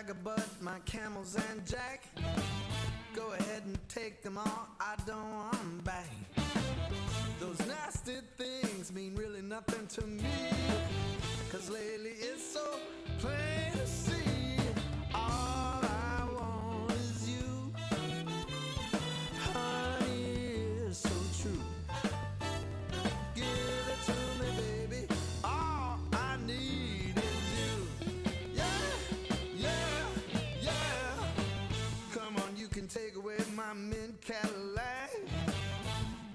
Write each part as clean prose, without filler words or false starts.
vagabond, my camels and jack. Go ahead and take them all, I don't want them back. Those nasty things mean really nothing to me, 'cause lately it's so plain to see. All I want is you, honey, it's so true. Give it to me, baby, all I need is you. Yeah, yeah, yeah. Come on, you can take away my mint Cadillac,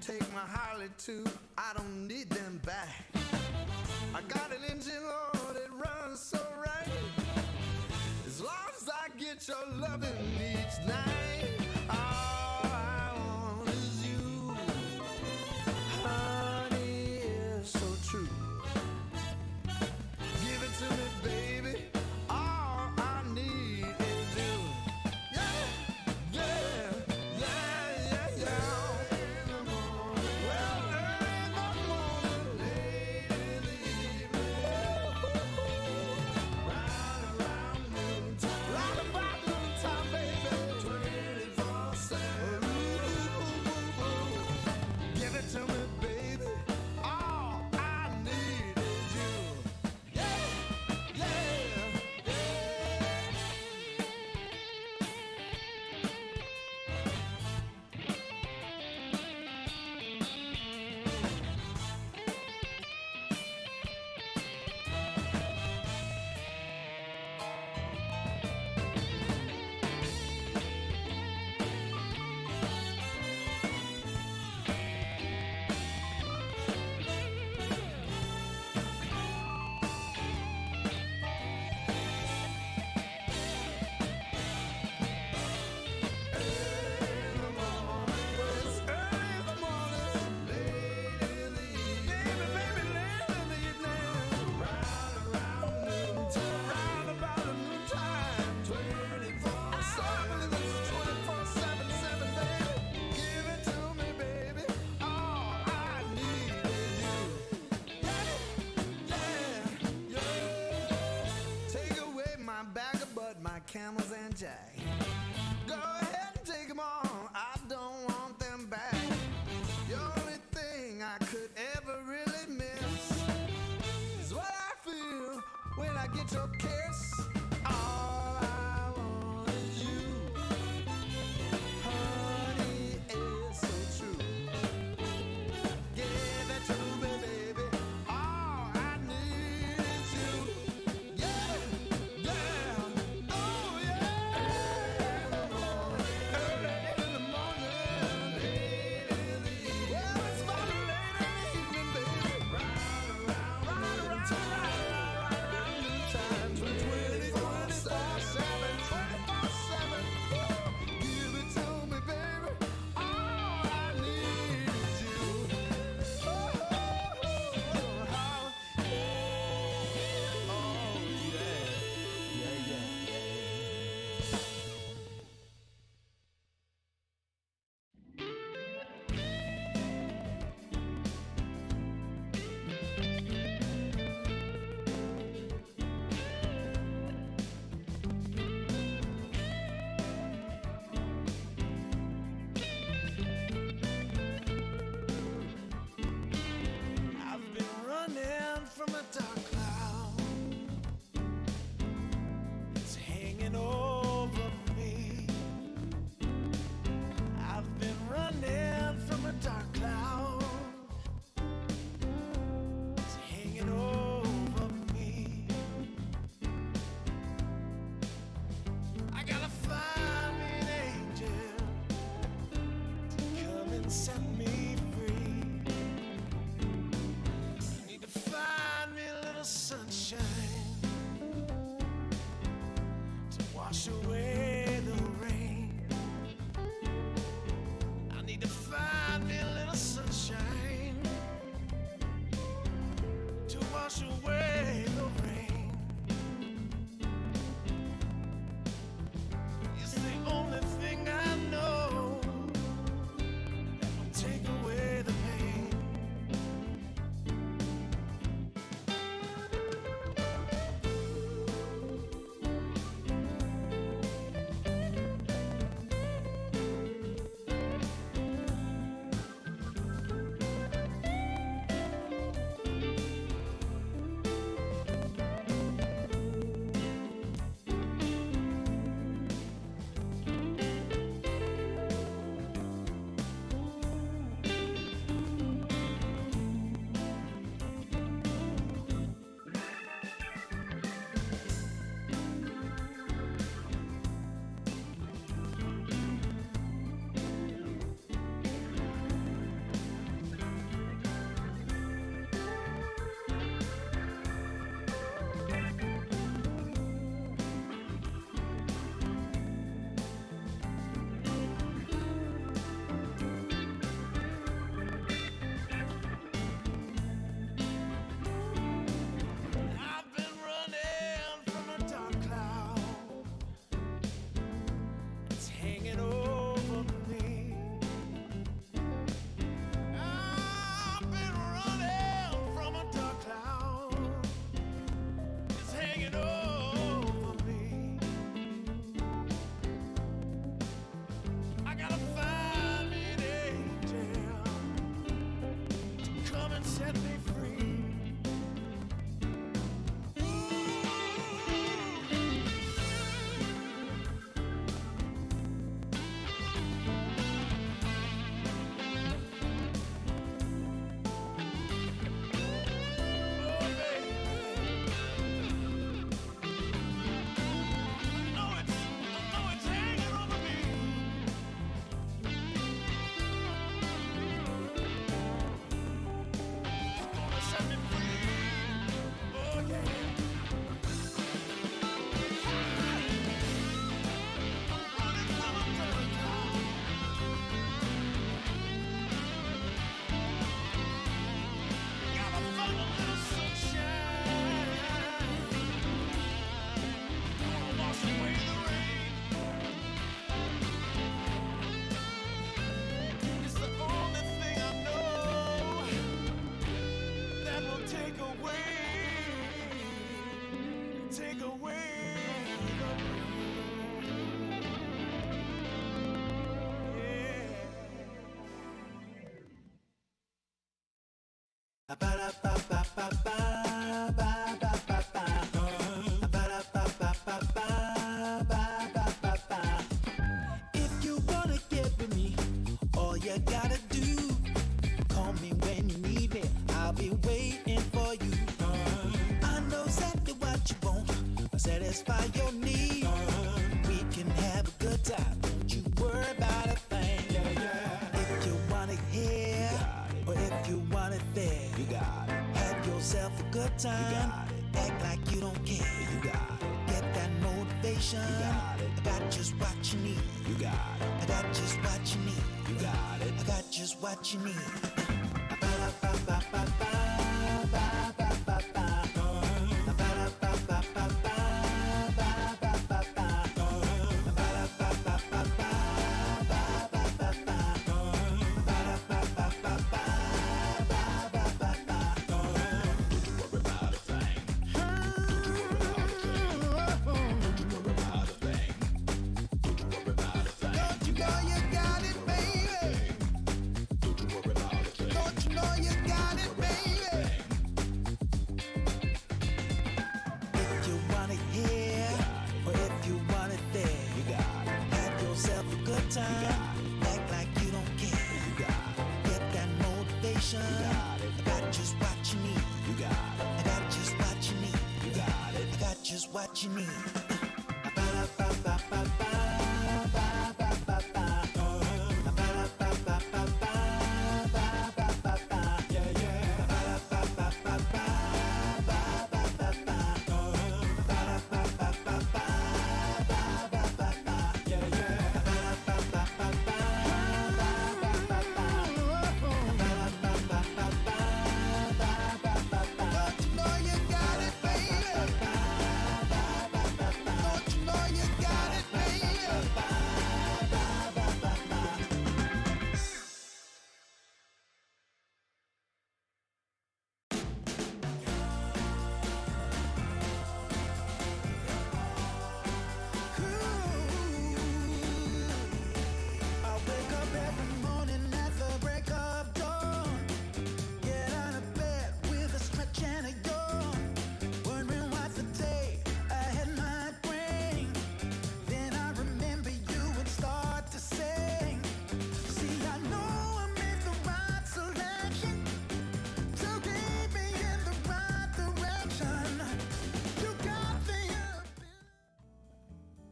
take my Harley too, I don't need them back. I got an engine, Lord, it runs so right. As long as I get your loving each night, all I want is you, honey, it's so true. Give it to me, baby, all I need is you. Yeah, yeah, yeah, yeah, yeah. In the morning, well, early in the morning, late in the evening, right around noontime, right about noontime, baby, 24/7. Give it to me, baby, all I need is you. Yeah, yeah, yeah. My camels and jack. Go ahead and take them all, I don't want them back. The only thing I could ever really miss is what I feel when I get your kiss. All I want is you, honey, it's so true. Give it to me, baby, all I need is you. Yeah, yeah. Oh yeah, early in the morning, late in the evening. Well, it's about late in the evening, baby. Right around noontime, 24/7, 24/7. Give it to me, baby. All I need is you. Oh, how, oh yeah, yeah, yeah, yeah. I've been running from a dark cloud. It's hanging over me. I've been running from a dark cloud. It's hanging over me. I gotta find me an angel to come and set me free. I need to find me a little sunshine to wash away the rain. I need to find me a little sunshine to wash away the rain. It's the only thing I know that will take away the pain. take away If you wanna get with me, all you gotta do, call me when you need me, I'll be waiting for you. I know exactly what you want, satisfy your need. We can have a good time, don't you worry about a thing. If you want it here, or if you want it there, you got it. Have yourself a good time, act like you don't care. You got it. Get that motivation, you got it. I got just what you need. You got it. I got just what you need. You got it. I got just what you need. Act like you don't care. You got it. Get that motivation. You got it. I got just what you need. You got it. I got just what you need. You got it. I got just what you need.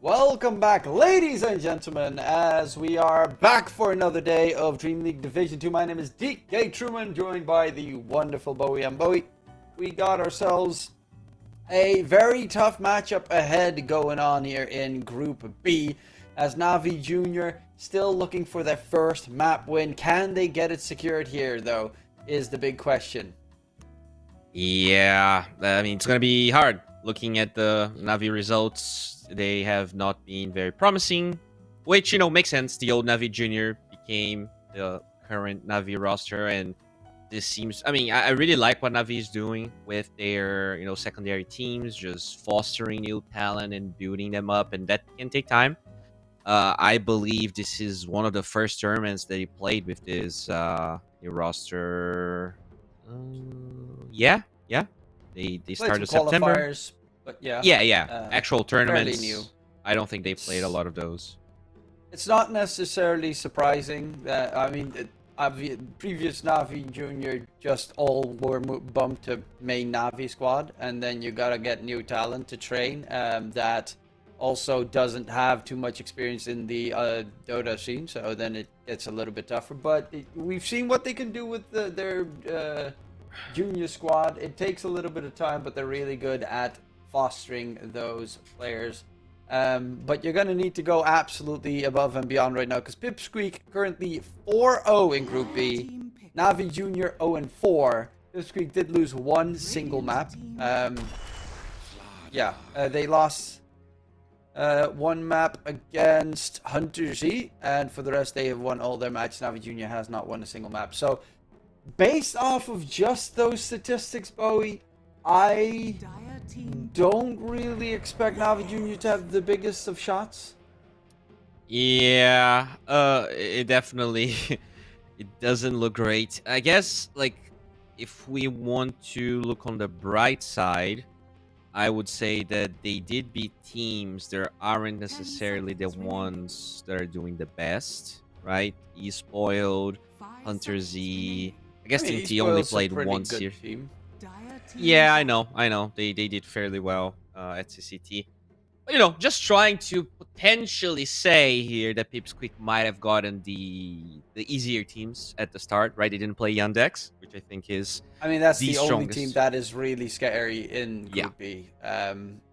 Welcome back, ladies and gentlemen, as we are back for another day of Dream League Division 2. My name is DK Truman, joined by the wonderful Bowie. And Bowie, we got ourselves a very tough matchup ahead going on here in Group B, as Navi Jr. still looking for their first map win. Can they get it secured here, though, is the big question. Yeah, I mean, it's going to be hard. Looking at the Navi results, they have not been very promising, which, you know, makes sense. The old Navi Junior became the current Navi roster, and this seems, I mean, I really like what Navi is doing with their, you know, secondary teams, just fostering new talent and building them up, and that can take time. I believe this is one of the first tournaments that he played with this new roster. Yeah. They started September. But yeah. Actual tournaments. Fairly new. I don't think they played a lot of those. It's not necessarily surprising that, I mean, previous Navi Junior just all were bumped to main Navi squad, and then you gotta get new talent to train that also doesn't have too much experience in the Dota scene, so then it gets a little bit tougher. But we've seen what they can do with their junior squad. It takes a little bit of time, but they're really good at fostering those players. But you're going to need to go absolutely above and beyond right now, because Pipsqueak currently 4-0 in Group B. Navi Junior 0-4. Pipsqueak did lose one single map. They lost one map against Hunter Z, and for the rest they have won all their matches. Navi Junior has not won a single map. So based off of just those statistics, Bowie, I don't really expect Navi Junior to have the biggest of shots. Yeah, it definitely it doesn't look great. I guess like if we want to look on the bright side, I would say that they did beat teams that aren't necessarily the ones that are doing the best, right? E-Spoiled, Hunter Z. I guess I mean, Team T only Esport's a played pretty once good here. team. Yeah, I know. They did fairly well at CCT. But, you know, just trying to potentially say here that Pipsqueak might have gotten the easier teams at the start, right? They didn't play Yandex, which I think is I mean, that's the the only team strongest. that is really scary in Yeah. Group B.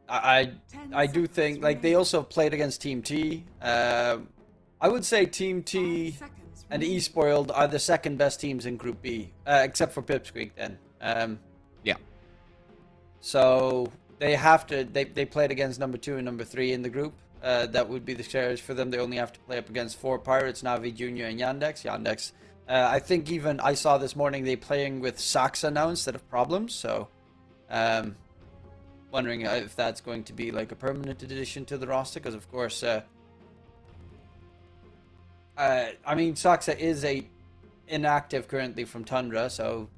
I do think like they also played against Team T. I would say Team T and Espoiled are the second best teams in Group B, except for Pipsqueak. Then, Yeah. so they have to. They played against number 2 and number 3 in the group. That would be the scariest for them. They only have to play up against 4 Pirates, Navi Junior, and Yandex. Yandex. I think even I saw this morning they playing with Saxa now instead of Problems. So, wondering if that's going to be like a permanent addition to the roster, because of course, I mean Saxa is inactive currently from Tundra, so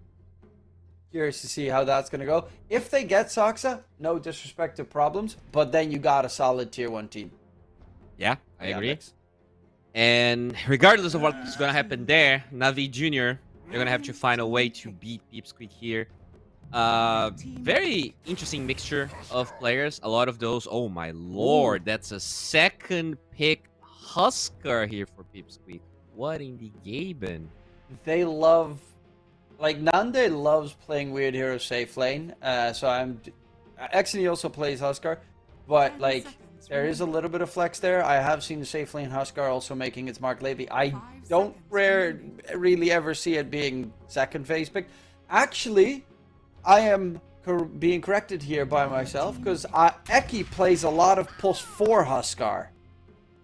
curious to see how that's going to go. If they get Saxa, no disrespect to Problems, but then you got a solid tier 1 team. Yeah, I agree. Yandex. And regardless of what's going to happen there, Navi Junior, they're going to have to find a way to beat Pipsqueak here. Very interesting mixture of players. A lot of those. Oh my lord, that's a second pick Husker here for Pipsqueak. What in the Gaben? They love, like Nande loves playing Weird Hero safe lane. So Exony also plays Huskar, but like there is a little bit of flex there. I have seen the safe lane Huskar also making its mark lately. I don't really ever see it being second phase pick. Actually, I am being corrected here by myself because Eki plays a lot of Pulse 4 Huskar.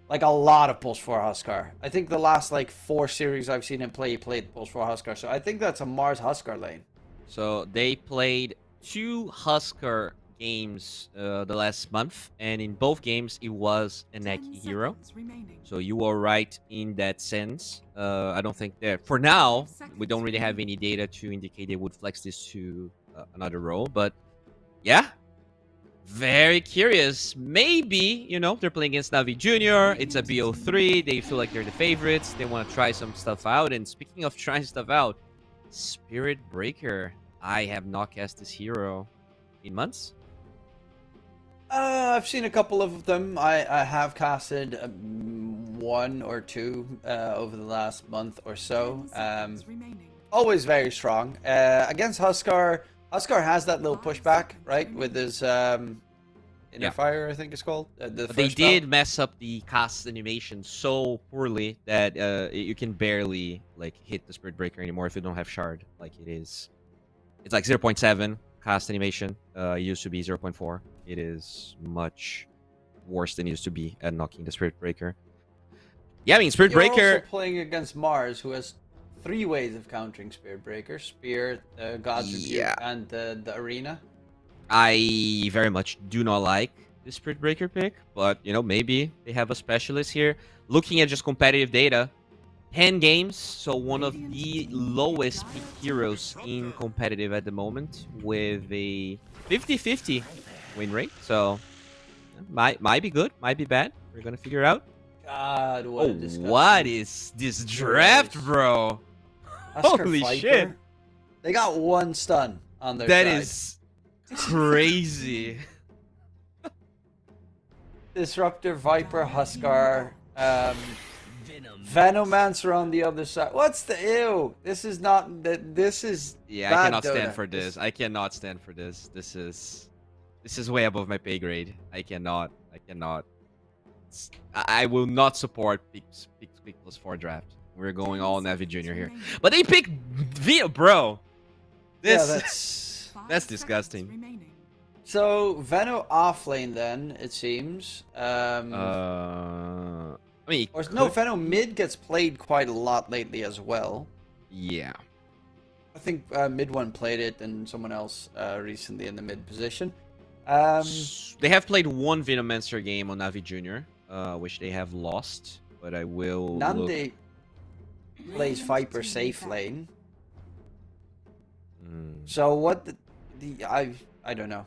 Like a lot of Pulse 4 Huskar. I think the last like 4 series I've seen him play, he played Pulse 4 Huskar. So I think that's a Mars Huskar lane. So they played 2 Husker games the last month, and in both games it was an Eki hero. So you are right in that sense. I don't think that for now we don't really have any data to indicate they would flex this to another role, but yeah, very curious. Maybe, you know, they're playing against Navi Junior. It's a BO3. They feel like they're the favorites. They want to try some stuff out. And speaking of trying stuff out, Spirit Breaker. I have not cast this hero in months. I've seen a couple of them. I have casted 1 or 2 over the last month or so. Always very strong. Against Huskar, Huskar has that little pushback, right? With his Inner Fire, I think it's called. They did mess up the cast animation so poorly that you can barely like hit the Spirit Breaker anymore if you don't have Shard. Like it's like 0.7 cast animation. It used to be 0.4. It is much worse than it used to be at knocking the Spirit Breaker. Yeah, I mean Spirit Breaker. You're also playing against Mars, who has 3 ways of countering Spirit Breaker: Spear, God's Rebuke, and the Arena. I very much do not like the Spirit Breaker pick, but you know, maybe they have a specialist here. Looking at just competitive data, 10 games, so one of the lowest pick heroes in competitive at the moment, with a 50-50 win rate. So might be good, might be bad. We're gonna figure out. God, what is this draft, bro? Holy shit! They got 1 stun on their That side. is crazy. Disruptor, Viper, Huskar, Venomancer on the other side. What's the ew? This is not that. This is yeah. bad I cannot Dota. stand for this. I cannot stand for this. This is way above my pay grade. I cannot. I will not support pick +4 draft. We're going all Navi Junior here, but they pick Via, bro. This that's disgusting. So Veno offlane then it seems. I mean, No, Veno mid gets played quite a lot lately as well. Yeah. I think mid one played it and someone else recently in the mid position. They have played one Venomancer game on Navi Junior, which they have lost. But I will look. Nande plays Viper safe lane. So what I don't know.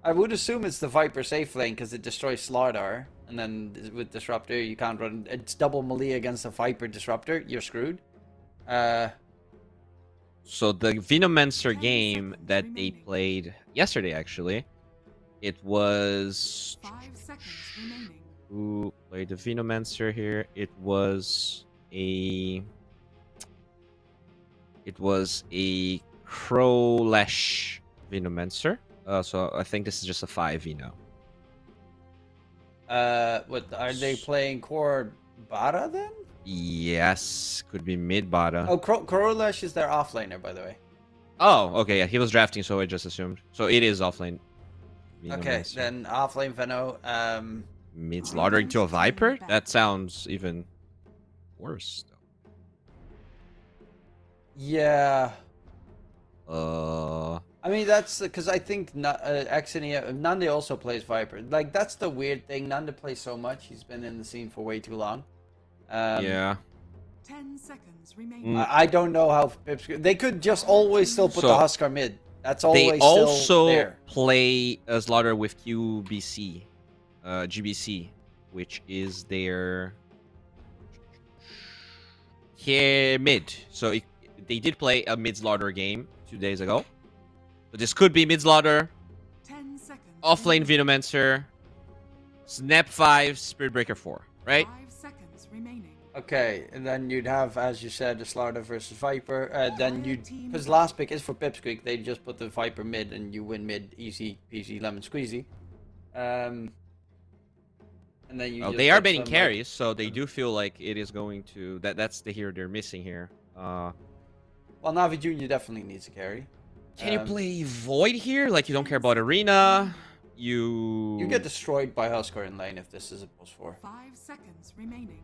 I would assume it's the Viper safe lane because it destroys Slardar, and then with Disruptor you can't run. It's double melee against a Viper Disruptor. You're screwed. So the Venomancer game that they played yesterday, actually, it was 5 seconds remaining. who played the Venomancer here? It was a Crowlash Venomancer. So I think this is just a 5v now. What are they playing? Core Bata then? Yes, could be mid bota. Oh, Korolash is their offlaner, by the way. Oh, okay, yeah, he was drafting, so I just assumed. So it is offlane. Okay, Venomancer. then offlane Veno. Mid slaughtering to a Viper? That sounds even worse, Yeah. though. I mean, that's because I think Nande also plays Viper. Like, that's the weird thing. Nande plays so much. He's been in the scene for way too long. Yeah. 10 seconds remaining. I don't know how they could just always still put the So, Huskar mid. That's always They still also there. play a slaughter with QBC, GBC, which is their here mid. So they did play a mid slaughter game 2 days ago. So this could be mid slaughter, 10 seconds. offlane Venomancer, Snap 5, Spirit Breaker 4, right? 5 seconds remaining. Okay, and then you'd have, as you said, the Slaughter versus Viper. Then you'd, because last pick is for Pipsqueak, they just put the Viper mid and you win mid, easy peasy lemon squeezy. And then you. Well, just they are put banning some, carries, so they do feel like it is going to. That's the hero they're missing here. Well, Navi Junior definitely needs a carry. Can you play Void here? Like you don't care about Arena. You get destroyed by Huskar in lane if this is a +4. 5 seconds remaining.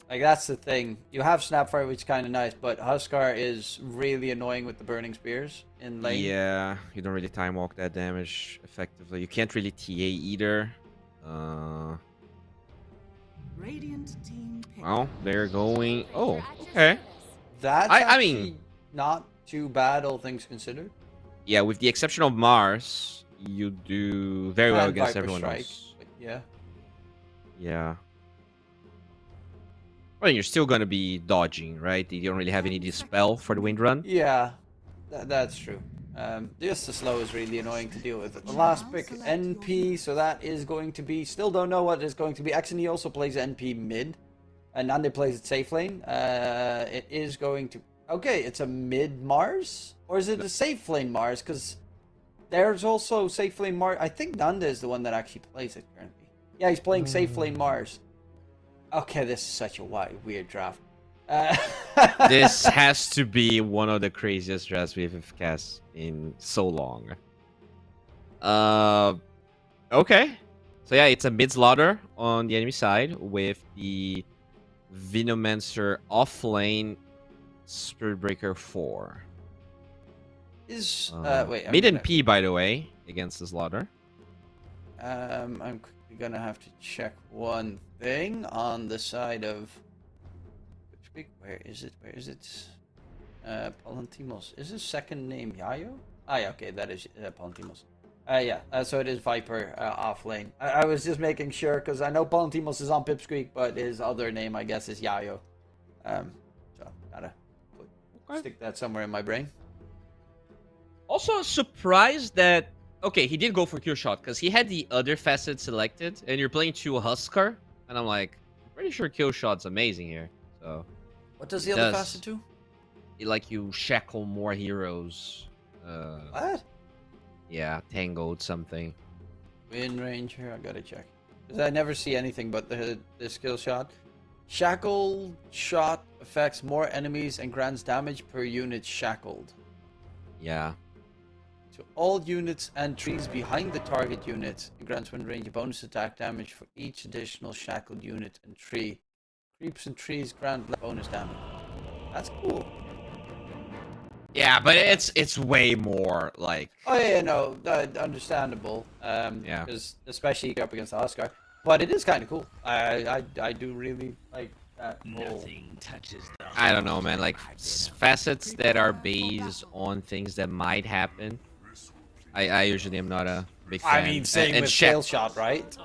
Like, that's the thing. You have Snapfire, which is kind of nice, but Huskar is really annoying with the Burning Spears in lane. Yeah, you don't really time walk that damage effectively. You can't really TA either. Radiant team pick. Well, they're going. Oh, okay. That's I mean- actually not too bad, all things considered. Yeah, with the exception of Mars, you do very well And against Viper everyone Strike, else. but yeah. Yeah. Well, you're still gonna be dodging, right? You don't really have any dispel for the wind run. Yeah, that's true. Just the slow is really annoying to deal with. The last pick, NP, so that is going to be, still don't know what it's going to be. Xeni also plays NP mid, and Nande plays it safe lane. It is going to, okay, it's a mid Mars? Or is it a safe lane Mars? Because there's also safe lane Mars. I think Nande is the one that actually plays it currently. Yeah, he's playing safe lane Mars. Okay, this is such a weird draft. This has to be one of the craziest drafts we've cast in so long. Okay. So yeah, it's a mid slaughter on the enemy side with the Venomancer off lane Spirit Breaker 4. Is wait, I'm mid and gonna- P, by the way, against the slaughter. I'm quickly gonna have to check one thing on the side of. Where is it? Where is it? Palantimos. Is his second name Yayo? Ah, yeah, okay, that is Palantimos. Yeah, so it is Viper off lane. I was just making sure because I know Palantimos is on Pipsqueak, but his other name, I guess, is Yayo. So gotta stick that somewhere in my brain. Also surprised that okay, he did go for kill shot because he had the other facet selected, and you're playing to a Huskar, and I'm like, pretty sure kill shot's amazing here. So What does the It other does. facet do? like you shackle more heroes. What? Yeah, tangled something. Wind Ranger, I gotta check. Because I never see anything but the skill shot. Shackle shot affects more enemies and grants damage per unit shackled. Yeah. To all units and trees behind the target unit, it grants Wind Ranger bonus attack damage for each additional shackled unit and tree. Creeps and trees grant bonus damage. That's cool. Yeah, but it's way more like. Oh yeah, no, understandable. Yeah. Because especially up against the Huskar, but it is kind of cool. I do really like that whole. I don't know, man. Like facets that are based on things that might happen. I usually am not a big fan. I mean, same and with Shaq- scale shot, right?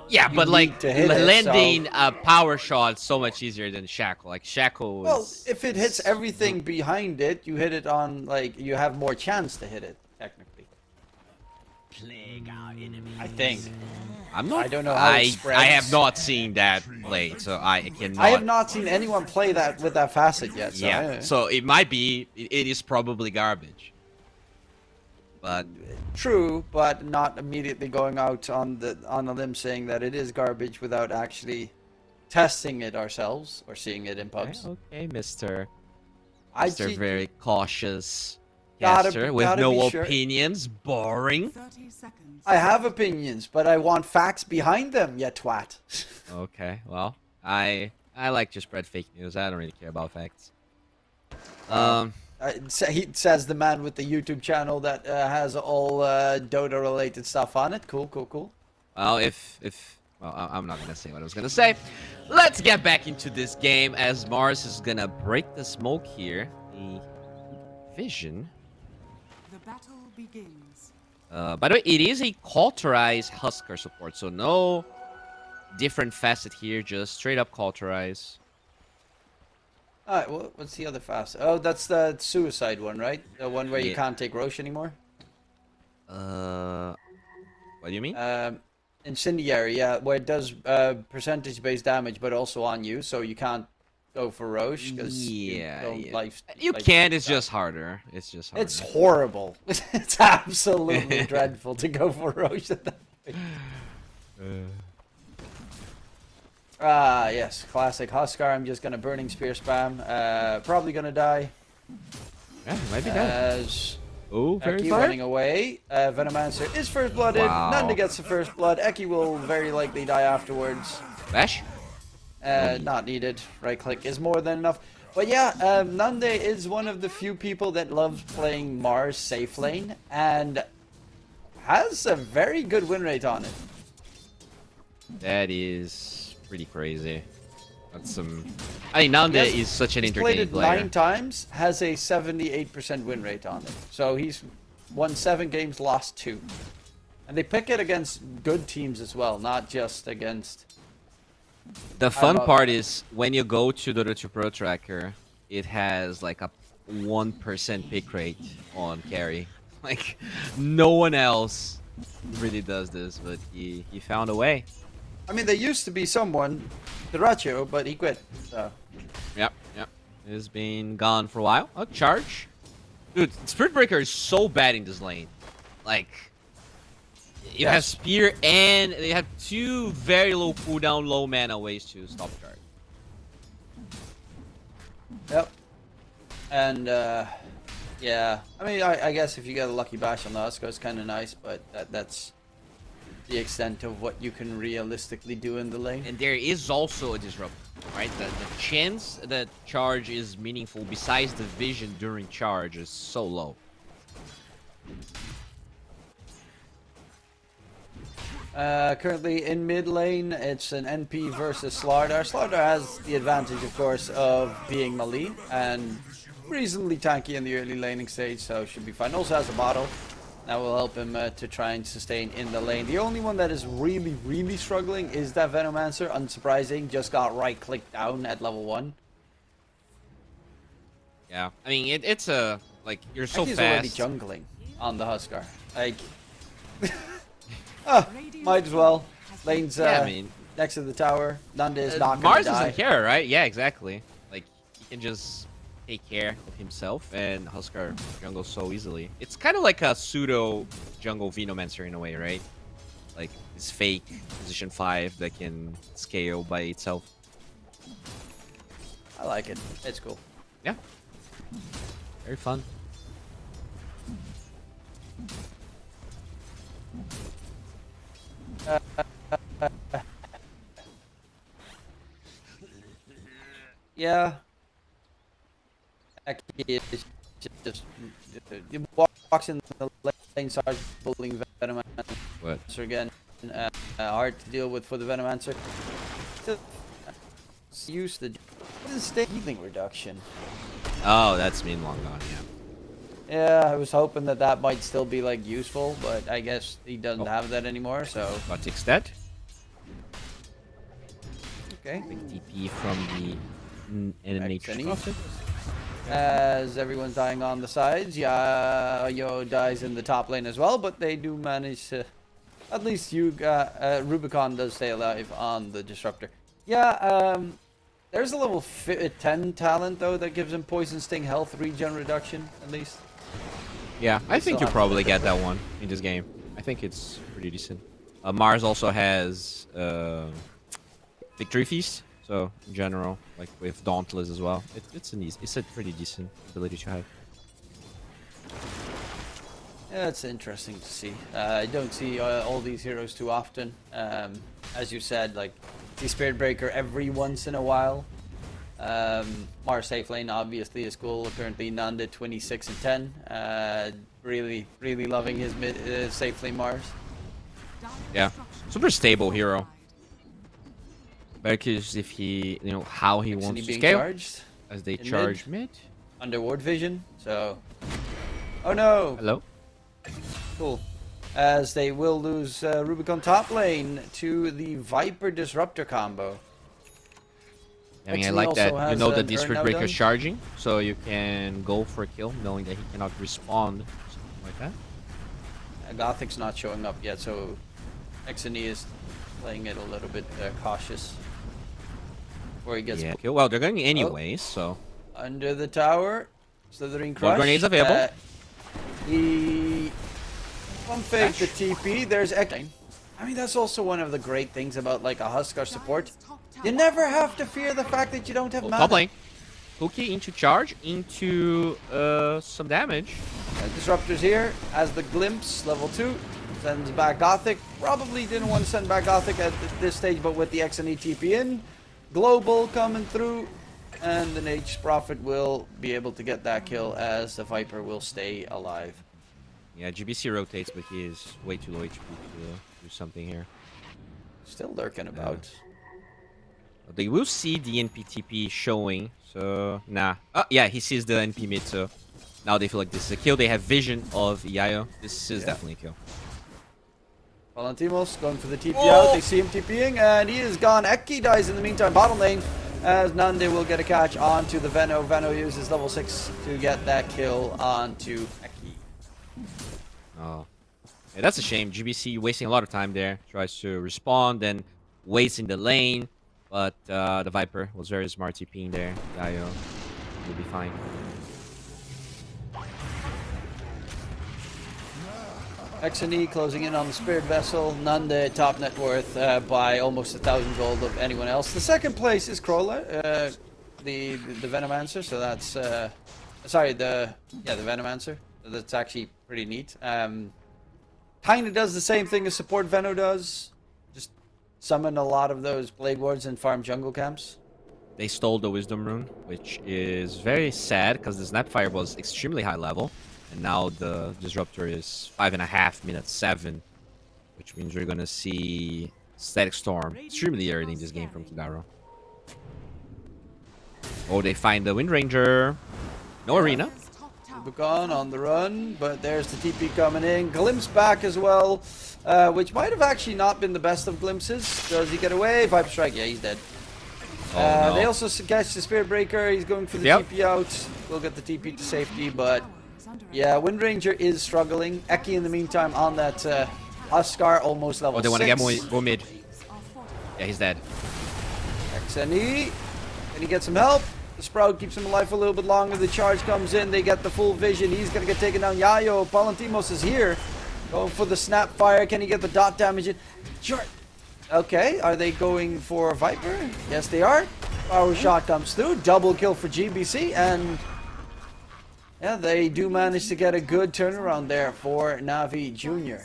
Yeah, You but like need to hit it, landing so- a power shot so much easier than Shackle. Like Shackle Well, is. if it hits everything behind it, you hit it on like you have more chance to hit it technically. I think. I'm not. I don't know how it I spreads. have not seen that played, so I cannot. I have not seen anyone play that with that facet yet. So Yeah, so it might be. It is probably garbage. But true, but not immediately going out on a limb saying that it is garbage without actually testing it ourselves or seeing it in pubs. okay, Mister. I Mister keep- very cautious Gotta- caster with gotta no be sure. opinions. Boring. 30 seconds. I have opinions, but I want facts behind them, you twat. Okay, well, I like to spread fake news. I don't really care about facts. He says the man with the YouTube channel that has all Dota related stuff on it. Cool. Well, well, I'm not gonna say what I was gonna say. Let's get back into this game as Mars is gonna break the smoke here. The vision. The battle begins. By the way, it is a cauterized Husker support, so no different facet here, just straight up cauterize. Alright, what's the other facet? Oh, that's the suicide one, right? The one where you Yeah. can't take Roche anymore? What do you mean? Incendiary, yeah, where it does percentage-based damage, but also on you, so you can't go for Roche because Yeah, you don't yeah. life. You life- can, it's just harder. It's just harder. It's horrible. It's absolutely dreadful to go for Roche at that point. Ah, yes, classic Huskar. I'm just gonna Burning Spear spam. Probably gonna die Yeah, might be dead. as Oh, very Eki far. running away. Venomancer is first blooded. Wow. Nanda gets the first blood. Eki will very likely die afterwards. Bash? Not needed. Right click is more than enough. But yeah, Nande is one of the few people that loves playing Mars safe lane and has a very good win rate on it. That is pretty crazy. That's some. I mean, Nanda Yes, is such an He's played entertaining it player. 9 times, has a 78% win rate on it. So he's won 7 games, lost 2. And they pick it against good teams as well, not just against... The fun about- part is when you go to the Dota 2 Pro Tracker, it has like a 1% pick rate on carry. Like, no one else really does this, but he found a way. I mean, there used to be someone, Duracho, but he quit. So. Yep. He's been gone for a while. Oh, charge. Dude, Spirit Breaker is so bad in this lane. Like, you have Yes. Spear and they have 2 very low cooldown, low mana ways to stop charge. Yep. And, yeah. I mean, I guess if you get a lucky bash on the Husker, it's kind of nice, but that's the extent of what you can realistically do in the lane. And there is also a disrupt, right? The chance that charge is meaningful besides the vision during charge is so low. Currently in mid lane, it's an NP versus Slardar. Slardar has the advantage, of course, of being melee and reasonably tanky in the early laning stage, so should be fine. Also has a bottle that will help him to try and sustain in the lane. The only one that is really struggling is that Venomancer. Unsurprising, just got right click down at level 1. Yeah, I mean it's a like you're so He's fast. already jungling on the Huskar. Like, might as well. Lane's Yeah, I mean, next to the tower. Nanda is not gonna Mars die. doesn't care, right? Yeah, exactly. Like he can just take care of himself, and Huskar jungle so easily. It's kind of like a pseudo jungle Venomancer in a way, right? Like this fake position 5 that can scale by itself. I like it. It's cool. Yeah, very fun. Yeah. Eki is just walks in the lane, starts bullying Venomancer What? again. Hard to deal with for the Venomancer. Use the healing reduction. Oh, that's been long gone, yeah. Yeah, I was hoping that might still be like useful, but I guess he doesn't have that anymore. So Gothic dead. okay. Big TP from the NH Gothic. As everyone's dying on the sides, Yo dies in the top lane as well, but they do manage to. At least Rubicon does stay alive on the Disruptor. Yeah, there's a level 10 talent though that gives him Poison Sting health regen reduction at least. Yeah, I think you still probably get that one in this game. I think it's pretty decent. Mars also has Victory Feast, so in general, like with Dauntless as well, it's a pretty decent ability to have. Yeah, it's interesting to see. I don't see all these heroes too often. As you said, like see Spirit Breaker every once in a while. Mars safe lane obviously is cool. Apparently Nanda 26 and 10. Really loving his mid safe lane Mars. Yeah, super stable hero. Very curious if he, how he wants to being scale charged as they in charge mid. Under ward vision. So, oh no. Hello. Cool. As they will lose Rubicon top lane to the Viper Disruptor combo. I mean, I Actually like also that. You has know that an this Urn Spirit now Breaker done. is charging, so you can go for a kill, knowing that he cannot respond, something like that. Gothic's not showing up yet, so Exony is playing it a little bit cautious before he gets Kill. Well, they're going anyways, so under the tower. Slithering Crush. Blood grenades available. He pump fake the TP. There's Exony. I mean, that's also one of the great things about like a Huskar support. You never have to fear the fact that you don't have mana. top lane. Cookie into charge, into some damage. Disruptors here as the glimpse, level 2. Sends back Gothic. Probably didn't want to send back Gothic at this stage, but with the Exony TP in. Global coming through. And the Nature's Prophet will be able to get that kill as the Viper will stay alive. Yeah, GBC rotates, but he is way too low HP to do something here. Still lurking about. They will see the NPTP showing, so nah. Oh, yeah, he sees the NP mid, so now they feel like this is a kill. They have vision of Iaio. This is definitely a kill. Valentimos going for the TP out. They see him TPing, and he is gone. Eki dies in the meantime, bottom lane, as Nande will get a catch onto the Veno. Veno uses level 6 to get that kill onto Eki. Oh. Yeah, that's a shame. GBC wasting a lot of time there. Tries to respond, then waits in the lane. But the Viper was very smart TPing there. Iaio will be fine. Exony closing in on the Spirit Vessel. Nande top net worth by almost 1,000 gold of anyone else. The second place is Krola, the Venomancer. So that's sorry, the Venomancer. That's actually pretty neat. Kind of does the same thing as support Veno does. Just summon a lot of those Blade Wards and farm jungle camps. They stole the Wisdom Rune, which is very sad because the Snapfire was extremely high level. And now the Disruptor is 5.5 minutes 7, which means we're gonna see Static Storm extremely early in this game from Kidaro. Oh, they find the Wind Ranger. No arena. Rubicon on the run, but there's the TP coming in. Glimpse back as well, which might have actually not been the best of glimpses. Does he get away? Viper Strike, yeah, he's dead. Oh, no. They also catch the Spirit Breaker. He's going for the TP out. We'll get the TP to safety, but yeah, Wind Ranger is struggling. Eki in the meantime on that Huskar, almost level 6. Oh, they want to get more mid. Yeah, he's dead. Exony, and he gets some help. The Sprout keeps him alive for a little bit longer. The charge comes in. They get the full vision. He's going to get taken down. Iaio, Palantimos is here. Going for the Snapfire. Can he get the dot damage in? Sure. Okay, are they going for Viper? Yes, they are. Power shot comes through. Double kill for GBC. And yeah, they do manage to get a good turnaround there for Navi Jr.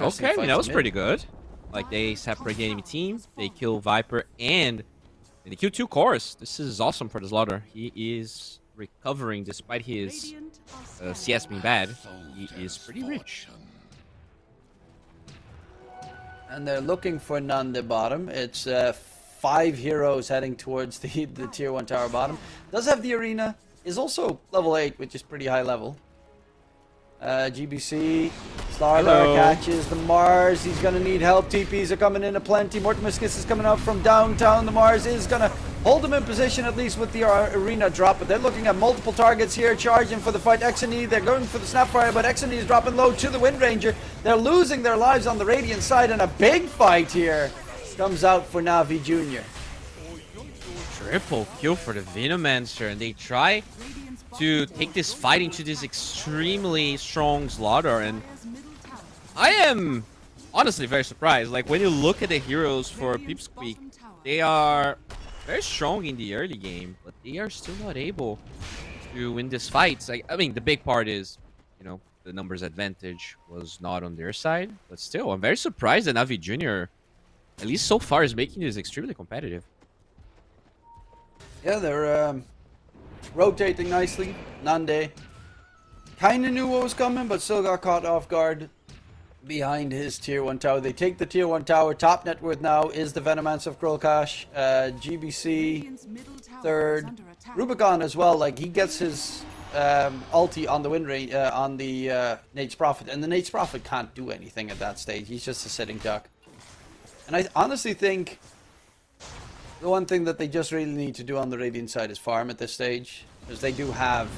Okay, that was pretty good. Like, they separate the enemy team. They kill Viper and they kill 2 cores. This is awesome for the Slaughter. He is recovering despite his CS being bad, he is pretty rich. And they're looking for Nande bottom. It's 5 heroes heading towards the tier 1 tower bottom. Does have the arena. Is also level 8, which is pretty high level. GBC. Slardar catches the Mars. He's going to need help. TPs are coming in aplenty. Mortimiscus is coming up from downtown. The Mars is going to hold him in position, at least with the arena drop. But they're looking at multiple targets here, charging for the fight. Exony, they're going for the Snapfire, but Exony is dropping low to the Wind Ranger. They're losing their lives on the Radiant side, and a big fight here comes out for Na'Vi Jr. Triple kill for the Venomancer, and they try to take this fight into this extremely strong Slaughter, and I am honestly very surprised. Like, when you look at the heroes for Pipsqueak, they are very strong in the early game, but they are still not able to win this fight. Like, I mean, the big part is, you know, the numbers advantage was not on their side, but still, I'm very surprised that Na'Vi Jr., at least so far, is making this extremely competitive. Yeah, they're rotating nicely. Nande kind of knew what was coming, but still got caught off guard behind his tier 1 tower. They take the tier 1 tower. Top net worth now is the Venomance of Krulkash. GBC third. Rubicon as well. Like, he gets his ulti on the win rate on the Nate's Prophet, and the Nate's Prophet can't do anything at that stage. He's just a sitting duck. And I honestly think the one thing that they just really need to do on the Radiant side is farm at this stage, because they do have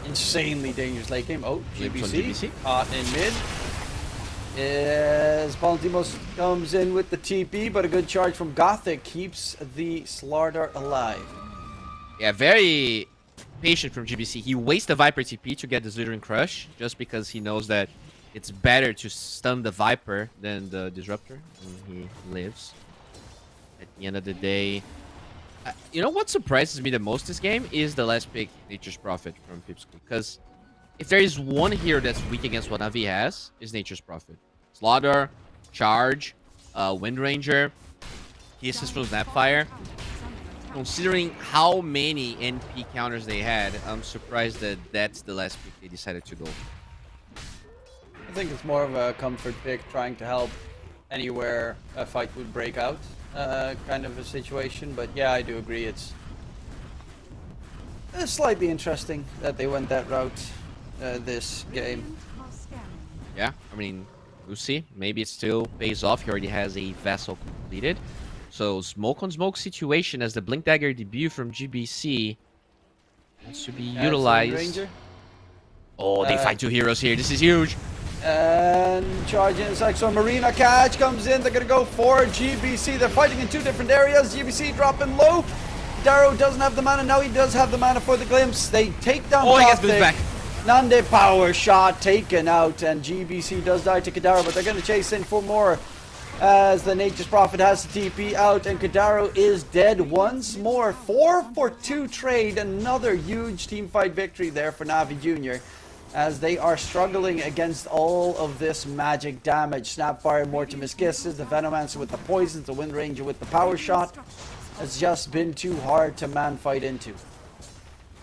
insanely dangerous late game. Oh, GBC caught in mid. As Palantimos comes in with the TP, but a good charge from Gothic keeps the Slardar alive. Yeah, very patient from GBC. He wastes the Viper TP to get the Zithrin Crush, just because he knows that it's better to stun the Viper than the Disruptor, and he lives. At the end of the day, you know what surprises me the most this game is the last pick, Nature's Prophet from Pipsqueak. Because if there is one hero that's weak against what Na'Vi has, is Nature's Prophet. Slaughter, Charge, Wind Ranger, Kisses from Snapfire. Considering how many NP counters they had, I'm surprised that that's the last pick they decided to go. I think it's more of a comfort pick, trying to help anywhere a fight would break out. Kind of a situation, but yeah, I do agree it's slightly interesting that they went that route this game. Yeah, I mean, we'll see. Maybe it still pays off. He already has a vessel completed. So, smoke on smoke situation as the Blink Dagger debut from GBC has to be utilized. Oh, they fight 2 heroes here. This is huge. And charging inside, so Marina catch comes in. They're gonna go for GBC. They're fighting in 2 different areas. GBC dropping low. Darrow doesn't have the mana. Now he does have the mana for the glimpse. They take down Oh, he gets boost back. Nande power shot taken out, and GBC does die to Kadaro, but they're gonna chase in for more as the Nature's Prophet has the TP out, and Kadaro is dead once more. 4-for-2 trade. Another huge teamfight victory there for Na'Vi Jr., as they are struggling against all of this magic damage. Snapfire, Mortimus Kisses, the Venomancer with the poisons, the Wind Ranger with the power shot. Has just been too hard to man fight into.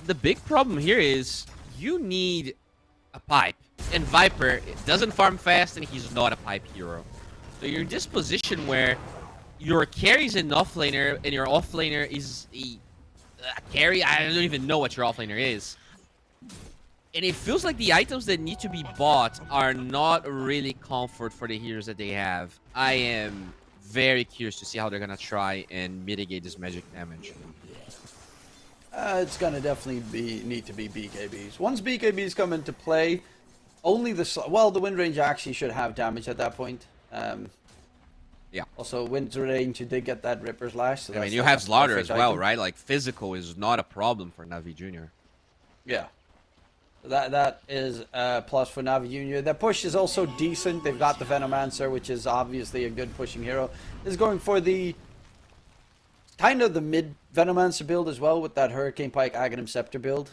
The big problem here is you need a pipe. And Viper doesn't farm fast, and he's not a pipe hero. So you're in this position where your carry is an offlaner, and your offlaner is a carry. I don't even know what your offlaner is. And it feels like the items that need to be bought are not really comfort for the heroes that they have. I am very curious to see how they're going to try and mitigate this magic damage. It's going to definitely need to be BKBs. Once BKBs come into play, only the Wind Range actually should have damage at that point. Yeah. Also, Wind Range, you did get that Ripper's Lash. So I mean, you have Slaughter as well, right? Like, physical is not a problem for Na'Vi Jr. Yeah. That is a plus for Na'Vi Jr. Their push is also decent. They've got the Venomancer, which is obviously a good pushing hero. Is going for the kind of the mid Venomancer build as well, with that Hurricane Pike Aghanim Scepter build.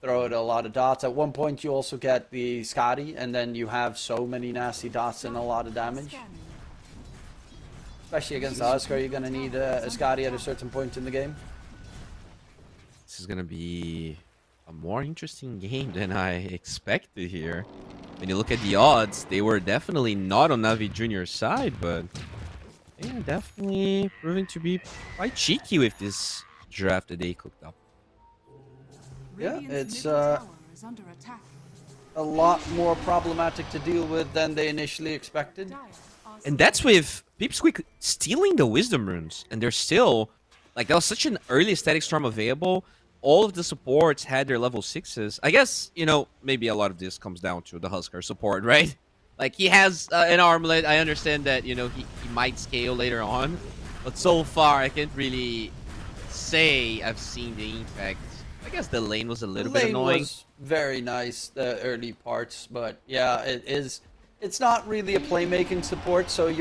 Throw it a lot of dots. At one point you also get the Skadi, and then you have so many nasty dots and a lot of damage. Especially against the Huskar, you're going to need a Skadi at a certain point in the game. This is going to be a more interesting game than I expected here. When you look at the odds, they were definitely not on Navi Junior's side, but they are definitely proving to be quite cheeky with this draft that they cooked up. Yeah, Radiant's it's middle tower is under attack. a lot more problematic to deal with than they initially expected. Dire are And that's with Pipsqueak stealing the Wisdom Runes, and they're still like that was such an early Static Storm available. All of the supports had their level 6s. I guess, maybe a lot of this comes down to the Huskar support, right? Like, he has an armlet. I understand that, he might scale later on. But so far, I can't really say I've seen the impact. I guess the lane was a little bit Lane annoying. was very nice, the early parts, but yeah, it's not really a playmaking support, so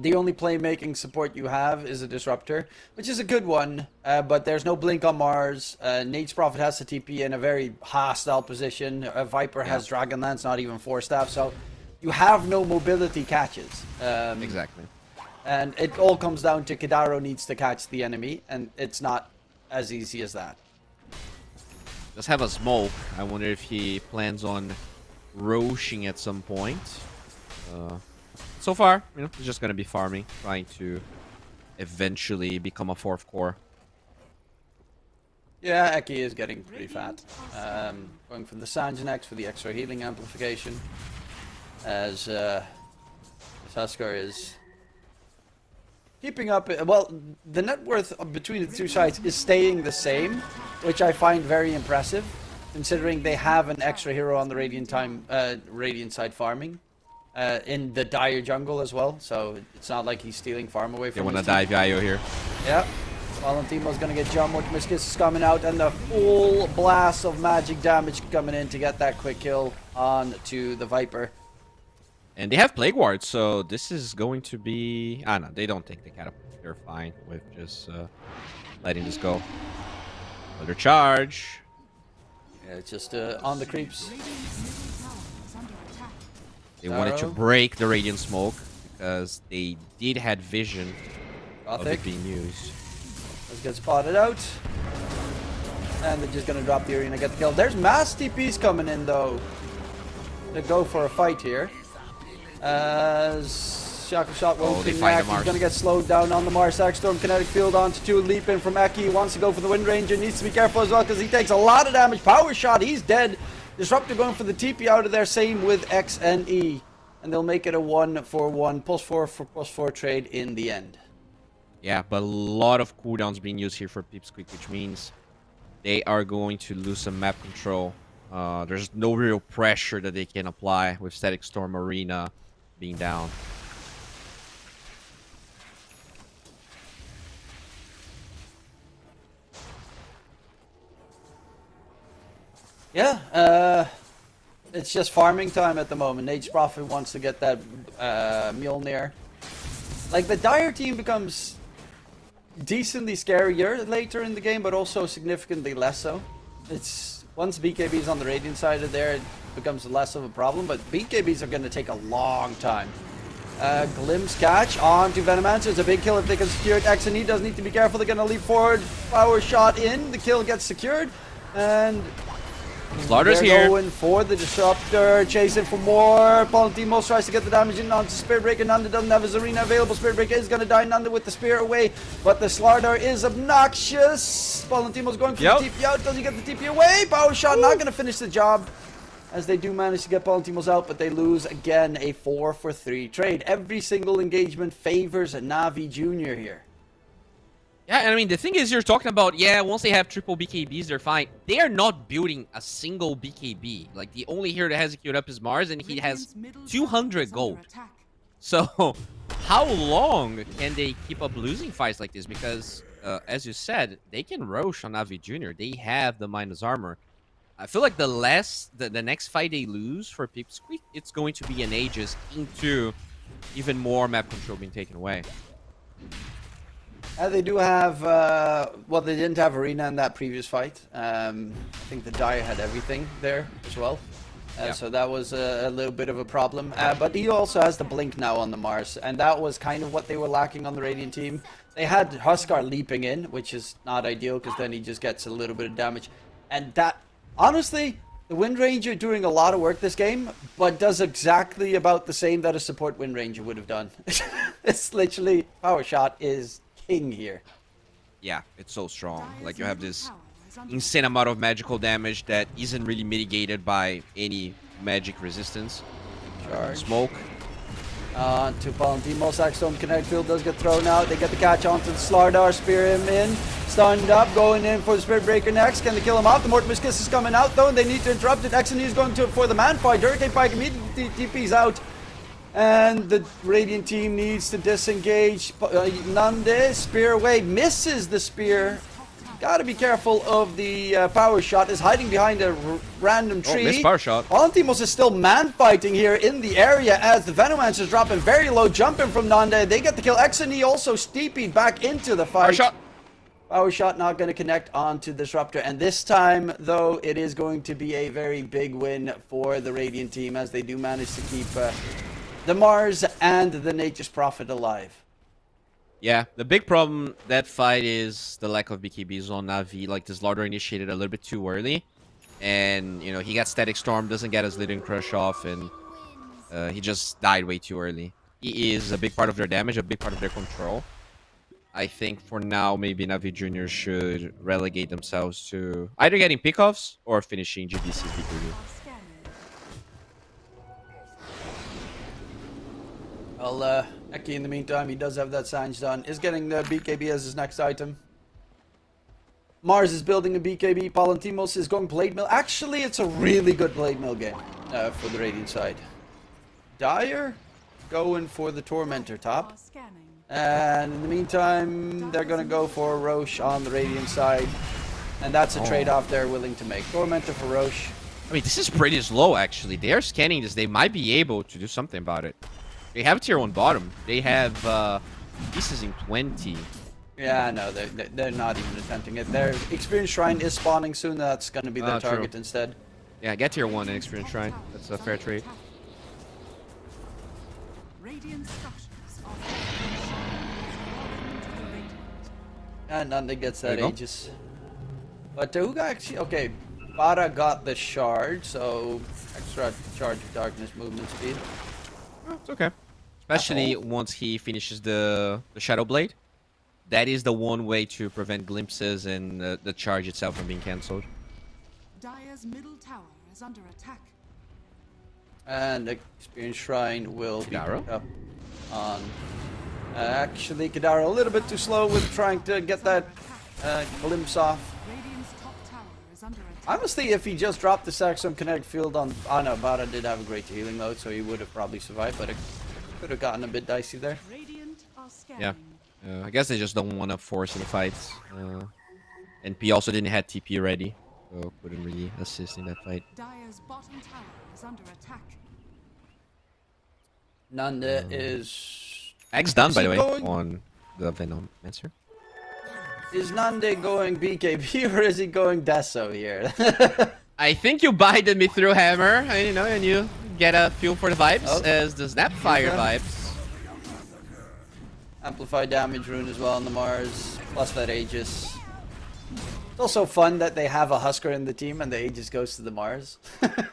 the only playmaking support you have is a Disruptor, which is a good one, but there's no Blink on Mars. Nate's Prophet has to TP in a very hostile position. Viper has Dragonlance, not even 4-staff, so you have no mobility catches. Exactly. And it all comes down to Kadaro needs to catch the enemy, and it's not as easy as that. Does have a smoke. I wonder if he plans on roaching at some point. So far, he's just gonna be farming, trying to eventually become a 4th core. Yeah, Eki is getting pretty fat. Going for the Sanjanax for the extra healing amplification. As Huskar is keeping up. Well, the net worth between the two sides is staying the same, which I find very impressive, considering they have an extra hero on the Radiant side farming. In the Dire jungle as well, so it's not like he's stealing farm away They from want to his team. dive Yayo here. Yeah. Valentimo's gonna get jumped, Mortimiscus is coming out, and the full blast of magic damage coming in to get that quick kill on to the Viper. And they have Plague Ward, so this is going to be... no, they don't take the catapult. They're fine with just letting this go. Another charge. Yeah, it's just on the creeps. Radiant's middle tower is under attack. They wanted to Arrow. break the Radiant Smoke because they did had vision of Gothic. it being used. Let's get spotted out. And they're just gonna drop the arena, get the kill. There's mass TPs coming in though. To go for a fight here. As Shackle Shot won't they connect. find the He's Mars. gonna get slowed down on the Mars. Storm Kinetic Field onto 2. Leap in from Eki. He wants to go for the Wind Ranger. Needs to be careful as well because he takes a lot of damage. Power Shot, he's dead. Disruptor going for the TP out of there. Same with X and E. And they'll make it a 1-for-1 +4 for +4 trade in the end. Yeah, but a lot of cooldowns being used here for Pipsqueak, which means they are going to lose some map control. There's no real pressure that they can apply with Static Storm Arena being down. Yeah, it's just farming time at the moment. Nate's Prophet wants to get that Mjolnir. Like, the Dire team becomes decently scarier later in the game, but also significantly less so. It's once BKB's on the Radiant side of there, it becomes less of a problem, but BKBs are going to take a long time. Glimpse catch onto Venomancer. It's a big kill if they can secure it. X and E does need to be careful. They're going to leap forward. Power shot in. The kill gets secured. And Slaughter's they're here. going for the Disruptor, chasing for more. Palantimos tries to get the damage in onto Spirit Breaker. Nanda doesn't have his arena available. Spirit Breaker is going to die. Nanda with the spear away, but the Slaughter is obnoxious. Palantimos going for the TP out. Does he get the TP away? Power shot not going to finish the job, as they do manage to get Palantimos out, but they lose again a 4-for-3 trade. Every single engagement favors a Navi Junior here. Yeah, and I mean, the thing is, you're talking about, once they have triple BKBs, they're fine. They are not building a single BKB. Like, the only hero that has it queued up is Mars, and he has Radiant's middle tower 200 is under gold. attack. So, how long can they keep up losing fights like this? Because, as you said, they can Roche on Navi Junior. They have the minus armor. I feel like the next fight they lose for Pipsqueak, it's going to be an Aegis into even more map control being taken away. They do have, well, they didn't have Arena in that previous fight. I think the Dire had everything there as well. So that was a little bit of a problem. But he also has the Blink now on the Mars, and that was kind of what they were lacking on the Radiant team. They had Huskar leaping in, which is not ideal, because then he just gets a little bit of damage. And that, honestly, the Wind Ranger doing a lot of work this game, but does exactly about the same that a support Wind Ranger would have done. It's literally, Power Shot is king here. Yeah, it's so strong. Dire's Like you have middle this tower is under insane amount of magical damage that isn't really mitigated by any magic resistance. Charge. Smoke. To Palantimos, Axstone Connect Field does get thrown out. They get the catch onto the Slardar, spear him in. Stunned up, going in for the Spirit Breaker next. Can they kill him off? The Mortimer's Kiss is coming out though, and they need to interrupt it. Exony is going to for the man fight. Hurricane Pike immediately TP's out. And the Radiant team needs to disengage. Nande, spear away, misses the spear. Gotta be careful of the Power Shot. Is hiding behind a random tree. missed Power Shot. Palantimos is still man fighting here in the area as the Venomancer is dropping very low, jumping from Nande. They get the kill. Exony also steepied back into the fight. Power Shot. Power Shot not going to connect onto Disruptor. And this time, though, it is going to be a very big win for the Radiant team as they do manage to keep the Mars and the Nature's Prophet alive. Yeah, the big problem that fight is the lack of BKBs on Navi. Like, this Larder initiated a little bit too early. And, you know, he got Static Storm, doesn't get his Leading Crush off, and he just died way too early. He is a big part of their damage, a big part of their control. I think for now, maybe Navi Juniors should relegate themselves to either getting pickoffs or finishing GBC's BKB. Well, Eki, in the meantime, he does have that Sange done. Is getting the BKB as his next item. Mars is building a BKB. Palantimos is going Blade Mill. Actually, it's a really good Blade Mill game for the Radiant side. Dire going for the Tormentor top. And in the meantime, they're going to go for Roche on the Radiant side. And that's a trade-off they're willing to make. Tormentor for Roche. I mean, this is pretty slow, actually. They are scanning this. They might be able to do something about it. They have tier 1 bottom. They have pieces in 20. Yeah, no, they're not even attempting it. Their Experience Shrine is spawning soon. That's going to be their target instead. Yeah, get tier 1 and Experience Shrine. That's a fair trade. Radiant structures are And Nanda gets that There you go. Aegis. But who got actually... Okay, Bara got the shard, so extra charge of darkness movement speed. Oh, it's okay. Especially once he finishes the Shadow Blade. That is the one way to prevent glimpses and the charge itself from being cancelled. Dire's middle tower is under attack. And the Experience Shrine will be Kadaro? picked up on... actually, Kadaro a little bit too slow with trying to get that glimpse off. Radiant's top tower is under attack. Honestly, if he just dropped the Saxon Kinetic Field on... Oh no, Bara did have a great healing load, so he would have probably survived, but it could have gotten a bit dicey there. Radiant are scanning. Yeah. I guess they just don't want to force the fights. And P also didn't have TP ready, so couldn't really assist in that fight. Dire's bottom tower is under attack. Nanda is... Ag's done, by the way, going- on the Venomancer. Is Nande going BKB or is he going Deso here? I think you bided me through Hammer, and, you know, and you get a feel for the vibes as the Snapfire vibes. Amplified damage rune as well on the Mars, plus that Aegis. It's also fun that they have a Husker in the team and the Aegis goes to the Mars. But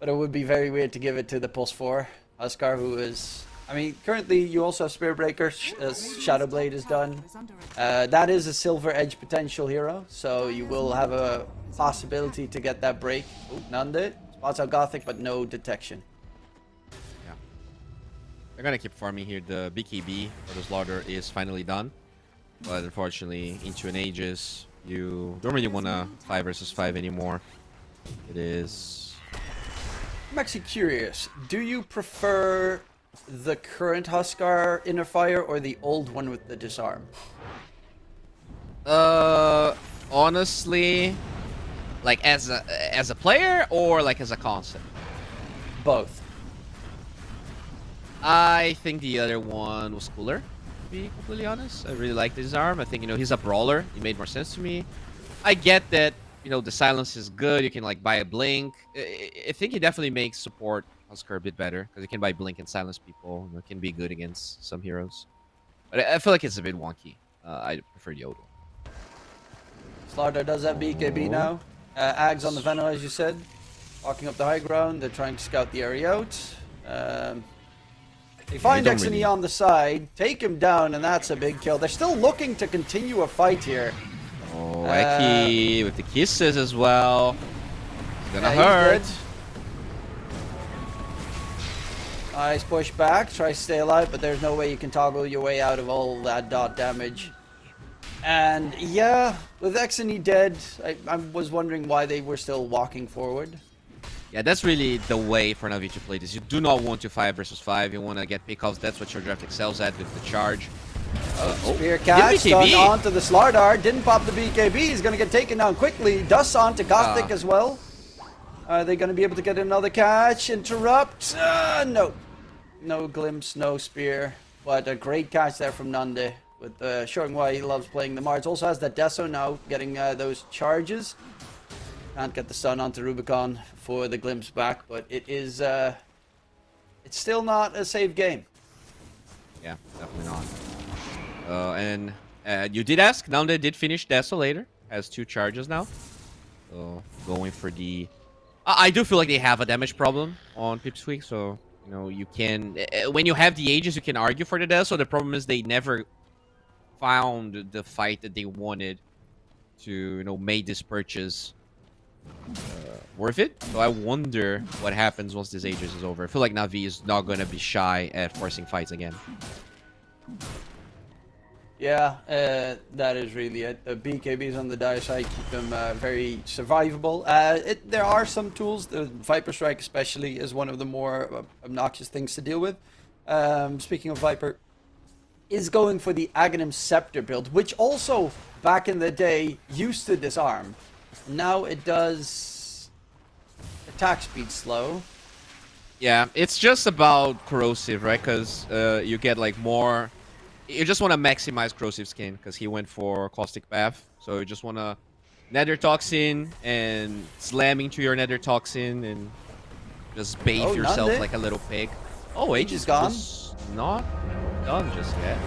it would be very weird to give it to the Pulse 4 Huskar, who is... I mean, currently you also have Spearbreaker, as Shadow Blade is done. That is a Silver Edge potential hero, so you will have a possibility to get that break. Ooh, Nande. Spots out Gothic, but no detection. Yeah. They're gonna keep farming here. The BKB for the Slaughter is finally done. But unfortunately, into an Aegis, you don't really want to 5 versus 5 anymore. It is... I'm actually curious, do you prefer the current Huskar Inner Fire or the old one with the disarm? Honestly, like as a player or like as a concept? Both. I think the other one was cooler, to be completely honest. I really like this arm. I think, you know, he's a brawler. It made more sense to me. I get that, you know, the silence is good. You can like buy a blink. I think it definitely makes support Husker a bit better because you can buy blink and silence people. You know, it can be good against some heroes. But I feel like it's a bit wonky. I prefer the old one. Slaughter does have BKB now. Ags on the Venom, as you said. Walking up the high ground. They're trying to scout the area out. They find Exony on the side. Take him down, and that's a big kill. They're still looking to continue a fight here. Oh, Eki with the kisses as well. It's gonna hurt. Nice push back. Try to stay alive, but there's no way you can toggle your way out of all that dot damage. And yeah, with Exony dead, I was wondering why they were still walking forward. Yeah, that's really the way for Navi to play this. You do not want to 5 versus 5. You want to get pickoffs. That's what your draft excels at with the charge. Spear catch done onto the Slardar. Didn't pop the BKB. He's going to get taken down quickly. Dust onto Gothic as well. Are they going to be able to get another catch? Interrupt? No. No glimpse, no spear. But a great catch there from Nande, with showing why he loves playing the Mars. Also has that Deso now, getting those charges. Can't get the stun onto Rubicon for the glimpse back, but it is it's still not a safe game. Yeah, definitely not. And you did ask, Nande did finish Desolator, has 2 charges now. So going for the... I do feel like they have a damage problem on Pipsqueak, so you know, you can... when you have the Aegis, you can argue for the Deso. The problem is they never found the fight that they wanted to, you know, make this purchase worth it. So I wonder what happens once this Aegis is over. I feel like Navi is not going to be shy at forcing fights again. Yeah, that is really it. The BKBs on the dire side keep them very survivable. There are some tools. The Viper Strike especially is one of the more obnoxious things to deal with. Speaking of Viper, is going for the Aghanim Scepter build, which also, back in the day, used to disarm. Now it does attack speed slow. Yeah, it's just about corrosive, right? Because you get like more... You just want to maximize corrosive skin, because he went for caustic bath. So you just want to nether toxin and slam into your nether toxin and just bathe yourself like a little pig. Oh, Aegis is gone. Not done just yet.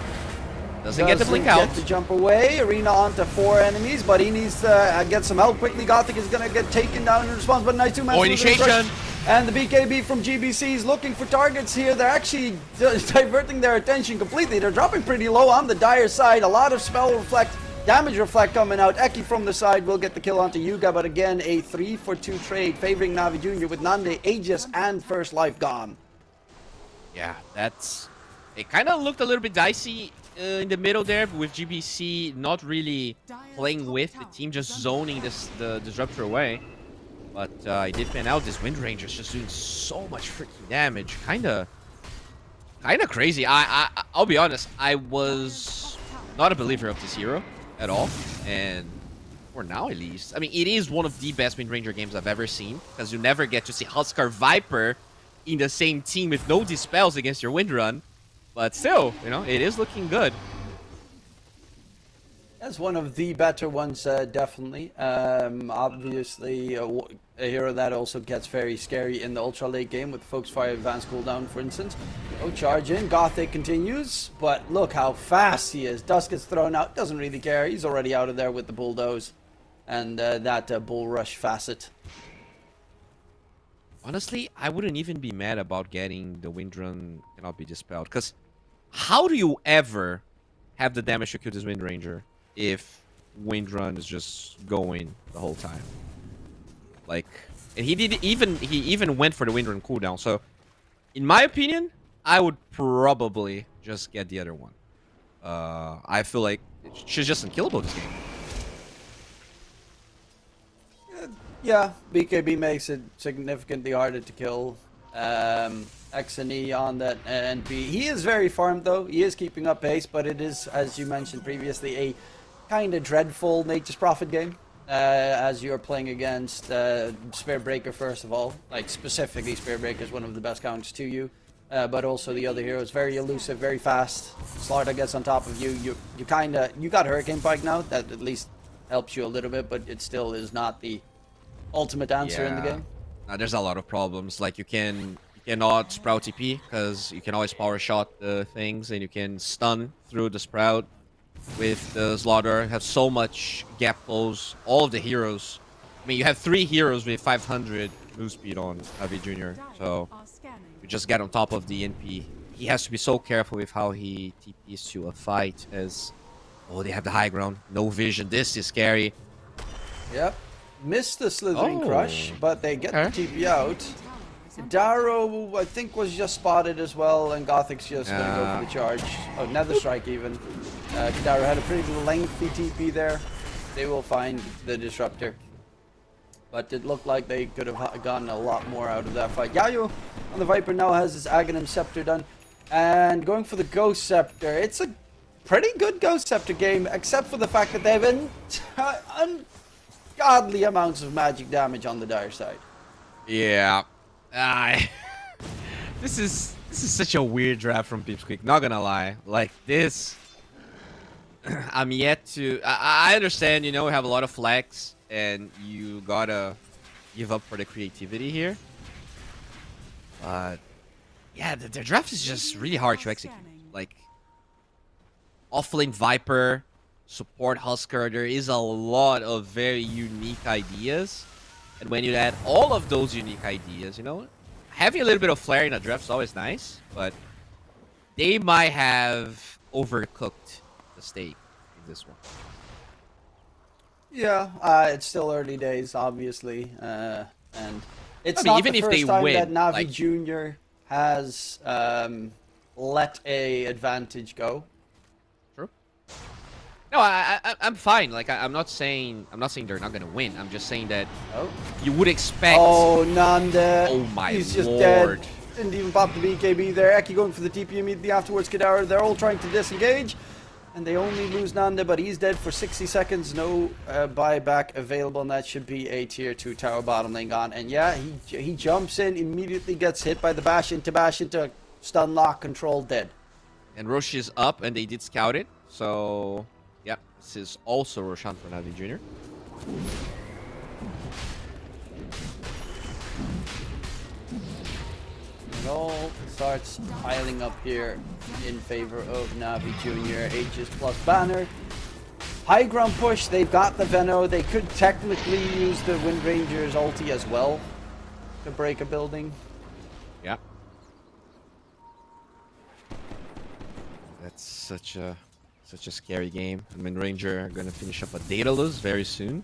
Doesn't get to blink out. Get to jump away. Arena onto 4 enemies, but he needs to get some help quickly. Gothic is going to get taken down in response, but nice 2-man. Initiation. And the BKB from GBC is looking for targets here. They're actually diverting their attention completely. They're dropping pretty low on the dire side. A lot of spell reflect, damage reflect coming out. Eki from the side will get the kill onto Yuga, but again, a 3-for-2 trade favoring Navi Jr. with Nande, Aegis, and first life gone. Yeah, that's... It kind of looked a little bit dicey in the middle there, with GBC not really playing with the team, just zoning the Disruptor away. But it did pan out. This Wind Ranger's just doing so much freaking damage. Kinda crazy. I'll be honest, I was not a believer of this hero at all. And for now, at least. I mean, it is one of the best Wind Ranger games I've ever seen, because you never get to see Huskar Viper in the same team with no dispels against your Wind Run. But still, you know, it is looking good. That's one of the better ones, definitely. Obviously, a hero that also gets very scary in the ultra late game with Focus Fire Advanced cooldown, for instance. Oh, charge in. Gothic continues, but look how fast he is. Dusk gets thrown out. Doesn't really care. He's already out of there with the bulldoze and that bull rush facet. Honestly, I wouldn't even be mad about getting the Wind Run cannot be dispelled. Because how do you ever have the damage to kill this Wind Ranger if Wind Run is just going the whole time? Like, and he even went for the Wind Run cooldown. So, in my opinion, I would probably just get the other one. I feel like she's just unkillable this game. Yeah, BKB makes it significantly harder to kill. Exony on that NP. He is very farmed though. He is keeping up pace, but it is, as you mentioned previously, a kind of dreadful Nature's Prophet game. As you're playing against Spear Breaker first of all. Like specifically Spear Breaker is one of the best counters to you. But also the other heroes, very elusive, very fast. Slardar gets on top of you. You got Hurricane Pike now. That at least helps you a little bit, but it still is not the ultimate answer in the game. Now, there's a lot of problems. Like you cannot Sprout TP because you can always power shot the things, and you can stun through the Sprout. with the Slaughter, have so much gap close. All of the heroes. I mean, you have 3 heroes with 500 move speed on Navi Jr. So you just get on top of the NP. He has to be so careful with how he TPs to a fight as... Oh, they have the high ground. No vision. This is scary. Yep. Missed the Slithering Oh. Crush, but they get the TP out. Darrow, I think, was just spotted as well, and Gothic's just going to go for the charge. Oh, Nether Strike even. Darrow had a pretty lengthy TP there. They will find the Disruptor. But it looked like they could have gotten a lot more out of that fight. Yayo on the Viper now has his Aghanim Scepter done. And going for the Ghost Scepter. It's a pretty good Ghost Scepter game, except for the fact that they have ungodly amounts of magic damage on the Dire side. Yeah. This is such a weird draft from Pipsqueak, not gonna lie. Like this, I'm yet to... I understand, you know, we have a lot of flex, and you gotta give up for the creativity here. But yeah, the draft is just really hard to execute. Like, offlane Viper, support Husker, there is a lot of very unique ideas. And when you add all of those unique ideas, you know, having a little bit of flair in a draft is always nice, but they might have overcooked the steak in this one. Yeah, it's still early days, obviously, and it's I mean, not even the if first they time win, that Navi like... Jr. has let a advantage go. True. No, I'm fine. Like I'm not saying they're not gonna win. I'm just saying that you would expect. Oh, Nanda! Oh my He's just lord! dead. Didn't even pop the BKB there. Eki going for the TP immediately afterwards. Kadara, they're all trying to disengage. And they only lose Nanda, but he's dead for 60 seconds. No buyback available, and that should be a tier 2 tower bottom lane gone. And yeah, he jumps in, immediately gets hit by the bash into stun lock, control, dead. And Rosh is up, and they did scout it. So yeah, this is also Roshan for Navi Jr. It all starts piling up here in favor of Navi Jr. Aegis plus banner. High ground push, they've got the Veno. They could technically use the Wind Ranger's ulti as well to break a building. Yeah. That's such a scary game. I mean, Ranger are gonna finish up a Daedalus very soon.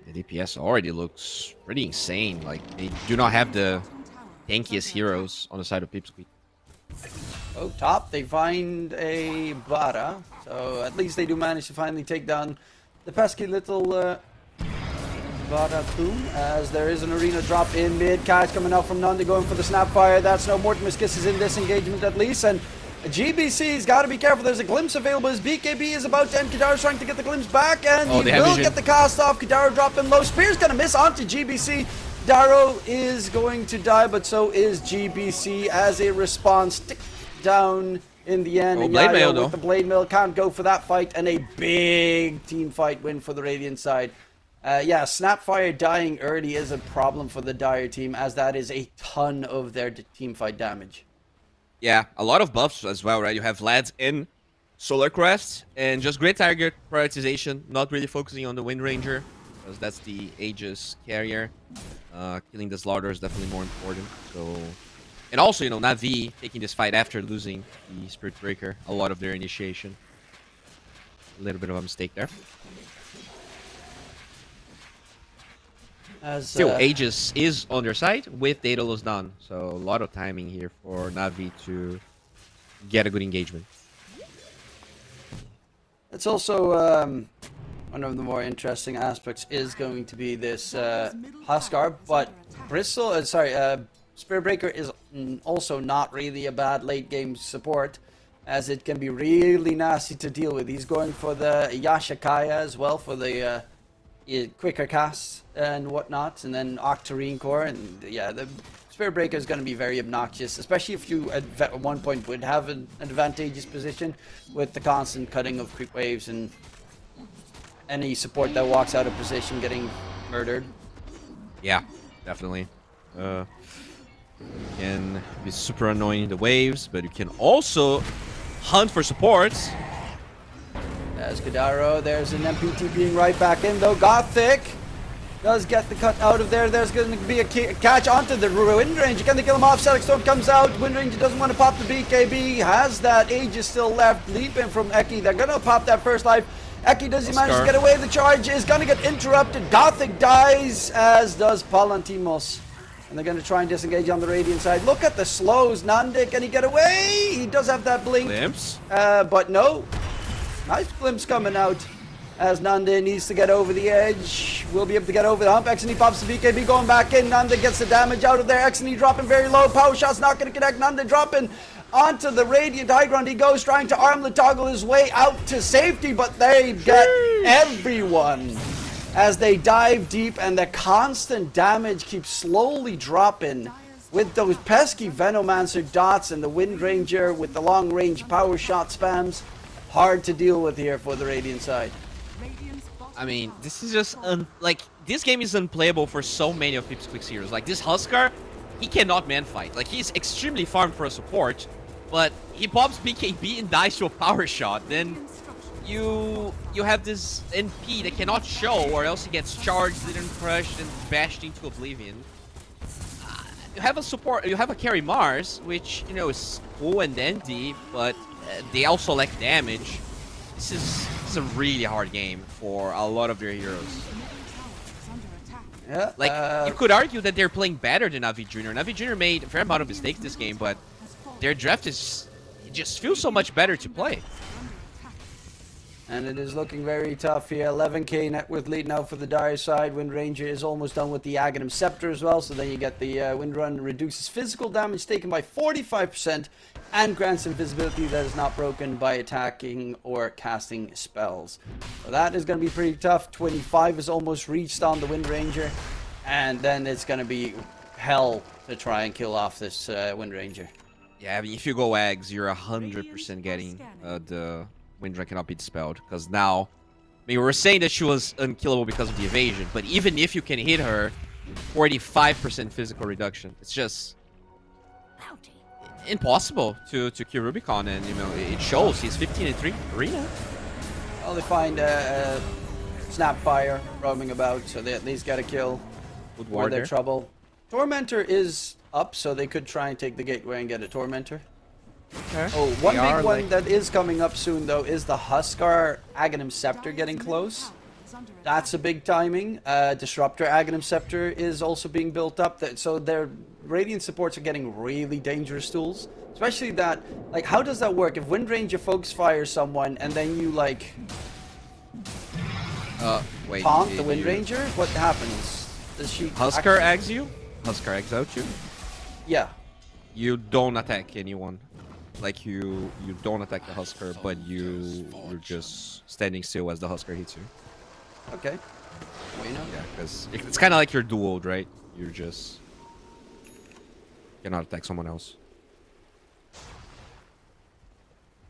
The DPS already looks pretty insane. Like, they do not have the tankiest heroes on the side of Pipsqueak. Oh, top, they find a Vara. So at least they do manage to finally take down the pesky little Vara Boom, as there is an arena drop in mid. Kai's coming out from Nanda going for the Snapfire. That's no Mortimer Kiss is in this engagement at least. And GBC's got to be careful. There's a glimpse available. His BKB is about to end. Kadara's trying to get the glimpse back, and he will get the cast off. Kadara dropping low. Spear's going to miss onto GBC. Darrow is going to die, but so is GBC as a response. Tick down in the end. And Blade Mail, with the Blade Mail can't go for that fight, and a big team fight win for the Radiant side. Yeah, Snapfire dying early is a problem for the Dire team, as that is a ton of their team fight damage. Yeah, a lot of buffs as well, right? You have Lads in Solar Crest, and just great target prioritization, not really focusing on the Wind Ranger, because that's the Aegis carrier. Killing the Slaughter is definitely more important. So, and also, you know, Navi taking this fight after losing the Spirit Breaker, a lot of their initiation. A little bit of a mistake there. Still, Aegis is on their side with Daedalus done, so a lot of timing here for Navi to get a good engagement. It's also one of the more interesting aspects is going to be this Huskar, but Spirit Breaker is also not really a bad late game support, as it can be really nasty to deal with. He's going for the Yashakaya as well for the quicker casts and whatnot, and then Octarine Core, and yeah, the Spirit Breaker is going to be very obnoxious, especially if you at one point would have an advantageous position with the constant cutting of creep waves and any support that walks out of position getting murdered. Yeah, definitely. Can be super annoying in the waves, but you can also hunt for supports. There's Kadaro. There's an MPT being right back in though. Gothic does get the cut out of there. There's going to be a catch onto the Wind Ranger. Can they kill him off? Select Storm comes out. Wind Ranger doesn't want to pop the BKB. Has that. Aegis still left. Leaping from Eki. They're going to pop that first life. Eki, does he manage to get away? The charge is going to get interrupted. Gothic dies, as does Palantimos. And they're going to try and disengage on the Radiant side. Look at the slows. Nande, can he get away? He does have that blink. Glimpse. But no. Nice glimpse coming out. As Nande needs to get over the edge. Will be able to get over the hump. Exony pops the BKB going back in. Nande gets the damage out of there. Exony dropping very low. Power shot's not going to connect. Nande dropping onto the Radiant high ground. He goes trying to armlet toggle his way out to safety, but they get everyone as they dive deep, and the constant damage keeps slowly dropping with those pesky Venomancer dots and the Wind Ranger with the long range power shot spams. Hard to deal with here for the Radiant side. I mean, this is just like this game is unplayable for so many of Pip's quick heroes. Like this Huskar, he cannot man fight. Like he's extremely farmed for a support, but he pops BKB and dies to a power shot. Then you have this NP that cannot show, or else he gets charged, then crushed, and bashed into oblivion. You have a support, you have a carry Mars, which you know is cool and dandy, but they also lack damage. This is a really hard game for a lot of their heroes. Yeah, Like, you could argue that they're playing better than Navi Jr. Navi Jr. made a fair amount of mistakes this game, but their draft is... It just feels so much better to play. And it is looking very tough here. 11k net worth lead now for the Dire side. Wind Ranger is almost done with the Aghanim Scepter as well. So then you get the Wind Run reduces physical damage taken by 45% and grants invisibility that is not broken by attacking or casting spells. So that is going to be pretty tough. 25 is almost reached on the Wind Ranger. And then it's going to be hell to try and kill off this Wind Ranger. Yeah, I mean, if you go Ags, you're 100% getting the... Windra cannot be dispelled, because now, I mean, we were saying that she was unkillable because of the evasion, but even if you can hit her, 45% physical reduction. It's just impossible to kill Rubicon, and you know it shows. He's 15-3 arena. Well, they find Snapfire roaming about, so they at least got a kill for their trouble. Tormentor is up, so they could try and take the gateway and get a Tormentor. Okay. Oh, one big one that is coming up soon, though, is the Huskar Aghanim Scepter getting close. That's a big timing. Disruptor Aghanim Scepter is also being built up. So their Radiant supports are getting really dangerous tools. Especially that, like, how does that work? If Wind Ranger focus fires someone and then you, like, wait. taunt the Wind Ranger, what happens? Does she... Huskar eggs you? Huskar eggs out you? Yeah. You don't attack anyone. Like, you don't attack the Huskar, but you're just standing still as the Huskar hits you. Okay. Well, you know. Yeah, because it's kind of like you're dueled, right? You're just... cannot attack someone else.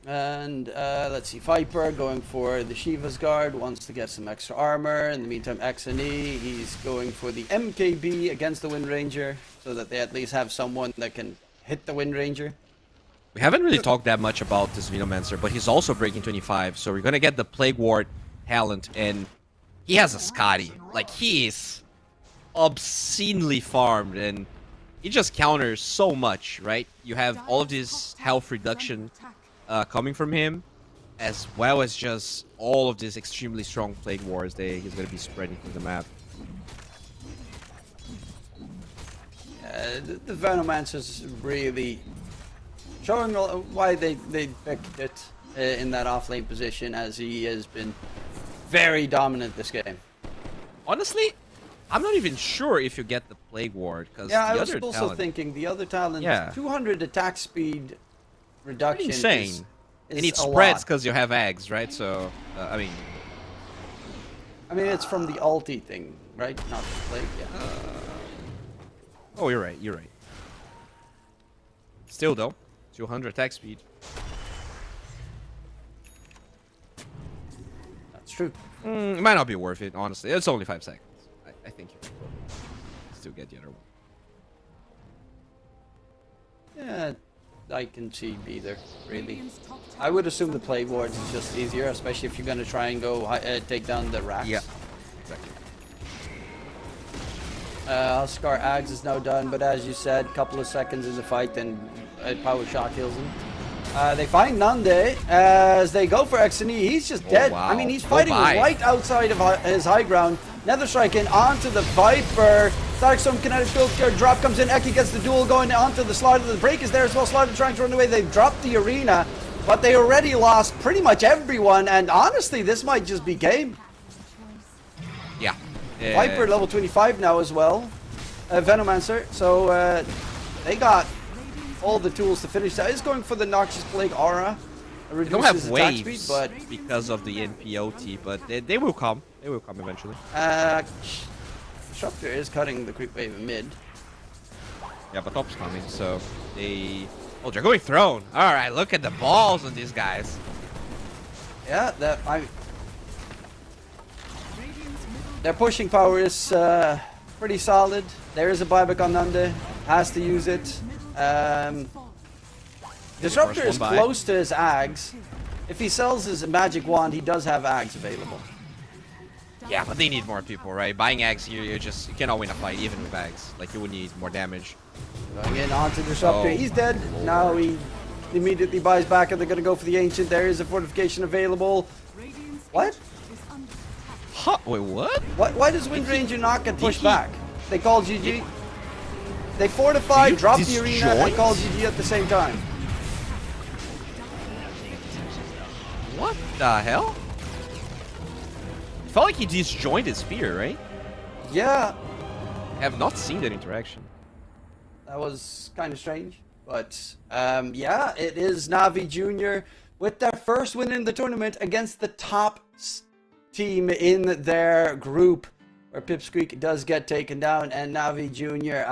And let's see, Viper going for the Shiva's Guard, wants to get some extra armor. In the meantime, Xne, he's going for the MKB against the Wind Ranger, so that they at least have someone that can hit the Wind Ranger. We haven't really talked that much about this Venomancer, but he's also breaking 25, so we're gonna get the Plague Ward talent, and he has a Scotty. Like, he is obscenely farmed, and he just counters so much, right? You have all of this health reduction coming from him, as well as just all of these extremely strong Plague Wards that he's gonna be spreading through the map. The Venomancer's really showing why they picked it in that off-lane position, as he has been very dominant this game. Honestly, I'm not even sure if you get the Plague Ward, because yeah, the I was other also talent, thinking the other talent, Yeah. 200 attack speed reduction. insane. Is And it a spreads lot. because you have eggs, right? So, I mean, it's from the ulti thing, right? Not the plague. Yeah. oh, you're right. You're right. Still, though, 200 attack speed. That's true. It might not be worth it, honestly. It's only 5 seconds. I think you can still get the other one. Yeah, I can see either, really. Radiant's top I tower would is assume the under play attack. wards is just easier, especially if you're going to try and go take down the rats. Yeah. Exactly. Scar Ags is now done, but as you said, couple of seconds in the fight, then a power shot kills him. They find Nande as they go for Exony. He's just dead. wow. I mean, he's Oh, fighting my. right outside of his high ground. Nether Strike in onto the Viper. Static Storm Kinetic Field drop comes in. Eki gets the duel going onto the Slider. The break is there as well. Slider trying to run away. They've dropped the arena, but they already lost pretty much everyone. And honestly, this might just be game. Yeah. Viper level 25 now as well. Venomancer. So they got all the tools to finish that. Is going for the Noxious Plague Aura. They don't have Reduces attack waves speed, but because of the NPOT, but they will come. They will come eventually. Disruptor is cutting the creep wave in mid. Yeah, but top's coming, so they... Oh, they're going throne. All right, look at the balls on these guys. Yeah, Radiant's middle their pushing power is pretty solid. There is a buyback on Nande. Has to use it. Disruptor is First one by. close to his Ags. If he sells his magic wand, he does have Ags available. Yeah, but they need more people, right? Buying Ags here, you cannot win a fight even with Ags. Like, you would need more damage. Going in onto Disruptor. Oh, He's dead. Lord. Now he immediately buys back and they're going to go for the Ancient. There is a fortification available. Radiant's What? is under attack. Huh? Wait, what? Why does Wind Ranger not get pushed he- back? They call GG. They fortify, Do you drop the arena, and disjoint? call GG at the same time. What the hell? Felt like he disjointed Spear, right? Yeah, I have not seen that interaction. that was kind of strange. But yeah, it is Na'Vi Jr. with their first win in the tournament against the top team in their group, where Pipsqueak does get taken down, and Na'Vi Jr.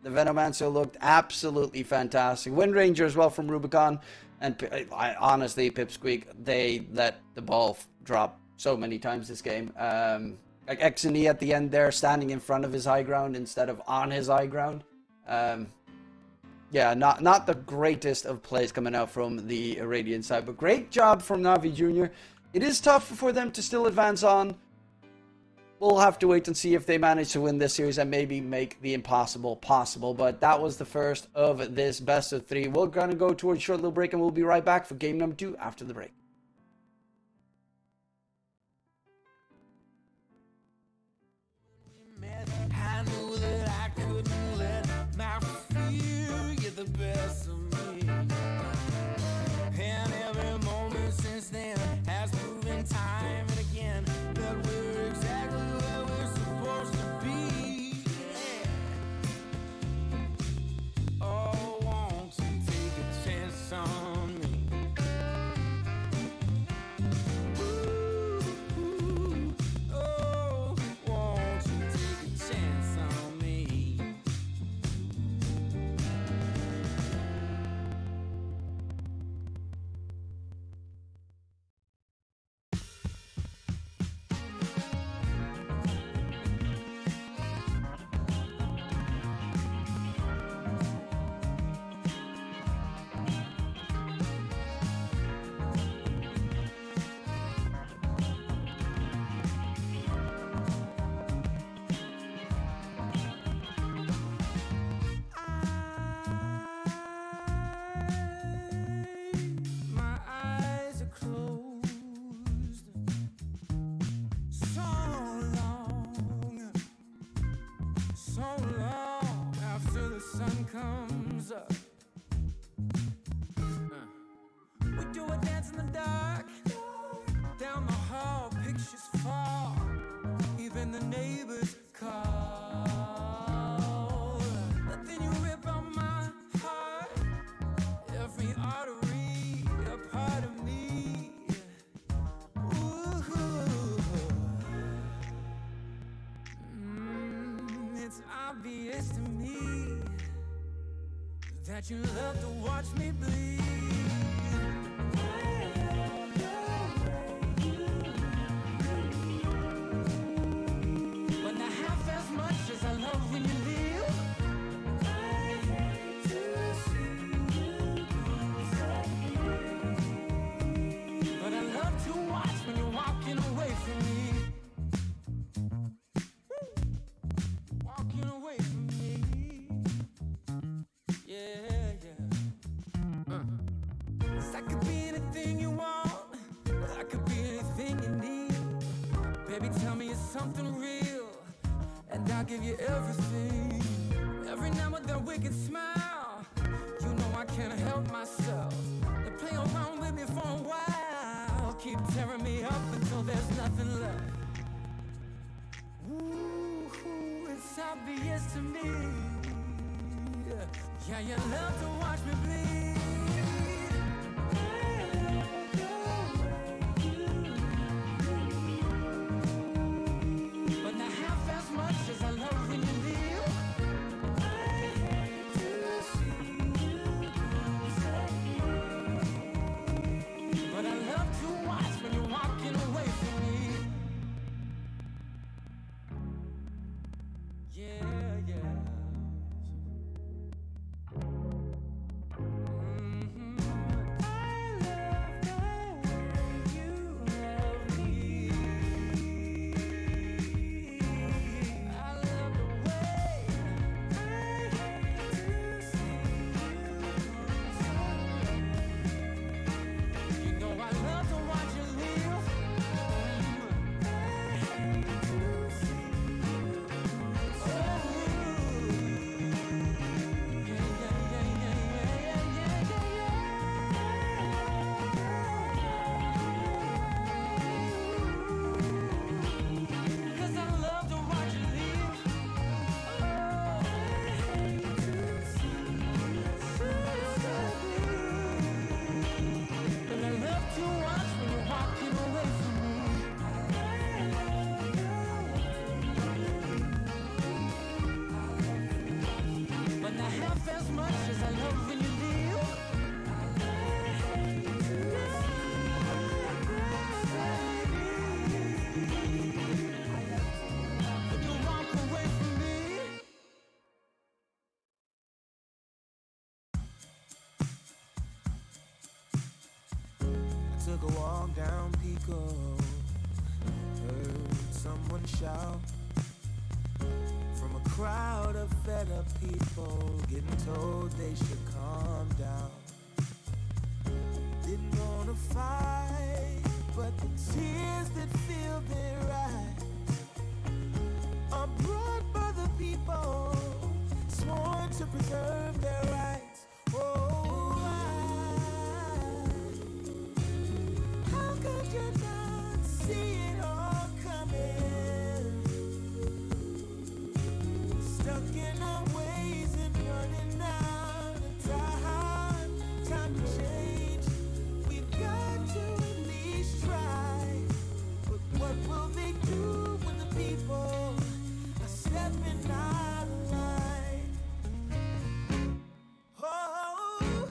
The Venomancer looked absolutely fantastic. Wind Ranger as well from Rubicon, and honestly, Pipsqueak, they let the ball drop so many times this game. Like Exony at the end there, standing in front of his high ground instead of on his high ground. Yeah, not the greatest of plays coming out from the Radiant side, but great job from Na'Vi Jr. It is tough for them to still advance on. We'll have to wait and see if they manage to win this series and maybe make the impossible possible. But that was the first of this best of 3. We're going to go towards a short little break, and we'll be right back for game number 2 after the break. I knew that I couldn't let my fear get the best of me. And every moment since then has proven time and again that we're exactly where we're supposed to be. Yeah. Oh, won't you take a chance on me? Ooh, oh, won't you take a chance on me? My eyes are closed so long after the sun comes up. We do a dance in the dark, down the hall, pictures fall, even the neighbors call. But then you rip out my heart, every artery, a part of me. Ooh. It's obvious to me that you love to watch me bleed. But not half as much as I love when you leave. I hate to see you go. anything you want. I could be anything you need. Baby, tell me it's something real, and I'll give you everything. Every now and then we can smile. You know I can't help myself. They play around with me for a while, keep tearing me up until there's nothing left. Ooh, it's obvious to me. Yeah, you love to watch me bleed. But not half as much as I love when you leave. I hate to see you say. But I love to watch when you're walking away from me. Yeah, yeah. Took a walk down Pico, heard someone shout from a crowd of fed up people, getting told they should calm down. Didn't wanna fight, but the tears that fill their eyes are brought by the people sworn to preserve their rights. Oh, how could you not see it all coming? Stuck in our ways and running out of time. Time to change. We've got to at least try. But what will they do when the people are stepping out of line? Oh,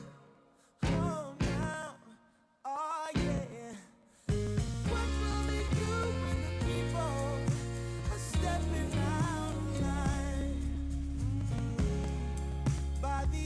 oh now, oh yeah. What will they do when the people are stepping out of line? By the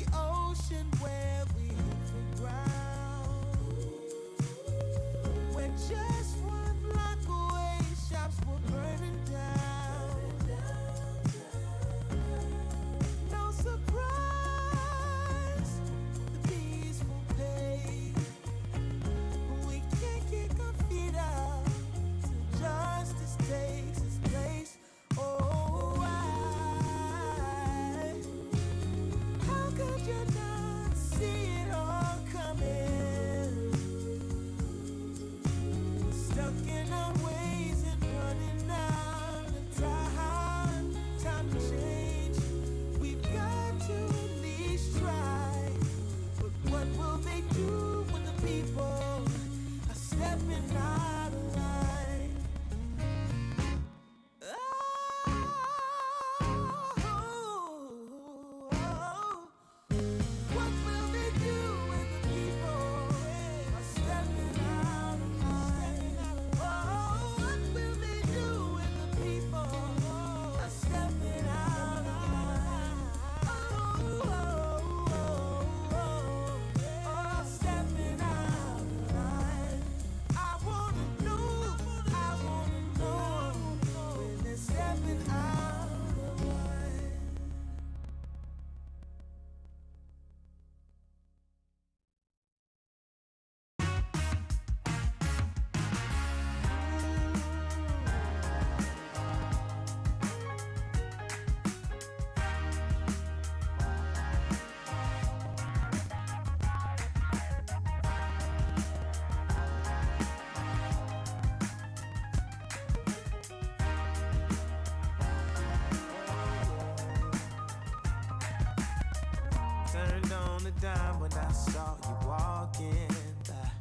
time when I saw you walking by.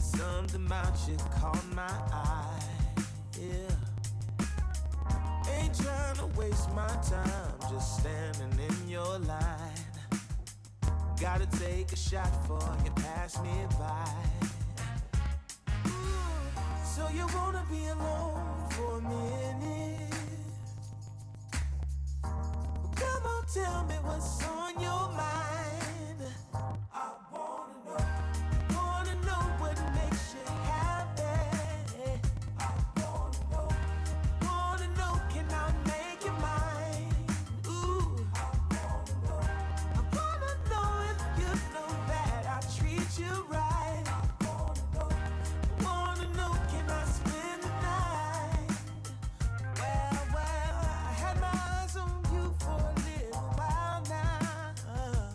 Something about you caught my eye, yeah. Ain't trying to waste my time, just standing in your line. Gotta take a shot before you pass me by. So you wanna be alone for a minute? Well, come on, tell me what's on your mind. I wanna know what makes you happy. I wanna know, can I make you mine? Ooh, I wanna know if you know that I treat you right. Wanna know, can I spend the night? Well, I had my eyes on you for a little while now.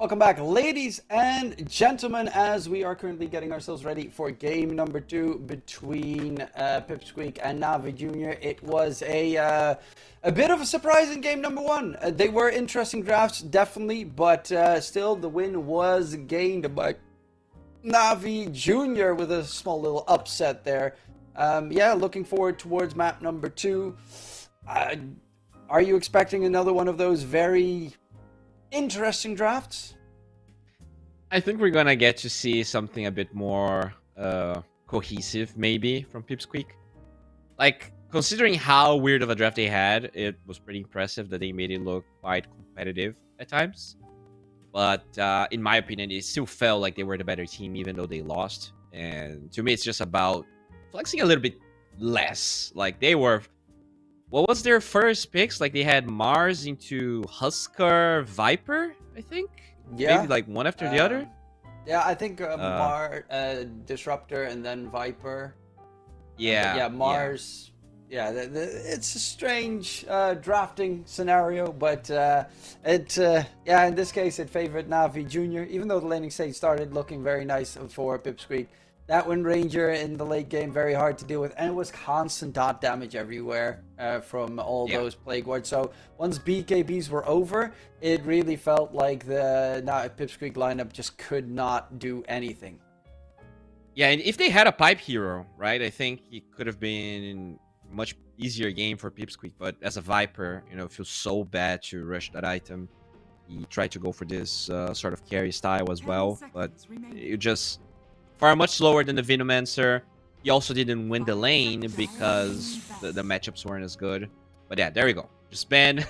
Welcome back, ladies and gentlemen, as we are currently getting ourselves ready for game number 2 between Pipsqueak and Navi Jr. It was a bit of a surprising game number 1. They were interesting drafts, definitely, but still the win was gained by Navi Jr. with a small little upset there. Yeah, looking forward towards map number 2. Are you expecting another one of those very interesting drafts? I think we're gonna get to see something a bit more cohesive, maybe, from Pipsqueak. Like, considering how weird of a draft they had, it was pretty impressive that they made it look quite competitive at times. But in my opinion, it still felt like they were the better team, even though they lost. And to me, it's just about flexing a little bit less. Like, they were... What was their first picks? Like, they had Mars into Husker Viper, I think? Yeah. Maybe, like, one after the other? Yeah, I think Disruptor and then Viper. Yeah. Yeah, Mars. Yeah, it's a strange drafting scenario, but yeah, in this case, it favored Navi Jr., even though the laning stage started looking very nice for Pipsqueak. That Wind Ranger in the late game, very hard to deal with, and it was constant dot damage everywhere from all those Plague Wards. So once BKBs were over, it really felt like the Pipsqueak lineup just could not do anything. Yeah, and if they had a pipe hero, right, I think it could have been a much easier game for Pipsqueak. But as a Viper, you know, it feels so bad to rush that item. He tried to go for this sort of carry style as well, but it just... far much slower than the Venomancer. He also didn't win the lane because the matchups weren't as good. But yeah, there we go. Just ban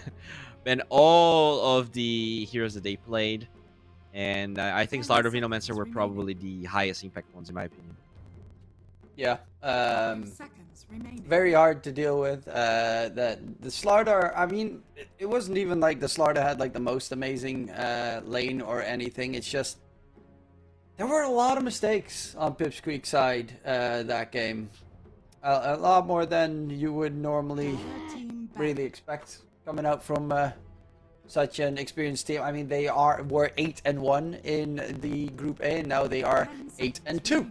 all of the heroes that they played. And I think Slardar, Venomancer were probably the highest impact ones in my opinion. Yeah. Very hard to deal with. The Slardar, I mean, it wasn't even like the Slardar had like the most amazing lane or anything. It's just there were a lot of mistakes on Pipsqueak's side that game. A lot more than you would normally really expect coming out from such an experienced team. I mean, they were 8-1 in the Group A, and now they are 8-2,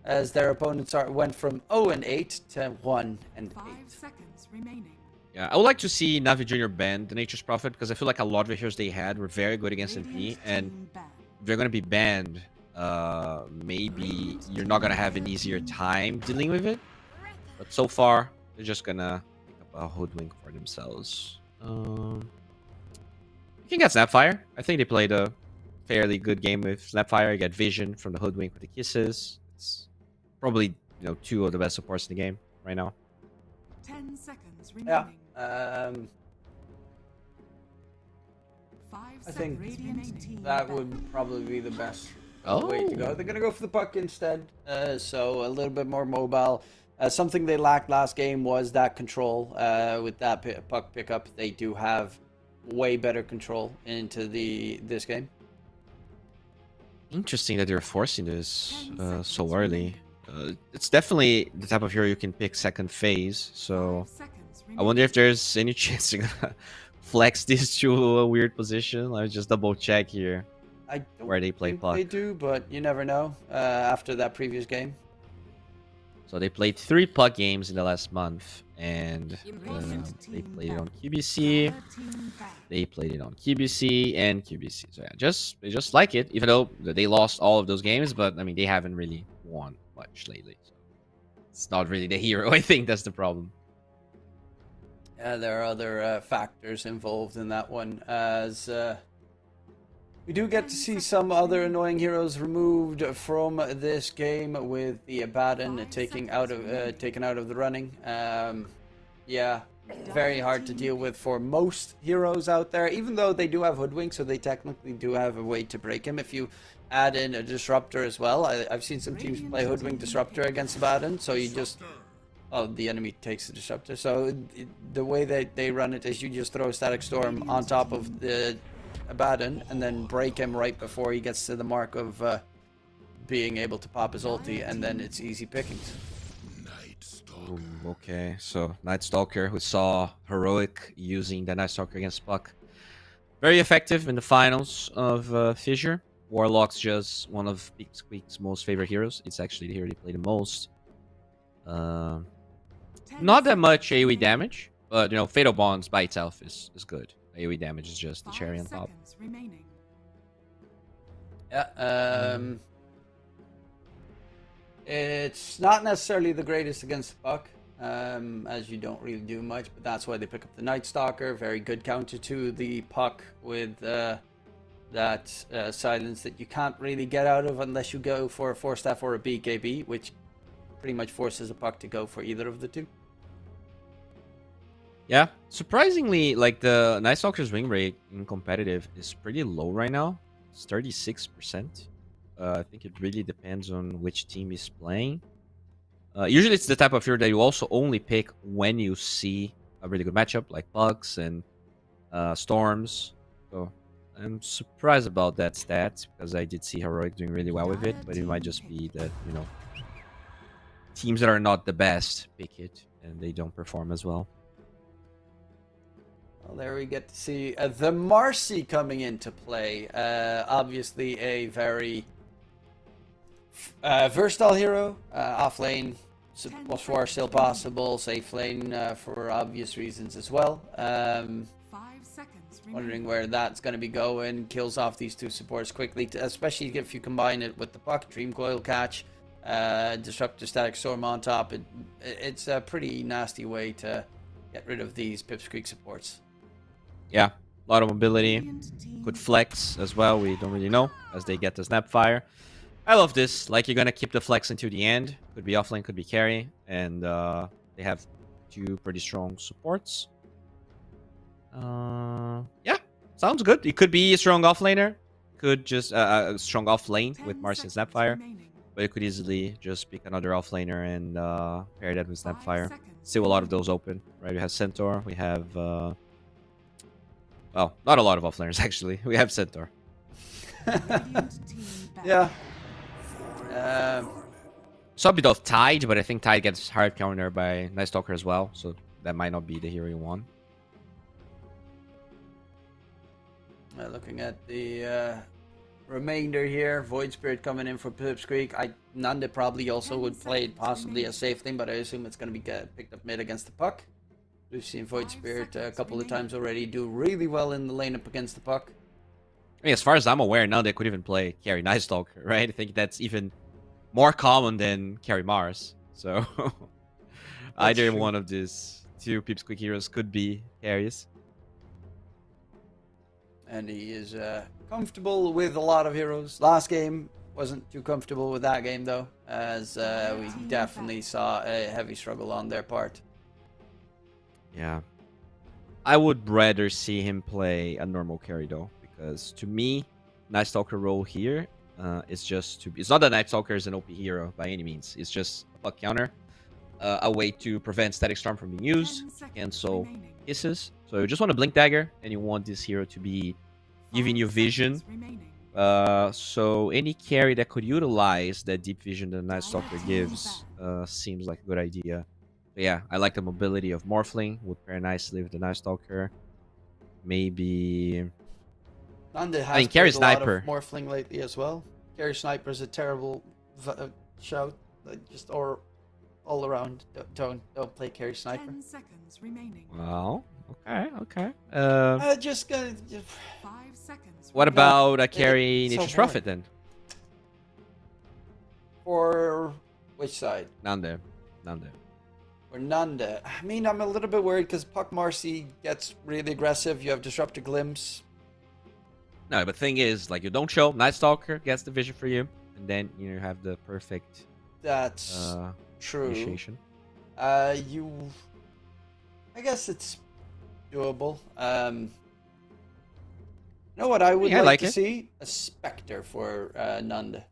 as their opponents went from 0-8 to 1-8. Yeah, I would like to see Navi Jr. ban the Nature's Prophet, because I feel like a lot of the heroes they had were very good against NP, and if they're going to be banned, maybe you're not gonna have an easier time dealing with it. But so far, they're just gonna pick up a hoodwink for themselves. You can get Snapfire. I think they played a fairly good game with Snapfire. You get Vision from the hoodwink with the kisses. It's probably, you know, 2 of the best supports in the game right now. 10 seconds remaining. Yeah. I think that would probably be the best way to go. They're going to go for the puck instead, so a little bit more mobile. Something they lacked last game was that control. With that puck pickup, they do have way better control into this game. Interesting that they're forcing this so early. It's definitely the type of hero you can pick second phase, so I wonder if there's any chance to flex this to a weird position. Let me just double check here. I don't where they play think puck. they do, but you never know after that previous game. So they played 3 puck games in the last month, and they played it on QBC, they played it on QBC and QBC. So yeah, they just like it, even though they lost all of those games, but I mean, they haven't really won much lately. So it's not really the hero. I think that's the problem. Yeah, there are other factors involved in that one, as we do get to see some other annoying heroes removed from this game, with the Abaddon taken out of the running. Yeah, very hard to deal with for most heroes out there, even though they do have Hoodwink, so they technically do have a way to break him. If you add in a Disruptor as well, I've seen some teams play Hoodwink Disruptor against Abaddon, so you just... Oh, the enemy takes the Disruptor. So the way that they run it is you just throw a Static Storm on top of the Abaddon and then break him right before he gets to the mark of being able to pop his ulti, and then it's easy pickings. Ooh, okay, so Night Stalker, who saw Heroic using the Night Stalker against Puck. very effective in the finals of Fissure. Warlock's just one of Squeak's most favorite heroes. It's actually the hero they play the most. Not that much AoE damage, but you know, Fatal Bonds by itself is good. AoE damage is just the cherry on top. Yeah. It's not necessarily the greatest against the puck, as you don't really do much, but that's why they pick up the Night Stalker. Very good counter to the puck with that silence that you can't really get out of unless you go for a 4-staff or a BKB, which pretty much forces a puck to go for either of the two. Yeah, surprisingly, like the Night Stalker's win rate in competitive is pretty low right now. It's 36%. I think it really depends on which team is playing. Usually it's the type of hero that you also only pick when you see a really good matchup, like Bugs and Storms. So I'm surprised about that stat, because I did see Heroic doing really well with it, but it might just be that, you know, teams that are not the best pick it, and they don't perform as well. Well, there we get to see the Marcy coming into play. Obviously a very versatile hero. Off lane, support still possible. Safe lane for obvious reasons as well. 5 seconds Wondering where that's going to be going. Kills off these two supports quickly, especially if you combine it with the puck. Dream Coil catch, Disruptor Static Storm on top. It's a pretty nasty way to get rid of these Pipsqueak supports. Yeah, a lot of mobility. Could flex as well. We don't really know as they get the Snapfire. I love this. Like, you're going to keep the flex until the end. Could be offlane, could be carry. And they have two pretty strong supports. Yeah, sounds good. It could be a strong offlaner. Could just a strong offlane with Marcy and Snapfire. But you could easily just pick another offlaner and pair that with Snapfire. Still a lot of those open, right? We have Centaur. We have... well, not a lot of offlaners, actually. We have Centaur. Yeah. Saw a bit of Tide, but I think Tide gets hard counter by Night Stalker as well, so that might not be the hero you want. Looking at the remainder here, Void Spirit coming in for Pipsqueak. Nanda probably also would play it possibly a safe thing, but I assume it's going to be picked up mid against the puck. We've seen Void Spirit a couple of times already do really well in the lane up against the puck. I mean, as far as I'm aware, now they could even play carry Night Stalker, right? I think that's even more common than carry Mars. So either true. one of these two Pipsqueak heroes could be carries. And he is comfortable with a lot of heroes. Last game wasn't too comfortable with that game though, as we definitely saw a heavy struggle on their part. Yeah. I would rather see him play a normal carry though, because to me, Night Stalker role here is just to be... It's not that Night Stalker is an OP hero by any means. It's just a puck counter, a way to prevent Static Storm from being used, cancel kisses. So you just want a Blink Dagger, and you want this hero to be giving you vision. So any carry that could utilize that deep vision that Night Stalker gives seems like a good idea. But yeah, I like the mobility of Morphling. Would pair nicely with the Night Stalker. Maybe... Nanda has I mean, carry played a lot Sniper. of Morphling lately as well. Carry Sniper is a terrible shout. Just all around. Don't play Carry Sniper. 10 seconds remaining. Well, okay. Just gonna... 5 seconds. What about a it's carry so Nature's hard. Prophet then? For which side? Nande. Or Nanda. I mean, I'm a little bit worried because Puck Marcy gets really aggressive. You have Disruptor Glimpse. No, but thing is, like, you don't show, Night Stalker gets the vision for you, and then you have the perfect That's true. initiation. I guess it's doable. You know what I would Yeah, I like like to it. see? A Spectre for Nanda.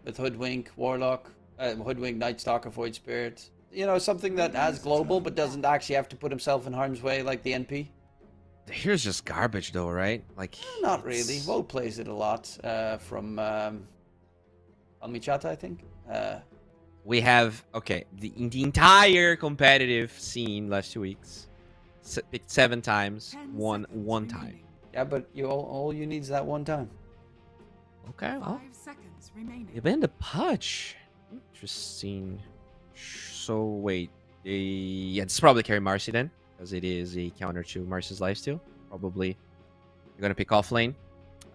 With Hoodwink, Warlock, Hoodwink, Night Stalker, Void Spirit. You know, something that has global but doesn't actually have to put himself in harm's way like the NP. The hero's just garbage though, right? Like, Not really. it's- Woe plays it a lot from Kalmychata, I think. We have, okay, in the entire competitive scene last 2 weeks, picked 7 times, 10 won seconds 1 time. remaining. Yeah, but all you need is that one time. Okay, well, 5 seconds remaining. even the Pudge. Interesting. So wait, yeah, it's probably carry Marcy then, because it is a counter to Marcy's lifesteal. Probably you're gonna pick off lane.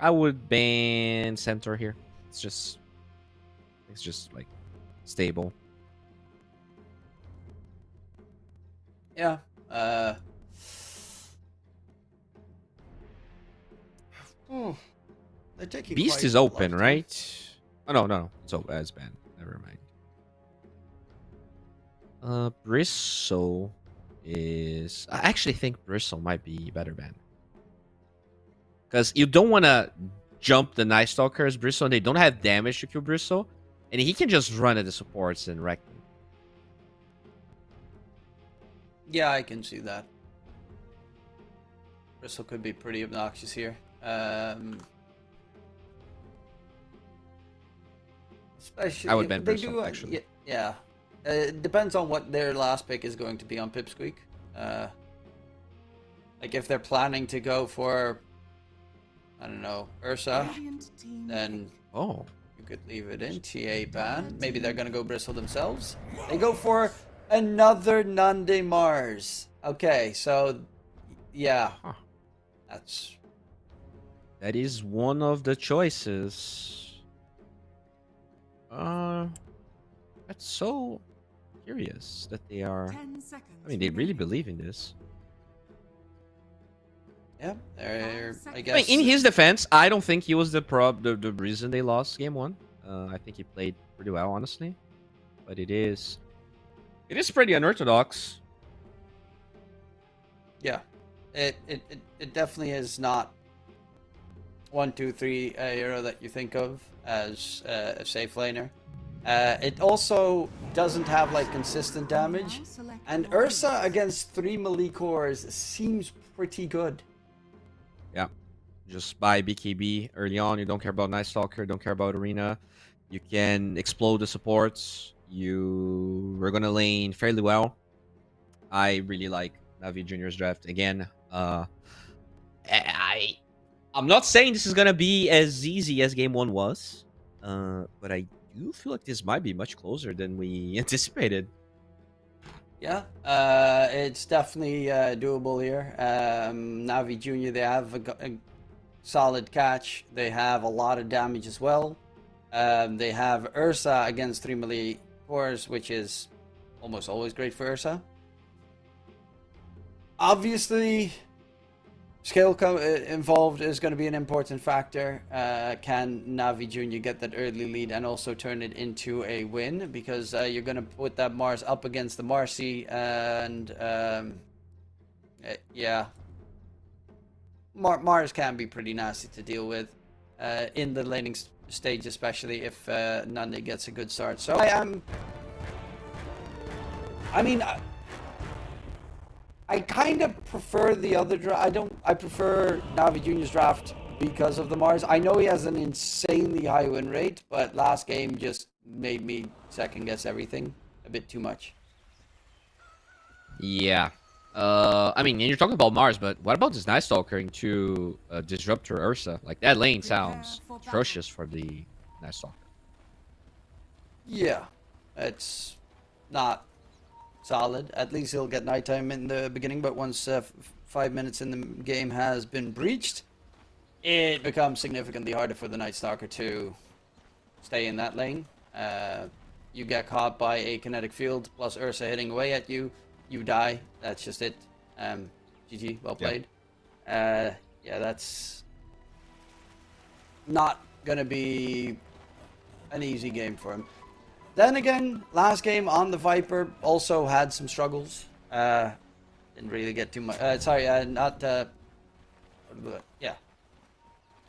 I would ban Centaur here. It's just like stable. Yeah. They're taking Beast quite is a lot open, of time. right? Oh no, it's open. It's banned. Never mind. Bristle is. I actually think Bristle might be better ban. Because you don't want to jump the Night Stalker as Bristle, and they don't have damage to kill Bristle. And he can just run at the supports and wreck them. Yeah, I can see that. Bristle could be pretty obnoxious here. Especially I would if ban they Bristle, do. actually. Yeah. It depends on what their last pick is going to be on Pipsqueak. Like if they're planning to go for, I don't know, Ursa, Radiant team then Oh. you could leave it in. TA ban. Maybe they're gonna go Bristle themselves. They go for another Nande Mars. Okay, so yeah, Huh. that's That is one of the choices. That's so curious that they are. 10 seconds. I mean, they really remaining. believe in this. yeah. They're, I I guess. I mean, in his defense, I don't think he was the reason they lost game 1. I think he played pretty well, honestly. But it is pretty unorthodox. Yeah, it definitely is not 1, 2, 3 hero that you think of as a safe laner. It also doesn't have like consistent damage, and Ursa against 3 melee cores seems pretty good. Yeah. Just buy BKB early on. You don't care about Night Stalker, don't care about Arena. You can explode the supports. You were gonna lane fairly well. I really like Navi Junior's draft. Again, I'm not saying this is gonna be as easy as game 1 was. But I do feel like this might be much closer than we anticipated. Yeah, it's definitely doable here. Navi Junior, they have a solid catch. They have a lot of damage as well. They have Ursa against 3 melee cores, which is almost always great for Ursa. Obviously, skill involved is going to be an important factor. Can Navi Junior get that early lead and also turn it into a win? Because you're going to put that Mars up against the Marcy, and yeah, Mars can be pretty nasty to deal with in the laning stage, especially if Nande gets a good start. So I kind of prefer the other draft. I prefer Navi Junior's draft because of the Mars. I know he has an insanely high win rate, but last game just made me second guess everything a bit too much. Yeah. I mean, and you're talking about Mars, but what about this Night Stalker into Disruptor Ursa? Like, that lane sounds atrocious for the Night Stalker. Yeah, it's not solid. At least he'll get nighttime in the beginning, but once 5 minutes in the game has been breached, it becomes significantly harder for the Night Stalker to stay in that lane. You get caught by a kinetic field plus Ursa hitting away at you, you die. That's just it. GG, well played. Yeah, that's not gonna be an easy game for him. Then again, last game on the Viper also had some struggles. Didn't really get too much. Not. Yeah.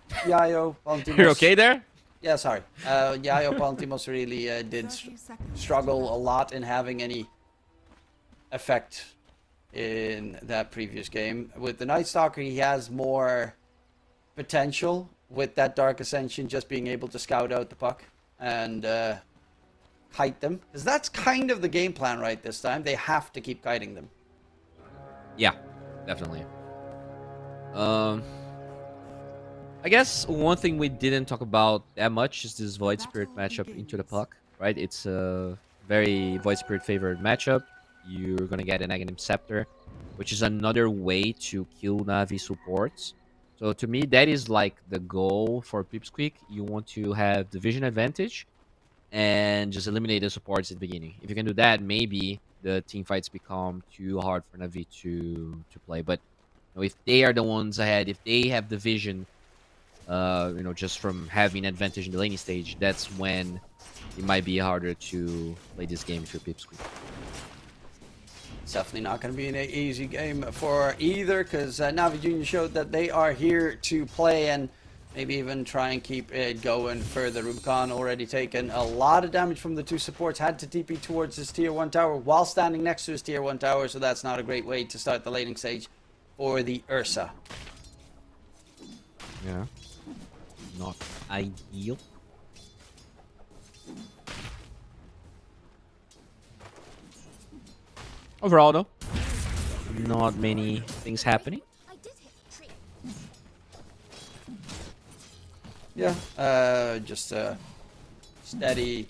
Yayo Palantimos. You're okay there? Yeah, sorry. Yayo Palantimos really did 30 seconds struggle a lot in having any effect in that previous game. With the Night Stalker, he has more potential with that Dark Ascension, just being able to scout out the puck and kite them, because that's kind of the game plan right this time. They have to keep kiting them. Yeah. definitely. Um, I guess one thing we didn't talk about that much is this Void Spirit matchup into the puck, right? It's a very Void Spirit favored matchup. You're gonna get an Aghanim Scepter, which is another way to kill Navi supports. So to me, that is like the goal for Pipsqueak. You want to have the vision advantage and just eliminate the supports at the beginning. If you can do that, maybe the team fights become too hard for Navi to play. But if they are the ones ahead, if they have the vision, just from having advantage in the laning stage, that's when it might be harder to play this game if you're Pipsqueak. It's definitely not going to be an easy game for either, because Navi Junior showed that they are here to play and maybe even try and keep it going further. Rubicon already taken a lot of damage from the two supports, had to TP towards his tier 1 tower while standing next to his tier 1 tower, so that's not a great way to start the laning stage for the Ursa. Yeah. Not ideal. Overall, though, not many things happening. Yeah, just a steady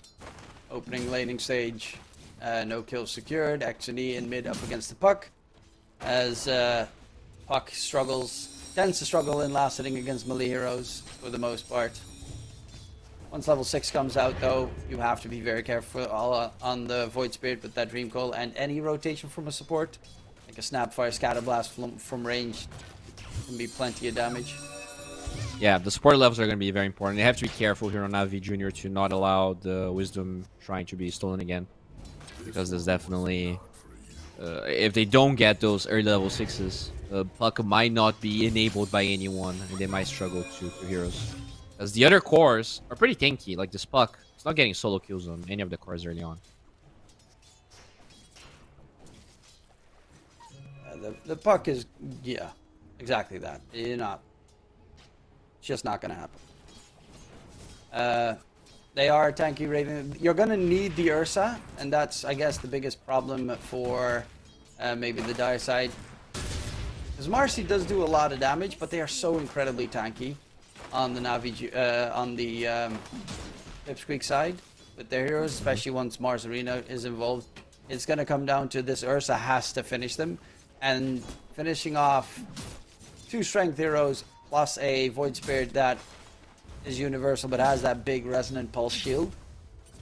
opening laning stage. No kills secured. XNE in mid up against the puck. As puck tends to struggle in last hitting against melee heroes for the most part. Once level 6 comes out, though, you have to be very careful on the Void Spirit with that Dream Coil and any rotation from a support. Like a Snapfire, Scatterblast from range can be plenty of damage. Yeah, the support levels are going to be very important. You have to be careful here on Navi Junior to not allow the Wisdom Shrine to be stolen again. Because there's definitely... if they don't get those early level 6s, the puck might not be enabled by anyone, and they might struggle to heroes. As the other cores are pretty tanky, like this puck. It's not getting solo kills on any of the cores early on. The puck is, yeah, exactly that. It's just not going to happen. They are tanky Raven. You're going to need the Ursa, and that's, I guess, the biggest problem for maybe the dire side. Because Marcy does do a lot of damage, but they are so incredibly tanky on the Pipsqueak side with their heroes, especially once Mars Arena is involved. It's going to come down to this Ursa has to finish them, and finishing off 2 strength heroes plus a Void Spirit that is universal but has that big resonant pulse shield.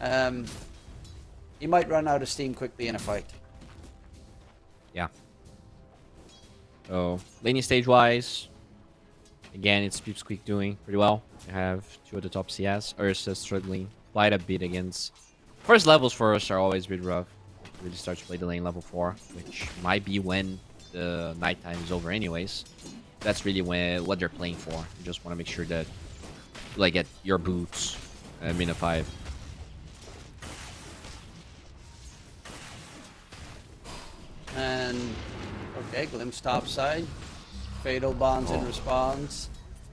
You might run out of steam quickly in a fight. Yeah. So, laning stage wise, again, it's Pipsqueak doing pretty well. You have 2 of the top CS. Ursa struggling quite a bit against. First levels for us are always a bit rough. Really start to play the lane level 4, which might be when the nighttime is over anyways. That's really what they're playing for. You just want to make sure that you like get your boots at mina 5. And okay, glimpse top side. Fatal bonds in response.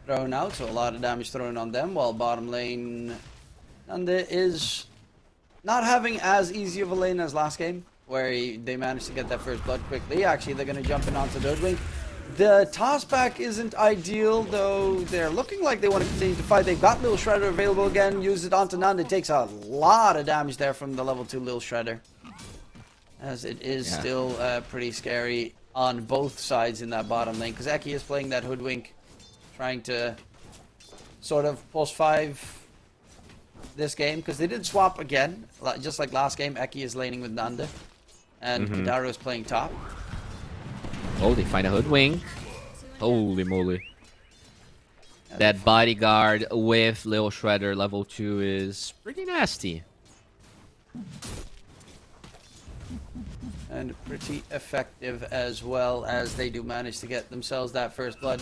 Thrown out, so a lot of damage thrown on them, while bottom lane Nanda is not having as easy of a lane as last game, where they managed to get that first blood quickly. Actually, they're going to jump in onto the Hoodwink. The tossback isn't ideal, though they're looking like they want to continue to fight. They've got Lil Shredder available again. Use it onto Nanda. It takes a lot of damage there from the level 2 Lil Shredder, as it is still pretty scary on both sides in that bottom lane, because Eki is playing that Hoodwink, trying to sort of pulse 5 this game, because they did swap again, just like last game. Eki is laning with Nanda, and Kadaro is playing top. Oh, they find a Hoodwink. Holy moly. That bodyguard with Lil Shredder level 2 is pretty nasty. And pretty effective as well, as they do manage to get themselves that first blood.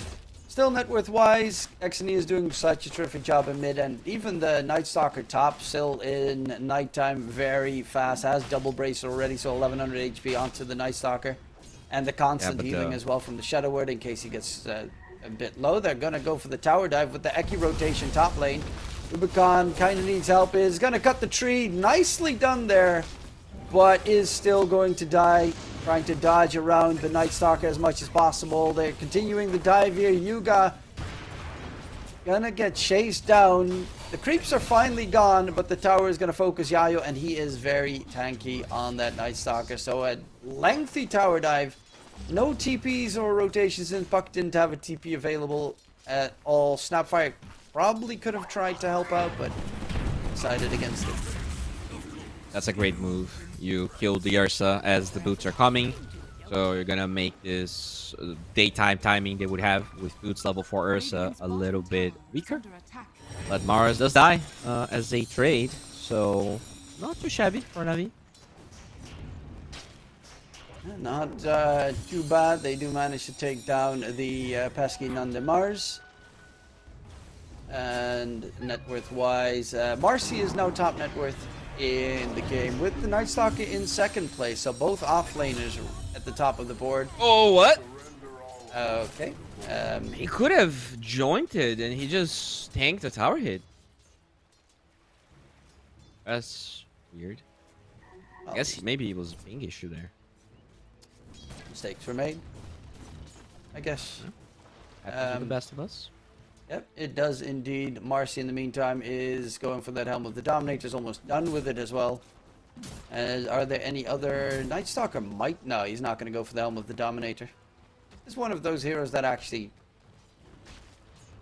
Still, net worth wise, XNE is doing such a terrific job in mid, and even the Night Stalker top, still in nighttime very fast, has double brace already, so 1100 HP onto the Night Stalker. And the constant healing as well from the Shadow Word in case he gets a bit low. They're going to go for the tower dive with the Eki rotation top lane. Rubicon kind of needs help, is going to cut the tree. Nicely done there, but is still going to die. trying to dodge around the Night Stalker as much as possible. They're continuing the dive here. Yuga gonna get chased down. The creeps are finally gone, but the tower is gonna focus Yayo, and he is very tanky on that Night Stalker. So a lengthy tower dive. No TPs or rotations, since Puck didn't have a TP available at all. Snapfire probably could have tried to help out, but decided against it. That's a great move. You kill the Ursa as the boots are coming. So you're gonna make this daytime timing they would have with boots level 4 Ursa a little bit weaker. Under attack. But Mars does die as they trade. So not too shabby for Navi. Not too bad. They do manage to take down the pesky Nanda Mars. And net worth wise, Marcy is now top net worth in the game with the Night Stalker in second place. So both offlaners at the top of the board. Oh, what? Okay. He could have jointed and he just tanked the tower hit. That's weird. I guess maybe it was a ping issue there. Mistakes were made, I guess. Happens to the best of us. Yep, it does indeed. Marcy, in the meantime, is going for that Helm of the Dominator's almost done with it as well. Are there any other... Night Stalker might... No, he's not going to go for the Helm of the Dominator. It's one of those heroes that actually...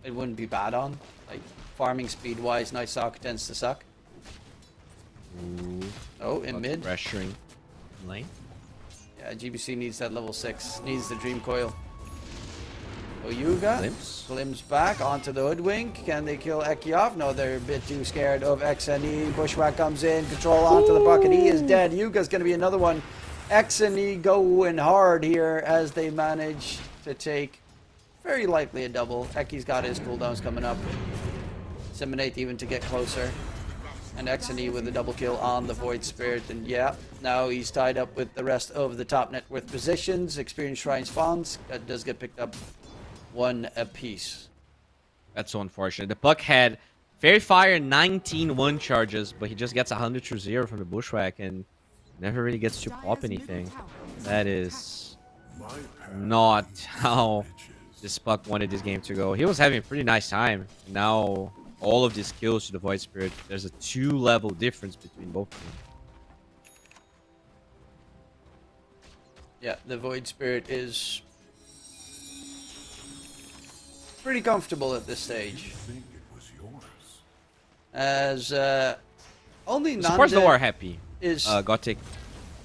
it wouldn't be bad on. Like, farming speed-wise, Night Stalker tends to suck. Ooh, Oh, in mid. pressuring lane. Yeah, GBC needs that level 6. Needs the Dream Coil. Oyuga glimpse back onto the Hoodwink. Can they kill Eki off? No, they're a bit too scared of XNE. Bushwhack comes in, control onto the bucket. He is dead. Yuga's going to be another one. XNE going hard here as they manage to take very likely a double. Eki's got his cooldowns coming up. Disseminate even to get closer. And XNE with a double kill on the Void Spirit. And yeah, now he's tied up with the rest of the top net worth positions. Experience Shrine spawns. That does get picked up one apiece. That's so unfortunate. The Puck had Fairy Fire 19 one charges, but he just gets 100 through 0 from the Bushwhack and never really gets to pop anything. That is not how this Puck wanted this game to go. He was having a pretty nice time. Now all of these kills to the Void Spirit, there's a 2-level difference between both of them. Yeah, the Void Spirit is pretty comfortable at this stage. As only The supports though Nanda are happy. is Gothic.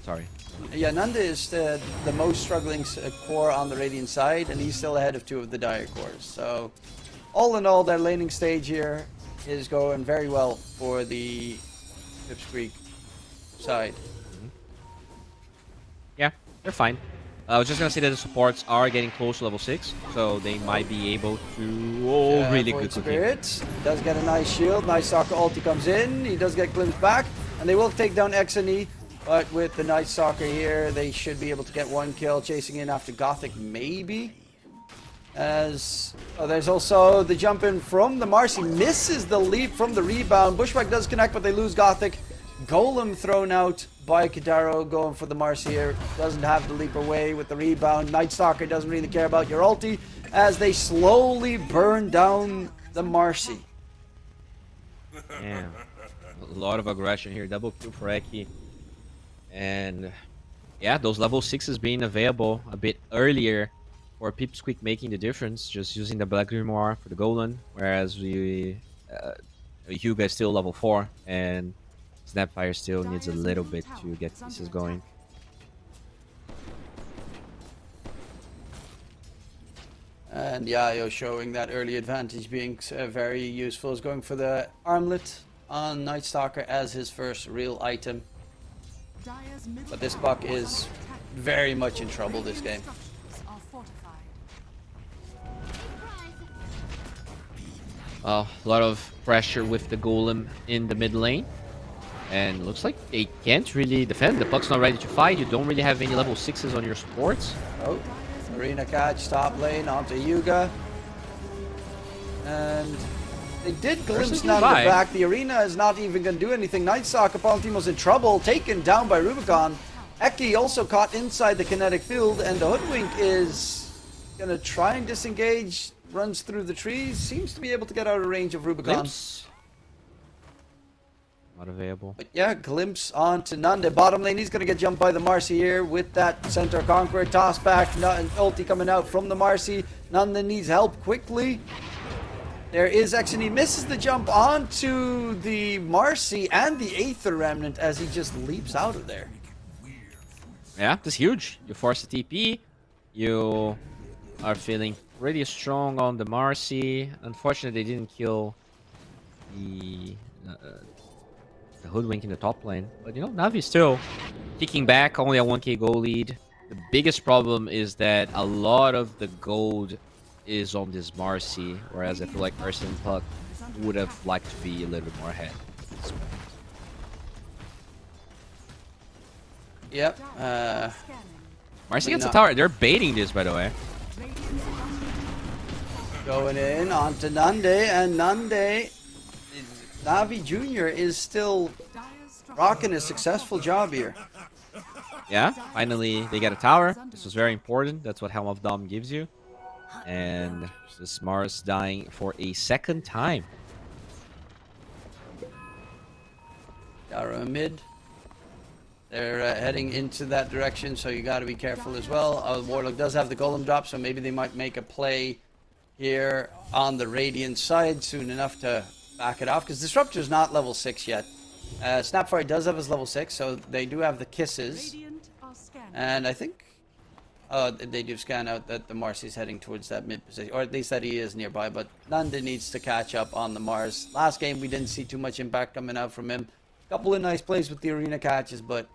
Sorry. yeah, Nanda is the most struggling core on the Radiant side, and he's still ahead of 2 of the Dire cores. So all in all, their laning stage here is going very well for the Pipsqueak side. Yeah, they're fine. I was just gonna say that the supports are getting close to level 6, so they might be able to... really Void good cooking. Spirit does get a nice shield. Nice Stalker ulti comes in. He does get glimpsed back, and they will take down XNE. But with the Night Stalker here, they should be able to get 1 kill, chasing in after Gothic, maybe. As there's also the jump in from the Marcy, misses the leap from the rebound. Bushwhack does connect, but they lose Gothic. Golem thrown out by Kadaro, going for the Marcy here. Doesn't have the leap away with the rebound. Night Stalker doesn't really care about your ulti as they slowly burn down the Marcy. Damn. A lot of aggression here. Double kill for Eki. And yeah, those level 6s being available a bit earlier for Pipsqueak making the difference. Just using the Black Grimoire for the Golem, whereas Hyuga is still level 4 and Snapfire still needs a little bit to get pieces going. And Yayo showing that early advantage, being very useful, is going for the armlet on Night Stalker as his first real item. But this Buck is very much in trouble this game. A lot of pressure with the Golem in the mid lane. And looks like they can't really defend. The Puck's not ready to fight. You don't really have any level 6s on your supports. Oh, Arena catch, top lane onto Yuga. And they did glimpse Nanda back. The Arena is not even going to do anything. Night Stalker, Palantino's in trouble, taken down by Rubicon. Eki also caught inside the kinetic field, and the Hoodwink is gonna try and disengage. Runs through the trees, seems to be able to get out of range of Rubicon. Glimpse. Not available. But yeah, glimpse onto Nande. Bottom lane, he's gonna get jumped by the Marcy here with that Centaur Conqueror. Toss back, ulti coming out from the Marcy. Nande needs help quickly. There is Exony, misses the jump onto the Marcy and the Aether Remnant as he just leaps out of there. Yeah, that's huge. You force a TP. You are feeling pretty strong on the Marcy. Unfortunately, they didn't kill the Hoodwink in the top lane. But you know, Navi still kicking back, only a 1k gold lead. The biggest problem is that a lot of the gold is on this Marcy, whereas I feel like Ursa and Puck would have liked to be a little bit more ahead. Yep. Marcy gets a tower. They're baiting this, by the way. Going in onto Nande, and Nande, Navi Jr. is still rocking a successful job here. Yeah, finally they get a tower. This was very important. That's what Helm of Dom gives you. And this Mars dying for a second time. Dara mid. They're heading into that direction, so you got to be careful as well. Warlock does have the golem drop, so maybe they might make a play here on the Radiant side soon enough to back it off, because Disruptor's not level 6 yet. Snapfire does have his level 6, so they do have the kisses. And I think they do scan out that the Marcy's heading towards that mid position, or at least that he is nearby, but Nanda needs to catch up on the Mars. Last game we didn't see too much impact coming out from him. Couple of nice plays with the arena catches, but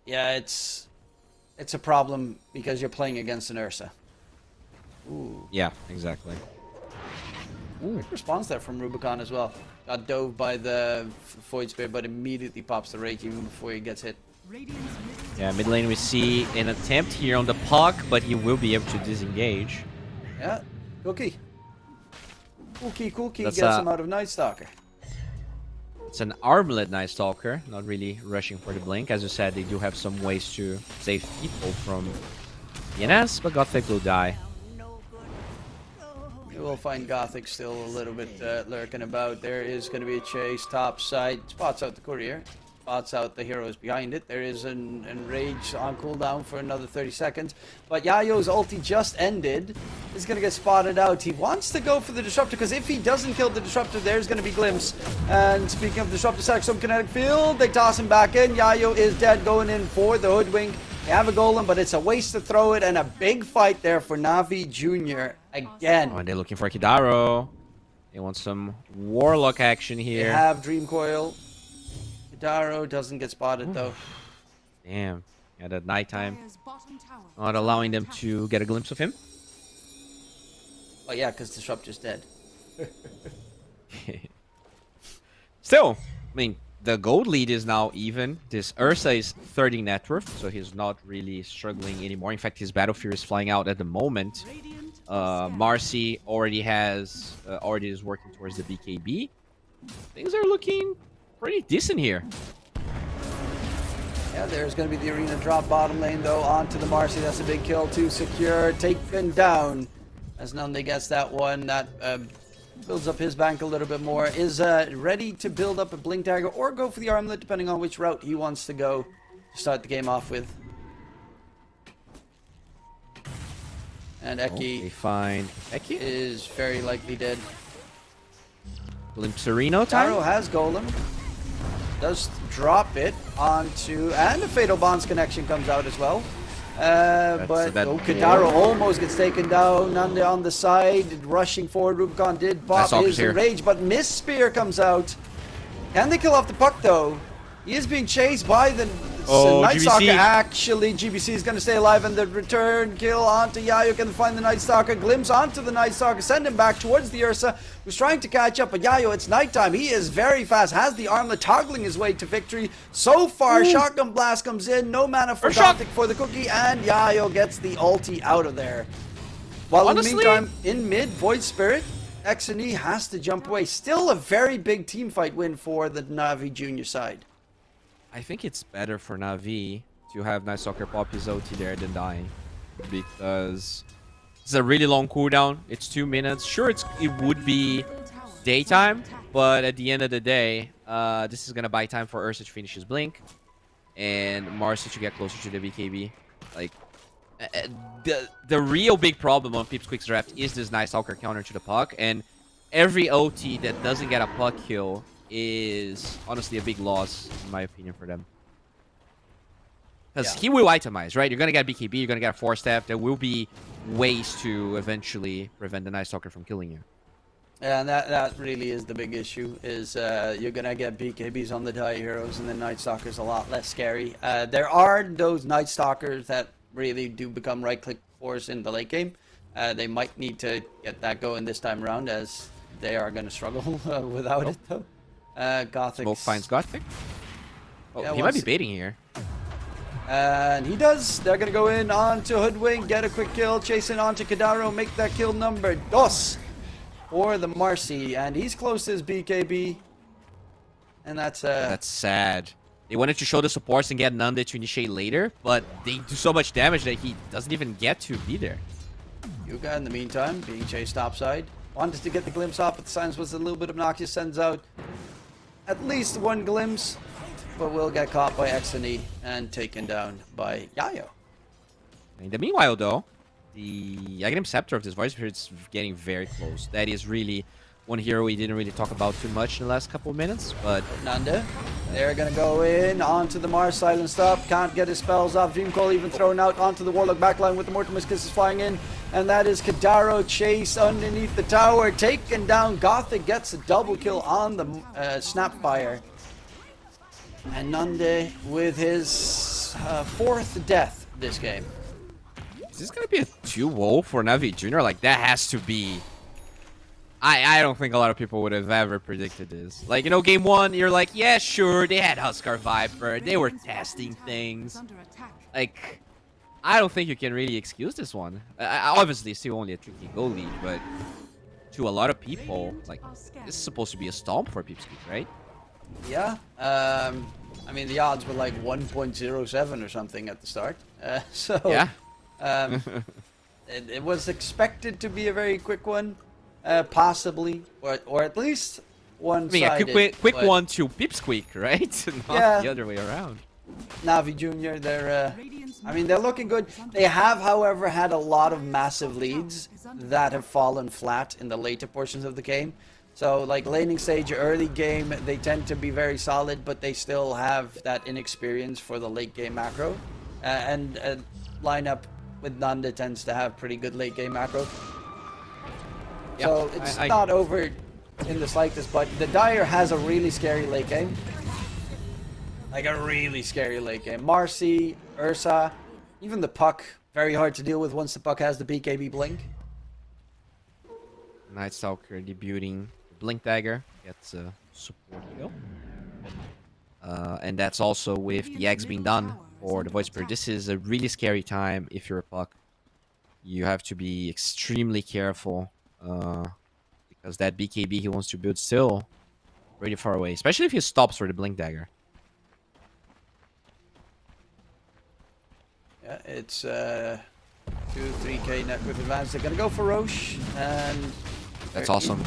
yeah, it's a problem because you're playing against an Ursa. Ooh. Yeah, exactly. Quick response there from Rubicon as well. Got dove by the Void Spirit, but immediately pops the Rage even before he gets hit. Yeah, mid lane we see an attempt here on the Puck, but he will be able to disengage. Yeah, Cookie. Cookie That's gets him out of Night Stalker. It's an armlet Night Stalker, not really rushing for the blink. As you said, they do have some ways to save people from DNS, but Gothic will die. You will find Gothic still a little bit lurking about. There is going to be a chase top side. Spots out the courier. Spots out the heroes behind it. There is an Enrage on cooldown for another 30 seconds. But Yayo's ulti just ended. He's going to get spotted out. He wants to go for the Disruptor, because if he doesn't kill the Disruptor, there's going to be Glimpse. And speaking of Disruptor, some kinetic field. They toss him back in. Yayo is dead, going in for the Hoodwink. They have a golem, but it's a waste to throw it, and a big fight there for Navi Jr. again. Oh, and they're looking for Kidaro. They want some Warlock action here. They have Dream Coil. Kidaro doesn't get spotted, though. Damn. Yeah, that nighttime. Not allowing them to get a glimpse of him. Oh, yeah, because Disruptor's dead. Still, I mean, the gold lead is now even. This Ursa is 30 net worth, so he's not really struggling anymore. In fact, his Battle Fury is flying out at the moment. Marcy already is working towards the BKB. Things are looking pretty decent here. Yeah, there's going to be the arena drop bottom lane, though, onto the Marcy. That's a big kill to secure. Taken down as Nande gets that one. That builds up his bank a little bit more. Is ready to build up a Blink Dagger or go for the Armlet, depending on which route he wants to go to start the game off with. And Eki They find Eki is very likely dead. Glimpserino time. Taro has Golem. Does drop it onto, and the Fatal Bonds connection comes out as well. But Kidaro almost gets taken down. Nande on the side, rushing forward. Rubicon did pop his Rage, but Miss Spear comes out. Can they kill off the Puck, though? He is being chased by the Night Stalker. Actually, GBC is going to stay alive, and the return kill onto Yayo. Can find the Night Stalker. Glimpse onto the Night Stalker. Send him back towards the Ursa, who's trying to catch up. But Yayo, it's nighttime. He is very fast. Has the Armlet, toggling his way to victory. So far, Shotgun Blast comes in. No mana for Gothic for the Cookie, and Yayo gets the ulti out of there. While honestly, in the meantime, in mid, Void Spirit, Exony has to jump away. Still a very big team fight win for the Navi Junior side. I think it's better for Navi to have Night Stalker pop his OT there than dying. Because it's a really long cooldown. It's 2 minutes. Sure, it would be daytime, but at the end of the day, this is gonna buy time for Ursa to finish his blink and Marcy to get closer to the BKB. Like, the real big problem on Pipsqueak's draft is this Night Stalker counter to the puck, and every OT that doesn't get a puck kill is honestly a big loss, in my opinion, for them. Because he will itemize, right? You're going to get BKB, you're going to get a 4-step. There will be ways to eventually prevent the Night Stalker from killing you. Yeah, and that really is the big issue, is you're going to get BKBs on the Dire Heroes, and the Night Stalker's a lot less scary. There are those Night Stalkers that really do become right-click force in the late game. They might need to get that going this time around, as they are going to struggle without it, though. Gothic. Smoke finds Gothic. Oh, Yeah, he might be baiting here. And he does. They're going to go in onto Hoodwink, get a quick kill, chasing onto Kadaro, make that kill number dos for the Marcy. And he's close to his BKB. And that's sad. They wanted to show the supports and get Nande to initiate later, but they do so much damage that he doesn't even get to be there. Yuga, in the meantime, being chased topside. Wanted to get the glimpse off, but the silence was a little bit obnoxious. Sends out at least one glimpse, but will get caught by Exony and taken down by Yayo. In the meanwhile, though, the Aghanim Scepter of this Voice Spirit is getting very close. That is really one hero we didn't really talk about too much in the last couple of minutes, but... Nanda, they're gonna go in onto the Mars silent stop. Can't get his spells off. Dream Call even thrown out onto the Warlock backline with the Mortimer's Kisses flying in. And that is Kadaro chase underneath the tower. Taken down. Gothic gets a double kill on the Snapfire. And Nande with his fourth death this game. Is this going to be a 2-0 for Navi Jr.? Like, that has to be... I don't think a lot of people would have ever predicted this. Like, you know, game one, you're like, yeah, sure, they had Huskar Viper. They were testing things. Like, I don't think you can really excuse this one. Obviously, it's still only a 3K goal lead, but to a lot of people, like, this is supposed to be a stomp for Pipsqueak, right? Yeah. I mean, the odds were like 1.07 or something at the start. So, yeah. It was expected to be a very quick one. Possibly, or at least one-sided. I mean, a quick one to Pipsqueak, right? Not the other way around. Navi Jr., they're looking good. They have, however, had a lot of massive leads that have fallen flat in the later portions of the game. So, like, laning stage, early game, they tend to be very solid, but they still have that inexperience for the late game macro. And lineup with Nanda tends to have pretty good late game macro. So it's not over in the slightest, but the Dire has a really scary late game. Like a really scary late game. Marcy, Ursa, even the Puck, very hard to deal with once the Puck has the BKB blink. Night Stalker debuting Blink Dagger, gets a support kill. And that's also with the eggs being done for the Voice Spirit. This is a really scary time if you're a Puck. You have to be extremely careful. Because that BKB he wants to build still pretty far away, especially if he stops for the Blink Dagger. Yeah, it's 2-3k net worth advantage. They're gonna go for Roche, and that's awesome.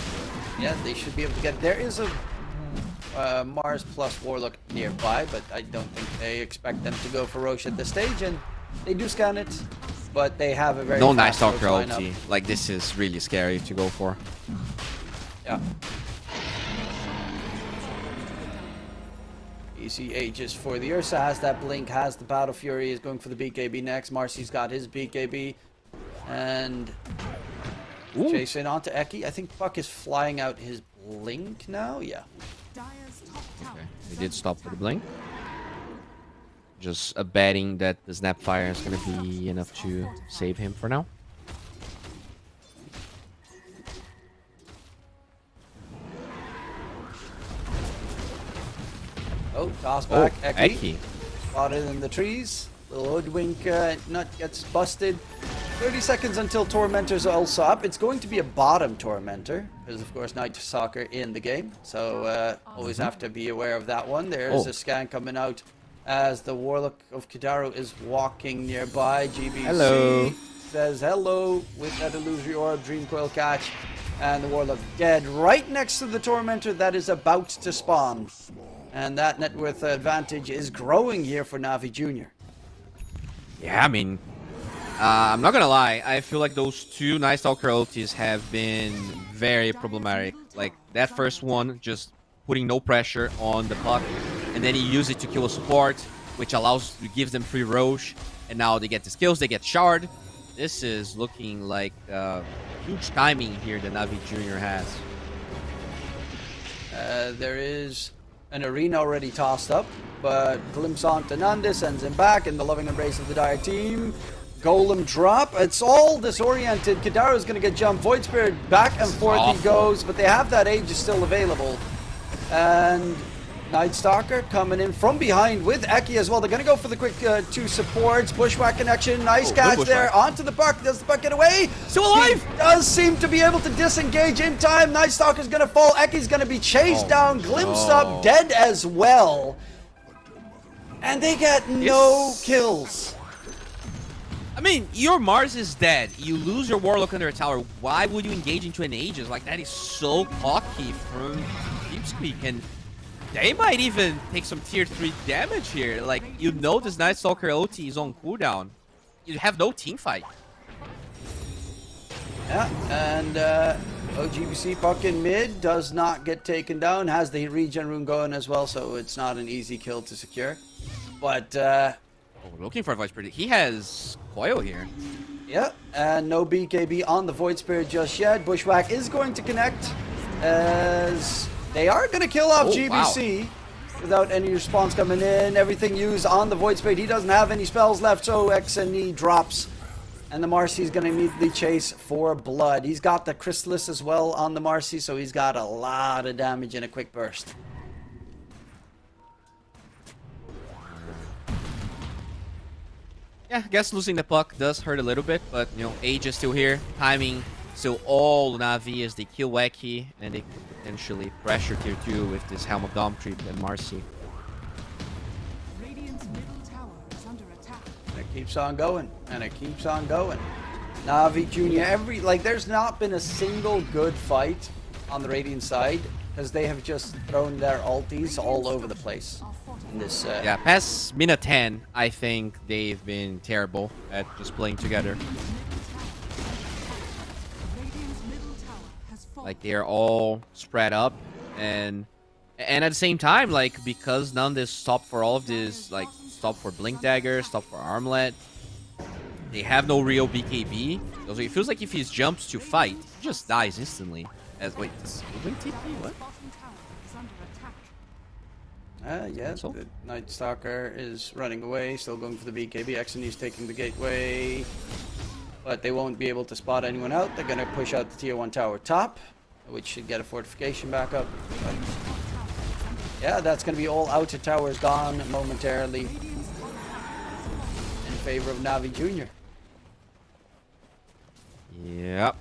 Yeah, they should be able to get. There is a Mars plus Warlock nearby, but I don't think they expect them to go for Roche at this stage, and they do scan it. But they have a very no Night Stalker OT. Like, this is really scary to go for. Yeah. Easy ages for the Ursa, has that blink, has the Battle Fury, is going for the BKB next. Marcy's got his BKB. And chasing onto Eki. I think Puck is flying out his blink now. Yeah. Okay. He did stop for the blink. Just a betting that the Snapfire is going to be enough to save him for now. Oh, toss back. Eki. Spotted in the trees. Little Hoodwink nut gets busted. 30 seconds until Tormentor's also up. It's going to be a bottom Tormentor, because of course Night Stalker in the game. So always have to be aware of that one. There's a scan coming out as the Warlock of Kidaru is walking nearby. GBC Hello. says hello with that illusory orb, Dream Coil catch, and the Warlock dead right next to the Tormentor that is about to spawn. And that net worth advantage is growing here for Navi Jr. Yeah, I mean, I'm not gonna lie. I feel like those two Night Stalker ultis have been very problematic. Like that first one, just putting no pressure on the puck, and then he used it to kill a support, which gives them free Roche, and now they get the skills, they get shard. This is looking like huge timing here that Navi Jr. has. There is an arena already tossed up, but glimpse onto Nanda sends him back in the loving embrace of the Dire team. Golem drop. It's all disoriented. Kidaru's going to get jumped. Void Spirit back and forth he goes, but they have that Aegis still available. And Night Stalker coming in from behind with Eki as well. They're going to go for the quick two supports. Bushwhack connection. Nice catch there. Onto the puck. Does the puck get away? Still alive! He does seem to be able to disengage in time. Night Stalker's going to fall. Eki's going to be chased down. Glimpsed up. Dead as well. And they get no kills. I mean, your Mars is dead. You lose your Warlock under a tower. Why would you engage into an Aegis? Like, that is so cocky from Deepspeak. And they might even take some tier 3 damage here. Like, you know this Night Stalker OT is on cooldown. You have no team fight. Yeah, and OGBC puck in mid does not get taken down. Has the regen rune going as well, so it's not an easy kill to secure. But, we're looking for a Void Spirit. He has Coil here. yeah, and no BKB on the Void Spirit just yet. Bushwhack is going to connect as they are going to kill off GBC without any response coming in. Everything used on the Void Spirit. He doesn't have any spells left, so XNE drops. And the Marcy's going to immediately chase for blood. He's got the Chrysalis as well on the Marcy, so he's got a lot of damage in a quick burst. Yeah, I guess losing the puck does hurt a little bit, but, you know, Age is still here. Timing still all Navi as they kill Wacky, and they could potentially pressure tier 2 with this Helm of Dom Tree and Marcy. Radiant's middle tower is under attack. And it keeps on going, and it keeps on going. Navi Jr., there's not been a single good fight on the Radiant side, because they have just thrown their ultis all over the place. In this, Yeah, past minute 10, I think they've been terrible at just playing together. Radiant's middle tower has fallen. Like, they're all spread up, and at the same time, like, because none of this stopped for all of this, like, stop for Blink Dagger, stop for Armlet, they have no real BKB. So it feels like if he jumps to fight, he just dies instantly. Wait, this Blink TP? What? Bottom tower is under attack. yeah, So? the Night Stalker is running away, still going for the BKB. XNE's taking the gateway, but they won't be able to spot anyone out. They're going to push out the tier 1 tower top, which should get a fortification back up. But yeah, that's going to be all outer towers gone momentarily in favor of Navi Jr. Yep.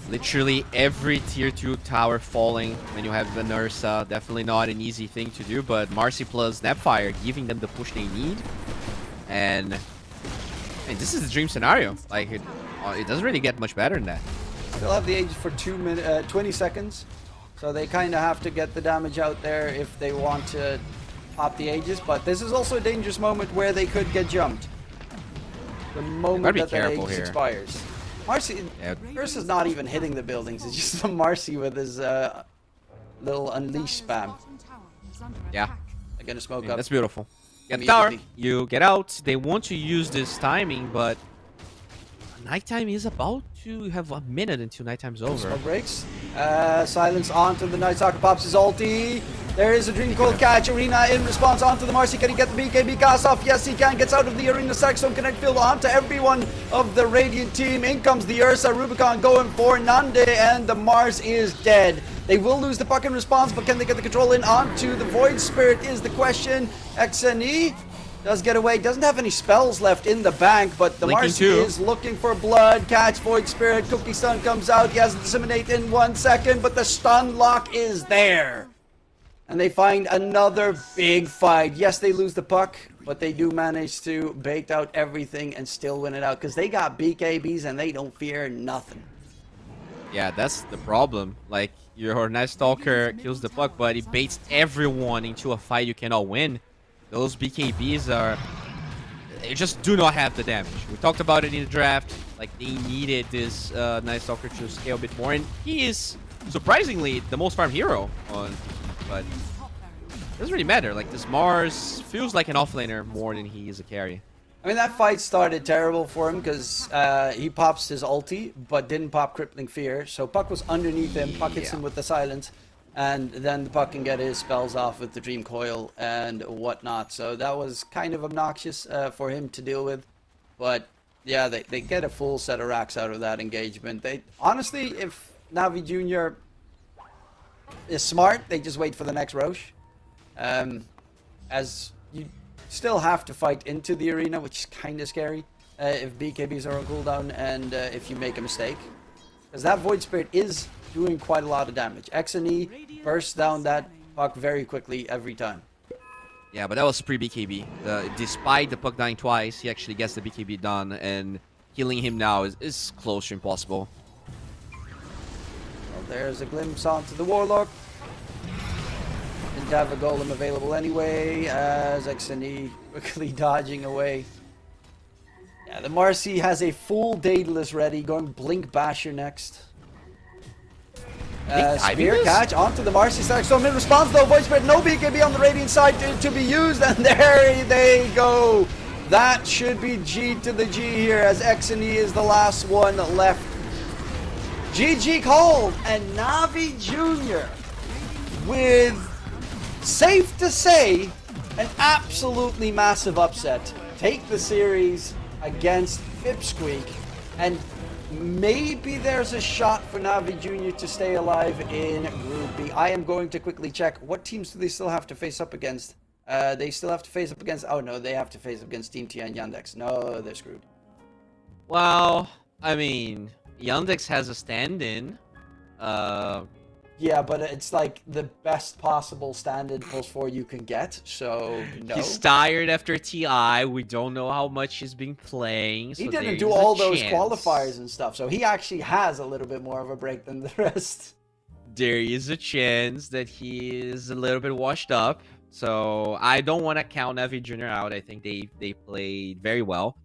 Literally every tier 2 tower falling when you have Van Ursa. Definitely not an easy thing to do, but Marcy plus Snapfire giving them the push they need. And this is the dream scenario. Like, it doesn't really get much better than that. They'll have the Aegis for 20 seconds, so they kind of have to get the damage out there if they want to pop the Aegis, but this is also a dangerous moment where they could get jumped. The moment that the Aegis expires. Marcy, Ursa's not even hitting the buildings, it's just the Marcy with his little unleash spam. Bottom tower is under Yeah. attack. They're gonna smoke Yeah, up. that's beautiful. Get the tower, Immediately. you get out. They want to use this timing, but nighttime is about to have a minute until nighttime's over. Smoke breaks. Silence onto the Night Stalker, pops his ulti. There is a Dream Cold catch. Arena in response onto the Marcy. Can he get the BKB cast off? Yes, he can. Gets out of the Arena Saxstone Connect field onto everyone of the Radiant team. In comes the Ursa. Rubicon going for Nande, and the Mars is dead. They will lose the puck in response, but can they get the control in onto the Void Spirit is the question. XNE does get away. Doesn't have any spells left in the bank, but the Blinking Marcy too. is looking for blood. Catch Void Spirit. Cookie Stun comes out. He has to disseminate in 1 second, but the stun lock is there. And they find another big fight. Yes, they lose the puck, but they do manage to bait out everything and still win it out. Because they got BKBs and they don't fear nothing. Yeah, that's the problem. Like, your Night Stalker kills the puck, but it baits everyone into a fight you cannot win. Those BKBs are... They just do not have the damage. We talked about it in the draft. Like, they needed this Night Stalker to scale a bit more. And he is, surprisingly, the most farm hero on... But it doesn't really matter. Like, this Mars feels like an offlaner more than he is a carry. I mean, that fight started terrible for him because he pops his ulti, but didn't pop Crippling Fear. So Puck was underneath him, Puck hits him with the silence, and then the Puck can get his spells off with the Dream Coil and whatnot. So that was kind of obnoxious for him to deal with. But yeah, they get a full set of racks out of that engagement. They honestly, if Navi Jr. is smart, they just wait for the next Roche. As you still have to fight into the arena, which is kind of scary if BKBs are on cooldown and if you make a mistake. Because that Void Spirit is doing quite a lot of damage. X and E bursts down that puck very quickly every time. Yeah, but that was pre-BKB. Despite the puck dying twice, he actually gets the BKB done, and killing him now is close to impossible. Well, there's a glimpse onto the Warlock. Didn't have a golem available anyway, as Xne quickly dodging away. Yeah, the Marcy has a full Daedalus ready, going Blink Basher next. Spear catch onto the Marcy Static Storm in response though, Void Spirit, no BKB on the Radiant side to be used, and there they go! That should be G to the G here, as Xne is the last one left. GG called, and Navi Jr. with... safe to say, an absolutely massive upset. Take the series against Pipsqueak, and maybe there's a shot for Navi Jr. to stay alive in Group B. I am going to quickly check. What teams do they still have to face up against? They still have to face up against... Oh no, they have to face up against Team Tia and Yandex. No, they're screwed. Well, I mean, Yandex has a stand-in. Yeah, but it's like the best possible stand-in +4 you can get, so no. He's tired after TI. We don't know how much he's been playing. So he didn't do all those qualifiers and stuff, so he actually has a little bit more of a break than the rest. There is a chance that he is a little bit washed up. So I don't want to count Navi Jr. out. I think they played very well.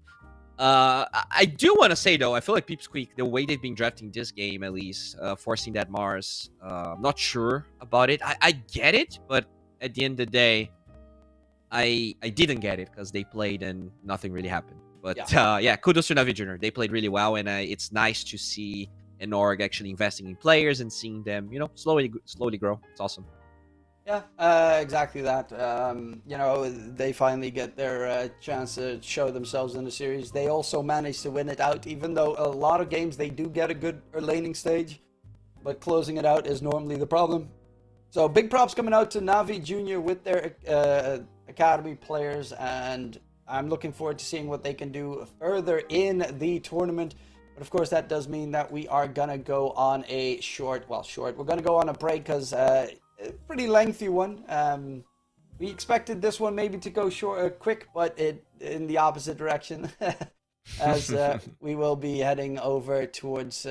I do want to say, though, I feel like Pipsqueak, the way they've been drafting this game, at least, forcing that Mars, I'm not sure about it. I get it, but at the end of the day, I didn't get it because they played and nothing really happened. But yeah, kudos to Navi Jr. They played really well, and it's nice to see an org actually investing in players and seeing them, you know, slowly grow. It's awesome. Yeah, exactly that. You know, they finally get their chance to show themselves in the series. They also managed to win it out, even though a lot of games they do get a good laning stage, but closing it out is normally the problem. So big props coming out to Navi Jr. with their academy players, and I'm looking forward to seeing what they can do further in the tournament. But of course, that does mean that we are gonna go on a we're gonna go on a break because pretty lengthy one. We expected this one maybe to go quick, but it in the opposite direction, as we will be heading over towards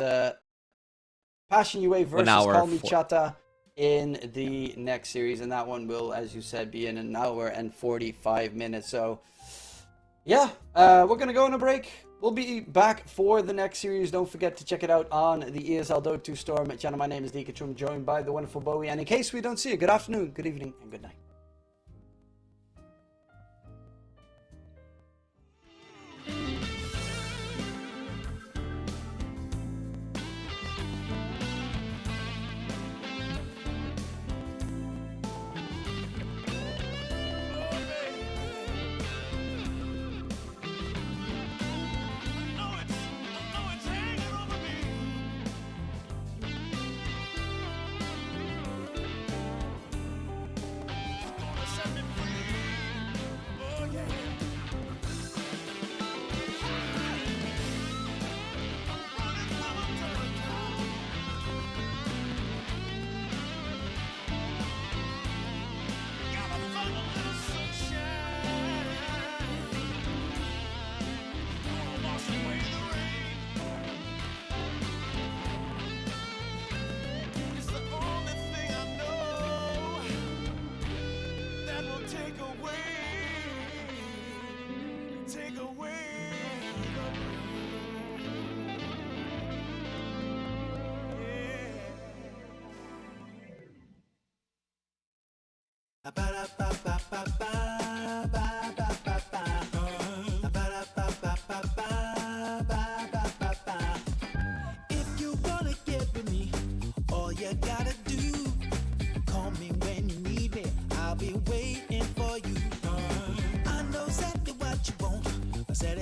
Passion UA versus Kalmychata in the next series, and that one will, as you said, be in 1 hour and 45 minutes. So yeah, we're gonna go on a break. We'll be back for the next series. Don't forget to check it out on the ESL Dota 2 Storm channel. My name is Dikachum, joined by the wonderful Bowie. And in case we don't see you, good afternoon, good evening, and good night.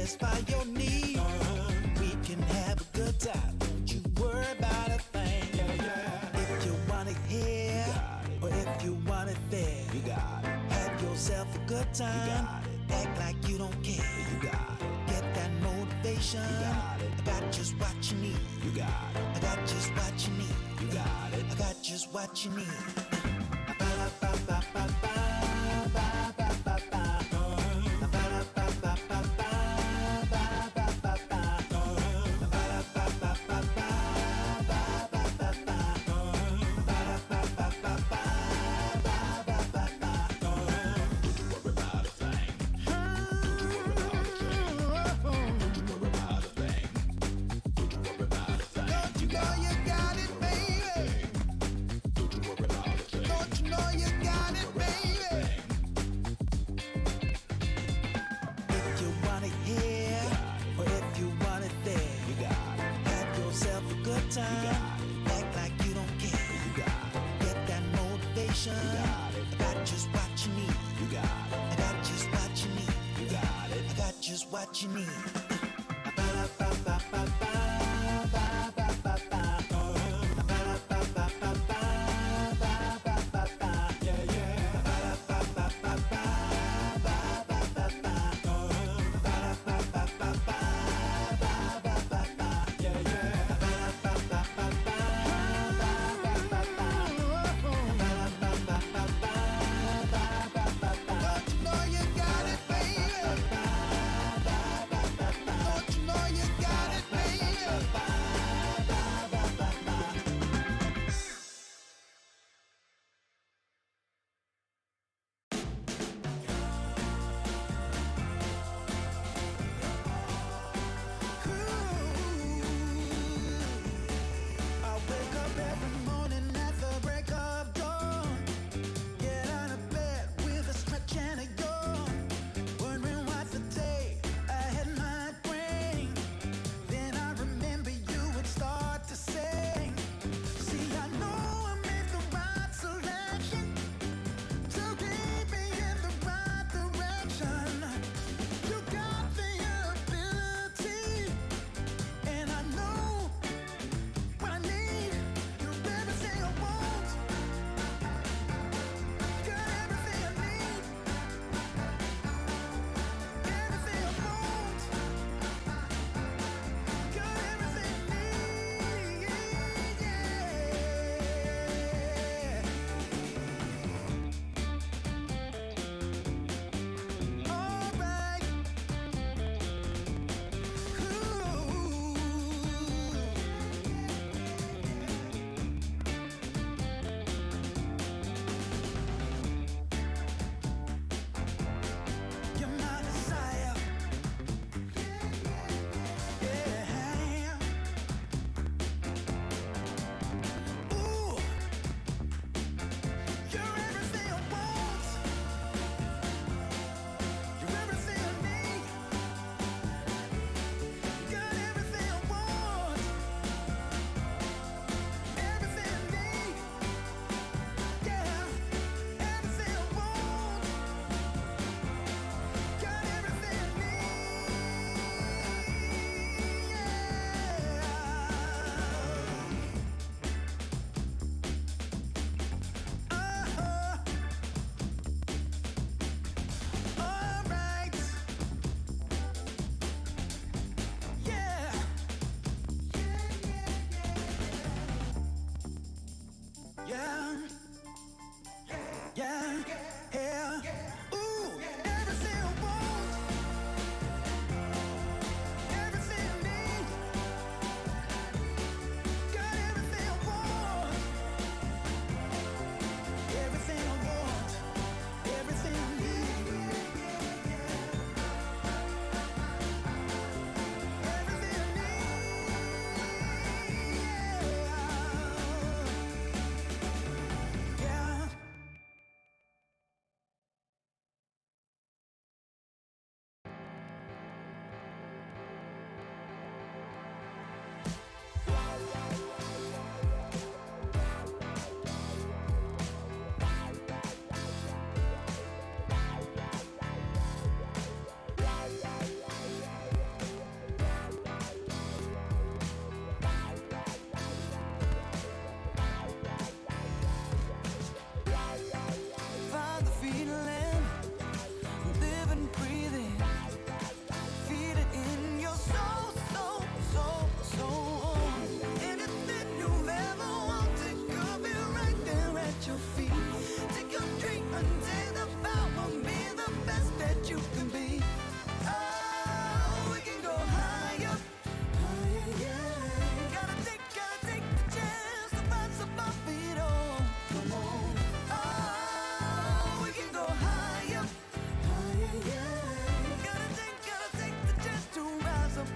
satisfy your need. We can have a good time. Don't you worry about a thing. If you want it here, or if you want it there, you got it. Have yourself a good time. Act like you don't care. You got it. Get that motivation. You got it. I got just what you need. You got it. I got just what you need. You got it. I got just what you need. Act like you don't care. You got it. Get that motivation. You got it. I got just what you need. You got it. I got just what you need. You got it. I got just what you need.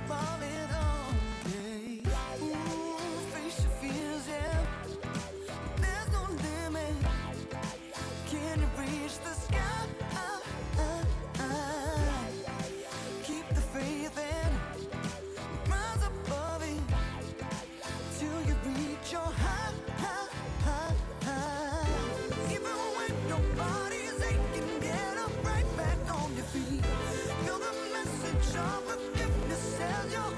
ball it on, yeah. Ooh, face your fears, yeah. There's no limit. Can you reach the sky? Keep the faith and rise above it till you reach your high. Even when your body's aching, get up right back on your feet. Feel the message of forgiveness as your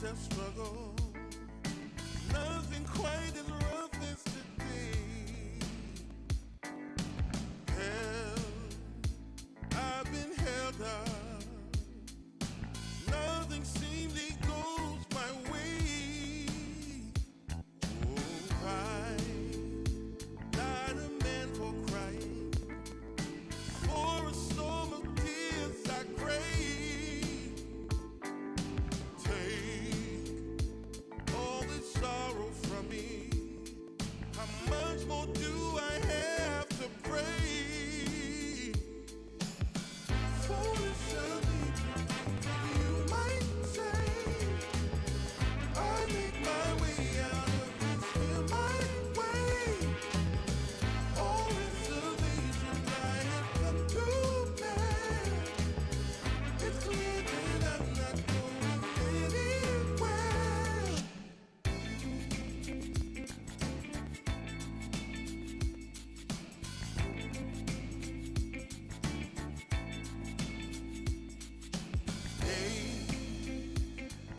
of struggle. Nothing quite as rough as today. Held, I've been held up. Nothing seemingly goes my way. Oh, I, not a man for crying. For a storm of tears I crave. Take all this sorrow from me. How much more do I have to pray? Foolish of me, you might say. I make my way out of this here my way. All reservations I have come to make. It's clear that I'm not going anywhere.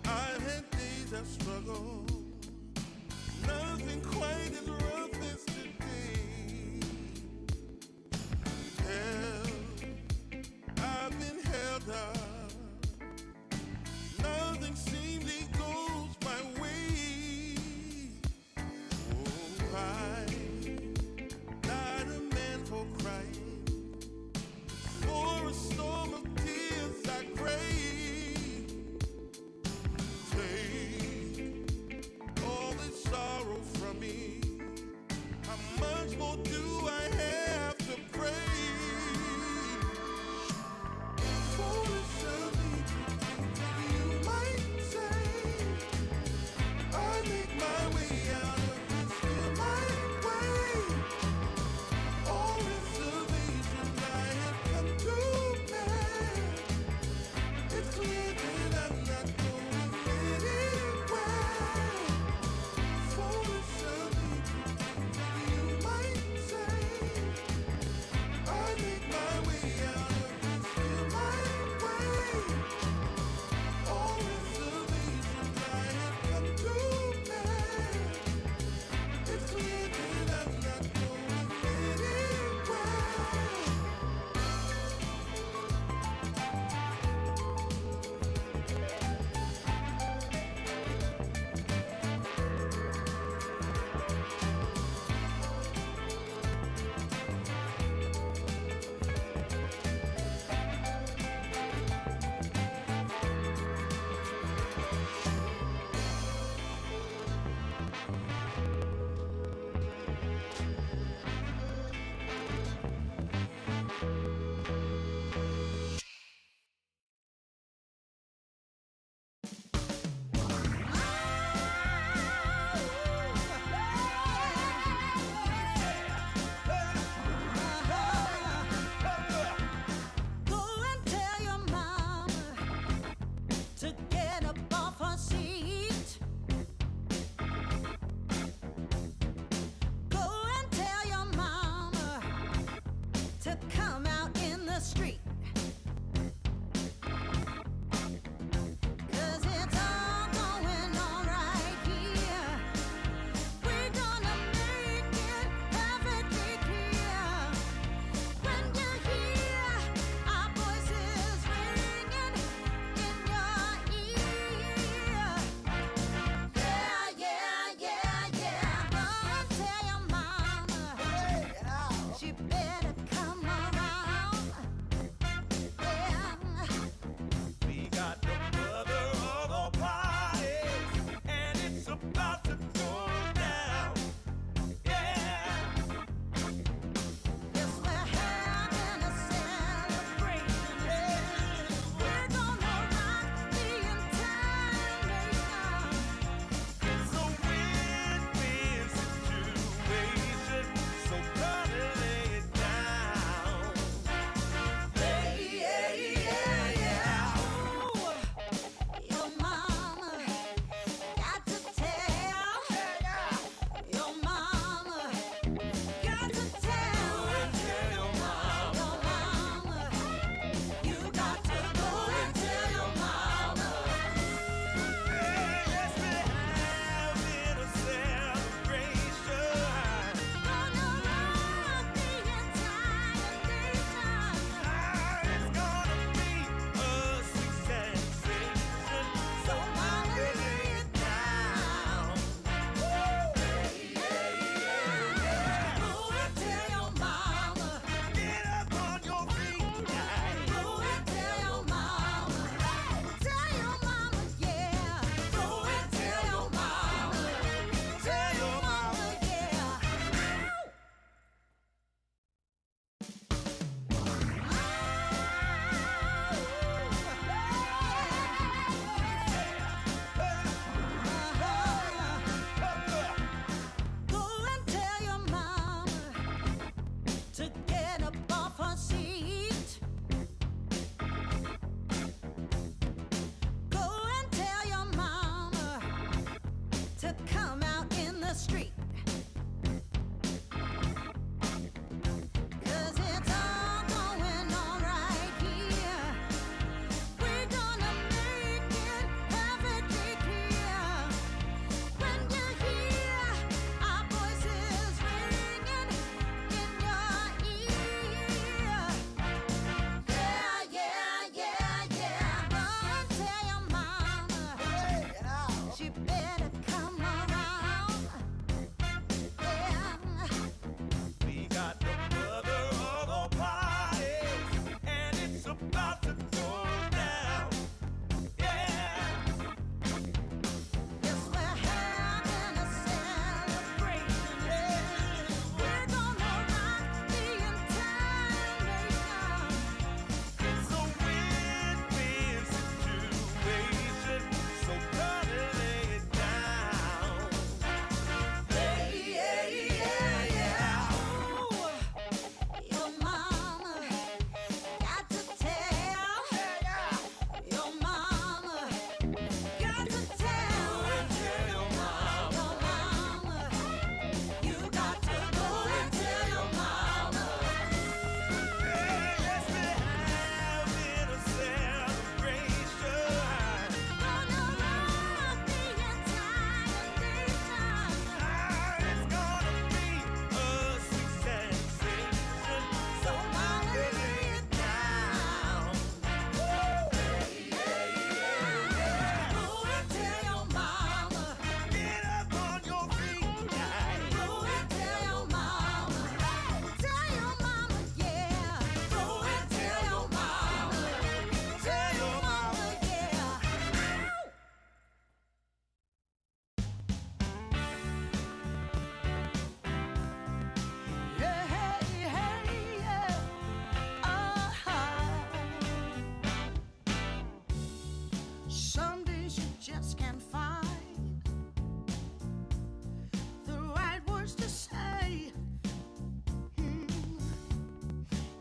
I've had days of struggle. Nothing quite as rough as today. Held, I've been held up. Nothing seemingly goes my way. Oh, I, not a man for crying. For a storm of tears I crave. Take all this sorrow from me.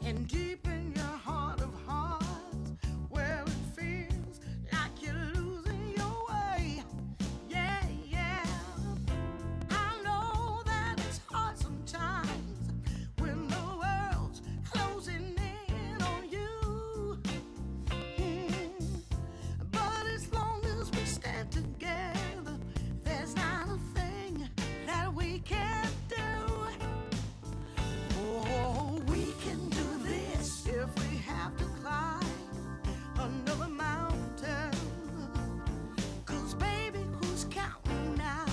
And deep in your heart of hearts, where it feels like you're losing your way. Yeah, yeah. I know that it's hard sometimes when the world's closing in on you. But as long as we stand together, there's not a thing that we can't do. Oh, we can do this if we have to climb another mountain. 'Cause baby, who's counting now?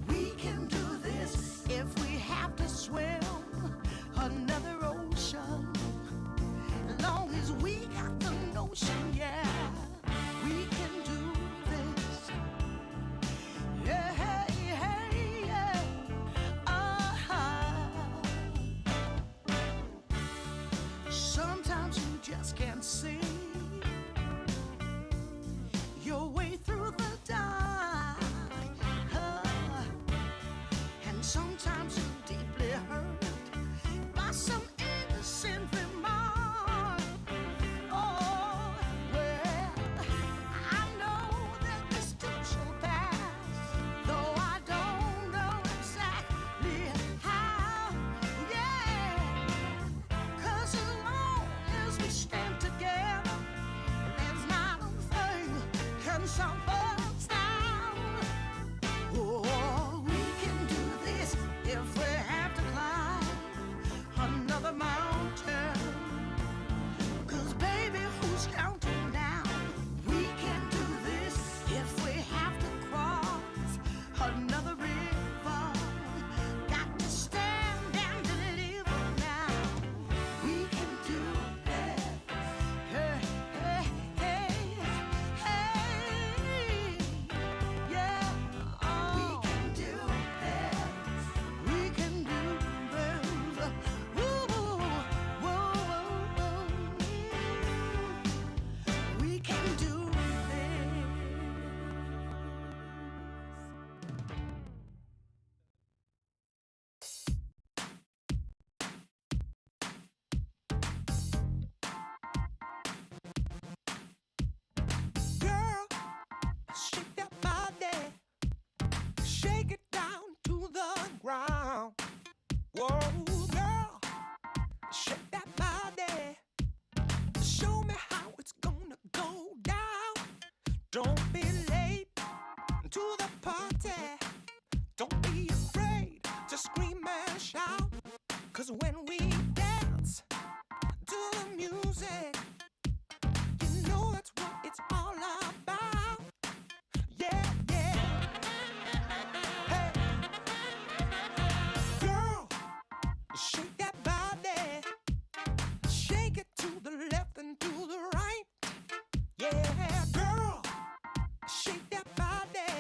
We can do this if we have to swim another ocean. As long as we got the notion, yeah, we can do this. Yeah, hey, hey, yeah. Sometimes you just can't see your way through the dark. And sometimes you're deeply hurt by some innocent remark. Oh, well, I know that this too shall pass, though I don't know exactly how. Yeah, 'cause as long as we stand together, there's not a thing can stop us now. Oh, we can do this if we have to climb another mountain. 'Cause baby, who's counting now? We can do this if we have to cross another river. Got to stand and deliver now. We can do this. Hey, hey, hey, hey. Yeah, we can do this. We can do this. Woo, woo, woo, woo. We can do this. Girl, shake that body, shake it down to the ground. Whoa, girl, shake that body, show me how it's gonna go down. Don't be late to the party, don't be afraid to scream and shout. 'Cause when we dance to the music, you know that's what it's all about. Yeah, yeah. Hey, girl, shake that body, shake it to the left and to the right. Yeah, girl, shake that body.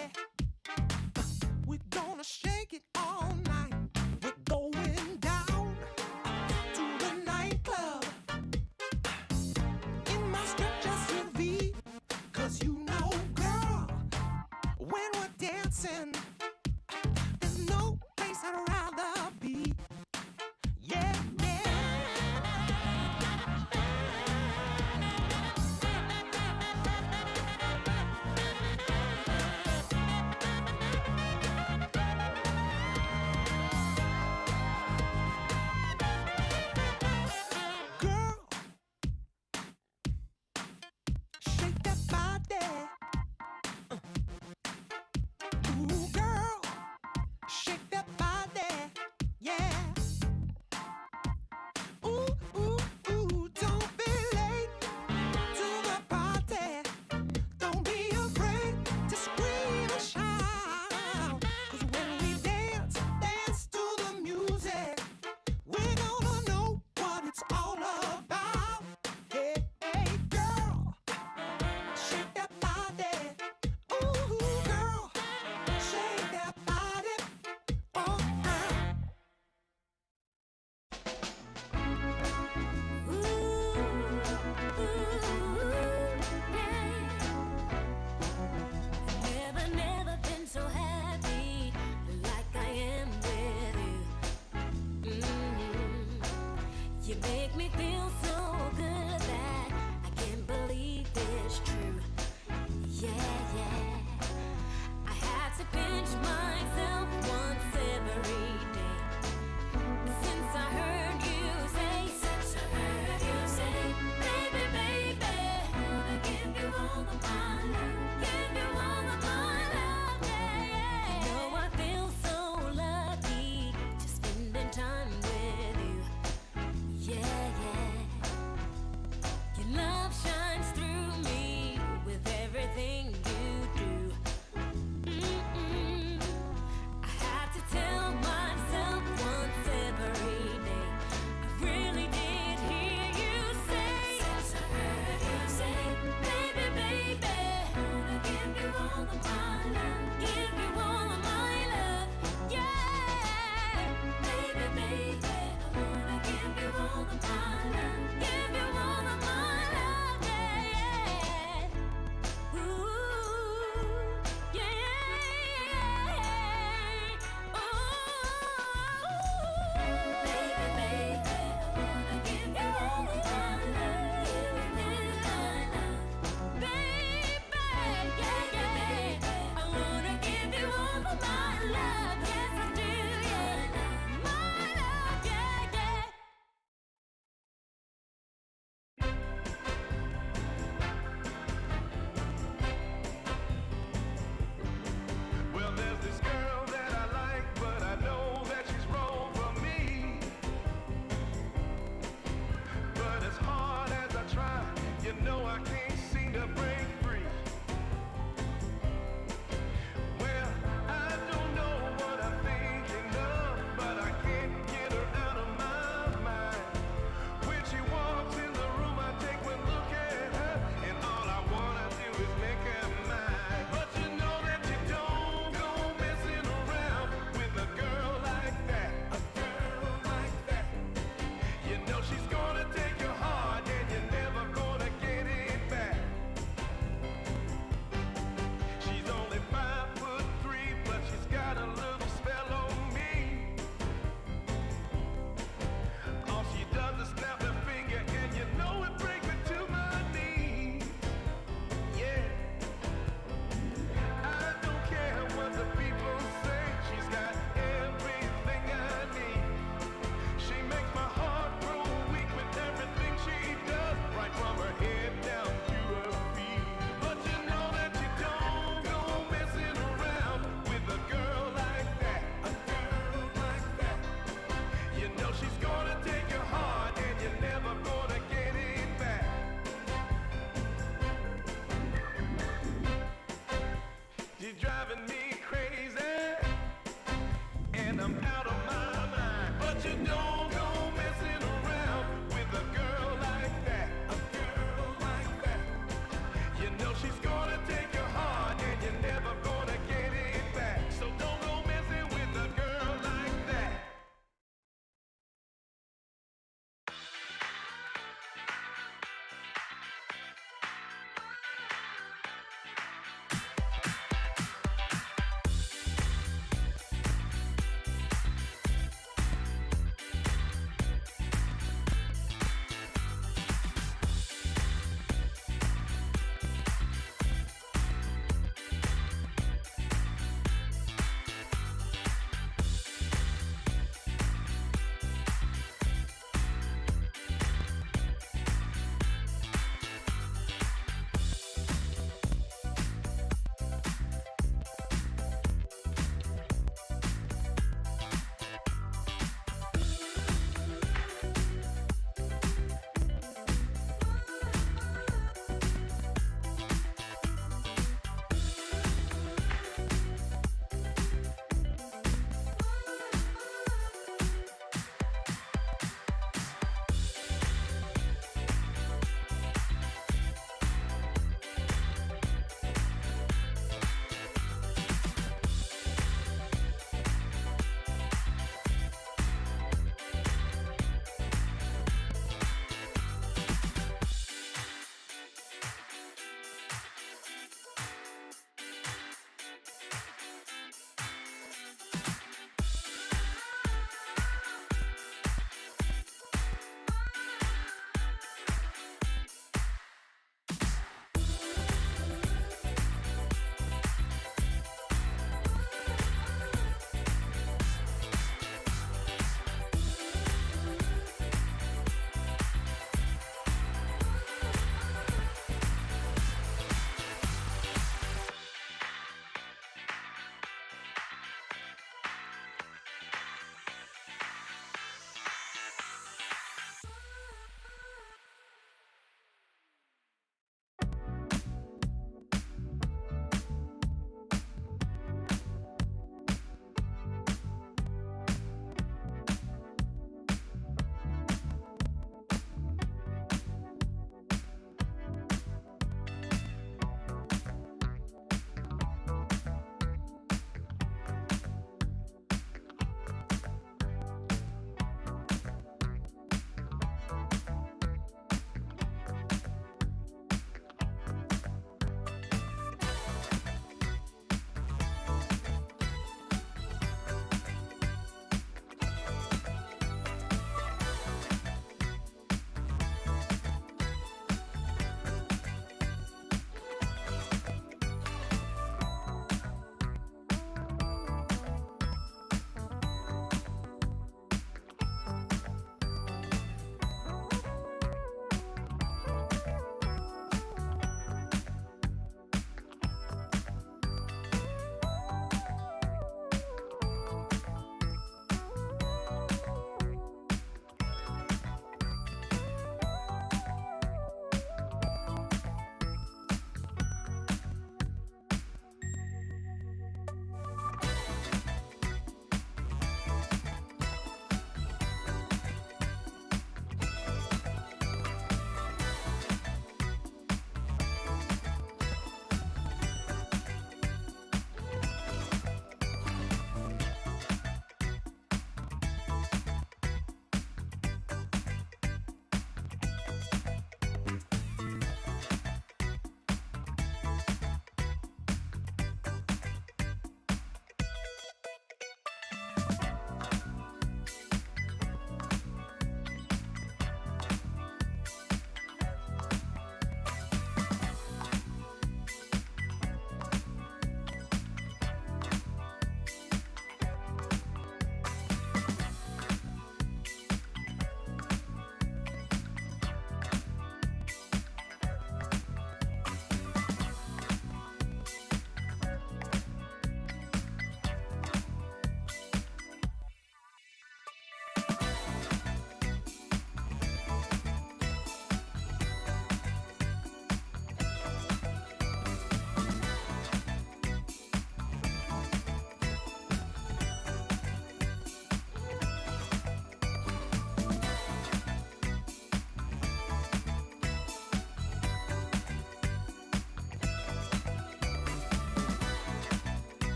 We're gonna shake it all night. We're going down to the nightclub.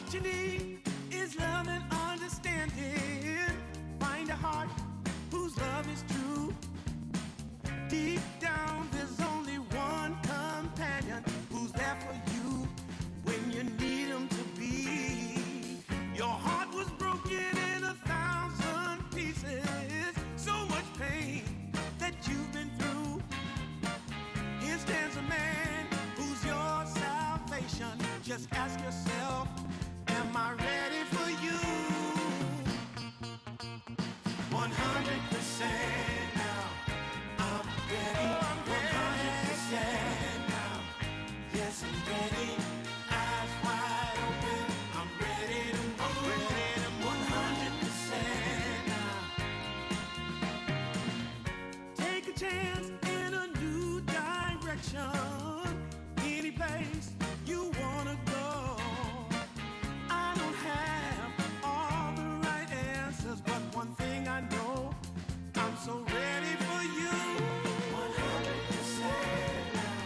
What you need is love and understanding. Find a heart whose love is true. Deep down, there's only one companion who's there for you when you need him to be. Your heart was broken in 1,000 pieces. So much pain that you've been through. Here stands a man who's your salvation. Just ask yourself, am I ready for you? 100% now. I'm ready. 100% now. Yes, I'm ready. Eyes wide open. I'm ready to move. 100% now. Take a chance in a new direction. Any place you wanna go. I don't have all the right answers, but one thing I know, I'm so ready for you. 100% now.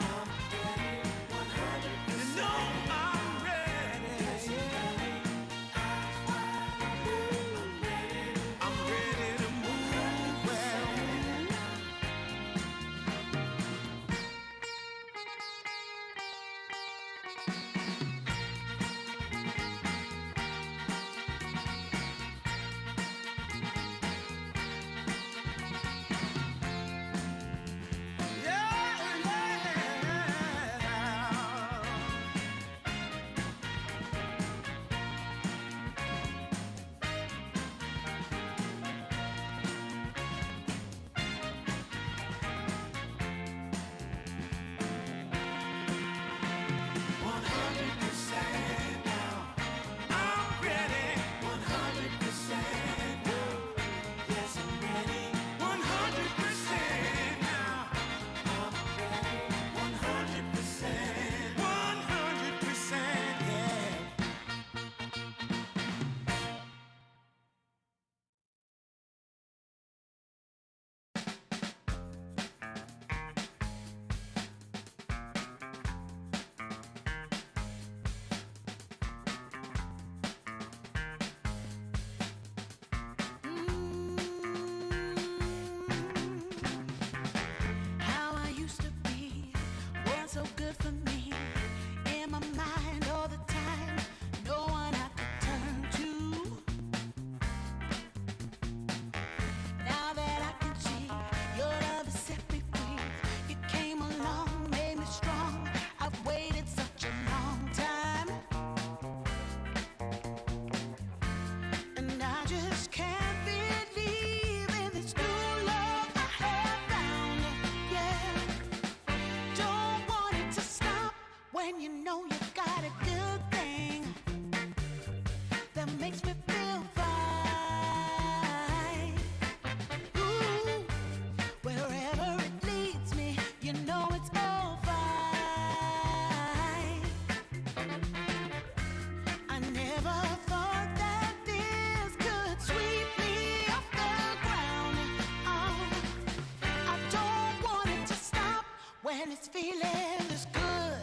I'm ready. 100%. You know I'm ready. Yes, I'm ready. Eyes wide open. I'm ready to move. Well. How I used to be weren't so good for me. In my mind all the time, no one I could turn to. Now that I can see your love has set me free. You came along, made me strong. I've waited such a long time, and I just can't believe in this new love I have found. Yeah, don't want it to stop when you know you got a good thing that makes me feel fine. Ooh, wherever it leads me, you know it's all fine. I never thought that this could sweep me off the ground. Oh, I don't want it to stop when it's feeling this good.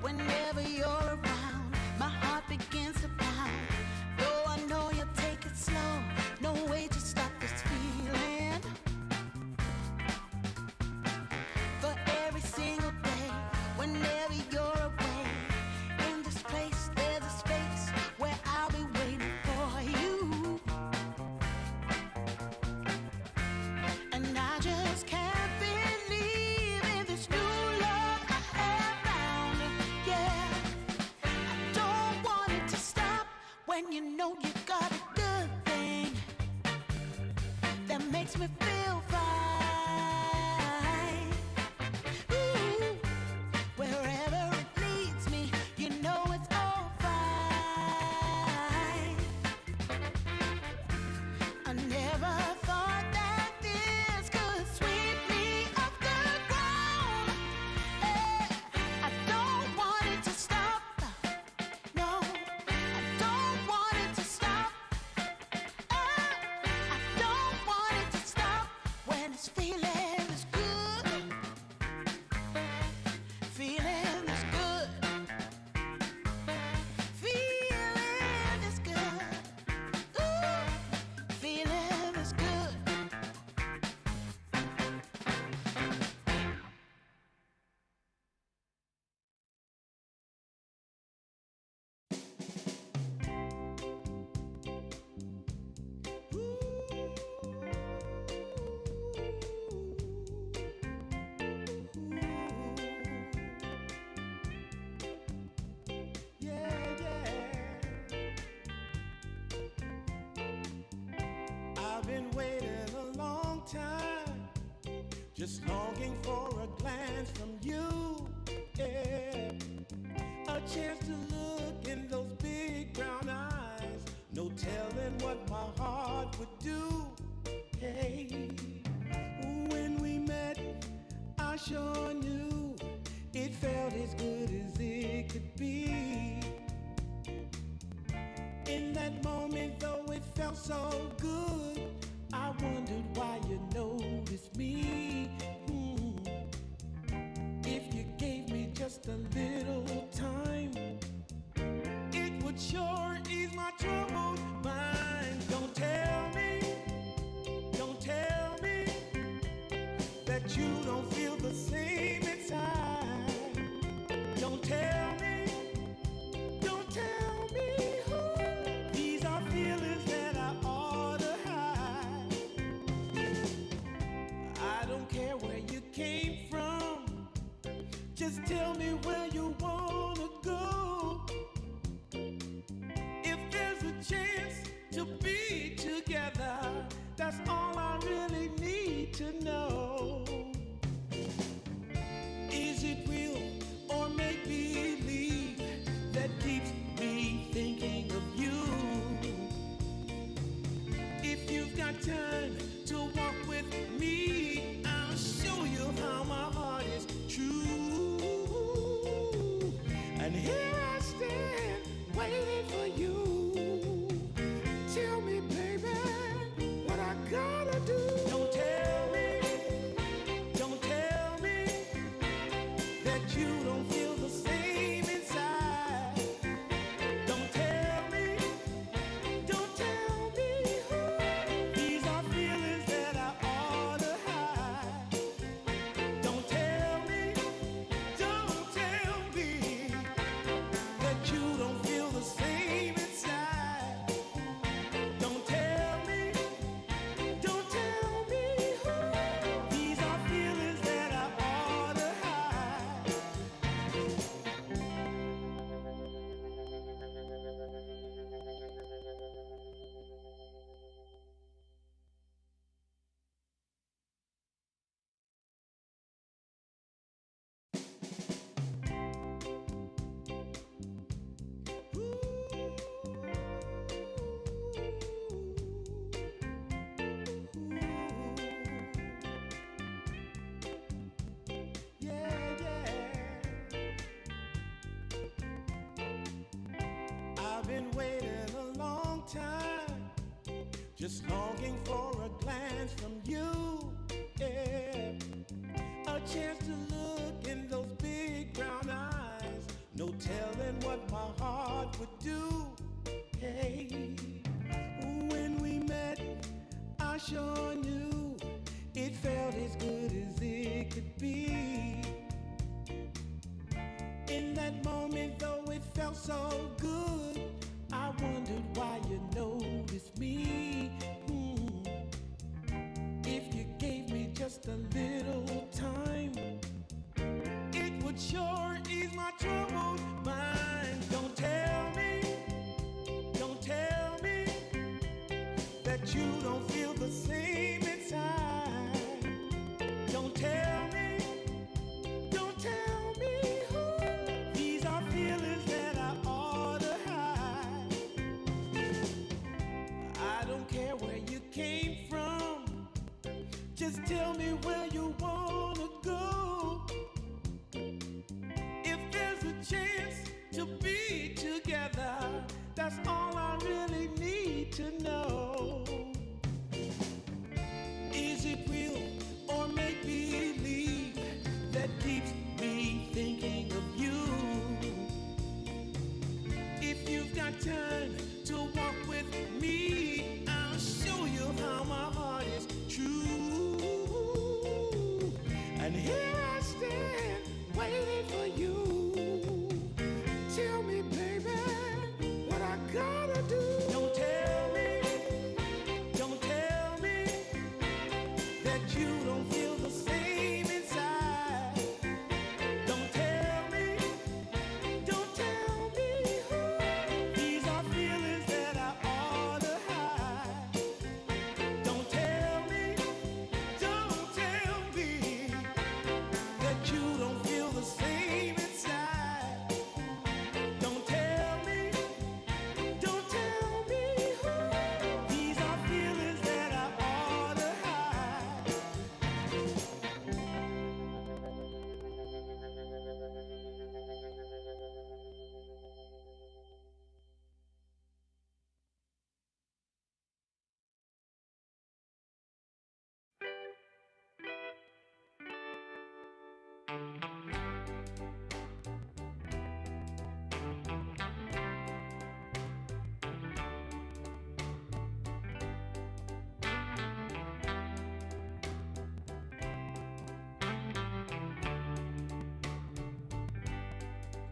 Whenever you're around, my heart begins to pound. Though I know you'll take it slow, no way to stop this feeling. For every single day, whenever you're away, in this place there's a space where I'll be waiting for you. And I just can't believe in this new love I have found. Yeah, I don't want it to stop when you know you got a good thing that makes me feel fine. Ooh, wherever it leads me, you know it's all fine. I never thought that this could sweep me off the ground. I don't want it to stop. No, I don't want it to stop. I don't want it to stop just longing for a glance from you. Yeah. A chance to look in those big brown eyes. No telling what my heart would do. Hey, when we met, I sure knew it felt as good as it could be. In that moment, though it felt so good, I wondered why you noticed me. If you gave me just a little time, it would sure ease my troubled mind. Don't tell me that you don't feel the same inside. Don't tell me. These are feelings that I ought to hide. I don't care where you came from. Just tell me where you wanna go. If there's a chance to be together, that's all I really need to know. Is it real or make believe that keeps me thinking of you? If you've got time to walk with me, I'll show you how my heart is true. And here I stand waiting for you. Tell me, baby, what I gotta do. Don't tell me that you don't feel the same inside. Don't tell me. These are feelings that I ought to hide. Don't tell me that you don't feel the same inside. Don't tell me. These are feelings that I ought to hide. I've been waiting a long time, just longing for a glance from you. Yeah. A chance to look in those big brown eyes. No telling what my heart would do. Hey, when we met, I sure knew it felt as good as it could be. In that moment, though it felt so good, I wondered why you noticed me. If you gave me just a little time, it would sure ease my troubled mind. Don't tell me that you don't feel the same inside. Don't tell me. These are feelings that I ought to hide. I don't care where you came from. Just tell me where you wanna go. If there's a chance to be together, that's all I really need to know.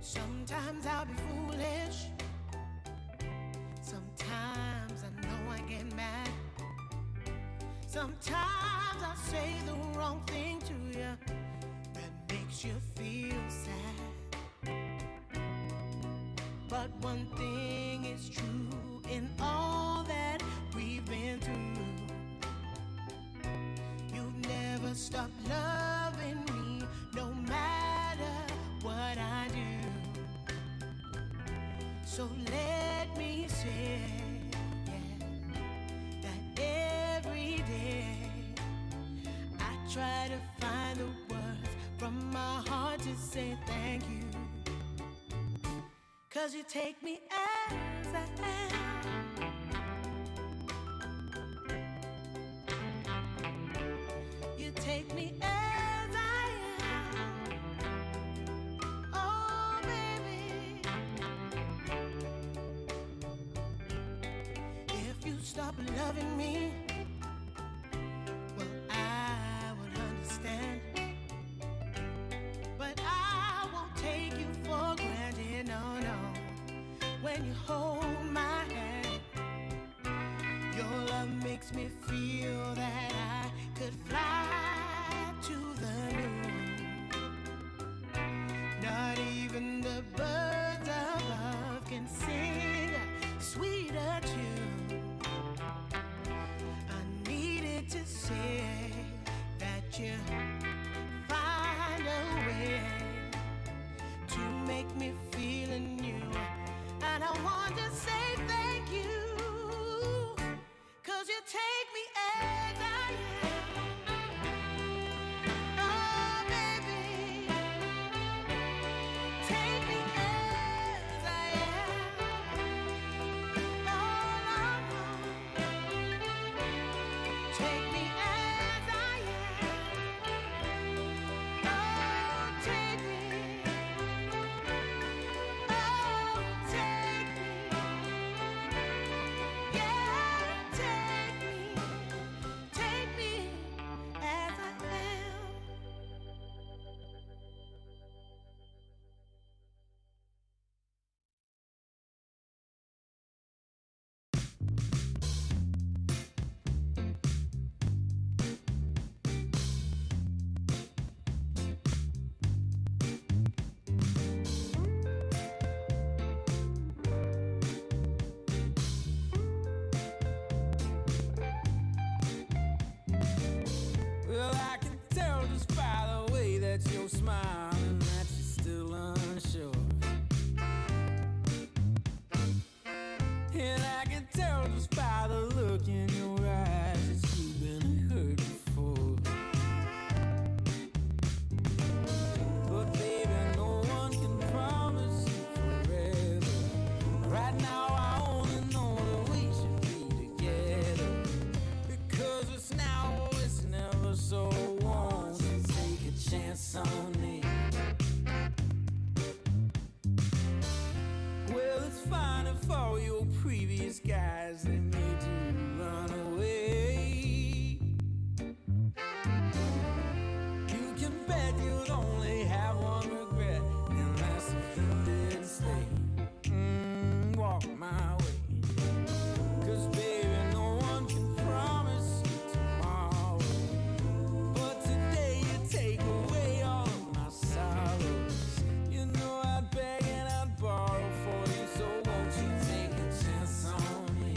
Sometimes I'll be foolish. Sometimes I know I get mad. Sometimes I say the wrong thing to you that makes you feel sad. But one thing is true in all that we've been through. You never stop loving me, no matter what I do. So let me say, yeah, that every day I try to find the words from my heart to say thank you. 'Cause you take me as I am. You take me as I am. Oh, baby. If you stop loving me, well, I would understand. But I won't take you for granted, no, no. When you hold my hand, your love makes me feel that I could fly to the moon. Not even the birds above can sing a sweeter tune. I needed to say that you find a way to make me feel anew. And I want to say thank you, 'cause you take me as I am. Oh, baby, take me as I am. Oh, no, no. Take me as I am. Oh, take me. Oh, take me. Yeah, take me. Take me as I am. Well, I can tell just by the way that you're smiling that you're still unsure. And I can tell just by the look in your eyes that you've been hurt before. But baby, no one can promise you forever. Right now I only know that we should be together. Because it's now or it's never, so won't you take a chance on me? Well, it's fine if all your previous guys, they made you run away. You can bet you'd only have one regret, and that's if you didn't stay. Walk my way. 'Cause baby, no one can promise you tomorrow. But today you take away all of my sorrows. You know I'd beg and I'd borrow for you, so won't you take a chance on me?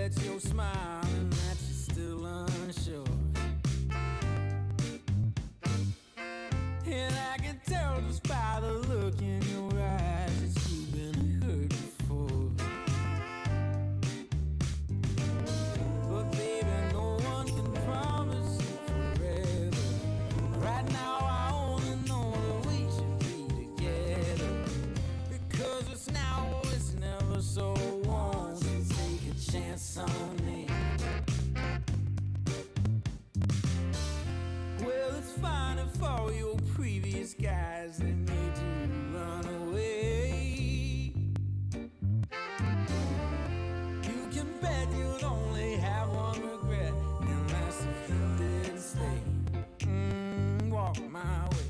that you're smiling, that you're still unsure. And I can tell just by the look in your eyes that you've been hurt before. But baby, no one can promise you forever. Right now I only know that we should be together. Because it's now or it's never, so won't you take a chance on me? Well, it's fine if all your previous guys they made you run away. You can bet you'd only have one regret, and that's if you didn't stay. Walk my way.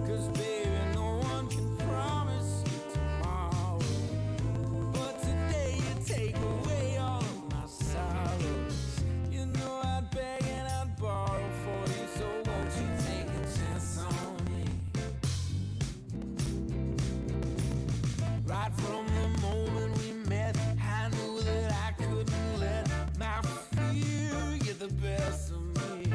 'Cause baby, no one can promise you tomorrow. But today you take away all of my sorrows. You know I'd beg and I'd borrow for you, so won't you take a chance on me? Right from the moment we met, I knew that I couldn't let my fear get the best of me.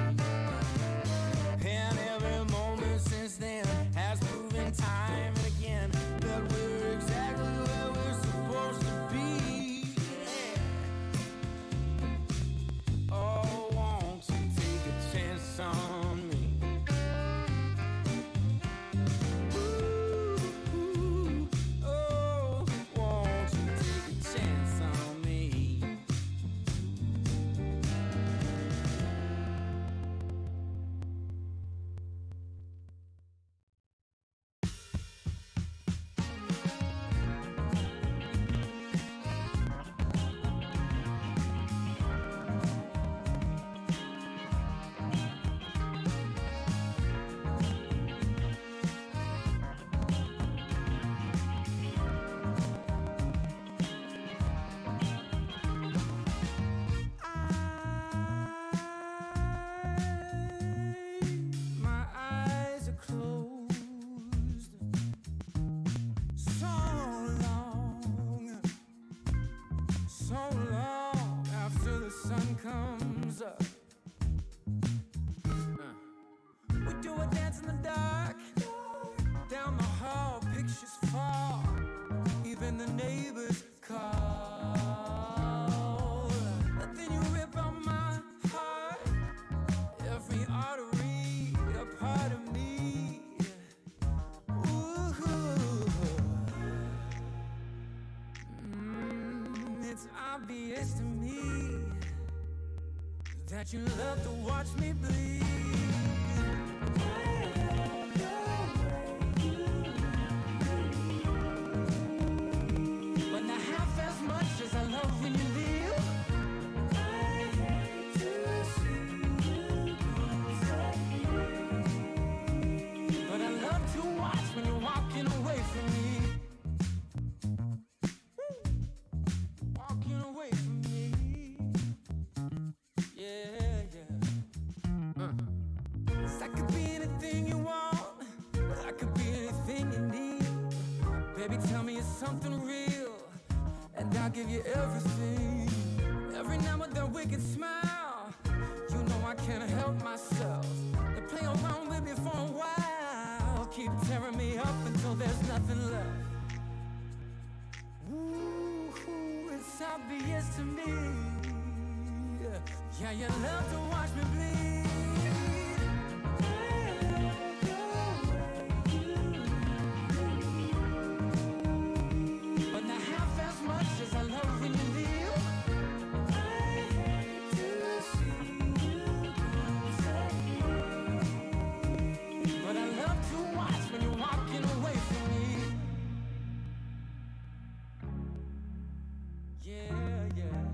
And every moment since then has proven time and again that we're exactly where we're supposed to be. Yeah. Oh, won't you take a chance on me? Ooh, oh, won't you take a chance on me? My eyes are closed so long after the sun comes up. We do a dance in the dark, down the hall, pictures fall, even the neighbors call. But then you rip out my heart, every artery, a part of me. Ooh. It's obvious to me that you love to watch me bleed. But not half as much as I love when you leave. I hate to see you go. But I love to watch when you're walking away from me. Walking away from me. Yeah, yeah. 'Cause I could be anything you want. I could be anything you need. Baby, tell me it's something real, and I'll give you everything. Every now and then a wicked smile. You know I can't help myself. They play around with me for a while, keep tearing me up until there's nothing left. Ooh, it's obvious to me. Yeah, you love to watch me bleed. But not half as much as I love when you leave. I hate to see you go. But I love to watch when you're walking away from me. Yeah, yeah.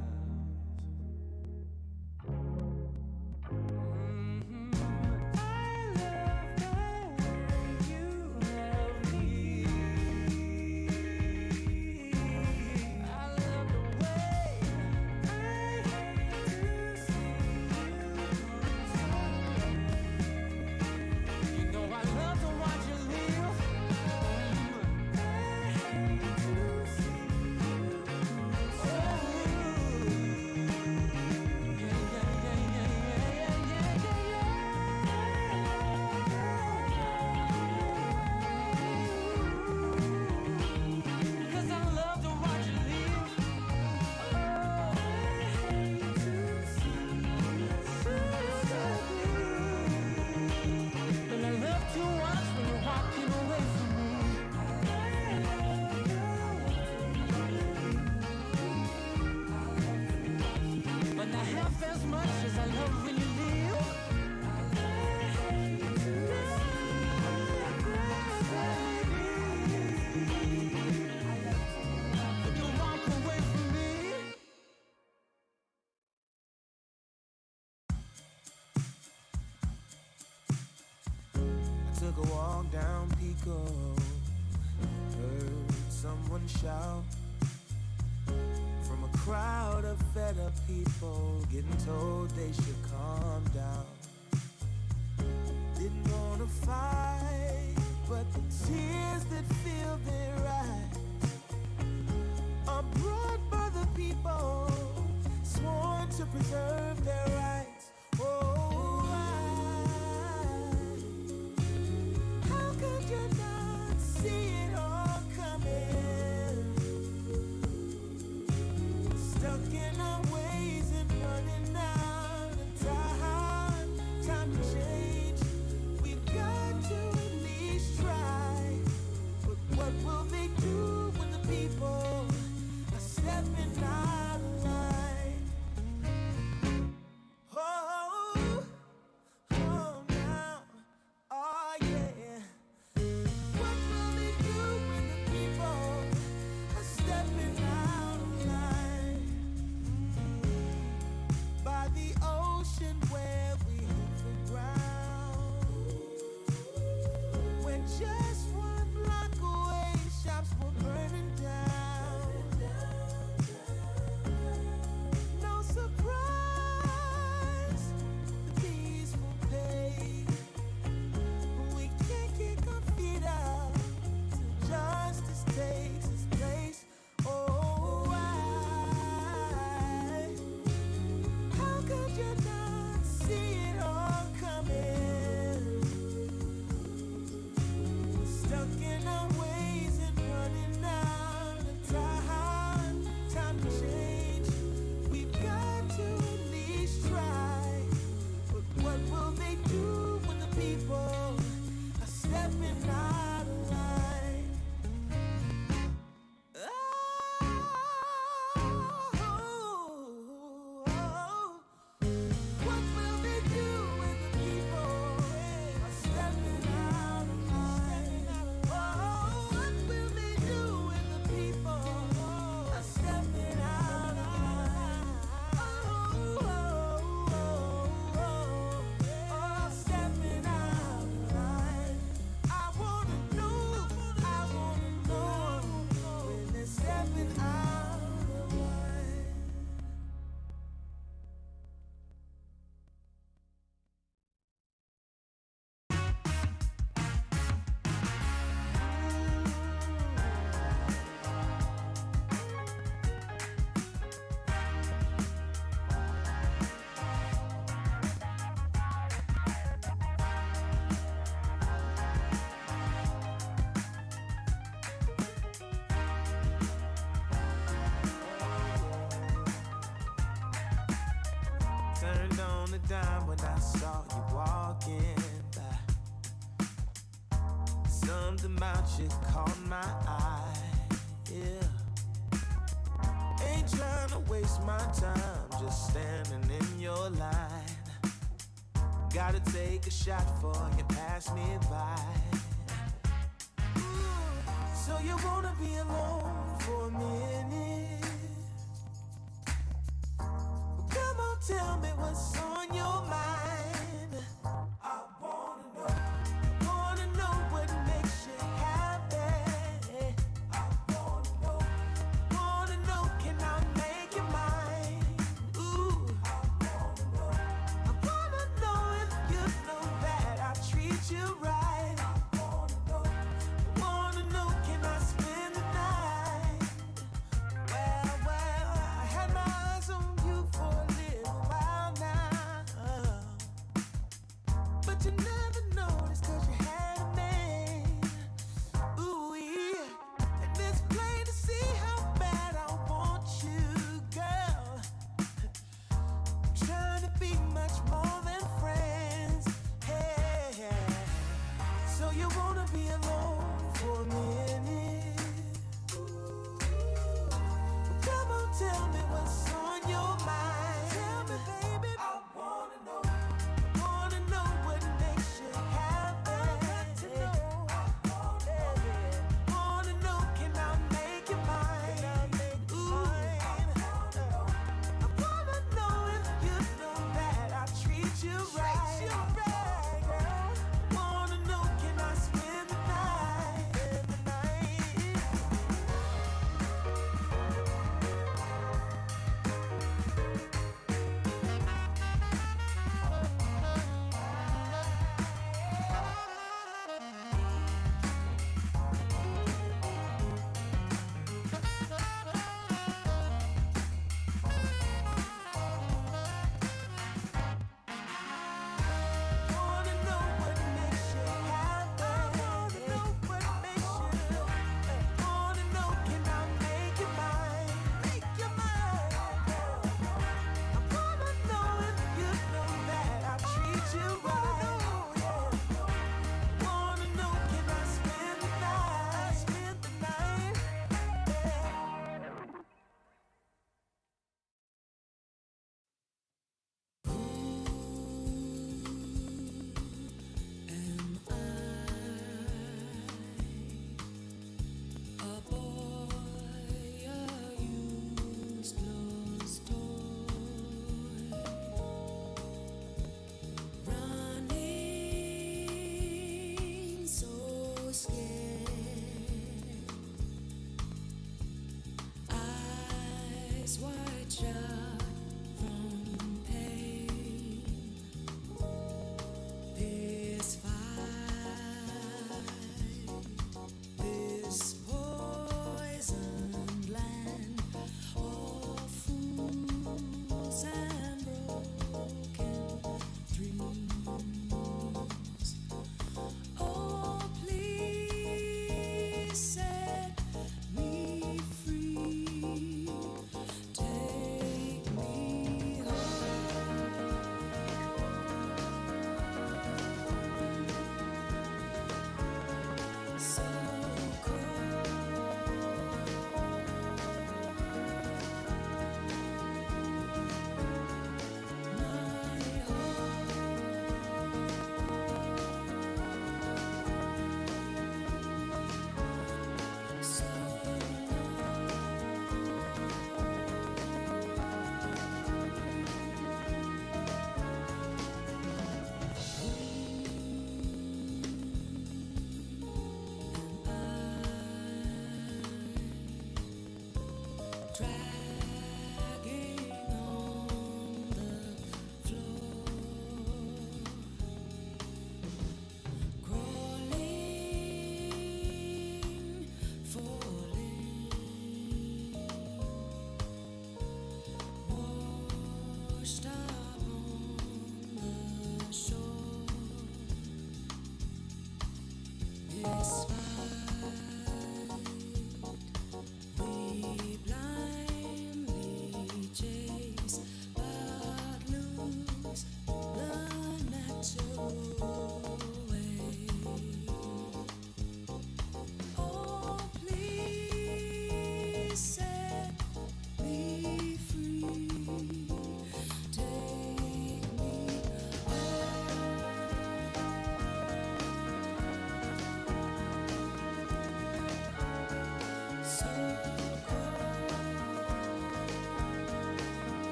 a walk down Pico, heard someone shout from a crowd of fed up people, getting told they should calm down. Didn't wanna fight, but the tears that fill their eyes are brought by the people sworn to preserve their rights. Oh, how could you not see it all coming? Stuck in our ways and running out of time. Time to change. We've got to at least try. But what will they do when the people are stepping out of line? Oh, oh now, oh yeah. What will they do when the people are stepping out of line? By the ocean where we hit the ground, when just one block away shops were burning down. No surprise, the peaceful pay. We can't kick our feet up till justice takes its place. Oh, how could you not see it all coming? Stuck in our ways and running out of time. Time to change. We've got to at least try. But what will they do when the people are stepping out of line? What will they do when the people are stepping out of line? Oh, what will they do when the people are stepping out of line? Oh, stepping out of line. I wanna know when they're stepping out of line. Turned on the dime when I saw you walking by. Something about you caught my eye. Yeah. Ain't trying to waste my time, just standing in your line. Gotta take a shot before you pass me by. So you wanna be alone for a minute? Come on, tell me what's on your mind. I wanna know what makes you happy. Wanna know, can I make you mine? Ooh, I wanna know if you know that I treat you right. Wanna know, can I spend the night? Well, I had my eyes on you for a little while now. this white shot from pain, this fight, this poisoned land of fools and broken dreams. Oh, please set me free. Take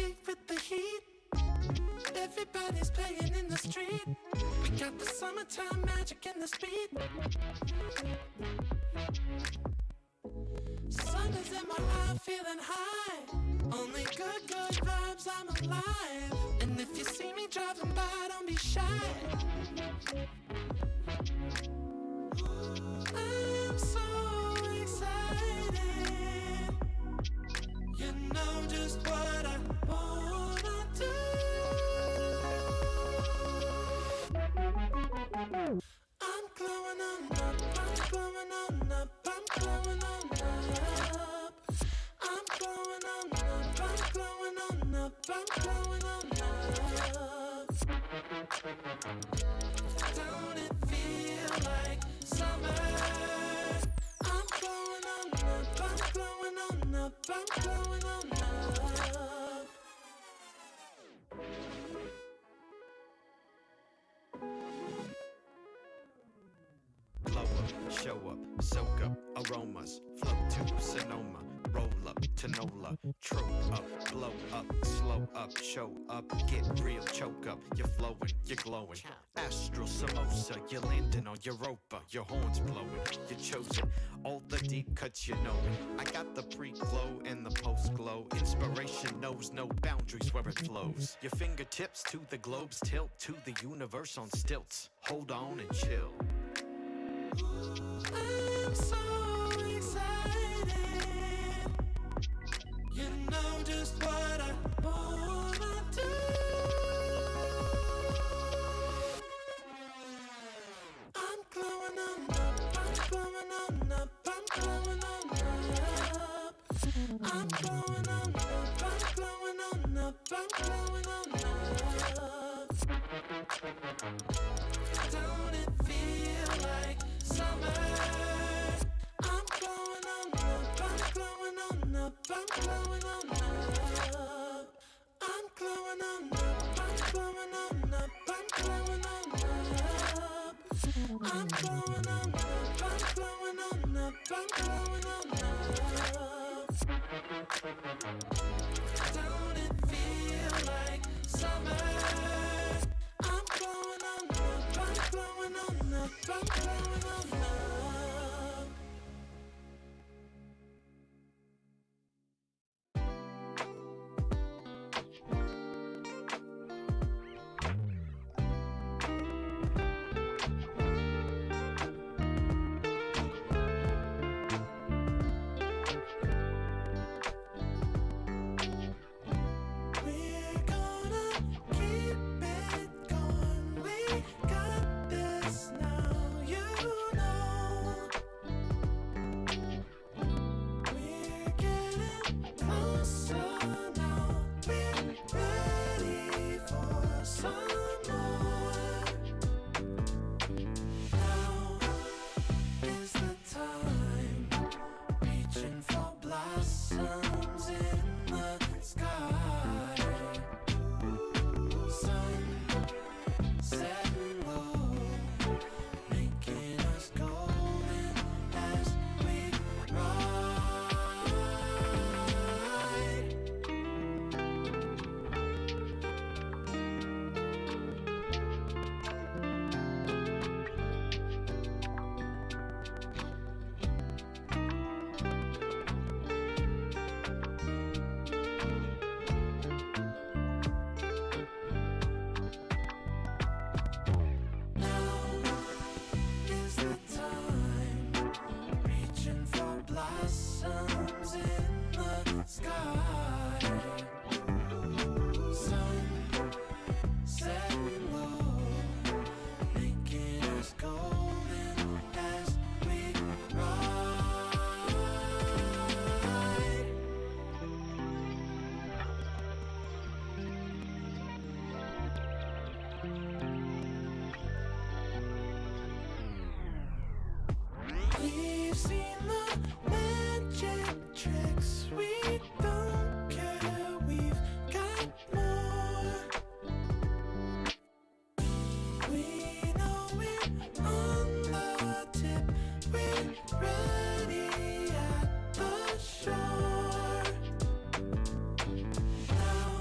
keep with the heat. Everybody's playing in the street. We got the summertime magic and the speed. Sun is in my eye, feeling high. Only good vibes, I'm alive. And if you see me driving by, don't be shy. I'm so excited. You know just what I wanna do. I'm glowing on up, I'm glowing on up, I'm glowing on up. I'm glowing on up, I'm glowing on up, I'm glowing on up. Don't it feel like summer? I'm glowing on up, I'm glowing on up, I'm glowing on up. Blow up, show up, soak up aromas, float to Sonoma, roll up to Nola, trope up, blow up, slow up, show up, get real, choke up, you're flowing, you're glowing. Astral samosa, you're landing on Europa, your horns blowing, you're chosen, all the deep cuts you know it. I got the pre-glow and the post-glow, inspiration knows no boundaries where it flows. Your fingertips to the globes tilt to the universe on stilts, hold on and chill. I'm so excited. You know just what I wanna do. I'm glowing on up, I'm glowing on up, I'm glowing on up. I'm glowing on up, I'm glowing on up, I'm glowing on up. Don't it feel like summer? I'm glowing on up, I'm glowing on up, I'm glowing on up. I'm glowing on up, I'm glowing on up, I'm glowing on up. I'm glowing on up, I'm glowing on up, I'm glowing on up. Don't it feel like summer? I'm glowing on up, I'm glowing on up, I'm glowing on up. We're gonna keep it going. We got this now, you know. We're getting closer now. We're ready for some more. Now is the time, reaching for blossoms in the sky. Sun setting low, making us golden as we ride. Now is the time, reaching for blossoms in the sky. Sun setting low, making us golden as we ride. We've seen the magic tricks. We don't care. We've got more. We know we're on the tip. We're ready at the shore. Now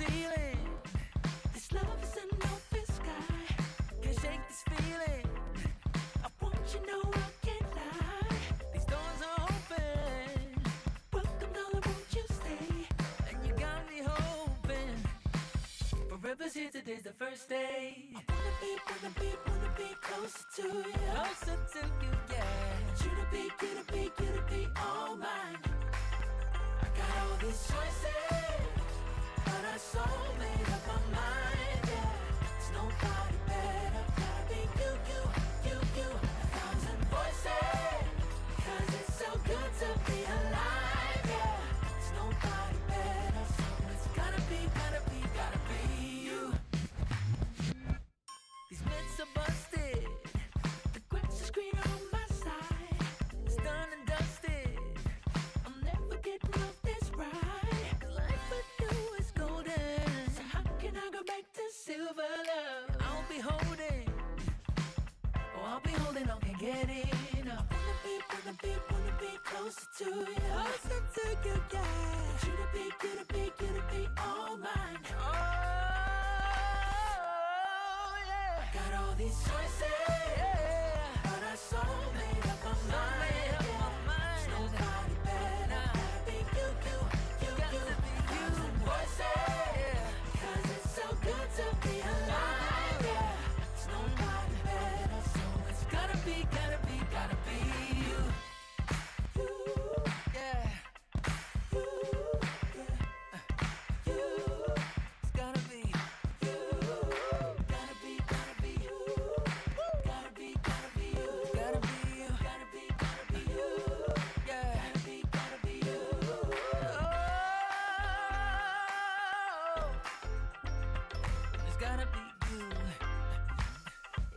feeling. This love is an open sky. Can't shake this feeling. I want you know I can't lie. These doors are open. Welcome, darling, won't you stay? And you got me hoping. Forever's here, today's the first day. I wanna be closer to you. Closer to you, yeah. You to be all mine. I got all these choices, but I so made up my mind, yeah. There's nobody better, gotta be you. A thousand voices, 'cause it's so good to be alive, yeah. There's nobody better, so it's gotta be you. These myths are busted, the grass is greener on my side. It's done and dusted, I'm never getting off this ride. 'Cause life with you is golden, so how can I go back to silver love? I'll be holding on, can't get enough. Wanna be closer to you. Closer to you, yeah. You to be all mine. Oh, yeah. Got all these choices, yeah. But I so made up my mind. There's nobody better, gotta be you. Got to be you. Voices, yeah. 'Cause it's so good to be alive, yeah. There's nobody better, so it's gotta be you. You, yeah. You, yeah. You, it's gotta be you. Gotta be you. Gotta be you. Gotta be you. Gotta be you. Yeah. Gotta be you. Oh, it's gotta be you.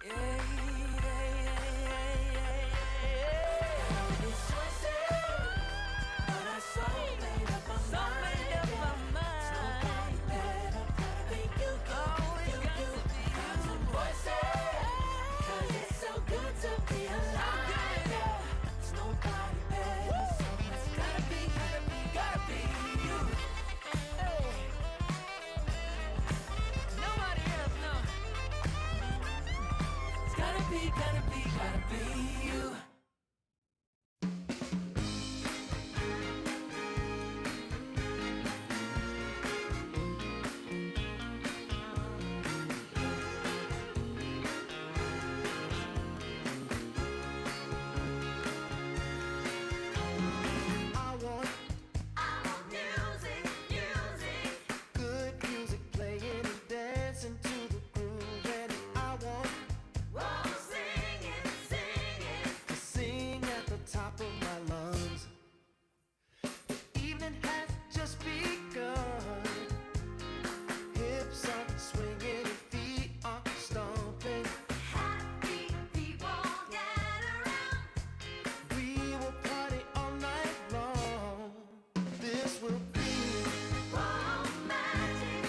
Yeah. These choices, but I so made up my mind. Nobody better, gotta be you. Thousand voices, 'cause it's so good to be alive, yeah. There's nobody better, so it's gotta be you. Hey. Nobody else, no. It's gotta be you. I want music, good music playing and dancing to the groove, and I want to sing at the top of my lungs. The evening has just begun. Hips are swinging and feet are stomping. Happy people gather round. We will party all night long. This will be Oh, magic.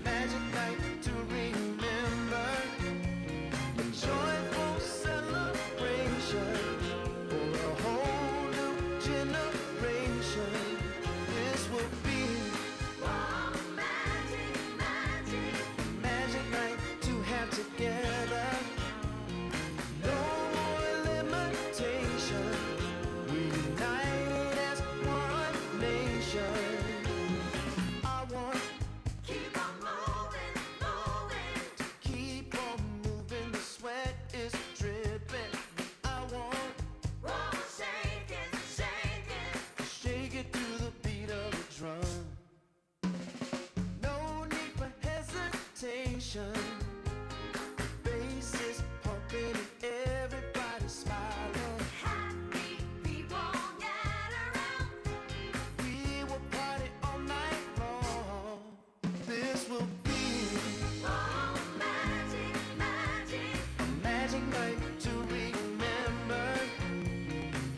magic night to remember. A joyful celebration for a whole new generation. This will be Oh, magic. magic night to have together. No more limitation. We unite as one nation. I want Keep on moving. keep on moving. The sweat is dripping. I want Oh, shake it. shake it to the beat of the drum. No need for hesitation. Bass is pumping and everybody's smiling. Happy people gather round. We will party all night long. This will be Oh, magic. a magic night to remember.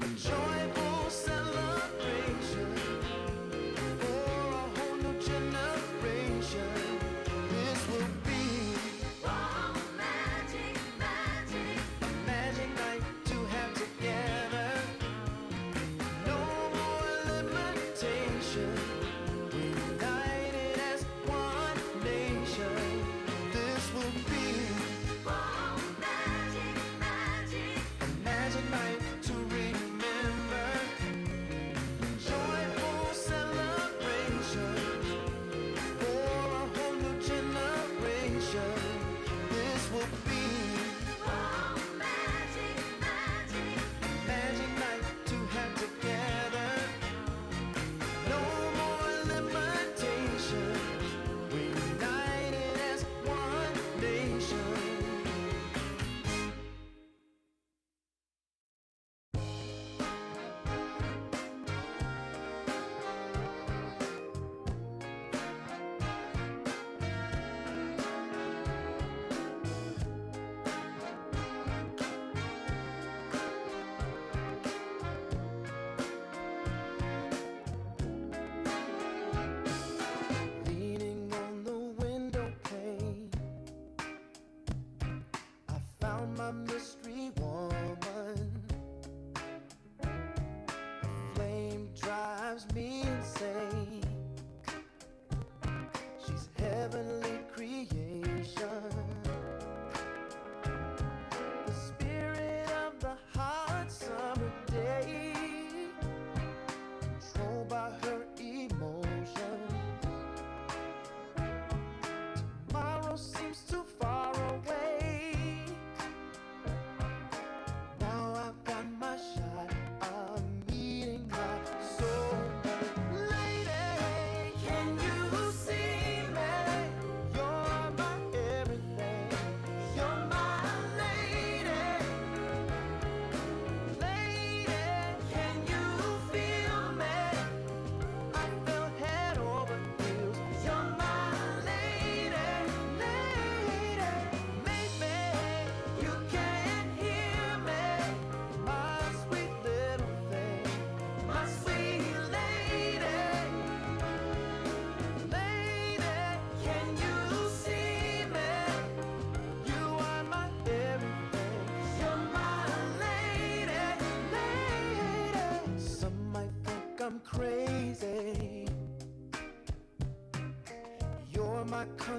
A joyful celebration for a whole new generation. This will be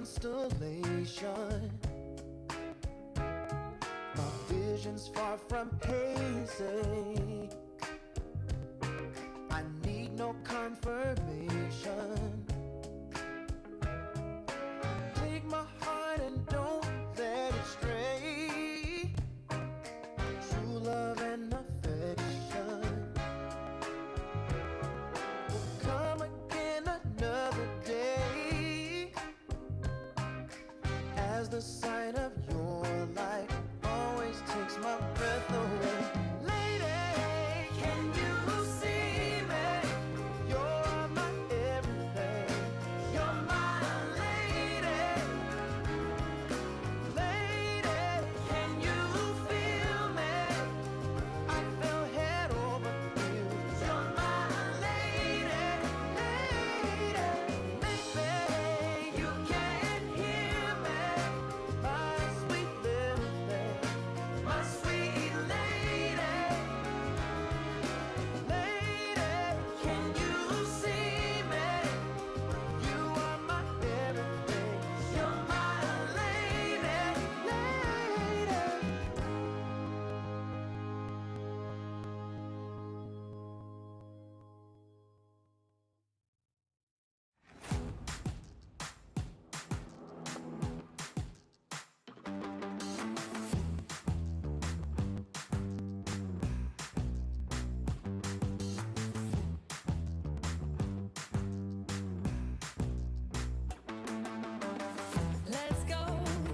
constellation. My vision's far from hazy. I need no confirmation. Take my heart and don't let it stray. True love and affection will come again another day. As the sight of your light always takes my breath away. Lady, can you see me? You're my everything. You're my lady. Lady, can you feel me? I fell head over heels. You're my lady, lady. Maybe you can hear me, my sweet little thing, my sweet lady. Lady, can you see me? You are my everything. You're my lady, lady. Let's go,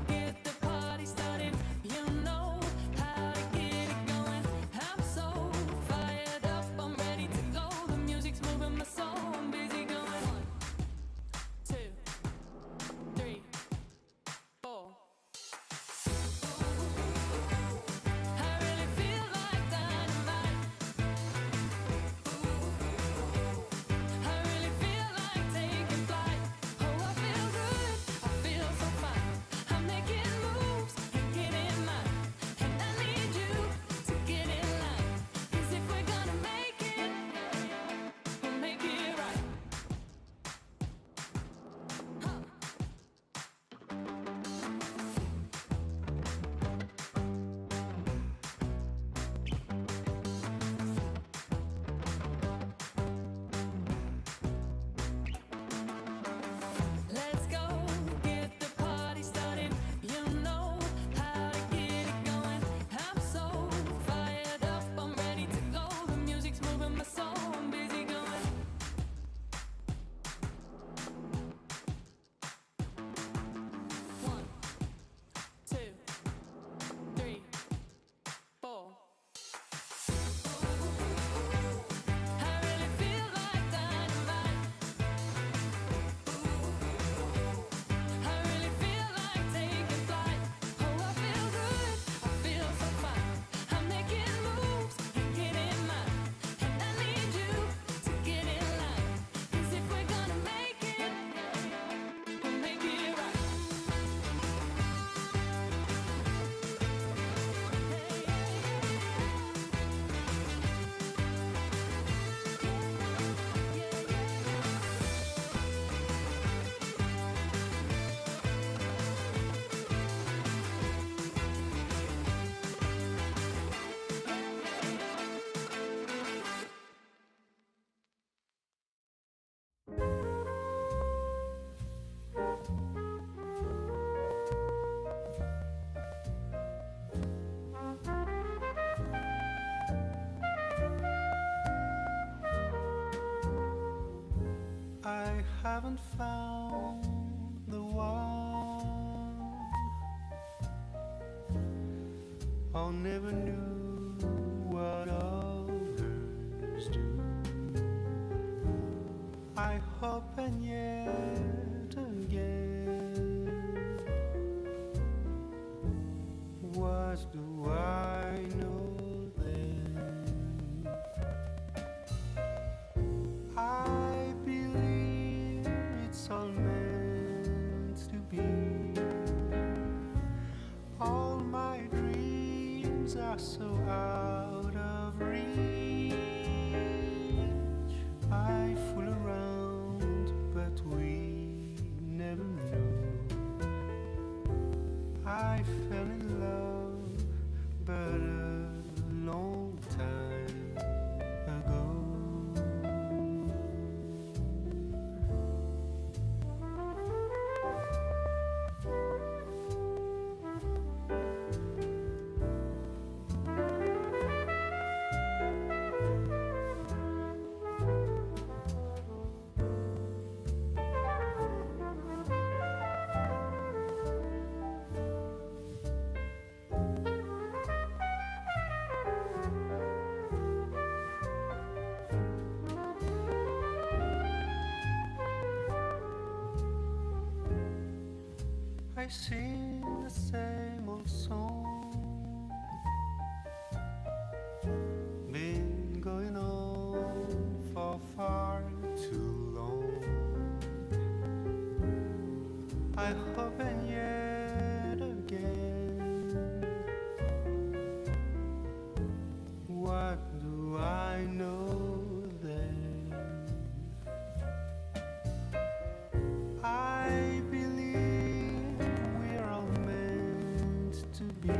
get the party started. You know how to get it going. I'm so fired up, I'm ready to go. The music's moving my soul, I'm busy going. 1, 2, 3, 4. I really feel like dynamite. I really feel like taking flight. Oh, I feel good, I feel so fine. I'm making moves and getting mine. And I need you to get in line. 'Cause if we're gonna make it, we'll make it right. Let's go, get the party started. You know how to get it going. I'm so fired up, I'm ready to go. The music's moving my soul, I'm busy going. 1, 2, 3, 4. I really feel like dynamite. I really feel like taking flight. Oh, I feel good, I feel so fine. I'm making moves and getting mine. And I need you to get in line. 'Cause if we're gonna make it, we'll make it right. I haven't found the one. I never knew what others do. I hope and yet again. What do I know then? I believe it's all meant to be. All my dreams are so out of reach. I fool around, but I sing the same old song. Been going on for far too long. I hope and yet again. What do I know then? I believe we're all meant to be.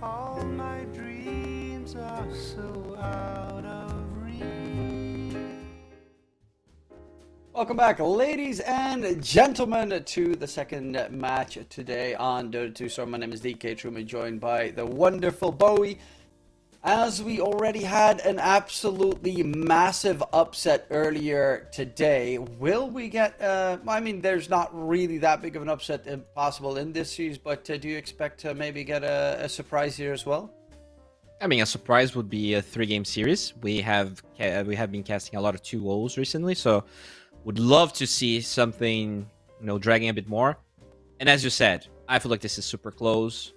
All my dreams are so out of reach. Welcome back, ladies and gentlemen, to the second match today on Dota 2. So my name is DK Truman, joined by the wonderful Bowie. As we already had an absolutely massive upset earlier today, will we get, I mean, there's not really that big of an upset possible in this series, but do you expect to maybe get a surprise here as well? I mean, a surprise would be a 3-game series. We have been casting a lot of 2-0s recently, so would love to see something, dragging a bit more. And as you said, I feel like this is super close.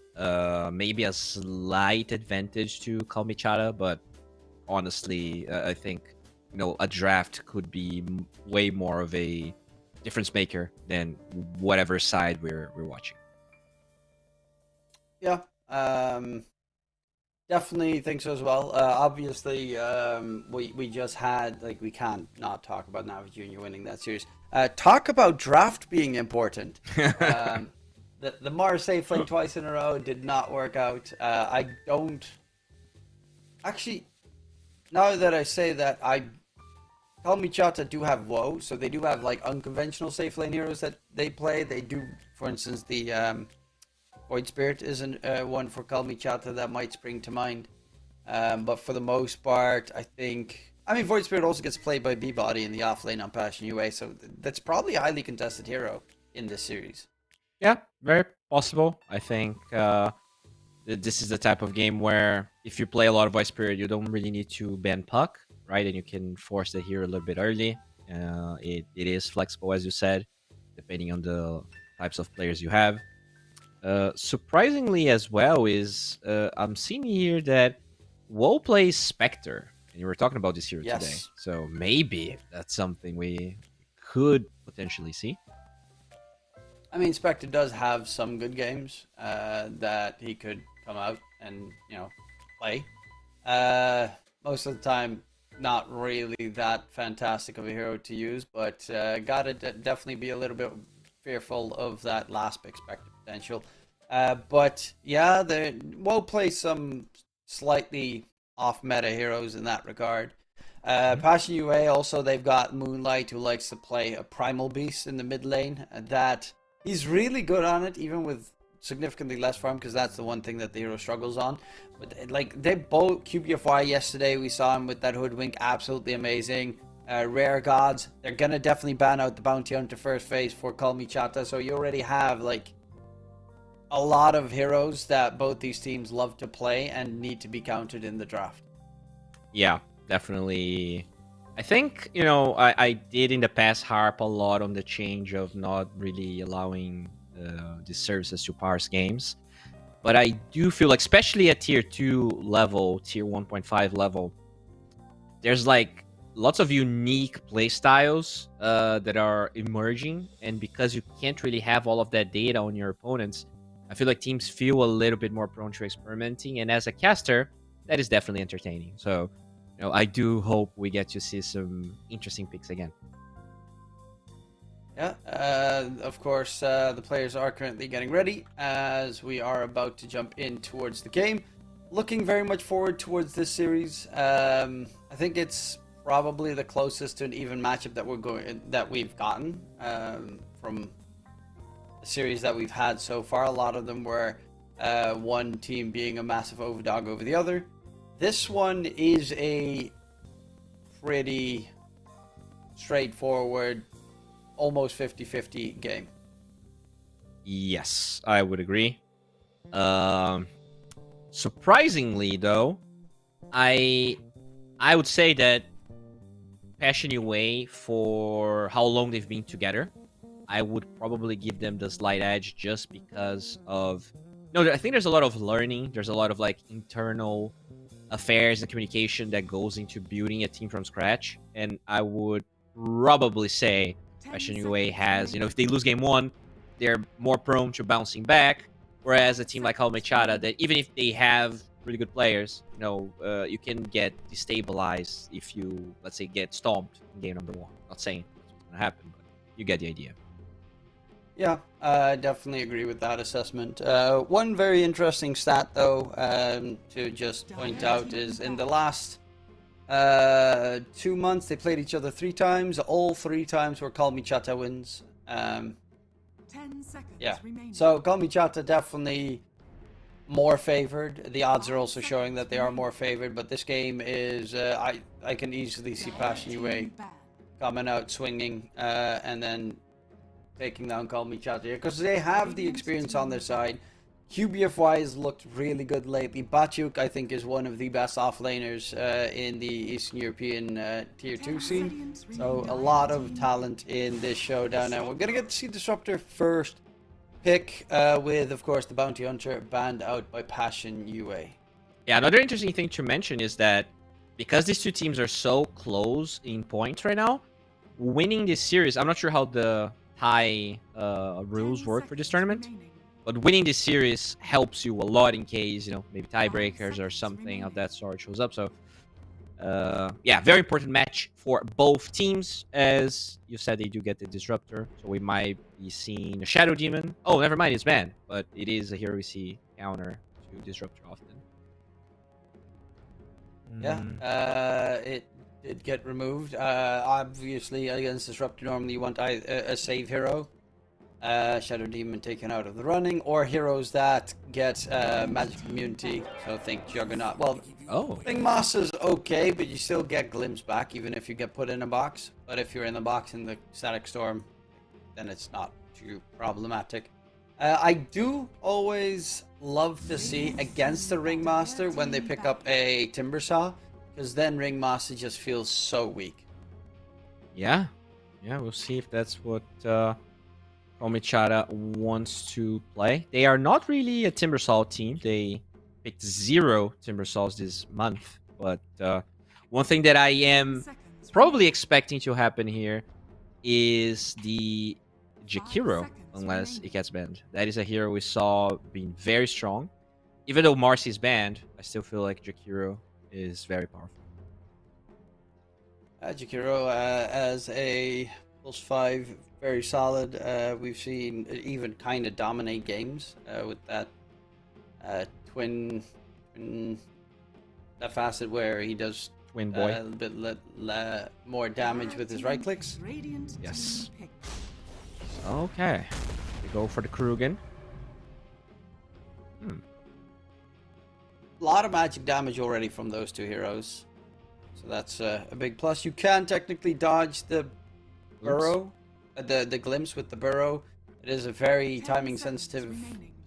Maybe a slight advantage to Kalmychata, but honestly, I think a draft could be way more of a difference maker than whatever side we're watching. Yeah, definitely think so as well. Obviously, we just had, like, we can't not talk about Navi Junior winning that series. Talk about draft being important. The Marseille playing twice in a row did not work out. I don't... Actually, now that I say that, Kalmychata do have WoW, so they do have, like, unconventional safe lane heroes that they play. They do, for instance, the Void Spirit is one for Kalmychata that might spring to mind. But for the most part, I think... I mean, Void Spirit also gets played by B-Body in the off lane on Passion UA, so that's probably a highly contested hero in this series. Yeah, very possible. I think this is the type of game where if you play a lot of Voice Spirit, you don't really need to ban Puck, right? And you can force the hero a little bit early. It is flexible, as you said, depending on the types of players you have. Surprisingly as well is I'm seeing here that WoW plays Spectre. And you were talking about this hero today. So maybe that's something we could potentially see. I mean, Spectre does have some good games that he could come out and, play. Most of the time, not really that fantastic of a hero to use, but gotta definitely be a little bit fearful of that last pick Spectre potential. But yeah, we'll play some slightly off-meta heroes in that regard. Passion UA also, they've got Moonlight, who likes to play a Primal Beast in the mid lane, that... He's really good on it, even with significantly less farm, because that's the one thing that the hero struggles on. But, like, they both... QBFY yesterday, we saw him with that Hoodwink, absolutely amazing. Rare Gods, they're going to definitely ban out the Bounty Hunter first phase for Kalmychata, so you already have, like, a lot of heroes that both these teams love to play and need to be counted in the draft. Yeah, definitely... I think, I did in the past harp a lot on the change of not really allowing these services to parse games. But I do feel like, especially at tier 2 level, tier 1.5 level, there's like lots of unique playstyles that are emerging. And because you can't really have all of that data on your opponents, I feel like teams feel a little bit more prone to experimenting. And as a caster, that is definitely entertaining. So... I do hope we get to see some interesting picks again. Yeah, of course, the players are currently getting ready as we are about to jump in towards the game. Looking very much forward towards this series. I think it's probably the closest to an even matchup that we've gotten from the series that we've had so far. A lot of them were one team being a massive overdog over the other. This one is a pretty straightforward, almost 50-50 game. Yes, I would agree. Surprisingly, though, I would say that Passion UA, for how long they've been together, I would probably give them the slight edge just because of. No, I think there's a lot of learning. There's a lot of like internal affairs and communication that goes into building a team from scratch. And I would probably say Fashion UA has, if they lose game one, they're more prone to bouncing back. Whereas a team like Kalmychata, that even if they have really good players, you can get destabilized if you, let's say, get stomped in game number one. Not saying that's what's going to happen, but you get the idea. Yeah, I definitely agree with that assessment. One very interesting stat, though, to just point out is in the last 2 months, they played each other 3 times. All 3 times were Kalmychata wins. 10 seconds Yeah, remaining. so Kalmychata definitely more favored. The odds are also showing that they are more favored, but this game is, I can easily see Passion UA coming out swinging and then taking down Kalmychata here, because they have the experience on their side. QBFY has looked really good lately. Batyuk, I think, is one of the best offlaners in the Eastern European Tier 2 scene. So a lot of talent in this showdown. And we're going to get to see Disruptor first pick with, of course, the Bounty Hunter banned out by Passion UA. Yeah, another interesting thing to mention is that because these two teams are so close in points right now, winning this series, I'm not sure how the tie rules work for this tournament, but winning this series helps you a lot in case, maybe tiebreakers or something of that sort shows up. So, yeah, very important match for both teams. As you said, they do get the Disruptor, so we might be seeing a Shadow Demon. Oh, never mind, it's banned, but it is a hero we see counter to Disruptor often. Yeah, it did get removed. Obviously, against Disruptor, normally you want a save hero. Shadow Demon taken out of the running, or heroes that get magic immunity. So think Juggernaut. Well, Ringmaster's okay, but you still get Glimpse back even if you get put in a box. But if you're in the box in the Static Storm, then it's not too problematic. I do always love to see against the Ringmaster when they pick up a Timber Saw, because then Ringmaster just feels so weak. Yeah, we'll see if that's what Kalmychata wants to play. They are not really a Timbersaw team. They picked 0 Timbersaws this month. But one thing that I am probably expecting to happen here is the Jakiro, unless it gets banned. That is a hero we saw being very strong. Even though Marcy's banned, I still feel like Jakiro is very powerful. Jakiro as a +5, very solid. We've seen it even kind of dominate games with that twin that facet where he does Twin boy. a bit more damage with his right clicks. Yes. Okay. We go for the Krugen. A lot of magic damage already from those 2 heroes, so that's a big plus. You can technically dodge the burrow, the glimpse with the burrow. It is a very timing sensitive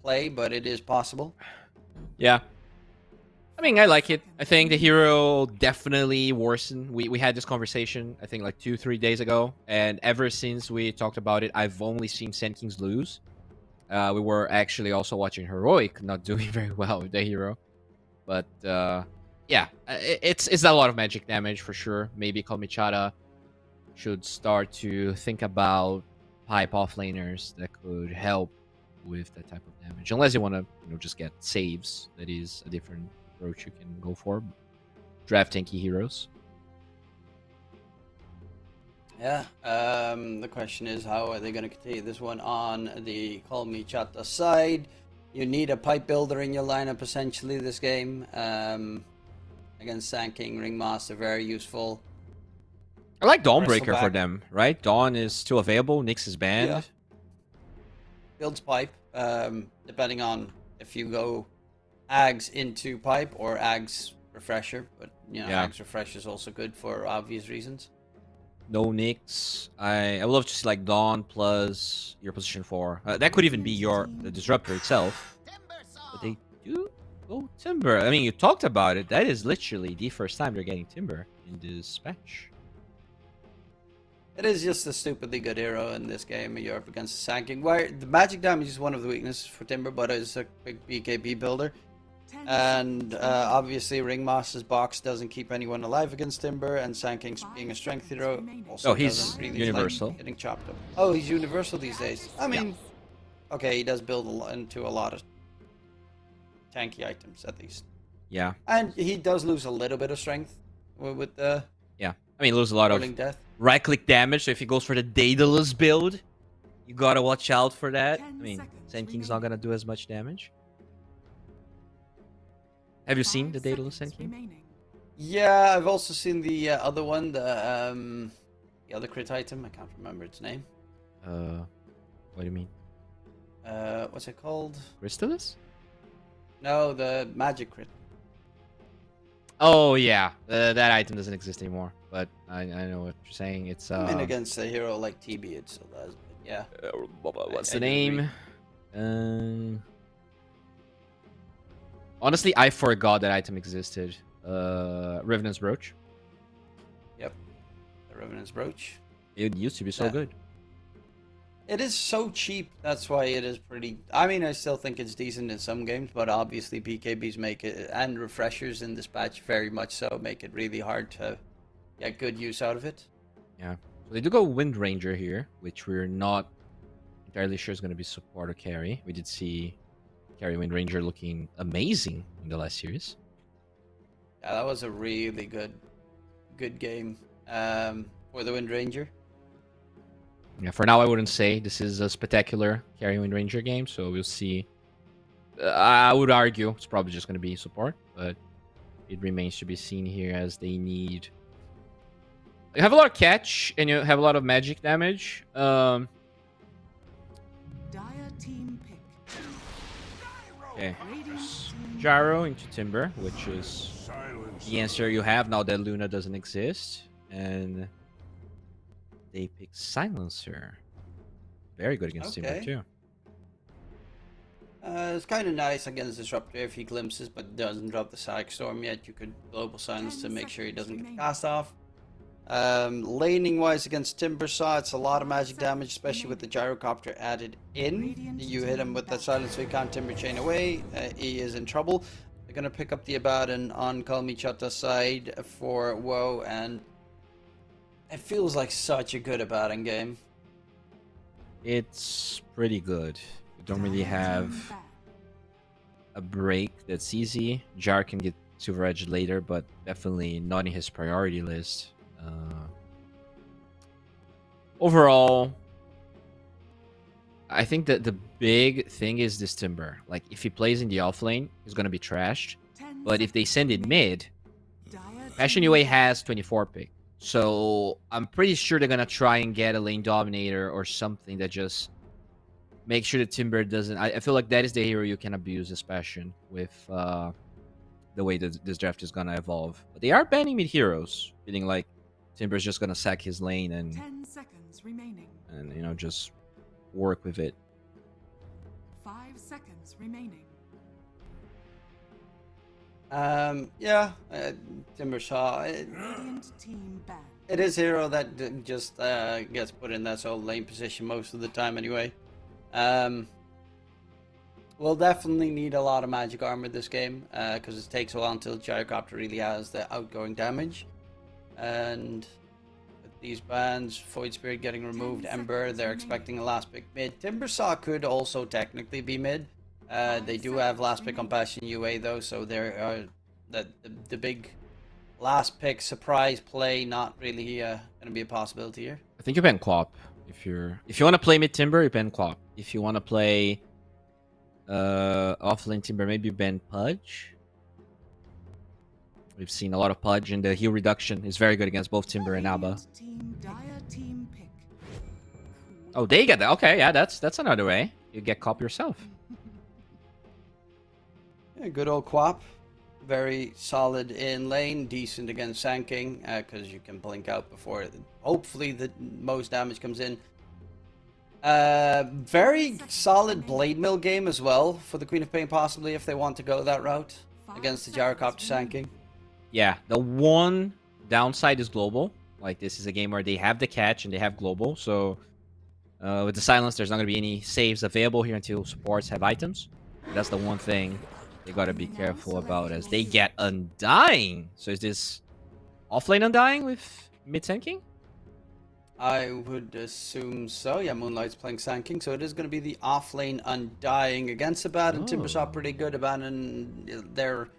play, but it is possible. Yeah. I mean, I like it. I think the hero definitely worsened. We had this conversation, I think, like 2-3 days ago. And ever since we talked about it, I've only seen Sand Kings lose. We were actually also watching Heroic not doing very well with the hero. But, yeah, it's a lot of magic damage for sure. Maybe Kalmychata should start to think about pipe offlaners that could help with that type of damage. Unless you want to, just get saves. That is a different approach you can go for. Draft tanky heroes. Yeah, the question is, how are they going to continue this one on the Kalmychata side? You need a pipe builder in your lineup, essentially, this game. Against Sand King, Ringmaster, very useful. I like Dawnbreaker for them, right? Dawn is still available. Nyx is banned. Yeah. Builds pipe, depending on if you go Ags into pipe or Ags Refresher. But, Ags Refresher is also good for obvious reasons. No Nyx. I would love to see like Dawn plus your position 4. That could even be the Disruptor itself. But they do go Timber. I mean, you talked about it. That is literally the first time they're getting Timber in this patch. It is just a stupidly good hero in this game. You're up against the Sanking, where the magic damage is one of the weaknesses for Timber, but it's a big BKB builder. 10 And seconds obviously, Ringmaster's box doesn't keep anyone alive against Timber, and Sanking's being a strength hero also Oh, he's doesn't really universal. like getting chopped up. Oh, he's universal these days. I mean, okay, he does build into a lot of tanky items at least, Yeah. and he does lose a little bit of strength with the Yeah. I mean, lose a lot of rolling death. right-click damage. So if he goes for the Daedalus build, you gotta watch out for that. I 10 mean, seconds Sand King's not gonna do as much damage. Have you seen the Daedalus Sand King? remaining. Yeah, I've also seen the other one, the other crit item. I can't remember its name. What do you mean? What's it called? Crystallis? No, the magic crit. Oh yeah, that item doesn't exist anymore. But I know what you're saying. It's I mean, against a hero like TB, it still does. But yeah. what's I the do name? agree. Honestly, I forgot that item existed. Revenant's Brooch. Yep. The Revenant's Brooch. It used to be so Yeah. good. It is so cheap. That's why it is pretty. I mean, I still think it's decent in some games, but obviously BKBs make it, and refreshers in this patch very much so, make it really hard to get good use out of it. Yeah. So they do go Wind Ranger here, which we're not entirely sure is going to be support or carry. We did see carry Wind Ranger looking amazing in the last series. Yeah, that was a really good game for the Wind Ranger. Yeah, for now I wouldn't say this is a spectacular carry Wind Ranger game, so we'll see. I would argue it's probably just going to be support, but it remains to be seen here as they need. You have a lot of catch and you have a lot of magic damage. Dire team pick. Okay. Radiant team Gyro into Timber, which is the answer you have now that Luna doesn't exist. And they pick Silencer. Very good against Timber, Okay. too. It's kind of nice against Disruptor if he glimpses but doesn't drop the Psychic Storm yet. You could Global Silence to 10 make sure he doesn't get seconds cast off. Laning wise against Timbersaw, it's a lot of magic damage, especially with the Gyrocopter added in. You hit him with that silence, so he can't Timber Chain away. He is in trouble. They're gonna pick up the Abaddon on Kalmychata side for Woe, and it feels like such a good Abaddon game. It's pretty good. We don't really have bad. a break that's easy. Jar can get Silver Edge later, but definitely not in his priority list. Overall, I think that the big thing is this Timber. Like, if he plays in the off lane, he's gonna be trashed. 10 But if they send it mid, Dire Passion team UA has 24 pick. So I'm pretty sure they're gonna try and get a lane dominator or something that just makes sure the Timber doesn't. I feel like that is the hero you can abuse this Passion with the way that this draft is gonna evolve. But they are banning mid heroes, feeling like Timber's just gonna sack his lane 10 seconds remaining. and you know just work with it. 5 seconds remaining. Yeah, Timbersaw. Radiant team banned. It is a hero that just gets put in that sort of lane position most of the time anyway. We'll definitely need a lot of magic armor this game because it takes a while until Gyrocopter really has the outgoing damage. And with these bans, Void Spirit getting removed, 10 Ember, seconds they're remaining. expecting a last pick mid. Timbersaw could also technically be mid. They do have last pick on Passion UA though, so there are the big last pick surprise play not really going to be a possibility here. I think you ban Quap if you want to play mid Timber, you ban Quap. If you want to play offlane Timber, maybe you ban Pudge. We've seen a lot of Pudge, and the heal reduction is very good against both Timber and Abba. Radiant team dire team pick. Oh, they get that. Okay, yeah, that's another way. You get Cop yourself. Yeah, good old Quap. Very solid in lane, decent against Sanking, because you can blink out before hopefully the most damage comes in. Very solid Blade Mill game as well for the Queen of Pain, possibly if they want to go that route against the Gyrocopter Sanking. Yeah, the one downside is global. Like, this is a game where they have the catch and they have global. So with the silence, there's not going to be any saves available here until supports have items. That's the one thing they got to be careful about as they get Undying. So is this offlane Undying with mid Sand King? I would assume so. Yeah, Moonlight's playing Sand King, so it is going to be the offlane Undying against Abaddon. Timbersaw pretty good. Abaddon, their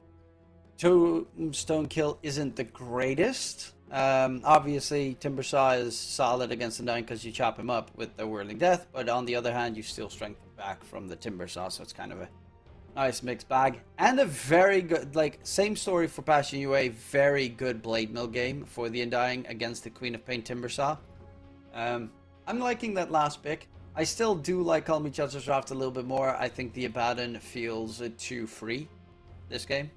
tombstone kill isn't the greatest. Obviously, Timbersaw is solid against Undying because you chop him up with the Whirling Death, but on the other hand, you still strengthen back from the Timbersaw, so it's kind of a nice mixed bag. And a very good, like, same story for Passion UA, very good Blade Mill game for the Undying against the Queen of Pain Timbersaw. I'm liking that last pick. I still do like Kalmychata's draft a little bit more. I think the Abaddon feels too free this game.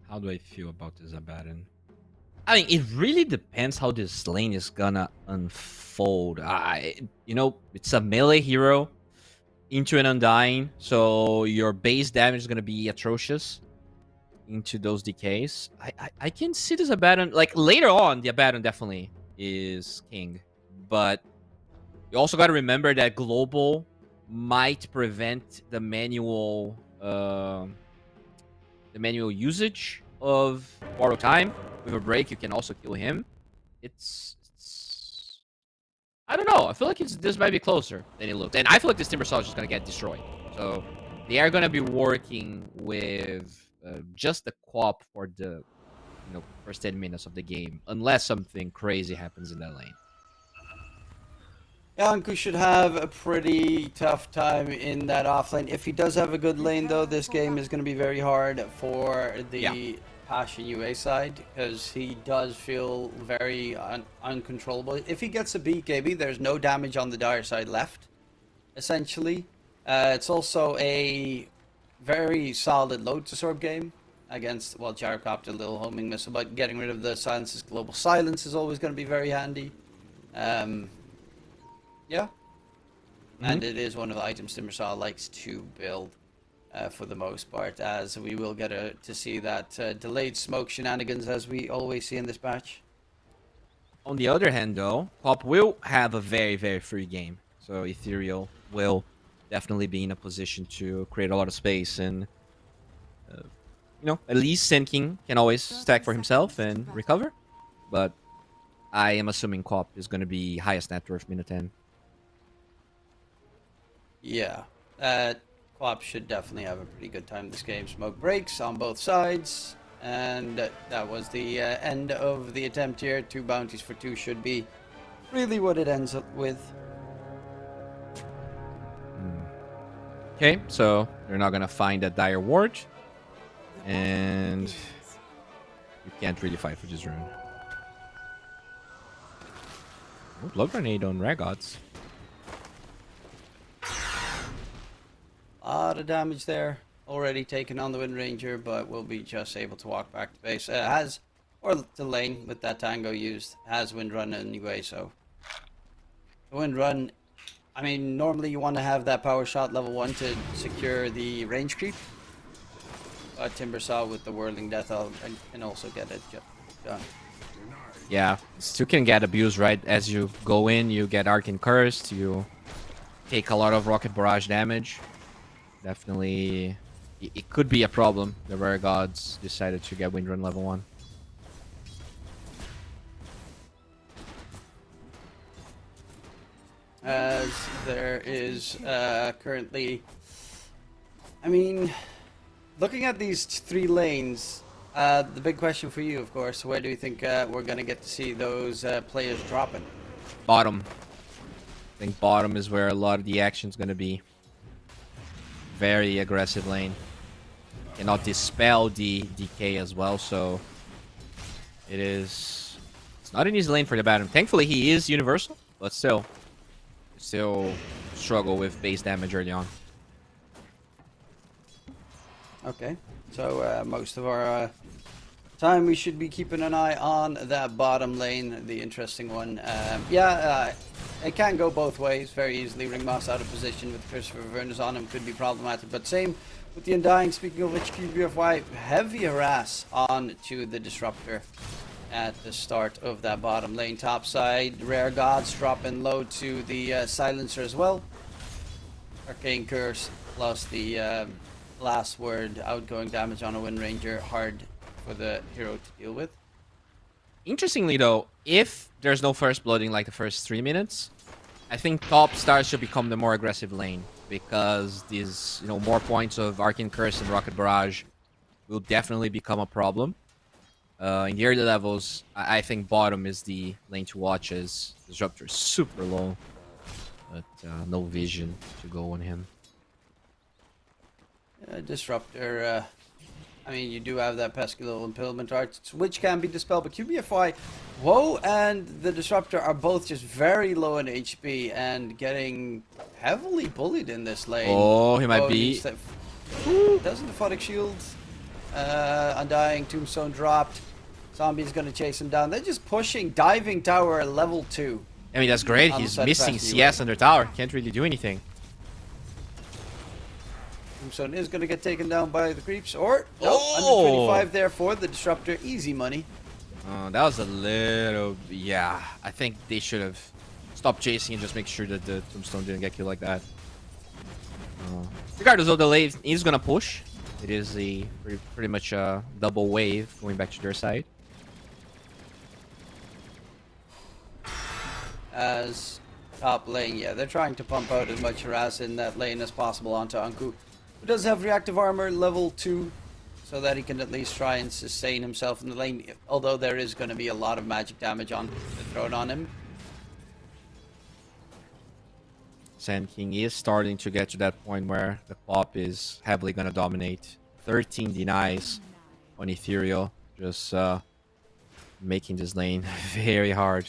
How do I feel about this Abaddon? I mean, it really depends how this lane is gonna unfold. You know, it's a melee hero into an Undying, so your base damage is gonna be atrocious into those decays. I can see this Abaddon, like, later on, the Abaddon definitely is king, but you also got to remember that global might prevent the manual usage of borrow time. With a break, you can also kill him. It's I don't know. I feel like this might be closer than it looked, and I feel like this Timbersaw is just gonna get destroyed. So they are gonna be working with just the co-op for the first 10 minutes of the game, unless something crazy happens in that lane. Yanku should have a pretty tough time in that offlane. If he does have a good lane, though, this game is going to be very hard for the Passion UA side, because he does feel very uncontrollable. If he gets a BKB, there's no damage on the Dire side left, essentially. It's also a very solid load to absorb game against, well, Gyrocopter, little homing missile, but getting rid of the silences, global silence is always going to be very handy. Yeah. And it is one of the items Timbersaw likes to build for the most part, as we will get to see that delayed smoke shenanigans as we always see in this patch. On the other hand, though, Pop will have a very, very free game. So Ethereal will definitely be in a position to create a lot of space, and at least Sand King can always stack for himself and recover. But I am assuming Cop is going to be highest net worth minute 10. Yeah, Quap should definitely have a pretty good time this game. Smoke breaks on both sides, and that was the end of the attempt here. 2 bounties for 2 should be really what it ends up with. Okay, so they're not going to find that Dire Ward, and you can't really fight for this rune. Oh, Blood Grenade on Ragots. A lot of damage there. Already taken on the Wind Ranger, but will be just able to walk back to base. Or to lane with that Tango used. Has Wind Run anyway, so. The Wind Run, I mean, normally you want to have that power shot level 1 to secure the range creep. But Timbersaw with the Whirling Death can also get it done. Yeah, still can get abused, right? As you go in, you get Arcane Cursed, you take a lot of Rocket Barrage damage. Definitely, it could be a problem. The Rare Gods decided to get Windrun level 1. As there is currently, I mean, looking at these 3 lanes, the big question for you, of course, where do you think we're going to get to see those players dropping? Bottom. I think bottom is where a lot of the action is going to be. Very aggressive lane. Cannot dispel the decay as well, so it's not an easy lane for the Abaddon. Thankfully, he is universal, but still struggle with base damage early on. Okay, so most of our time we should be keeping an eye on that bottom lane, the interesting one. It can go both ways very easily. Ringmoss out of position with Christopher Vernes on him could be problematic, but same with the Undying. Speaking of which, QBFY, heavy harass on to the Disruptor. at the start of that bottom lane top side. Rare Gods dropping low to the Silencer as well. Arcane Curse plus the last word outgoing damage on a Wind Ranger, hard for the hero to deal with. Interestingly, though, if there's no first blood in like the first 3 minutes, I think top starts to become the more aggressive lane because these, more points of Arcane Curse and Rocket Barrage will definitely become a problem. In the early levels, I think bottom is the lane to watch as Disruptor is super low, but no vision to go on him. Disruptor, I mean, you do have that pesky little Impalement Arts, which can be dispelled, but QBFY, Woe and the Disruptor are both just very low in HP and getting heavily bullied in this lane. Oh, he might be. Doesn't the Photic Shield? Undying, Tombstone dropped. Zombie's gonna chase him down. They're just pushing Diving Tower level 2. I mean, that's great. He's missing CS under tower. Can't really do anything. Tombstone is gonna get taken down by the creeps, or no, Oh! under 25 there for the Disruptor. Easy money. That was a little... Yeah, I think they should have stopped chasing and just make sure that the Tombstone didn't get killed like that. Regardless of the lane, he's gonna push. It is a pretty much a double wave going back to their side. As top lane, yeah, they're trying to pump out as much harass in that lane as possible onto Anku, who does have reactive armor level 2, so that he can at least try and sustain himself in the lane, although there is going to be a lot of magic damage thrown on him. Sand King is starting to get to that point where the pop is heavily going to dominate. 13 denies on Ethereal, just making this lane very hard.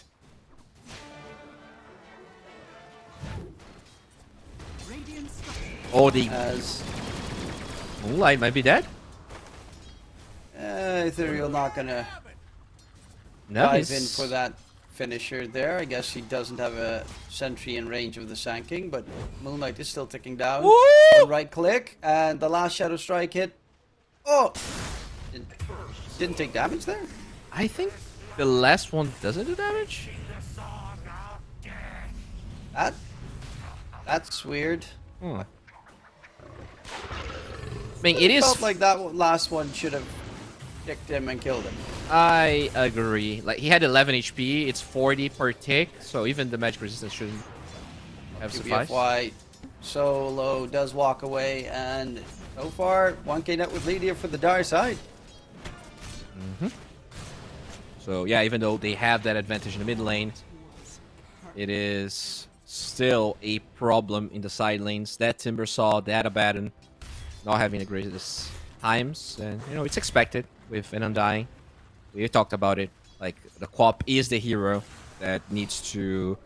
Oh, the As Moonlight might be dead? Ethereal not going to No, dive in for that finisher there. I guess he doesn't have a sentry in range of the Sand King, but Moonlight is still ticking down. Woo! Right click, and the last Shadow Strike hit. Oh! Didn't take damage there? I think the last one doesn't do damage. That's weird. I mean, it is... Felt like that last one should have kicked him and killed him. I agree. Like, he had 11 HP, it's 40 per tick, so even the magic resistance shouldn't have sufficed. QBFY solo does walk away, and so far 1k net with lead here for the dire side. So yeah, even though they have that advantage in the mid lane, it is still a problem in the side lanes. That Timbersaw, that Abaddon, not having the greatest times, and it's expected with an Undying. We talked about it. Like, the Quap is the hero that needs to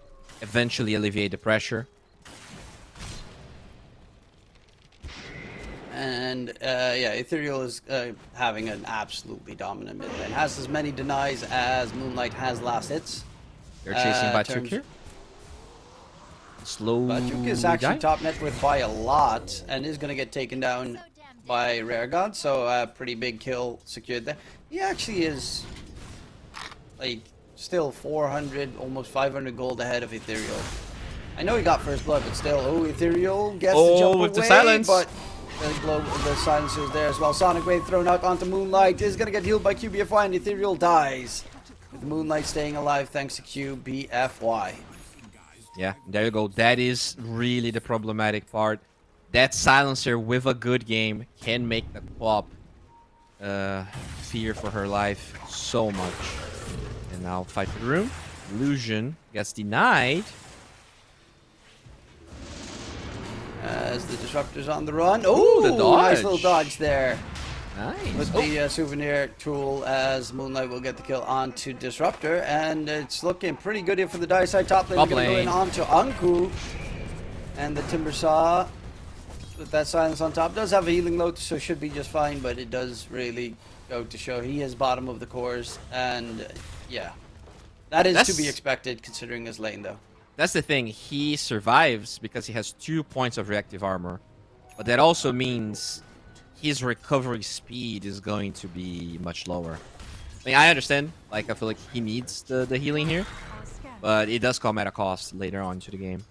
eventually alleviate the pressure. And yeah, Ethereal is having an absolutely dominant mid lane. Has as many denies as Moonlight has last hits. They're chasing Batuk here. Slow. Batuk is actually top net with by a lot, and is going to get taken down by Rare God, so pretty big kill secured there. He actually is like still 400, almost 500 gold ahead of Ethereal. I know he got first blood, but still, Ethereal gets the jump with away, the silence. but the silencer is there as well. Sonic Wave thrown out onto Moonlight is going to get healed by QBFY, and Ethereal dies. With Moonlight staying alive thanks to QBFY. Yeah, there you go. That is really the problematic part. That silencer with a good game can make the Quap fear for her life so much. And now fight for the room. Illusion gets denied. As the Disruptor's on the run. Oh, the dodge. Nice little dodge there. Nice. With the souvenir tool, as Moonlight will get the kill onto Disruptor, and it's looking pretty good here for the dire side. Top lane Top going to go in lane. onto Anku, and the Timbersaw with that silence on top does have a healing load, so should be just fine. But it does really go to show he is bottom of the cores, and yeah, that is to be expected considering his lane though. That's the thing. He survives because he has 2 points of reactive armor, but that also means his recovery speed is going to be much lower. I mean, I understand. Like, I feel like he needs the healing here, Are scarce. but it does come at a cost later on to the game.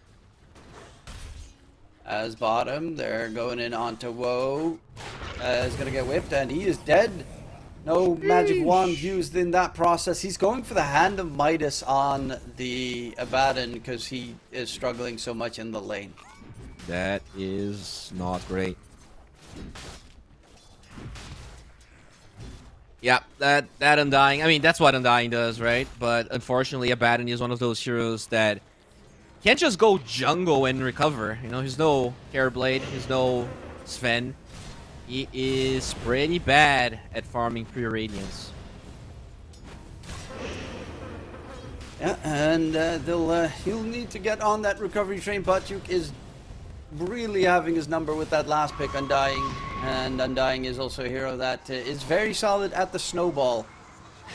As bottom, they're going in onto Woe. Is going to get whipped, and he is dead. No magic wand used in that process. He's going for the Hand of Midas on the Abaddon because he is struggling so much in the lane. That is not great. Yeah, that Undying. I mean, that's what Undying does, right? But unfortunately, Abaddon is one of those heroes that can't just go jungle and recover. You know, he's no Careblade, he's no Sven. He is pretty bad at farming pre-radiance. Yeah, and he'll need to get on that recovery train. Batyuk is really having his number with that last pick, Undying. And Undying is also a hero that is very solid at the snowball.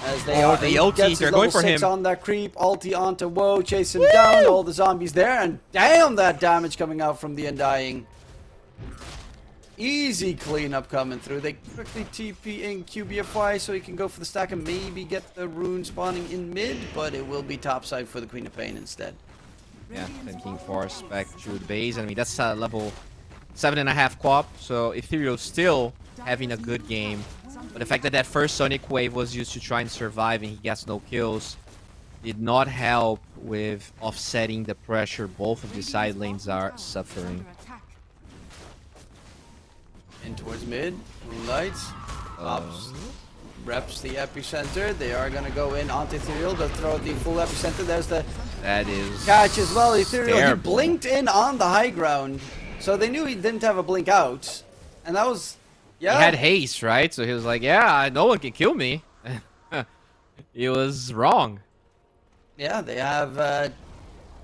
As they Oh, are, the he ulti, gets his they're going level for 6 him. on that creep, ulti onto Woe, chase him down, all the zombies there, and damn that damage coming out from the Undying. Easy cleanup coming through. They quickly TP in QBFY so he can go for the stack and maybe get the rune spawning in mid, but it will be topside for the Queen of Pain instead. Yeah, then King Force back to the base. I mean, that's level 7.5 co-op, so Ethereal still having a good game. But the fact that that first Sonic Wave was used to try and survive and he gets no kills did not help with offsetting the pressure both of the side lanes are suffering. In towards mid, Moonlights, Ops, reps the epicenter. They are going to go in onto Ethereal. They'll throw the full epicenter. There's the That is catch as well. Ethereal, he terrible. blinked in on the high ground. So they knew he didn't have a blink out. And that was, yeah. He had haste, right? So he was like, yeah, no one can kill me. He was wrong. Yeah, they have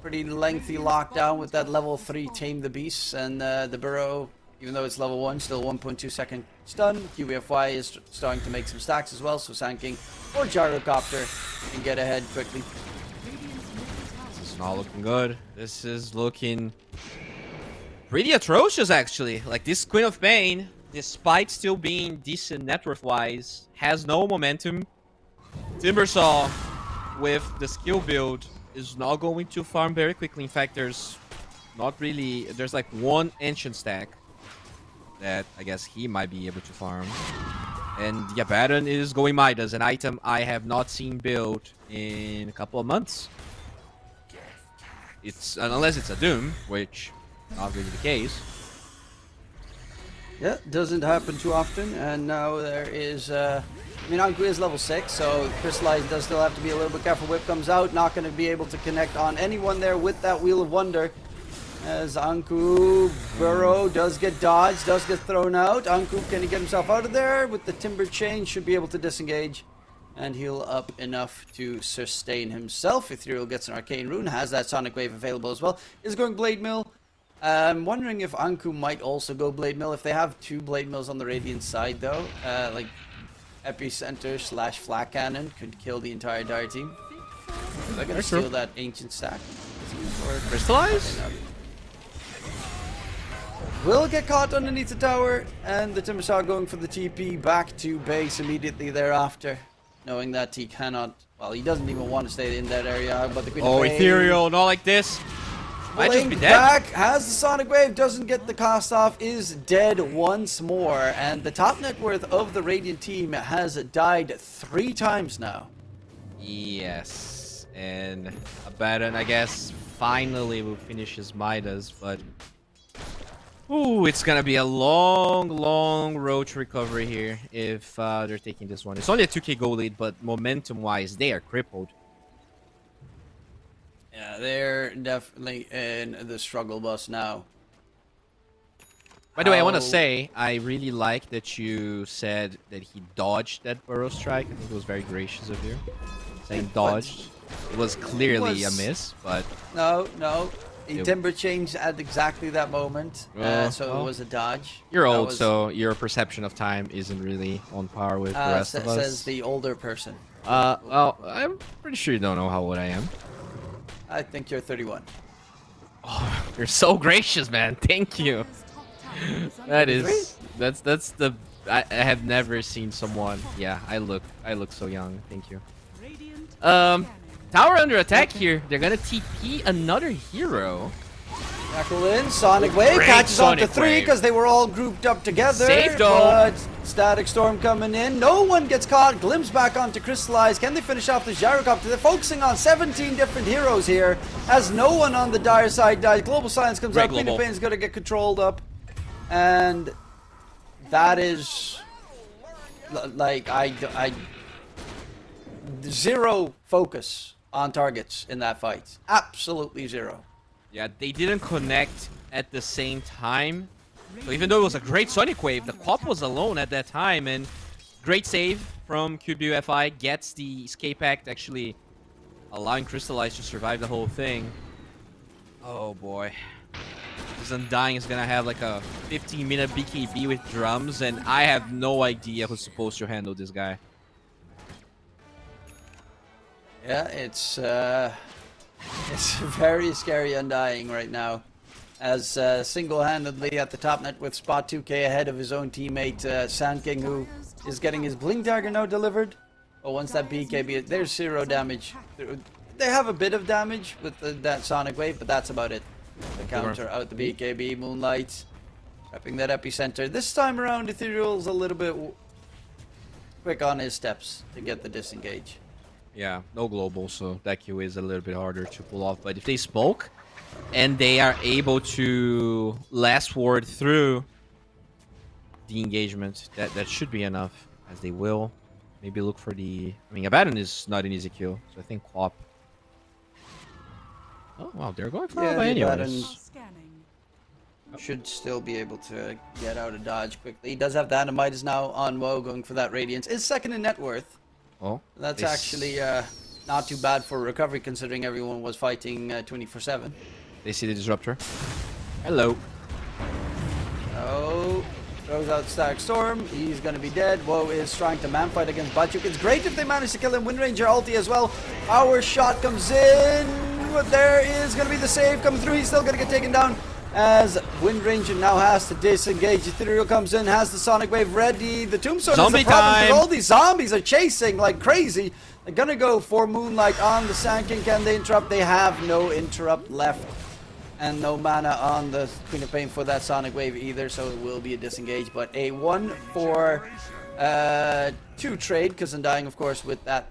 pretty lengthy lockdown with that level 3 Tame the Beasts. And the Burrow, even though it's level 1, still 1.2 second stun. QBFY is starting to make some stacks as well. So Sand King or Gyrocopter can get ahead quickly. This is not looking good. This is looking pretty atrocious, actually. Like, this Queen of Pain, despite still being decent net worth-wise, has no momentum. Timbersaw, with the skill build, is not going to farm very quickly. In fact, there's like one ancient stack that I guess he might be able to farm. And yeah, Baron is going Midas, an item I have not seen built in a couple of months. It's unless it's a Doom, which not really the case. Yeah, doesn't happen too often. And now there is, I mean, Anku is level 6, so Crystallize does still have to be a little bit careful. Whip comes out, not going to be able to connect on anyone there with that Wheel of Wonder. As Anku Burrow does get dodged, does get thrown out. Anku, can he get himself out of there? With the Timber Chain, should be able to disengage and heal up enough to sustain himself. Ethereal gets an Arcane Rune, has that Sonic Wave available as well. Is going Blade Mill. I'm wondering if Anku might also go Blade Mill. If they have 2 Blade Mills on the Radiant side, though, like Epicenter / Flak Cannon could kill the entire Dire team. They're going to steal that Ancient stack. Crystallize? Will get caught underneath the tower, and the Timbersaw going for the TP back to base immediately thereafter, knowing that he cannot, well, he doesn't even want to stay in that area, but the Queen Oh, of Pain, Ethereal, not like this. Might just be blink dead. back, has the Sonic Wave, doesn't get the cost off, is dead once more, and the top net worth of the Radiant team has died 3 times now. Yes, and Abaddon, I guess, finally will finish his Midas, but ooh, it's gonna be a long road to recovery here if they're taking this one. It's only a 2k goal lead, but momentum-wise, they are crippled. Yeah, they're definitely in the struggle bus now. By the way, I want to How- say, I really like that you said that he dodged that Burrow strike. I think it was very gracious of you. Saying dodged. It was clearly a miss, but No. The It- Timber changed at exactly that moment, so well, it was a dodge. you're That old, was- so your perception of time isn't really on par with the rest of us. says the older person. Well, I'm pretty sure you don't know how old I am. I think you're 31. You're so gracious, man. Thank you. That is, that's the I have never seen someone. Yeah, I look so young. Thank you. Radiant Tower under attack here. They're gonna TP another hero. Tackle in, Sonic Wave Great catches on to Sonic 3 Wave. because they were all grouped up together. Safe though. But Static Storm coming in. No one gets caught. Glimpse back onto Crystallize. Can they finish off the Gyrocopter? They're focusing on 17 different heroes here as no one on the dire side dies. Global Silence comes Great out. Queen of global. Pain's going to get controlled up. And that is like zero focus on targets in that fight. Absolutely zero. Yeah, they didn't connect at the same time. So even though it was a great Sonic Wave, the Cop was alone at that time, and great save from QBUFI, gets the escape act, actually allowing Crystallize to survive the whole thing. Oh boy. This Undying is gonna have like a 15-minute BKB with drums, and I have no idea who's supposed to handle this guy. Yeah, it's very scary Undying right now, as single-handedly at the top net with Spot 2K ahead of his own teammate Sand King, who is getting his Blink Dagger now delivered. But once that BKB, there's 0 damage. They have a bit of damage with that Sonic Wave, but that's about it. The counter out the BKB, Moonlight, prepping that epicenter. This time around, Ethereal's a little bit quick on his steps to get the disengage. Yeah, no global, so that Q is a little bit harder to pull off. But if they smoke, and they are able to last ward through the engagement, that should be enough, as they will. Maybe look for the... I mean, Abaddon is not an easy kill, so I think Quap... Oh, wow, they're going for Yeah, it by the anyways. Abaddon scanning. should still be able to get out of dodge quickly. He does have Dynamite is now on Woe, going for that Radiance. Is second in net worth. Oh, That's this- actually not too bad for recovery, considering everyone was fighting 24/7. They see the Disruptor. Hello. Oh, throws out Static Storm. He's going to be dead. Woe is trying to man fight against Batyuk. It's great if they manage to kill him. Wind Ranger ulti as well. Power shot comes in. There is going to be the save coming through. He's still going to get taken down as Wind Ranger now has to disengage. Ethereal comes in, has the Sonic Wave ready. The Tombstone Zombie is the problem time. because all these zombies are chasing like crazy. They're going to go for Moonlight on the Sand King. Can they interrupt? They have no interrupt left. And no mana on the Queen of Pain for that Sonic Wave either, so it will be a disengage. But a 1-for-2 trade, because Undying, of course, with that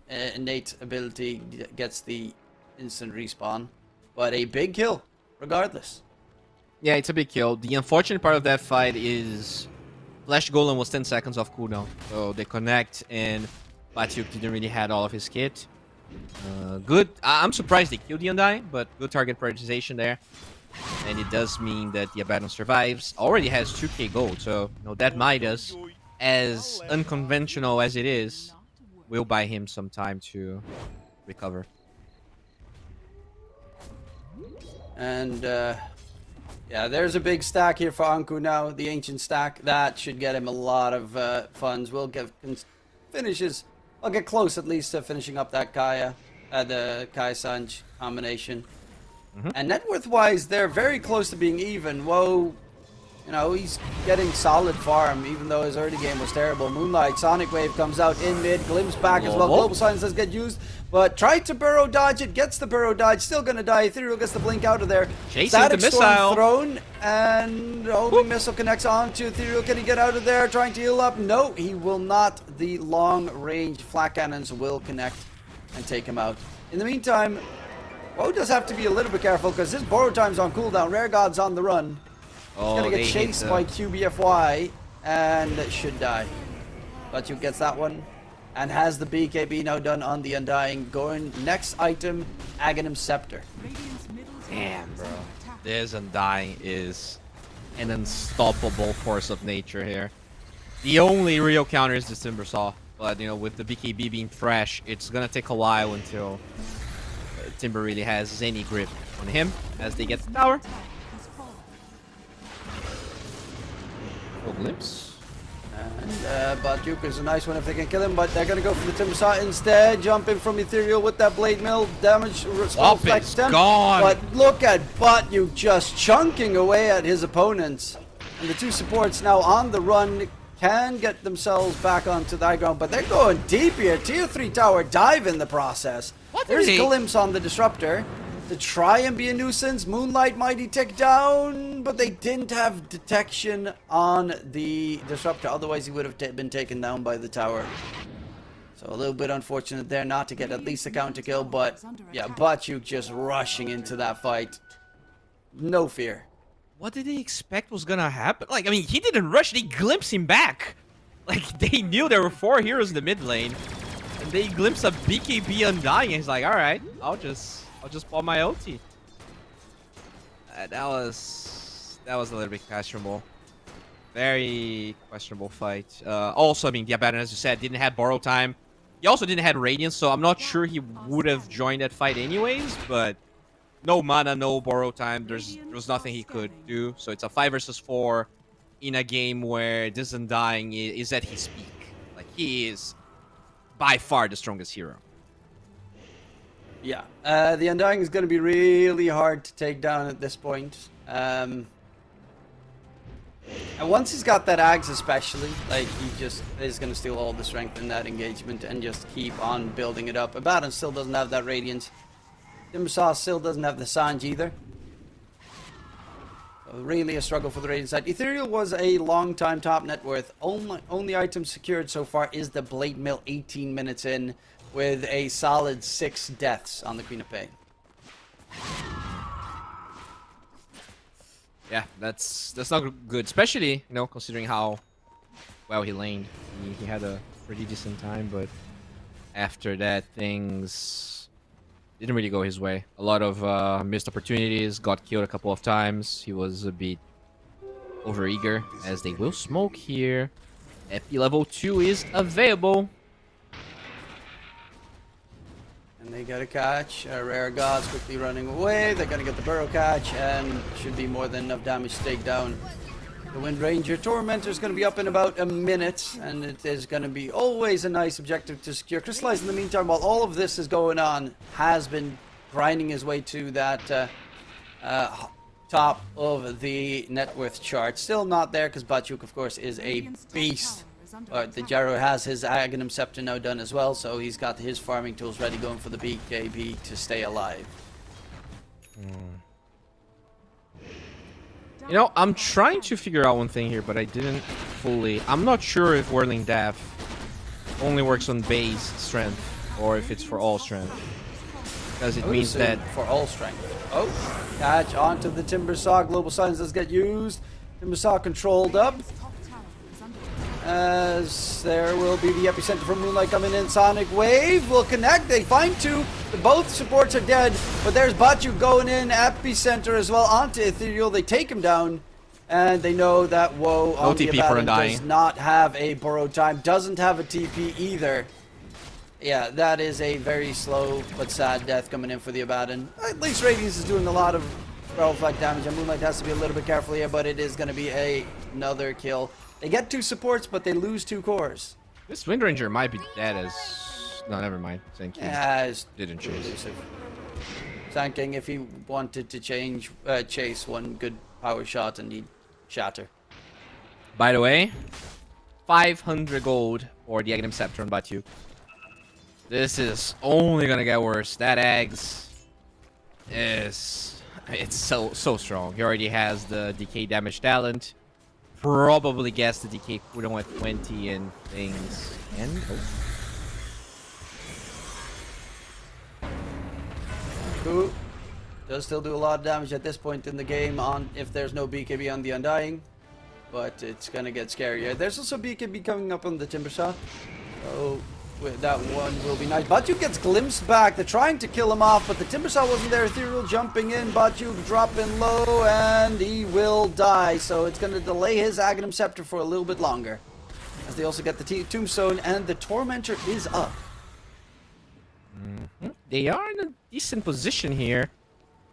innate ability, gets the instant respawn. But a big kill, regardless. Yeah, it's a big kill. The unfortunate part of that fight is Flash Golem was 10 seconds off cooldown. So they connect, and Batyuk didn't really had all of his kit. Good. I'm surprised they killed the Undying, but good target prioritization there. And it does mean that the Abaddon survives. Already has 2k gold, so you know, that Midas, as unconventional as it is, will buy him some time to recover. And yeah, there's a big stack here for Anku now, the Ancient Stack. That should get him a lot of funds. Will get finishes. I'll get close at least to finishing up that Kaya, the Kai Sanj combination. And net worth wise, they're very close to being even. Woe, you know, he's getting solid farm, even though his early game was terrible. Moonlight, Sonic Wave comes out in mid, glimpse back as well. Global Silence does get used, but tried to burrow dodge it, gets the burrow dodge, still gonna die. Ethereal gets the blink out of there. Chasing Static the Storm missile. thrown, and homing missile connects onto Ethereal. Can he get out of there? Trying to heal up? No, he will not. The long-range flat cannons will connect and take him out. In the meantime, Woe does have to be a little bit careful because his borrow time's on cooldown. Rare God's on the run. Oh, He's gonna they get hit chased the- by QBFY and should die. Batyuk gets that one and has the BKB now done on the Undying. Going next item, Aghanim Scepter. Radiant's middle tower Damn, is bro. under attack. This Undying is an unstoppable force of nature here. The only real counter is this Timbersaw, but you know, with the BKB being fresh, it's gonna take a while until Timber really has any grip on him as they get the tower. Attack has fallen. No glimpse. And Batyuk is a nice one if they can kill him, but they're gonna go for the Timbersaw instead. Jumping from Ethereal with that Blade Mill. Damage response back is to 10. gone. But look at Batyuk just chunking away at his opponents. And the two supports now on the run. can get themselves back onto the high ground, but they're going deep here. Tier 3 tower dive in the process. What There's are they- Glimpse on the Disruptor to try and be a nuisance. Moonlight Mighty tick down, but they didn't have detection on the Disruptor. Otherwise, he would have been taken down by the tower. So a little bit unfortunate there not to get at least a counter kill, but yeah, Bachuk just rushing into that fight. No fear. What did they expect was gonna happen? Like, I mean, he didn't rush, they glimpsed him back. Like, they knew there were 4 heroes in the mid lane. And they glimpsed a BKB Undying, and he's like, alright, I'll just pull my ulti. That was a little bit questionable. Very questionable fight. Also, I mean, the Abaddon, as you said, didn't have borrow time. He also didn't have Radiance, so I'm not sure he would have joined that fight anyways, but no mana, no borrow time. There was nothing he could do. So it's a 5 versus 4 in a game where this Undying is at his peak. Like, he is by far the strongest hero. Yeah, the Undying is going to be really hard to take down at this point. And once he's got that Ags especially, like, he just is going to steal all the strength in that engagement and just keep on building it up. Abaddon still doesn't have that Radiance. Timbersaw still doesn't have the Sanj either. So really a struggle for the Radiant side. Ethereal was a long time top net worth. Only item secured so far is the Blade Mill 18 minutes in with a solid 6 deaths on the Queen of Pain. Yeah, that's not good, especially, you know, considering how well he laned. He had a pretty decent time, but after that, things didn't really go his way. A lot of missed opportunities, got killed a couple of times. He was a bit overeager, as they will smoke here. Epi level 2 is available. And they get a catch. Rare Gods quickly running away. They're going to get the Burrow catch, and should be more than enough damage to take down the Wind Ranger. Tormentor is going to be up in about a minute, and it is going to be always a nice objective to secure. Crystallize, in the meantime, while all of this is going on, has been grinding his way to that top of the net worth chart. Still not there, because Bachuk, of course, is a beast. The Gyro has his Aghanim Scepter now done as well, so he's got his farming tools ready, going for the BKB to stay alive. You know, I'm trying to figure out one thing here, but I didn't fully. I'm not sure if Whirling Death only works on base strength or if it's for all strength. Because it means that for all strength. Oh, catch onto the Timbersaw. Global Silence does get used. Timbersaw controlled up. As there will be the epicenter from Moonlight coming in. Sonic Wave will connect. They find 2. Both supports are dead. But there's Bachuk going in. Epicenter as well onto Ethereal. They take him down. And they know that Woe on the Abaddon does not have a borrow time. Doesn't have a TP either. Yeah, that is a very slow but sad death coming in for the Abaddon. At least Radiance is doing a lot of Flag damage. And Moonlight has to be a little bit careful here. But it is going to be another kill. They get 2 supports, but they lose 2 cores. this Wind Ranger might be dead as... No, never mind. Thank you. Yeah, Didn't chase. Thanking if he wanted to chase one good power shot and he'd shatter. By the way, 500 gold for the Aghanim Scepter on Bachuk. This is only gonna get worse. That Ags is... It's so strong. He already has the decay damage talent. Probably guessed the decay cooldown at 20 and things. And... Who does still do a lot of damage at this point in the game on if there's no BKB on the Undying. But it's gonna get scarier. There's also BKB coming up on the Timbersaw. So that one will be nice. Bachuk gets glimpsed back. They're trying to kill him off, but the Timbersaw wasn't there. Ethereal jumping in. Bachuk dropping low, and he will die. So it's gonna delay his Aghanim Scepter for a little bit longer. As they also get the Tombstone, and the Tormentor is up. They are in a decent position here.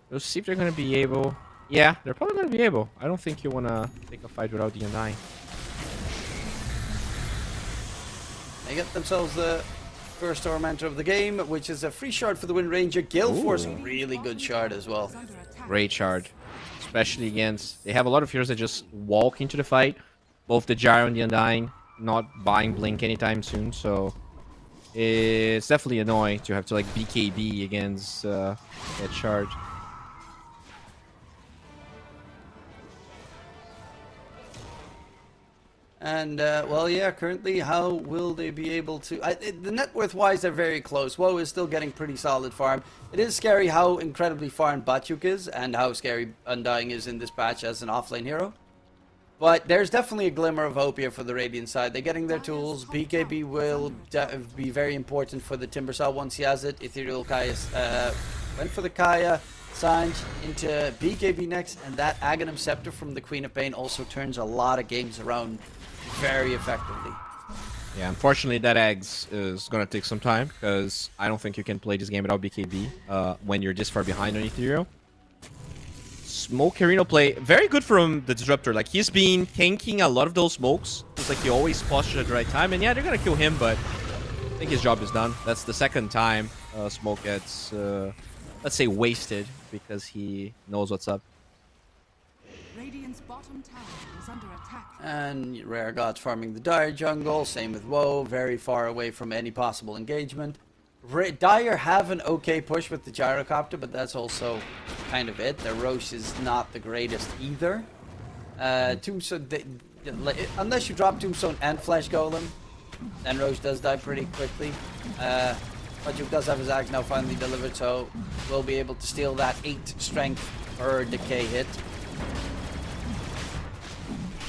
We'll see if they're going to be able... Yeah, they're probably going to be able. I don't think you want to take a fight without the Undying. They get themselves the first Tormentor of the game, which is a free shard for the Wind Ranger. Gale Force, really good shard as well. Great shard. Especially against... They have a lot of heroes that just walk into the fight. Both the Gyro and the Undying. not buying Blink anytime soon, so it's definitely annoying to have to like BKB against that charge. And, well, yeah, currently, how will they be able to... the net worth-wise, they're very close. Woe is still getting pretty solid farm. It is scary how incredibly farmed Batyuk is, and how scary Undying is in this patch as an offlane hero. But there's definitely a glimmer of hope here for the Radiant side. They're getting their tools. BKB will be very important for the Timbersaw once he has it. Ethereal Kaya went for the Kaya. Sanj into BKB next, and that Aghanim Scepter from the Queen of Pain also turns a lot of games around very effectively. Yeah, unfortunately that Eggs is gonna take some time, because I don't think you can play this game without BKB when you're this far behind on Ethereal. Smoke Carino play, very good from the Disruptor. Like, he's been tanking a lot of those smokes. It's like he always postures at the right time, and yeah, they're gonna kill him, but I think his job is done. That's the second time Smoke gets, let's say, wasted, because he knows what's up. Radiant's bottom tower is under attack. And Rare Gods farming the Dire jungle, same with Woe, very far away from any possible engagement. Dire have an okay push with the Gyrocopter, but that's also kind of it. Their Roche is not the greatest either. Tombstone, unless you drop Tombstone and Flesh Golem, then Roche does die pretty quickly. Batyuk does have his axe now finally delivered, so we'll be able to steal that 8 strength per decay hit.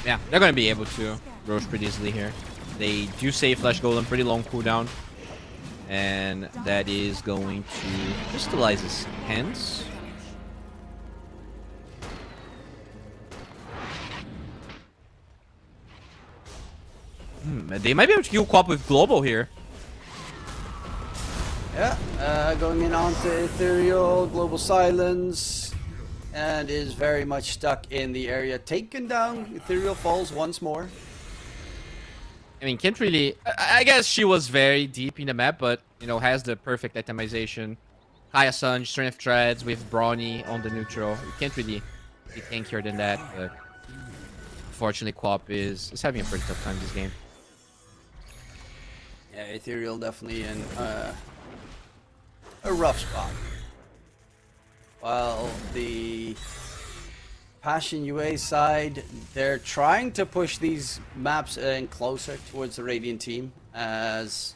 Yeah, they're gonna be able to Roche pretty easily here. They do save Flesh Golem, pretty long cooldown. And that is going to crystallize his hands. They might be able to kill Quap with Global here. Yeah, going in onto Ethereal, Global Silence, and is very much stuck in the area. Taken down, Ethereal falls once more. I mean, can't really... I guess she was very deep in the map, but, you know, has the perfect itemization. Kaya Sun, Strength Treads with Brawny on the neutral. You can't really be tankier than that, but... Unfortunately, Quap is having a pretty tough time this game. Yeah, Ethereal definitely in a rough spot. While the Passion UA side, they're trying to push these maps in closer towards the Radiant team, as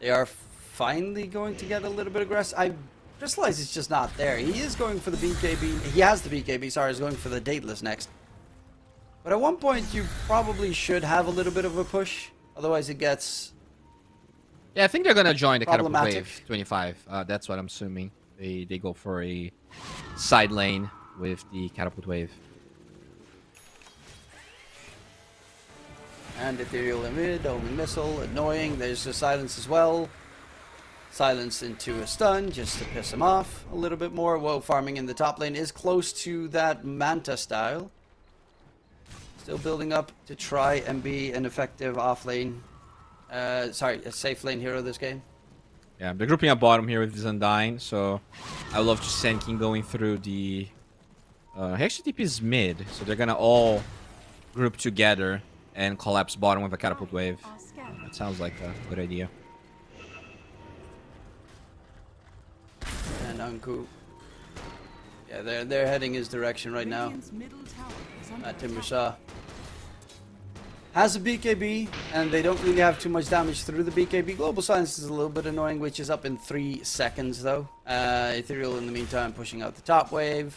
they are finally going to get a little bit aggressive. Crystallize is just not there. He is going for the BKB. He has the BKB, sorry, he's going for the Dateless next. But at one point, you probably should have a little bit of a push. Otherwise, it gets... Yeah, I think they're going to join the Catapult problematic. Wave 25. That's what I'm assuming. They go for a side lane with the Catapult Wave. And Ethereal in mid, Omen Missile, annoying. There's a Silence as well. Silence into a stun just to piss him off a little bit more. Woe farming in the top lane is close to that Manta style. Still building up to try and be an effective off lane. Sorry, a safe lane hero this game. Yeah, they're grouping up bottom here with this Undying, so I would love to see Senkin going through the... he actually TP's mid, so they're gonna all group together and collapse bottom with a Catapult Wave. That sounds like a good idea. And Anku. Yeah, they're heading his direction right now. Radiant's middle tower is under At attack. Timbersaw. Has a BKB, and they don't really have too much damage through the BKB. Global Silence is a little bit annoying, which is up in 3 seconds, though. Ethereal, in the meantime, pushing out the top wave.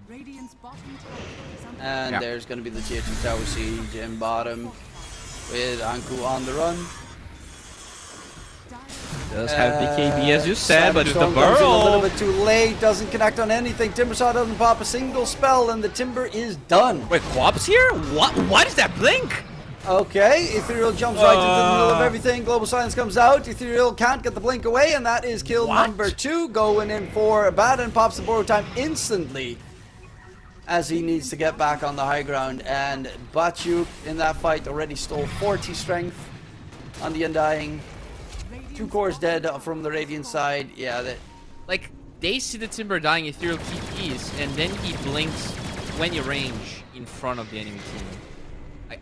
Radiant's bottom tower is under And Yeah. there's going to be the tier 2 tower siege in bottom, with Anku on the run. Does have BKB as you said, but with the Sandstorm comes in a little burrow... bit too late, doesn't connect on anything. Timbersaw doesn't pop a single spell, and the Timber is done. Wait, Quap's here? What is that blink? Okay, Ethereal jumps right into the middle of everything. Global Silence comes out. Ethereal can't get the blink away, and that is kill number 2. Going in for Abaddon, pops the borrow time instantly, as he needs to get back on the high ground. And Batyuk in that fight already stole 40 strength on the Undying. 2 cores dead from the Radiant side. Yeah, that... Like, they see the Timber dying, Ethereal TPs, and then he blinks when you range in front of the enemy team.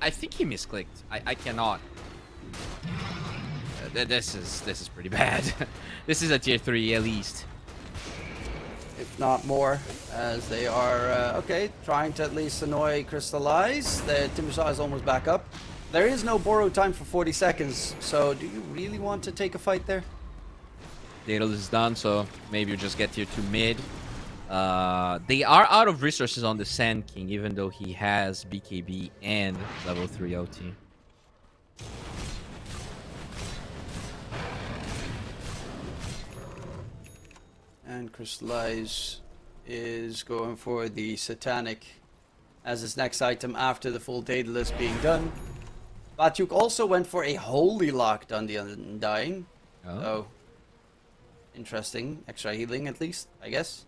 I think he misclicked. I cannot. This is pretty bad. This is a tier 3 at least. If not more, as they are, okay, trying to at least annoy Crystallize. The Timbersaw is almost back up. There is no borrow time for 40 seconds, so do you really want to take a fight there? Daedalus is done, so maybe you just get tier 2 mid. They are out of resources on the Sand King, even though he has BKB and level 3 OT. And Crystallize is going for the Satanic as his next item after the full Daedalus being done. Batyuk also went for a Holy Locked on the Undying. Oh. So, interesting. Extra healing at least, I guess.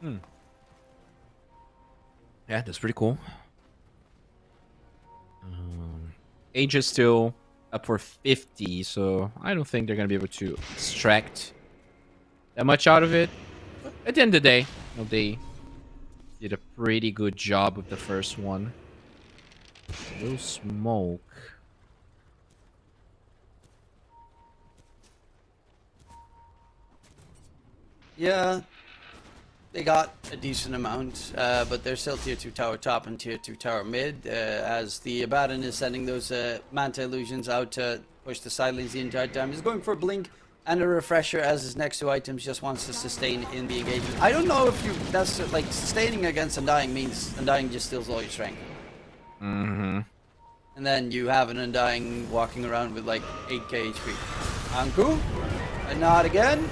Yeah, that's pretty cool. Age is still up for 50, so I don't think they're going to be able to extract that much out of it. But at the end of the day, you know, they did a pretty good job with the first one. No smoke. Yeah, they got a decent amount, but they're still tier 2 tower top and tier 2 tower mid, as the Abaddon is sending those Manta Illusions out to push the sidelines the entire time. He's going for a Blink and a Refresher as his next 2 items, just wants to sustain in the engagement. I don't know if you, that's like, sustaining against Undying means Undying just steals all your strength. Mm-hmm. And then you have an Undying walking around with like 8k HP. Anku, and not again.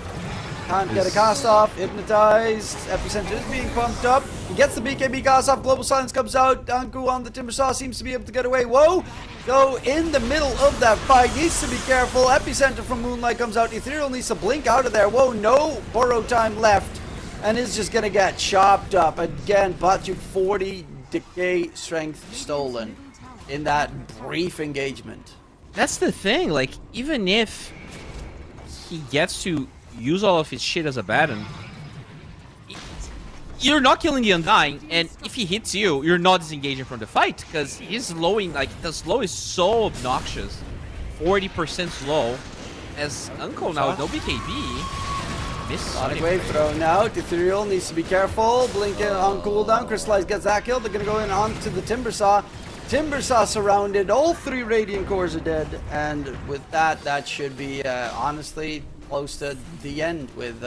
Can't get a cast off, hypnotized, Epicenter is being pumped up. He gets the BKB cast off, Global Silence comes out, Anku on the Timbersaw seems to be able to get away. Whoa! Though in the middle of that fight, needs to be careful. Epicenter from Moonlight comes out, Ethereal needs to blink out of there. Whoa, no borrow time left. And is just gonna get chopped up. Again, Batyuk 40 decay strength stolen in that brief engagement. That's the thing, like, even if he gets to use all of his shit as a Abaddon, you're not killing the Undying, and if he hits you, you're not disengaging from the fight, because he's slowing, like, the slow is so obnoxious. 40% slow, as Uncle now with no BKB. Miss Sonic Wave thrown out, Ethereal needs to be careful, blinking on cooldown, Crystallize gets that kill, they're gonna go in onto the Timbersaw. Timbersaw surrounded, all 3 Radiant Cores are dead, and with that, that should be, honestly, close to the end with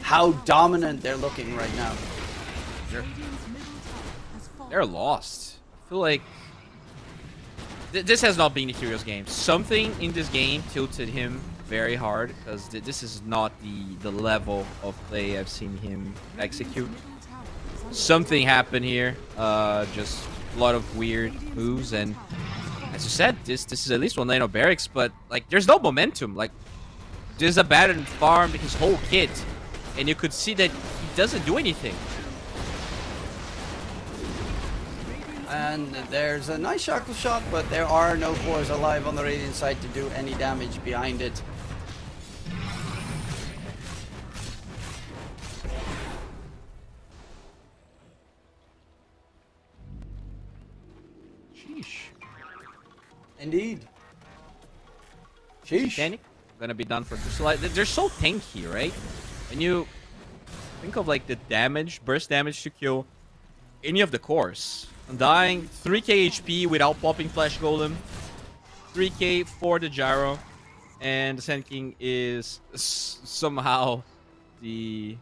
how dominant they're looking right now. They're lost. I feel like this has not been Ethereal's game. Something in this game tilted him very hard, because this is not the level of play I've seen him execute. Something happened here. Just a lot of weird moves, and as you said, this is at least one lane of barracks, but like there's no momentum. Like, there's a Abaddon farmed his whole kit, and you could see that he doesn't do anything. And there's a nice shackle shot, but there are no cores alive on the Radiant side to do any damage behind it. Sheesh. Indeed. Sheesh. Panic gonna be done for Crystallize. They're so tanky, right? When you think of like the damage, burst damage to kill any of the cores. Undying, 3k HP without popping Flash Golem, 3k for the Gyro, and the Sand King is somehow the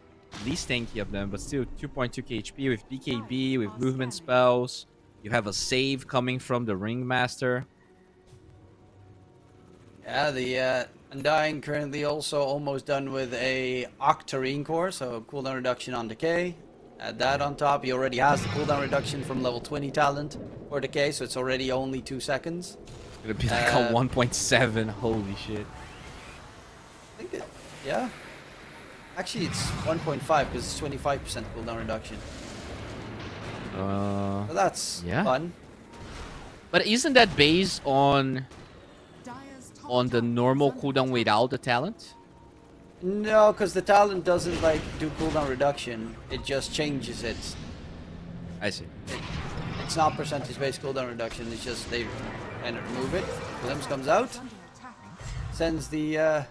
least tanky of them, but still 2.2k HP with BKB, with movement spells. You have a save coming from the Ringmaster. Yeah, the Undying currently also almost done with a Octarine core, so cooldown reduction on decay. Add that on top. He already has the cooldown reduction from level 20 talent for decay, so it's already only 2 seconds. It's gonna be like a 1.7. Holy shit. I think it, yeah. Actually, it's 1.5 because it's 25% cooldown reduction. So that's yeah. fun. But isn't that based on Dire's top the tower normal is under cooldown attack. without the talent? No, because the talent doesn't like do cooldown reduction. It just changes it. I see. It It's not percentage-based cooldown reduction. It's just they kind of remove it. Glimpse comes out, Under attack. sends the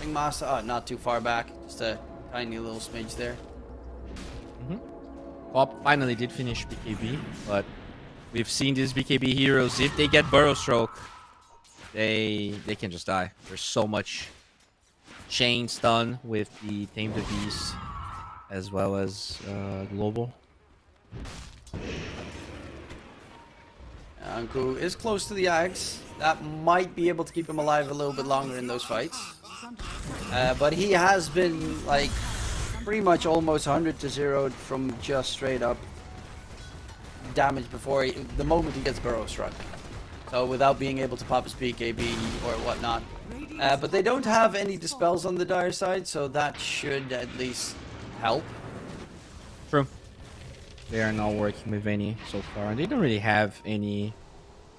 Ringmaster. Oh, not too far back. Just a tiny little smidge there. Pop finally did finish BKB, but we've seen these BKB heroes, if they get Burrow Stroke, they can just die. There's so much chain stun with the Tame the Beast as well as Global. Anku is close to the Ags. That might be able to keep him alive a little bit longer in those fights. But he has been like pretty much almost 100 to 0'd from just straight up damage before the moment he gets Burrow Struck. So without being able to pop his BKB or whatnot. But they don't have any dispels on the dire side, so that should at least help. True. They are not working with any so far, and they don't really have any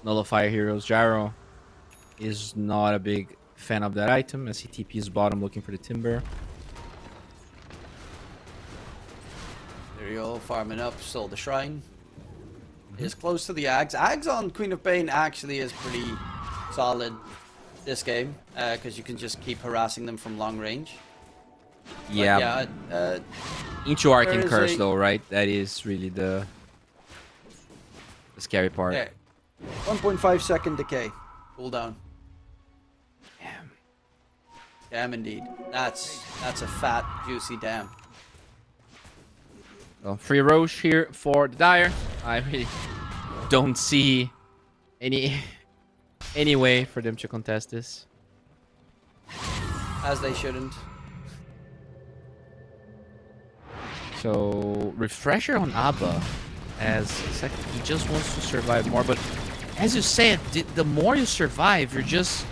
nullifier heroes. Gyro is not a big fan of that item as he TP's bottom looking for the Timber. Ethereal farming up, stole the Shrine. Is close to the Ags. Ags on Queen of Pain actually is pretty solid this game, because you can just keep harassing them from long range. Yeah. But Into Arcane there is Curse a- though, right? That is really the scary part. there. 1.5 second decay. Cooldown. Damn. Damn indeed. That's a fat, juicy damn. Well, free Roche here for the Dire. I really don't see any way for them to contest this. As they shouldn't. So refresher on Abba, as he just wants to survive more. But as you said, the more you survive, you're just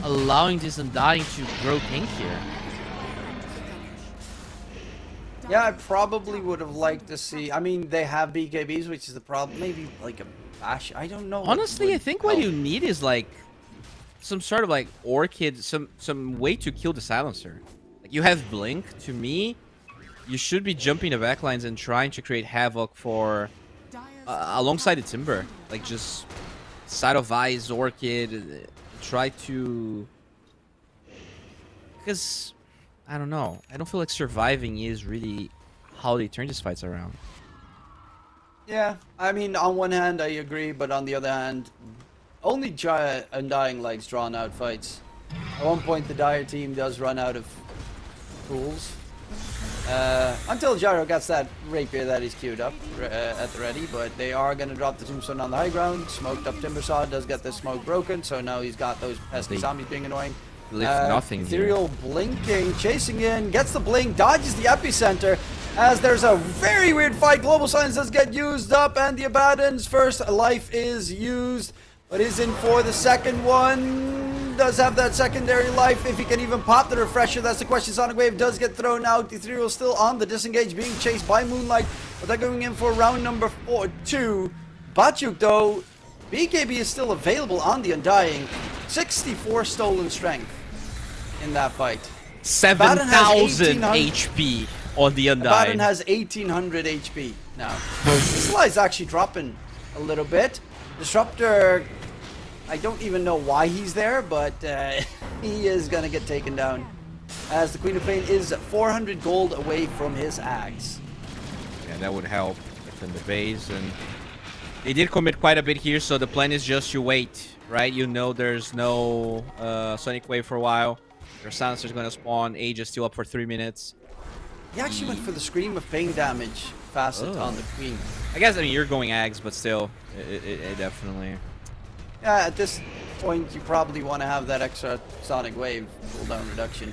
allowing this Undying to grow tankier. Yeah, I probably would have liked to see. I mean, they have BKBs, which is the problem. Maybe like a bash. I don't know. Honestly, I think what help. you need is like some sort of like Orchid, some way to kill the silencer. Like you have Blink. To me, you should be jumping the backlines and trying to create havoc for alongside the Timber. Like just Side of Eyes, Orchid, try to. Because I don't know. I don't feel like surviving is really how they turn these fights around. Yeah, I mean, on one hand, I agree, but on the other hand, only Giant Undying likes drawn out fights. At one point, the Dire team does run out of tools. Until Gyro gets that rapier that he's queued up at the ready, but they are going to drop the tombstone on the high ground. Smoked up Timbersaw does get the smoke broken, so now he's got those pesky zombies being annoying. Lift nothing here. Ethereal blinking, chasing in, gets the blink, dodges the epicenter, as there's a very weird fight. Global Silence does get used up, and the Abaddon's first life is used, but is in for the second one. Does have that secondary life, if he can even pop the refresher. That's the question. Sonic Wave does get thrown out. Ethereal still on the disengage, being chased by Moonlight, but they're going in for round number 2. Bachuk, though, BKB is still available on the Undying. 64 stolen strength in that fight. 7,000 HP on the Undying. Abaddon has 1,800 HP now. This is actually dropping a little bit. Disruptor, I don't even know why he's there, but he is going to get taken down. As the Queen of Pain is 400 gold away from his Ags. Yeah, that would help defend the base. And they did commit quite a bit here, so the plan is just to wait, right? You know there's no Sonic Wave for a while. Your Silencer's going to spawn. Age is still up for 3 minutes. He actually went for the Scream of Pain damage facet on the Queen. I guess, I mean, you're going Ags, but still, it definitely... Yeah, at this point, you probably want to have that extra Sonic Wave cooldown reduction.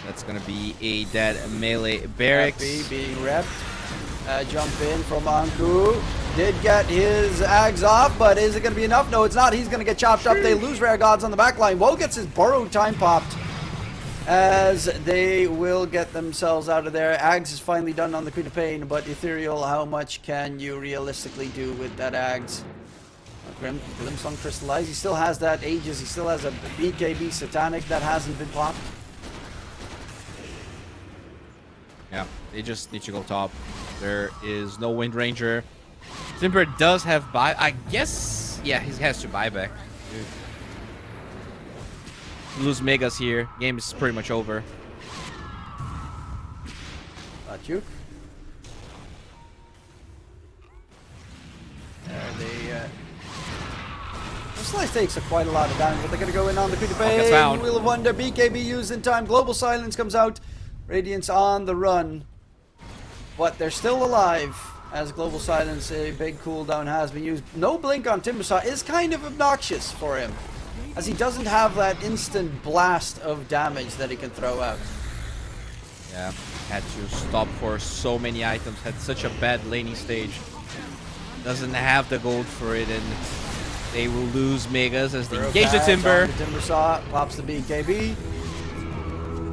That's going to be a dead melee barracks. Happy being repped. Jump in from Anku. Did get his Ags off, but is it going to be enough? No, it's not. He's going to get chopped up. They lose Rare Gods on the backline. Woe gets his Burrow time popped, as they will get themselves out of there. Ags is finally done on the Queen of Pain, but Ethereal, how much can you realistically do with that Ags? Glimpse on Crystallize. He still has that Aegis. He still has a BKB Satanic that hasn't been popped. Yeah, they just need to go top. There is no Wind Ranger. Timber does have buy. I guess, yeah, he has to buy back. Dude. Lose Megas here. Game is pretty much over. Got you. The slice takes quite a lot of damage, but they're going to go in on the Creed of gets Pain. found. Wheel of Wonder, BKB used in time. Global Silence comes out. Radiance on the run. But they're still alive. As Global Silence, a big cooldown has been used. No blink on Timbersaw is kind of obnoxious for him, as he doesn't have that instant blast of damage that he can throw out. Yeah, had to stop for so many items. Had such a bad laning stage. Doesn't have the gold for it, and they will lose Megas as they engage the Timber. The Timbersaw pops the BKB.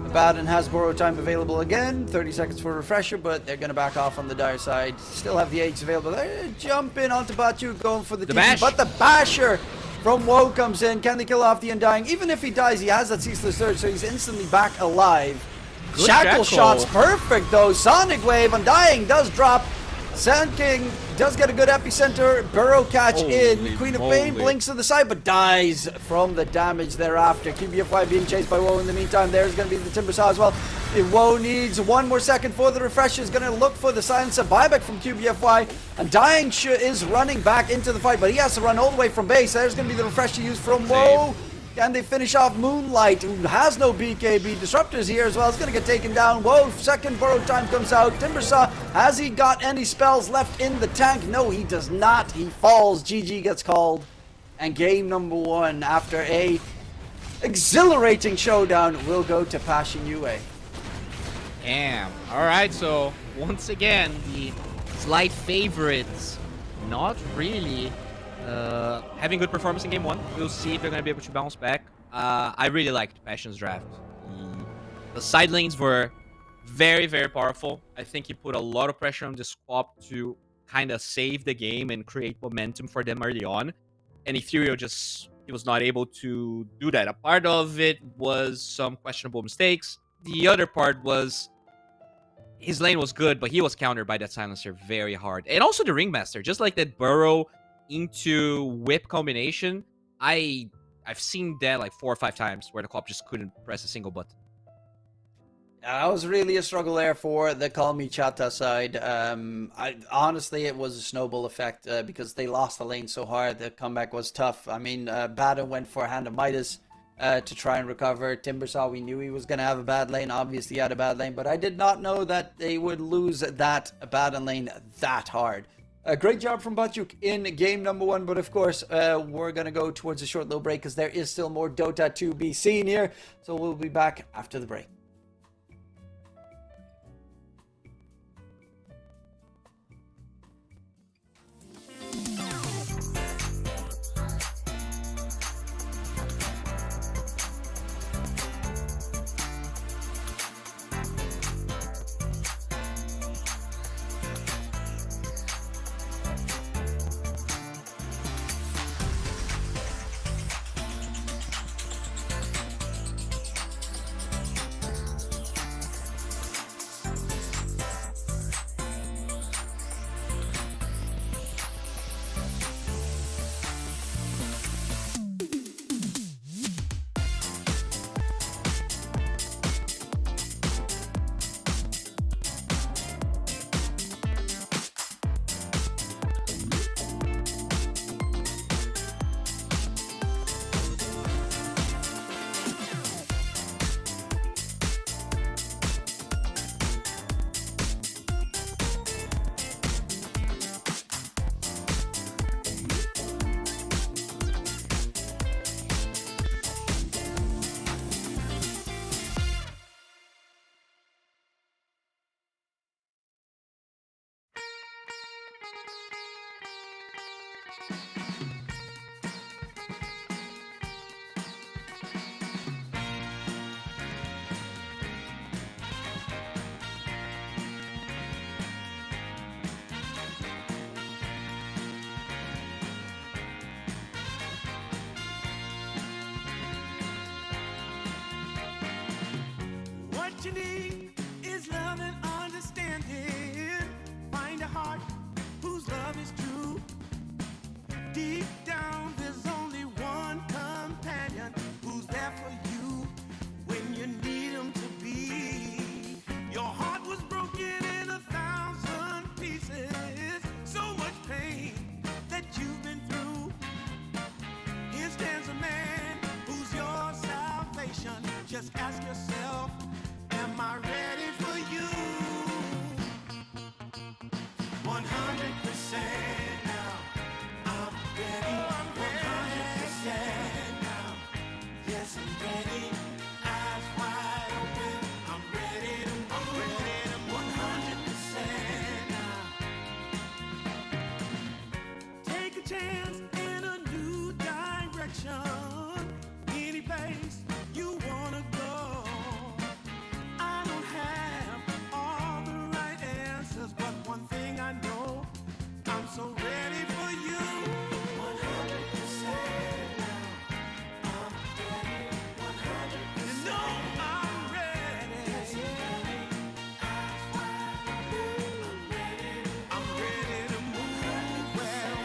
Abaddon has borrow time available again. 30 seconds for a refresher, but they're going to back off on the dire side. Still have the H available. They jump in onto Batu, going for the TP, bash. but the basher from Woe comes in. Can they kill off the Undying? Even if he dies, he has that Ceaseless Surge, so he's instantly back alive. Good Shackle shackle. shots, perfect though. Sonic Wave, Undying does drop. Sand King does get a good epicenter. Burrow catch in. Holy Queen of Pain moly. blinks to the side, but dies from the damage thereafter. QBFY being chased by Woe in the meantime. There's going to be the Timbersaw as well. If Woe needs one more second for the refresher, is going to look for the silencer buyback from QBFY. Undying is running back into the fight, but he has to run all the way from base. There's going to be the refresher used from Woe. Can they finish off Moonlight, who has no BKB? Disruptors here as well. It's going to get taken down. Whoa, second borrow time comes out. Timbersaw, has he got any spells left in the tank? No, he does not. He falls. GG gets called. And game number 1, after a exhilarating showdown, will go to Passion UA. Damn. All right, so once again, the slight favorites not really having good performance in game 1. We'll see if they're going to be able to bounce back. I really liked Passion's draft. The side lanes were very, very powerful. I think he put a lot of pressure on the squad to kind of save the game and create momentum for them early on. And Ethereal he was not able to do that. A part of it was some questionable mistakes. The other part was his lane was good, but he was countered by that silencer very hard. And also the Ringmaster, just like that Burrow into whip combination. I've seen that like 4 or 5 times where the co-op just couldn't press a single button. That was really a struggle there for the Kalmychata side. Honestly, it was a snowball effect because they lost the lane so hard. The comeback was tough. I mean, Baden went for Hand of Midas to try and recover. Timbersaw, we knew he was going to have a bad lane. Obviously, he had a bad lane, but I did not know that they would lose that Baden lane that hard. A great job from Batuk in game number 1, but of course, we're going to go towards a short little break because there is still more Dota to be seen here. So we'll be back after the break. What you need is love and understanding. Find a heart whose love is true. Just ask yourself, am I ready for you? 100% now. I'm ready. 100% now. Yes, I'm ready. Eyes wide open. I'm ready to move. 100% now. Take a chance in a new direction. Any place you wanna go. I don't have all the right answers, but one thing I know, I'm so ready for you. 100% now. I'm ready. 100%. You know I'm ready. Yes, I'm ready. Eyes wide open. I'm ready. I'm ready to move. Well,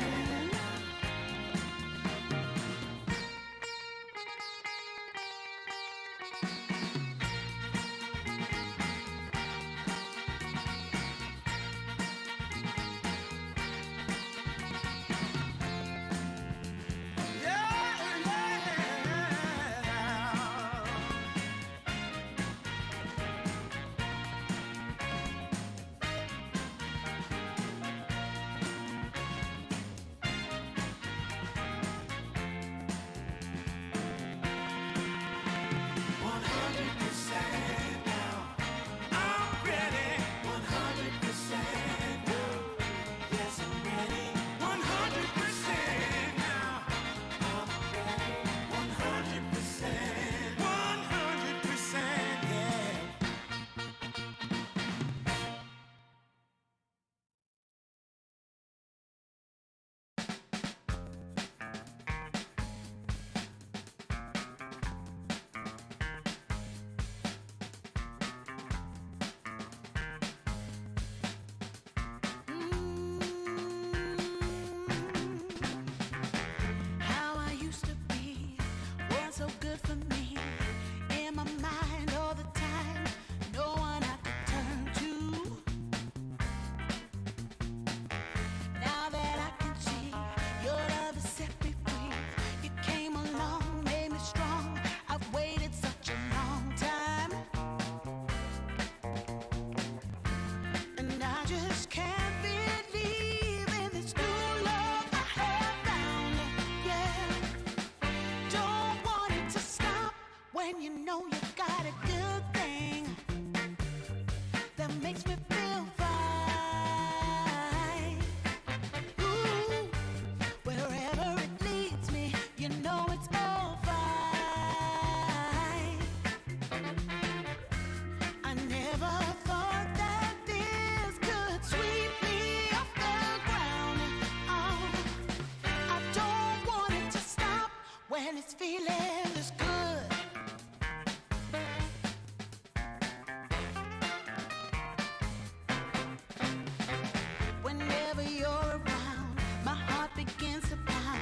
how I used to be was so good for me. In my mind all the time, no one I could turn to. Now that I can see your love has set me free. You came along, made me strong. I've waited such a long time, and I just can't believe in this new love I have found. Yeah, don't want it to stop when you know you got a good thing that makes me feel fine. Ooh, wherever it leads me, you know it's all fine. I never thought that this could sweep me off the ground. Oh, I don't want it to stop when it's feeling this good. Whenever you're around, my heart begins to pound.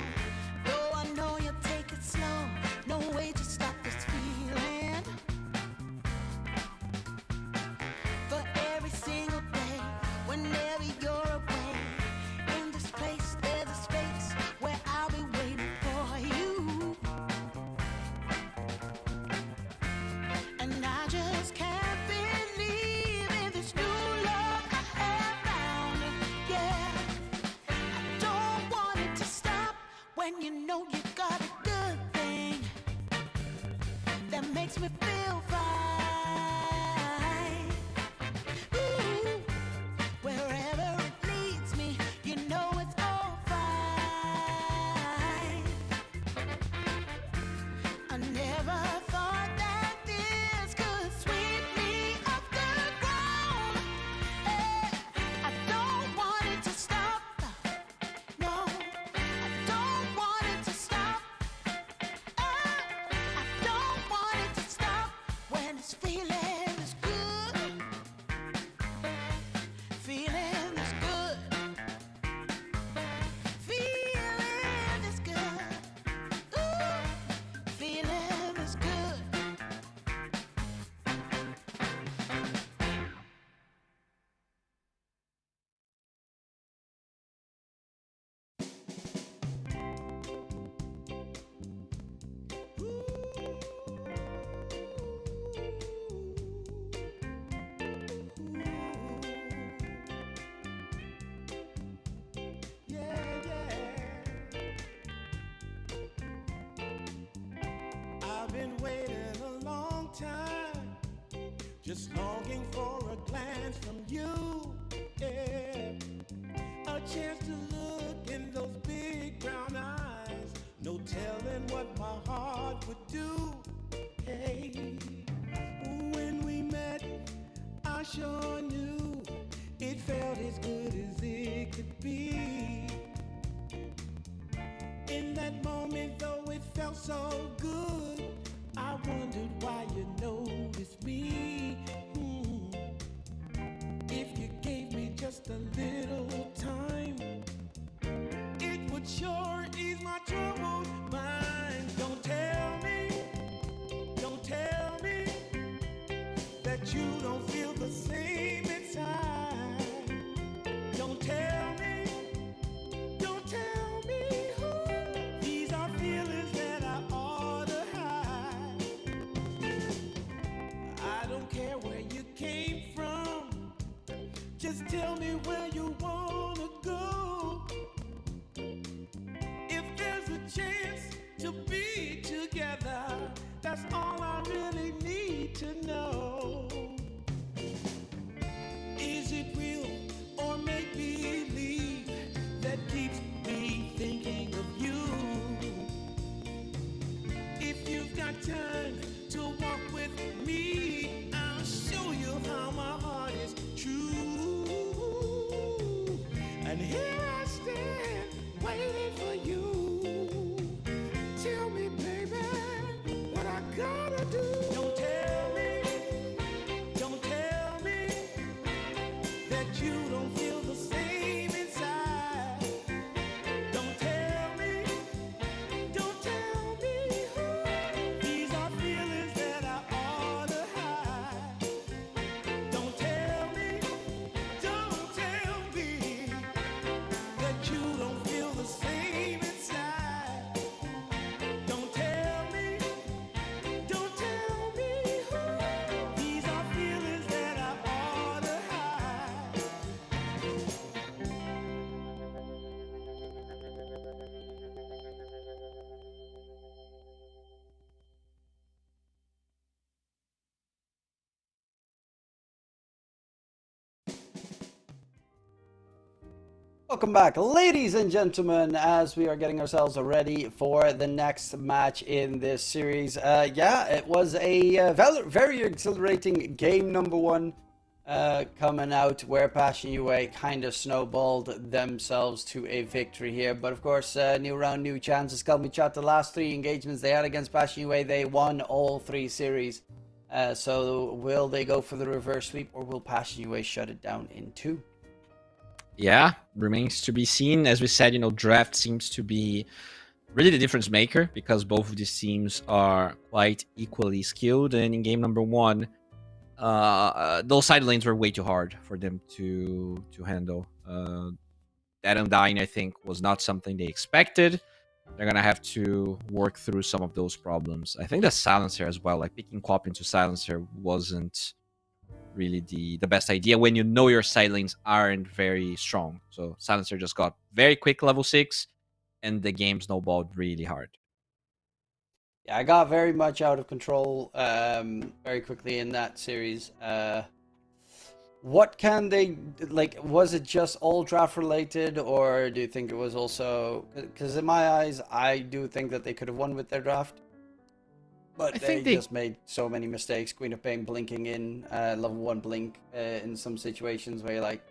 Though I know you'll take it slow, no way to stop this feeling. For every single day, whenever you're away, in this place, there's a space where I'll be waiting for you. And I just can't believe in this new love I have found. Yeah, I don't want it to stop when you know you got a good thing that makes me feel fine. Ooh, wherever it leads me, you know it's all fine. I never thought that this could sweep me off the ground. I don't want it to stop. No, I don't want it to stop. I don't want it to stop when it's feeling this good. Feeling this good. Feeling this good. Ooh, feeling this good. Ooh. just longing for a glance from you. Yeah. A chance to look in those big brown eyes. No telling what my heart would do. Hey, when we met, I sure knew it felt as good as it could be. In that moment, though it felt so good, I wondered why you noticed me. If you gave me just a little time, it would sure ease my troubled mind. Don't tell me that you don't feel the same inside. Don't tell me these are feelings that I ought to hide. I don't care where you came from, just tell me where you wanna go. If there's a chance to be together, that's all I really need to know. Is it real or make believe that keeps me thinking of you? If you've got time to walk with me, I'll show you how my heart is true. And here I stand, waiting for you. Tell me, baby, what I gotta do. Don't tell me that you don't feel the same inside. Don't tell me these are feelings that I ought to hide. Don't tell me that you don't feel the same inside. Don't tell me these are feelings that I ought to hide. Welcome back, ladies and gentlemen, as we are getting ourselves ready for the next match in this series. Yeah, it was a very exhilarating game number one coming out, where Passion UA kind of snowballed themselves to a victory here. But of course, new round, new chances. Kalmychata, the last three engagements they had against Passion UA, they won all three series. So will they go for the reverse sweep, or will Passion UA shut it down in two? Yeah, remains to be seen. As we said, draft seems to be really the difference maker, because both of these teams are quite equally skilled. And in game number one, those side lanes were way too hard for them to handle. That Undying, I think, was not something they expected. They're gonna have to work through some of those problems. I think the Silencer as well, like picking Quap into Silencer, wasn't really the best idea when you know your side lanes aren't very strong. So Silencer just got very quick level 6, and the game snowballed really hard. Yeah, I got very much out of control very quickly in that series. What can they, like, was it just all draft related, or do you think it was also, because in my eyes, I do think that they could have won with their draft, but they just made so many mistakes. Queen of Pain blinking in, level 1 blink in some situations where you're like...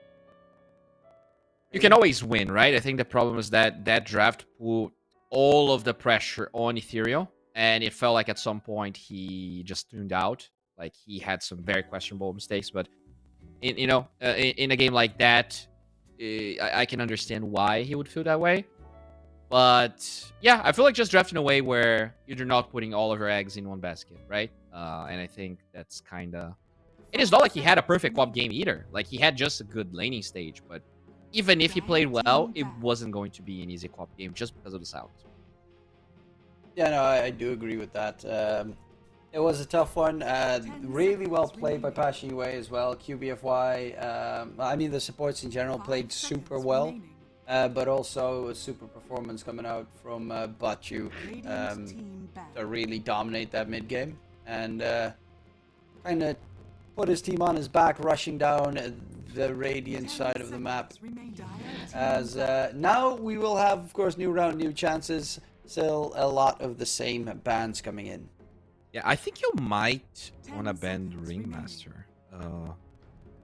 You can always win, right? I think the problem is that that draft put all of the pressure on Ethereal, and it felt like at some point he just tuned out. Like, he had some very questionable mistakes, but in a game like that, I can understand why he would feel that way. But yeah, I feel like just draft in a way where you're not putting all of your eggs in one basket, right? And I think that's kind of... It is not like he had a perfect Quap game either. Like, he had just a good laning stage, but even if he played well, it wasn't going to be an easy Quap game just because of the silence. Yeah, no, I do agree with that. It was a tough one. Really well played by Passion UA as well. QBFY, I mean, the supports in general played super well, but also a super performance coming out from Batu to really dominate that mid game and kind of put his team on his back, rushing down the Radiant side of the map. As now we will have, of course, new round, new chances. Still a lot of the same bans coming in. Yeah, I think you might want to ban Ringmaster.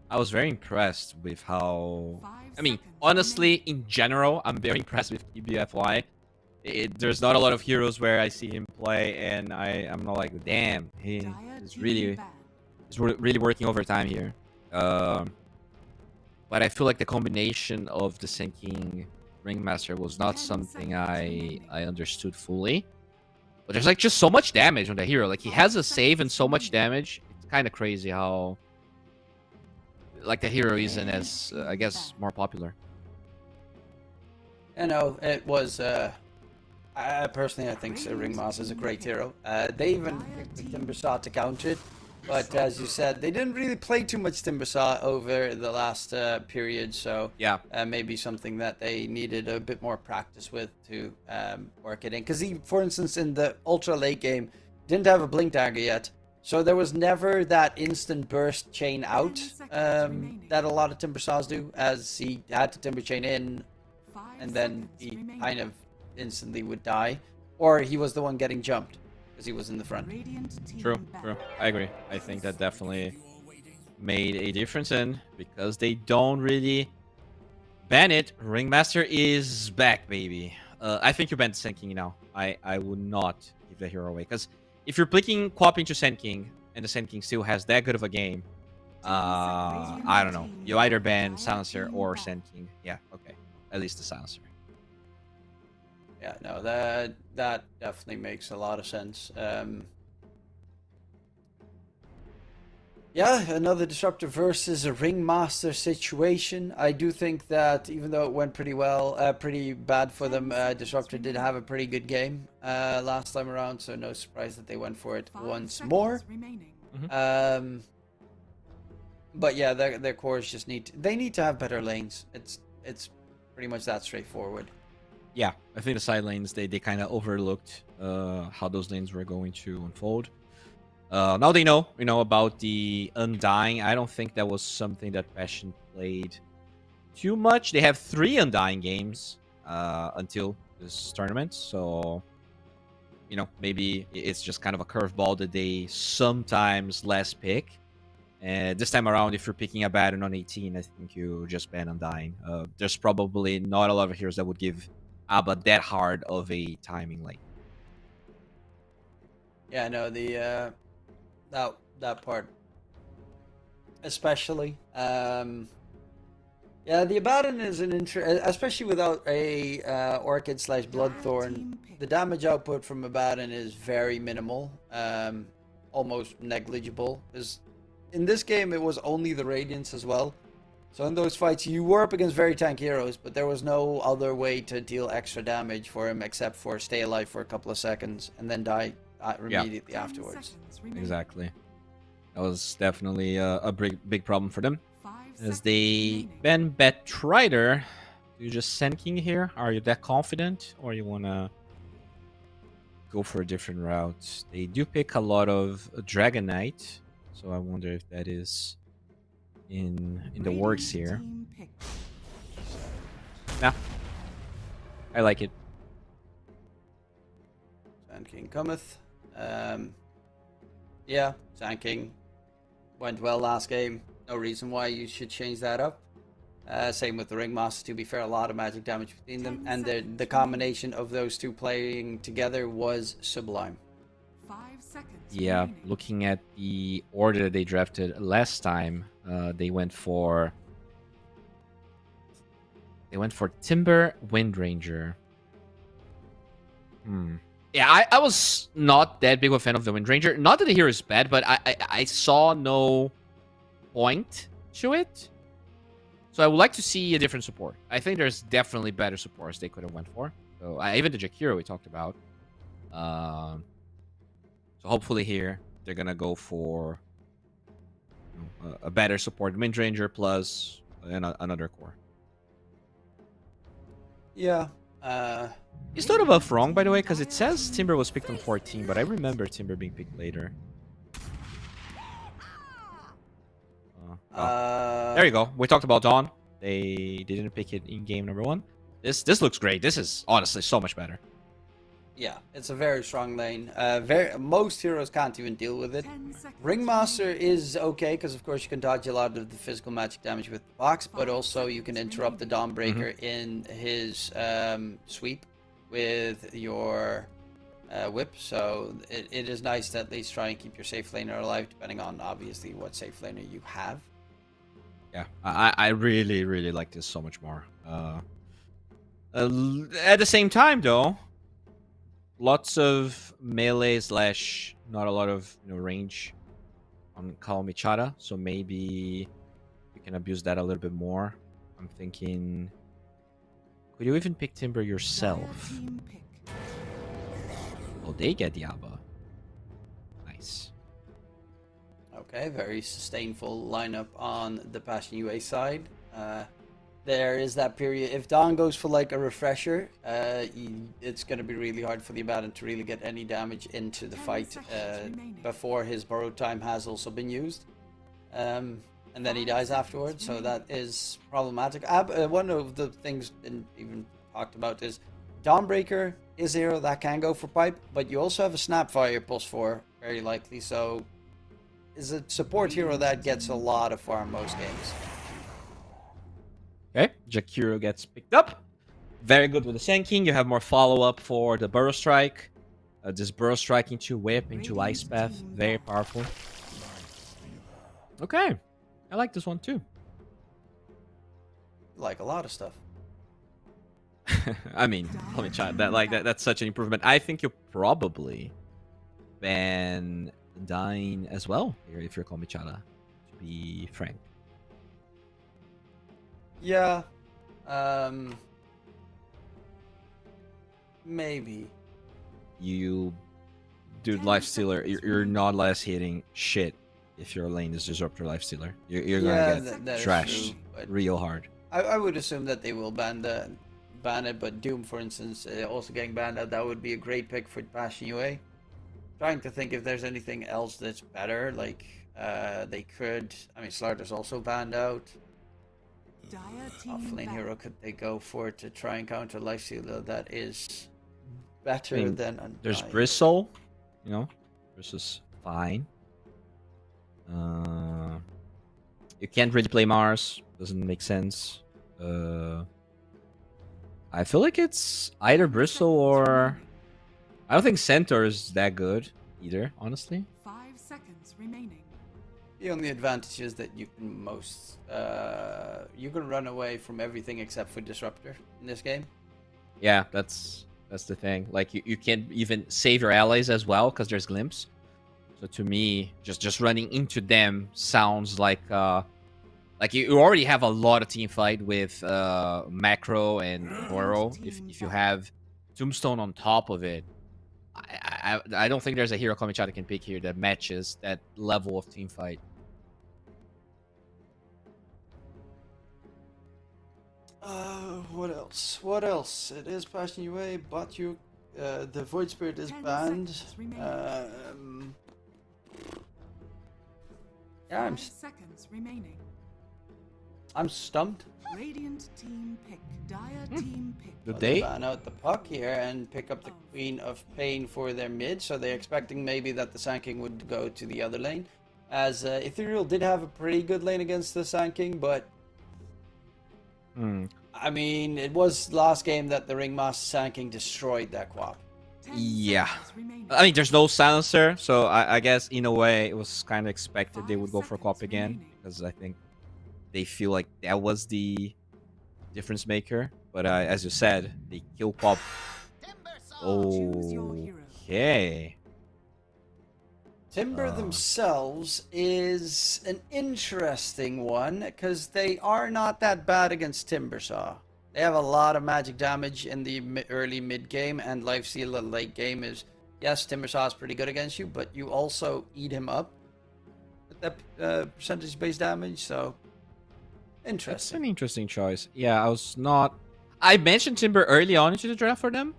I was very impressed with how... I mean, honestly, in general, I'm very impressed with EBFY. There's not a lot of heroes where I see him play, and I'm not like, damn, he is really working overtime here. But I feel like the combination of the Sand King Ringmaster was not something I understood fully. But there's like just so much damage on the hero. Like he has a save and so much damage. It's kind of crazy how like the hero isn't as I guess more popular. You know, it was. I personally, I think Ringmaster is a great hero. They even picked the Timbersaw to counter it, but as you said, they didn't really play too much Timbersaw over the last period. So yeah, maybe something that they needed a bit more practice with to work it in. Because he, for instance, in the ultra late game, didn't have a blink dagger yet. So there was never that instant burst chain out that a lot of Timbersaws do, as he had to Timber chain in, and then he kind of instantly would die, or he was the one getting jumped because he was in the front. True. I agree. I think that definitely made a difference, and because they don't really ban it, Ringmaster is back, baby. I think you banned Sand King now. I would not give the hero away, because if you're picking Quap into Sand King and the Sand King still has that good of a game, I don't know. You either ban Silencer or Sand King. Yeah, okay. At least the Silencer. Yeah, no, that definitely makes a lot of sense. Yeah, another Disruptor versus a Ringmaster situation. I do think that even though it went pretty well, pretty bad for them, Disruptor did have a pretty good game last time around, so no surprise that they went for it once more. But yeah, their cores just need to have better lanes. It's pretty much that straightforward. Yeah, I think the side lanes, they kind of overlooked how those lanes were going to unfold. Now they know, about the Undying. I don't think that was something that Passion played too much. They have 3 Undying games until this tournament, so maybe it's just kind of a curveball that they sometimes less pick. And this time around, if you're picking a Baron on 18, I think you just ban Undying. There's probably not a lot of heroes that would give Abba that hard of a timing lane. Yeah, no, the that part especially. Yeah, the Abaddon is an especially without a Orchid / Bloodthorn. The damage output from Abaddon is very minimal, almost negligible. Because in this game, it was only the Radiance as well. So in those fights, you were up against very tank heroes, but there was no other way to deal extra damage for him except for stay alive for a couple of seconds and then die immediately afterwards. Exactly. That was definitely a big problem for them. As they ban Batrider, do you just Sand King here? Are you that confident, or you wanna go for a different route? They do pick a lot of Dragon Knight, so I wonder if that is in the works here. Nah, I like it. Sand King cometh. Yeah, Sand King went well last game. No reason why you should change that up. Same with the Ringmaster, to be fair, a lot of magic damage between them, and the combination of those two playing together was sublime. 5 seconds. Yeah, remaining. looking at the order that they drafted last time, they went for Timber Windranger. Yeah, I was not that big of a fan of the Windranger. Not that the hero is bad, but I saw no point to it. So I would like to see a different support. I think there's definitely better supports they could have went for. So even the Jakiro we talked about. So hopefully here they're gonna go for a better support Windranger plus another core. Yeah. Is Dota buff wrong, by the way? Because it says Timber was picked on 14, but I remember Timber being picked later. There you go. We talked about Dawn. They didn't pick it in game number 1. This looks great. This is honestly so much better. Yeah, it's a very strong lane. Most heroes can't even deal with it. 10 seconds. Ringmaster is okay because of course you can dodge a lot of the physical magic damage with the box, but also you can interrupt the Dawnbreaker in his sweep with your whip. So it is nice to at least try and keep your safe laner alive, depending on obviously what safe laner you have. Yeah, I really, really like this so much more. At the same time, though, lots of melee slash not a lot of range on Kalmychata, so maybe you can abuse that a little bit more. I'm thinking, could you even pick Timber Dire yourself? team pick. Oh, they get Diaba. Nice. Okay, very sustainful lineup on the Passion UA side. There is that period. If Dawn goes for like a refresher, it's going to be really hard for the Abaddon to really get any damage into the 10 fight seconds remaining. before his borrowed time has also been used. And then he dies afterwards, so that is problematic. One of the things didn't even talked about is Dawnbreaker is a hero that can go for pipe, but you also have a Snapfire +4, very likely, so is a support hero that gets a lot of farm most games. Okay, Jakiro gets picked up. Very good with the Sand King. You have more follow-up for the Burrow Strike. This Burrow Strike into Whip, into Ice Path. Very powerful. Okay, I like this one too. Like a lot of stuff. I mean, let me try that's such an improvement. I think you'll probably ban Dying as well here if you're Kalmychata, to be frank. Yeah. Maybe. You, dude, Lifestealer, you're not less hitting shit if your lane is Disruptor Lifestealer. You're gonna get that is trashed true, but real hard. I would assume that they will ban it, but Doom, for instance, also getting banned out, that would be a great pick for Passion UA. Trying to think if there's anything else that's better, like they could. I mean, Slarder's also banned out. Dire What team lane back. hero could they go for to try and counter Lifestealer that is better I mean, than There's Undying? Bristle, Bristle's fine. You can't really play Mars, doesn't make sense. I feel like it's either Bristle or I don't think Centaur is that good either, honestly. 5 seconds remaining. The only advantage is that you can run away from everything except for Disruptor in this game. Yeah, that's the thing. Like you can't even save your allies as well because there's Glimpse. So to me, just running into them sounds like you already have a lot of team fight with Macro and Oro. If you have Tombstone on top of it, I don't think there's a hero Kalmychata can pick here that matches that level of team fight. What else? What else? It is Passion UA, but the Void Spirit is 10 banned. seconds remaining. Yeah, 5 seconds remaining. I'm stumped. Radiant team pick. Dire team pick. Do Well, they they? ban out the puck here and pick up the Queen of Pain for their mid, so they're expecting maybe that the Sand King would go to the other lane. As Ethereal did have a pretty good lane against the Sand King, but I mean, it was last game that the Ringmaster Sand King destroyed that quap. 10 Yeah. seconds remaining. I mean, there's no silencer, so I guess in a way it was kind of expected they would go for Quap seconds again remaining. because I think they feel like that was the difference maker. But as you said, they kill Quap. Choose your hero. Okay. Timber themselves is an interesting one because they are not that bad against Timbersaw. They have a lot of magic damage in the early mid game, and Lifestealer late game is, yes, Timbersaw is pretty good against you, but you also eat him up with that percentage based damage, so That's interesting. an interesting choice. Yeah, I mentioned Timber early on into the draft for them,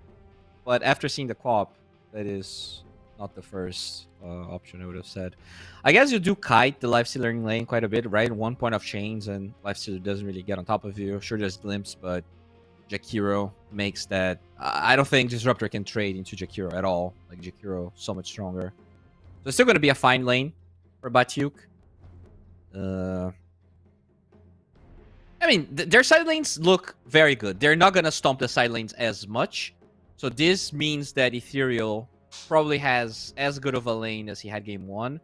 but after seeing the Quap, that is not the first option I would have said. I guess you do kite the lifestealer in lane quite a bit, right? One point of chains and lifestealer doesn't really get on top of you. Sure, there's glimpse, but Jakiro makes that. I don't think Disruptor can trade into Jakiro at all. Like Jakiro, so much stronger. So it's still going to be a fine lane for Batyuk. I mean, their side lanes look very good. They're not going to stomp the side lanes as much. So this means that Ethereal probably has as good of a lane as he had game 1.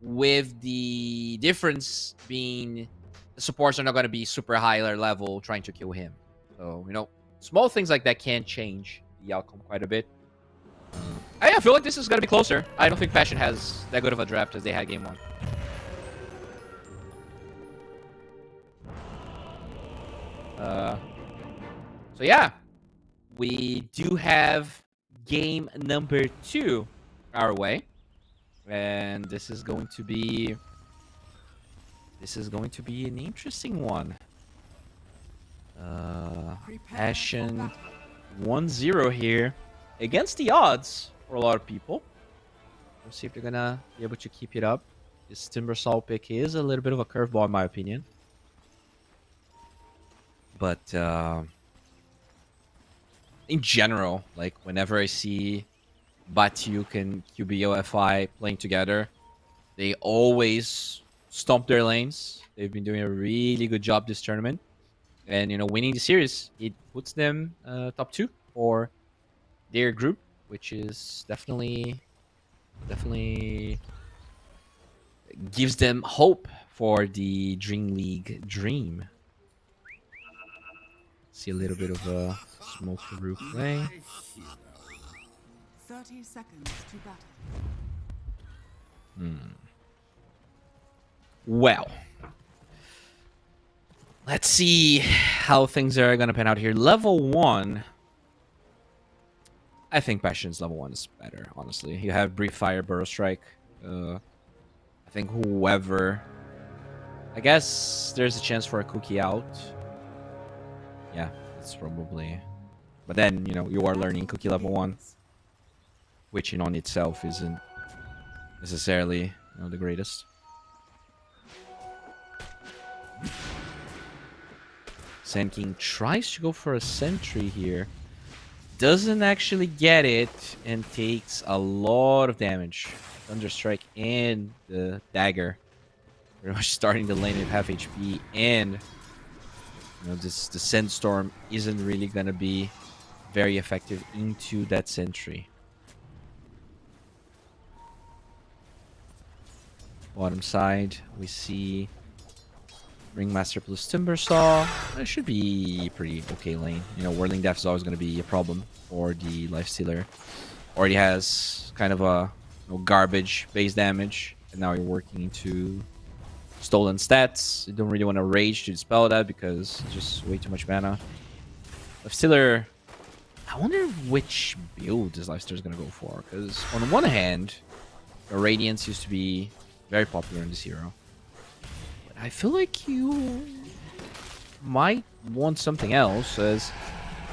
With the difference being the supports are not going to be super higher level trying to kill him. So, you know, small things like that can change the outcome quite a bit. I feel like this is going to be closer. I don't think Passion has that good of a draft as they had game 1. So yeah, we do have game number 2 our way, and this is going to be an interesting one. Passion 1-0 here against the odds for a lot of people. Let's see if they're gonna be able to keep it up. This Timbersaw pick is a little bit of a curveball in my opinion. But in general, like whenever I see Batyuk and QBOFI playing together, they always stomp their lanes. They've been doing a really good job this tournament. And, you know, winning the series, it puts them top 2 for their group, which is definitely gives them hope for the DreamLeague dream. See a little bit of a smoke roof play. 30 seconds to battle. Well, let's see how things are going to pan out here. Level 1. I think Passion's level 1 is better, honestly. You have Brief Fire, Burrow Strike. I think whoever... I guess there's a chance for a cookie out. Yeah, it's probably... But then, you know, you are learning cookie level 1. Which in on itself isn't necessarily, you know, the greatest. Sand King tries to go for a sentry here. Doesn't actually get it and takes a lot of damage. Thunderstrike and the dagger. Pretty much starting the lane at half HP, and you know, the Sandstorm isn't really gonna be very effective into that sentry. Bottom side, we see Ringmaster plus Timbersaw. That should be a pretty okay lane. You know, Whirling Death is always going to be a problem for the Lifestealer. Already has kind of a garbage base damage, and now you're working into stolen stats. You don't really want to rage to dispel that because it's just way too much mana. Lifestealer, I wonder which build this Lifestealer is going to go for, because on one hand, the Radiance used to be very popular in this hero. But I feel like you might want something else, as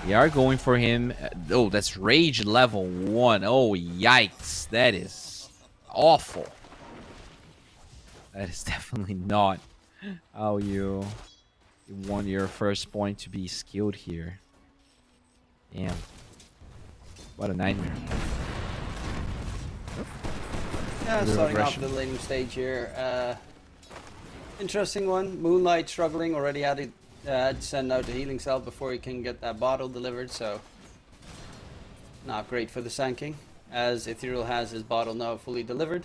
we are going for him. Oh, that's Rage level 1. Oh, yikes. That is awful. That is definitely not how you want your first point to be skilled here. Damn. What a nightmare. Yeah, starting off the laning stage here. Interesting one. Moonlight struggling. Already had to send out the healing cell before he can get that bottle delivered, so not great for the Sand King, as Ethereal has his bottle now fully delivered.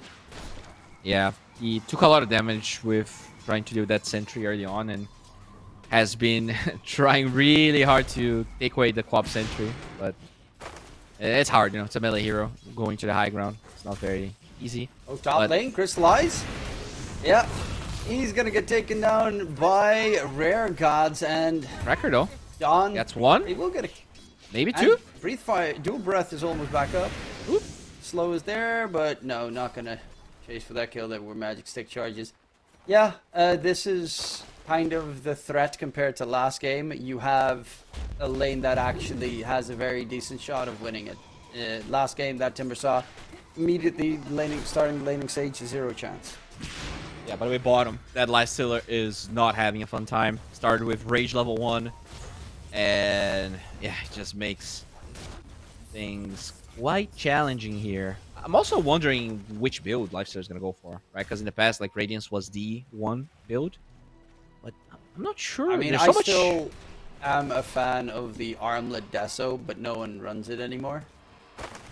Yeah, he took a lot of damage with trying to do that sentry early on, and has been trying really hard to take away the Quab sentry, but it's hard, you know, it's a melee hero going to the high ground. It's not very easy. Oh, top lane, Crystallize. Yeah, he's gonna get taken down by Rare Gods, and Cracker though. Dawn. That's one. He will get a... Maybe two. And Breathe Fire, Dual Breath is almost back up. Oop. Slow is there, but no, not gonna chase for that kill. That were magic stick charges. Yeah, this is kind of the threat compared to last game. You have a lane that actually has a very decent shot of winning it. Last game, that Timbersaw immediately starting laning stage, zero chance. Yeah, by the way, bottom. That Lifestealer is not having a fun time. Started with Rage level 1. And yeah, it just makes things quite challenging here. I'm also wondering which build Lifestealer is going to go for, right? Because in the past, like, Radiance was the one build. But I'm not sure. I mean, There's I so much... still am a fan of the Armlet Deso, but no one runs it anymore.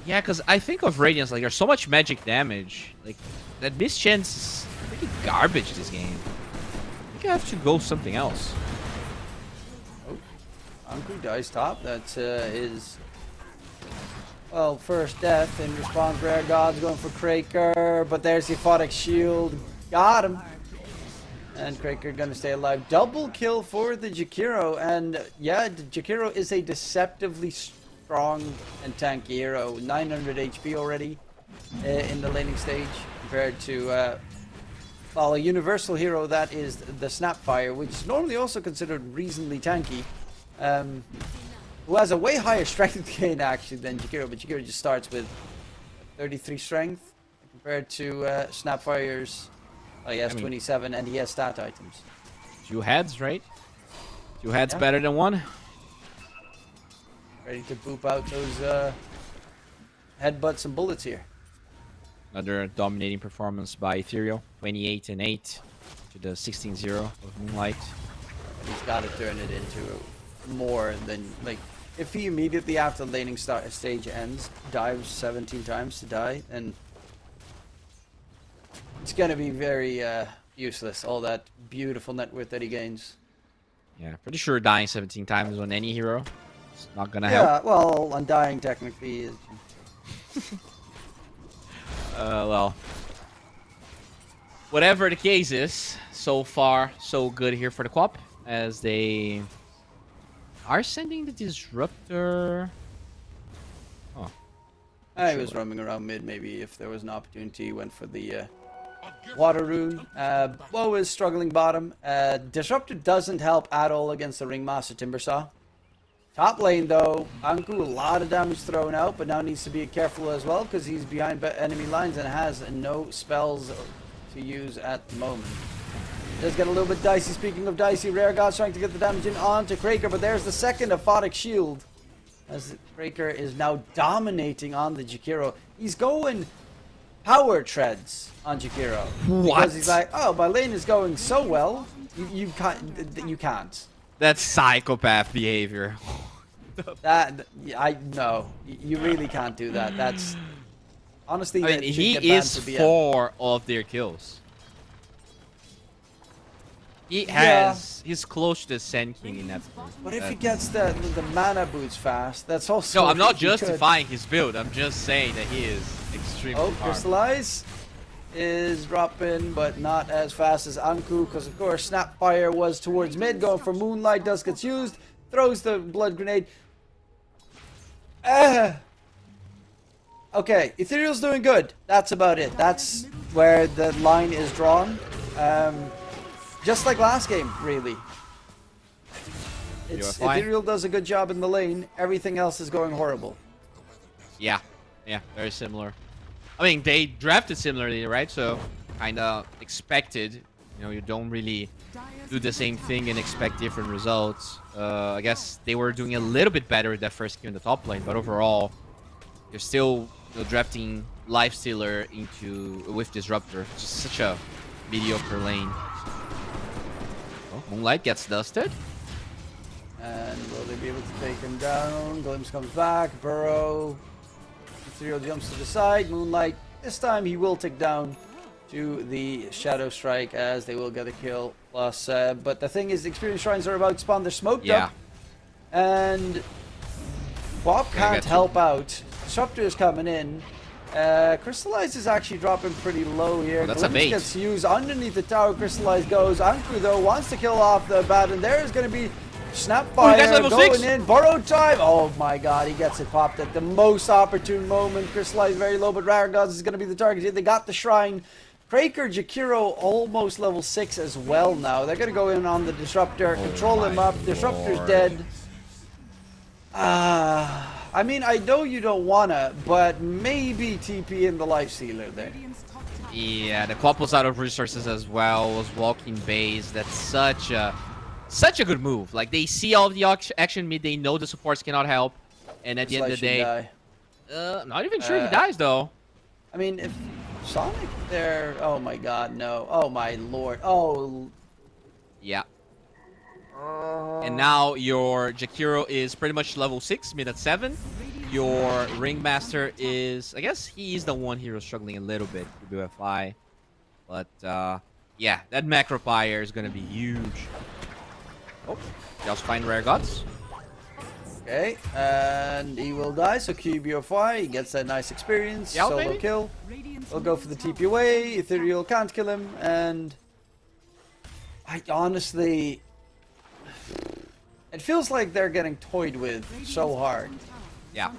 Yeah, because I think of Radiance, like, there's so much magic damage. Like, that mischance is pretty garbage this game. I think I have to go something else. Anku dies top. That is... Well, first death in response. Rare God's going for Kraker, but there's the Aphotic Shield. Got him. And Kraker gonna stay alive. Double kill for the Jakiro, and yeah, the Jakiro is a deceptively strong and tanky hero. 900 HP already in the laning stage compared to well, a universal hero that is the Snapfire, which is normally also considered reasonably tanky. Who has a way higher strength gain actually than Jakiro, but Jakiro just starts with 33 strength compared to Snapfire's. Oh, he has 27 and he has stat items. 2 heads, right? 2 heads Yeah. better than 1. Ready to boop out those headbutts and bullets here. Another dominating performance by Ethereal. 28 and 8 to the 16-0 of Moonlight. He's got to turn it into more than, like, if he immediately after the laning stage ends dives 17 times to die, and it's gonna be very useless, all that beautiful net worth that he gains. Yeah, pretty sure dying 17 times on any hero is not gonna Yeah, help. well, undying technically is... Well, whatever the case is, so far so good here for the co-op, as they are sending the Disruptor. Oh, I was roaming around mid, maybe if there was an opportunity, he went for the Water Rune. Bo is struggling bottom. Disruptor doesn't help at all against the Ringmaster Timbersaw. Top lane though, Anku, a lot of damage thrown out, but now needs to be careful as well because he's behind enemy lines and has no spells to use at the moment. Does get a little bit dicey. Speaking of dicey, Rare God's trying to get the damage in onto Kraker, but there's the second Aphotic Shield. As Kraker is now dominating on the Jakiro. He's going power treads on Jakiro. What? Because he's like, oh, my lane is going so well, you can't. that's psychopath behavior. That, no, you really can't do that. That's, honestly, I mean, that should he get banned is for BM. 4 of their kills. He has, he's close to the Sen King in that point. But if he gets the mana boots fast, that's also... No, I'm not if he could- justifying his build. I'm just saying that he is extremely Oh, hard. Crystallize is dropping, but not as fast as Anku, because of course Snapfire was towards mid, going for Moonlight, Dust gets used, throws the blood grenade. Okay, Ethereal's doing good. That's about it. That's where the line is drawn. Just like last game, really. You are fine. Ethereal does a good job in the lane, everything else is going horrible. Yeah, very similar. I mean, they drafted similarly, right? So, kind of expected. You know, you don't really do the same thing and expect different results. I guess they were doing a little bit better with that first kill in the top lane, but overall, you're still drafting Lifestealer with Disruptor. Just such a mediocre lane. Oh, Moonlight gets dusted. And will they be able to take him down? Glimpse comes back. Burrow. Ethereal jumps to the side. Moonlight. This time he will take down to the Shadow Strike as they will get a kill. Plus, but the thing is, the Experience Shrines are about to spawn. They're smoked up. And Bob can't help out. Disruptor is coming in. Crystallize is actually dropping pretty low here. Oh, that's a Glimpse bait. gets used underneath the tower. Crystallize goes. Anku though wants to kill off the bat, and there is going to be Snapfire level going 6. in. Borrow time. Oh my god, he gets it popped at the most opportune moment. Crystallize very low, but Rare Gods is going to be the target here. They got the shrine. Kraker, Jakiro almost level 6 as well now. They're going to go in on the Disruptor, control him up. Disruptor's dead. I mean, I know you don't wanna, but maybe TP in the Life Stealer there. Radiant's top tower. Yeah, the Quap was out of resources as well. Was walking base. That's such a good move. Like they see all of the action mid. They know the supports cannot help, and at the end of the day, not even sure he dies though. I mean, if Sonic there, oh my god, no. Oh my lord. Oh. Yeah. And now your Jakiro is pretty much level 6, mid at 7. Your Ringmaster is, I guess he's the one hero struggling a little bit to do FI. But yeah, that macro fire is gonna be huge. Oh, just find rare gods. Okay, and he will die, so QBFI, he gets that nice experience, Yeah, solo baby. kill. Radiant's We'll go for the TP away, Ethereal can't kill him, and I honestly, it feels like they're getting toyed with so hard. Yeah.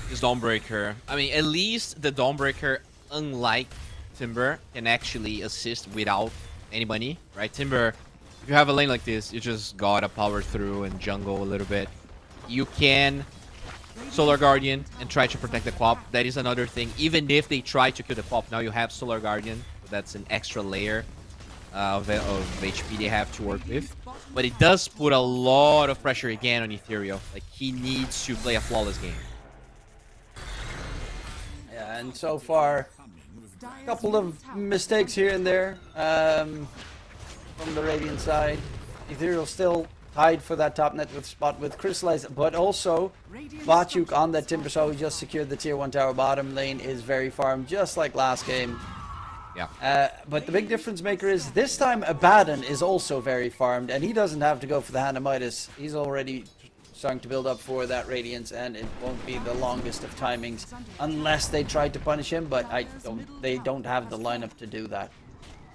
This Dawnbreaker. I mean, at least the Dawnbreaker, unlike Timber, can actually assist without any money, right? Timber, if you have a lane like this, you just gotta power through and jungle a little bit. You can Solar Guardian and try to protect the Quap. That is another thing. Even if they try to kill the Quap, now you have Solar Guardian. That's an extra layer of HP they have to work with. But it does put a lot of pressure again on Ethereal. Like, he needs to play a flawless game. Yeah, and so far, a couple of mistakes here and there from the Radiant side. Ethereal still tied for that top net with spot with Crystallize, but also Bachuk on that Timbersaw who just secured the tier 1 tower bottom lane is very farmed, just like last game. Yeah. But the big difference maker is this time Abaddon is also very farmed, and he doesn't have to go for the Hand of Midas. He's already starting to build up for that Radiance, and it won't be the longest of timings unless they try to punish him, but they don't have the lineup to do that.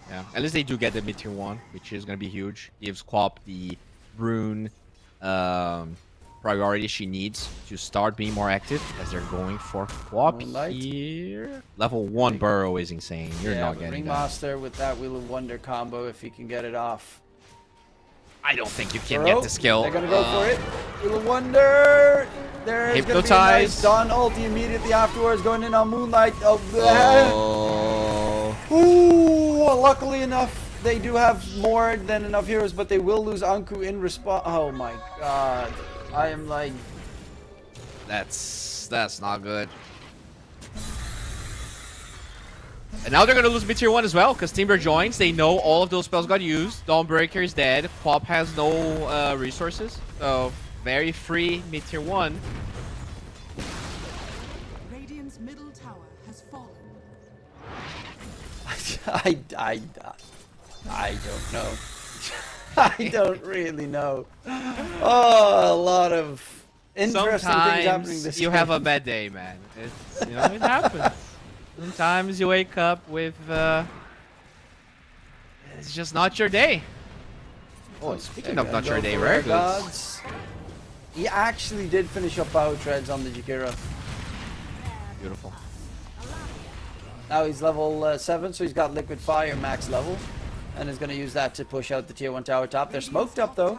Yeah. At least they do get the mid tier 1, which is gonna be huge. Gives Quap the rune priority she needs to start being more active, as they're going for Quap Moonlight. here. Level 1 Burrow is insane. You're not getting that. Ringmaster with that Wheel of Wonder combo if he can get it off. I don't think you can Burrow, get the skill. They're gonna go for it. Wheel of Wonder. There's gonna be a nice Hypnotize. Dawn ulti immediately afterwards, going in on Moonlight. Oh. Oh. Ooh, luckily enough, they do have more than enough heroes, but they will lose Anku in response. Oh my god. I am like... That's not good. And now they're gonna lose mid tier 1 as well, because Timber joins. They know all of those spells got used. Dawnbreaker is dead. Quap has no resources. So, very free mid tier 1. Radiant's middle tower has fallen. I don't know. I don't really know. Oh, a lot of interesting things happening Sometimes this you game. have a bad day, man. It's, it happens. Sometimes you wake up with it's just not your day. Oh, speaking of not your day, rare goods. gods. He actually did finish up Power Treads on the Jakiro. Beautiful. Now he's level 7, so he's got Liquid Fire max level. And is going to use that to push out the tier 1 tower top. They're smoked up though.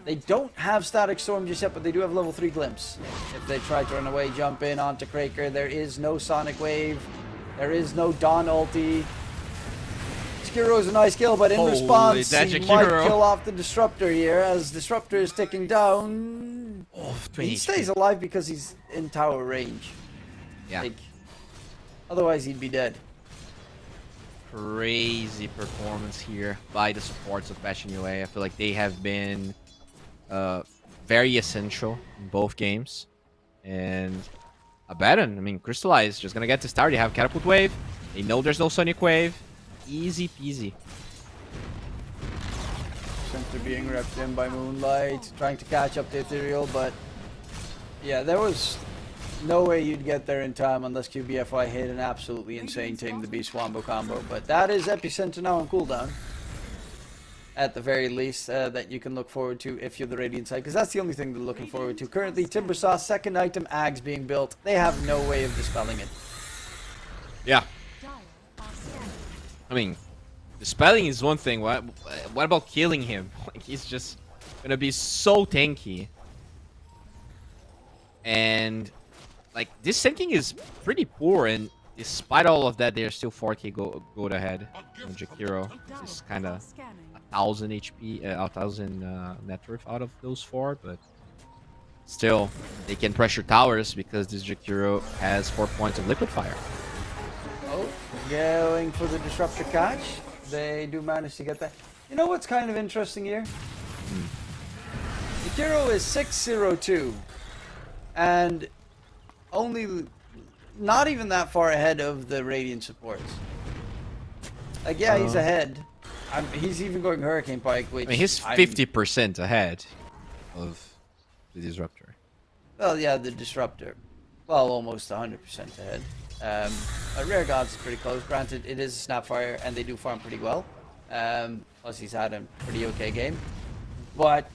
They don't have Static Storm just yet, but they do have level 3 Glimpse. If they try to run away, jump in onto Kraker. There is no Sonic Wave. There is no Dawn ulti. Skiro is a nice kill, but in Holy, response, that he Jakiro. might kill off the Disruptor here, as Disruptor is ticking down. Oh, He stays alive because he's in tower range. Yeah. Like, otherwise he'd be dead. Crazy performance here by the supports of Passion UA. I feel like they have been very essential in both games. And Abaddon, I mean, Crystallize just gonna get to start. They have Catapult Wave. They know there's no Sonic Wave. Easy peasy. Simply being repped in by Moonlight, trying to catch up to Ethereal, but yeah, there was no way you'd get there in time unless QBFI hit an absolutely insane Tame the Beast Wombo combo. But that is Epicenter now on cooldown. At the very least, that you can look forward to if you're the Radiant side, because that's the only thing they're looking forward to. Currently, Timbersaw, second item, Ags being built. They have no way of dispelling it. Yeah. I mean, dispelling is one thing. What about killing him? Like, he's just gonna be so tanky. And like this sinking is pretty poor, and despite all of that, they're still 4k gold ahead. And Jakiro is kind of Scanning. 1,000 HP, 1,000 net worth out of those 4, but still they can pressure towers because this Jakiro has 4 points of liquid fire. Oh, going for the disruptor catch. They do manage to get that. You know what's kind of interesting here? Jakiro is 602 and only not even that far ahead of the Radiant supports. Like, yeah, he's ahead. He's even going Hurricane Pike, which I mean, he's 50% ahead of the Disruptor. Well, yeah, the Disruptor. Well, almost 100% ahead. Rare Gods is pretty close. Granted, it is a Snapfire, and they do farm pretty well. Plus, he's had a pretty okay game. But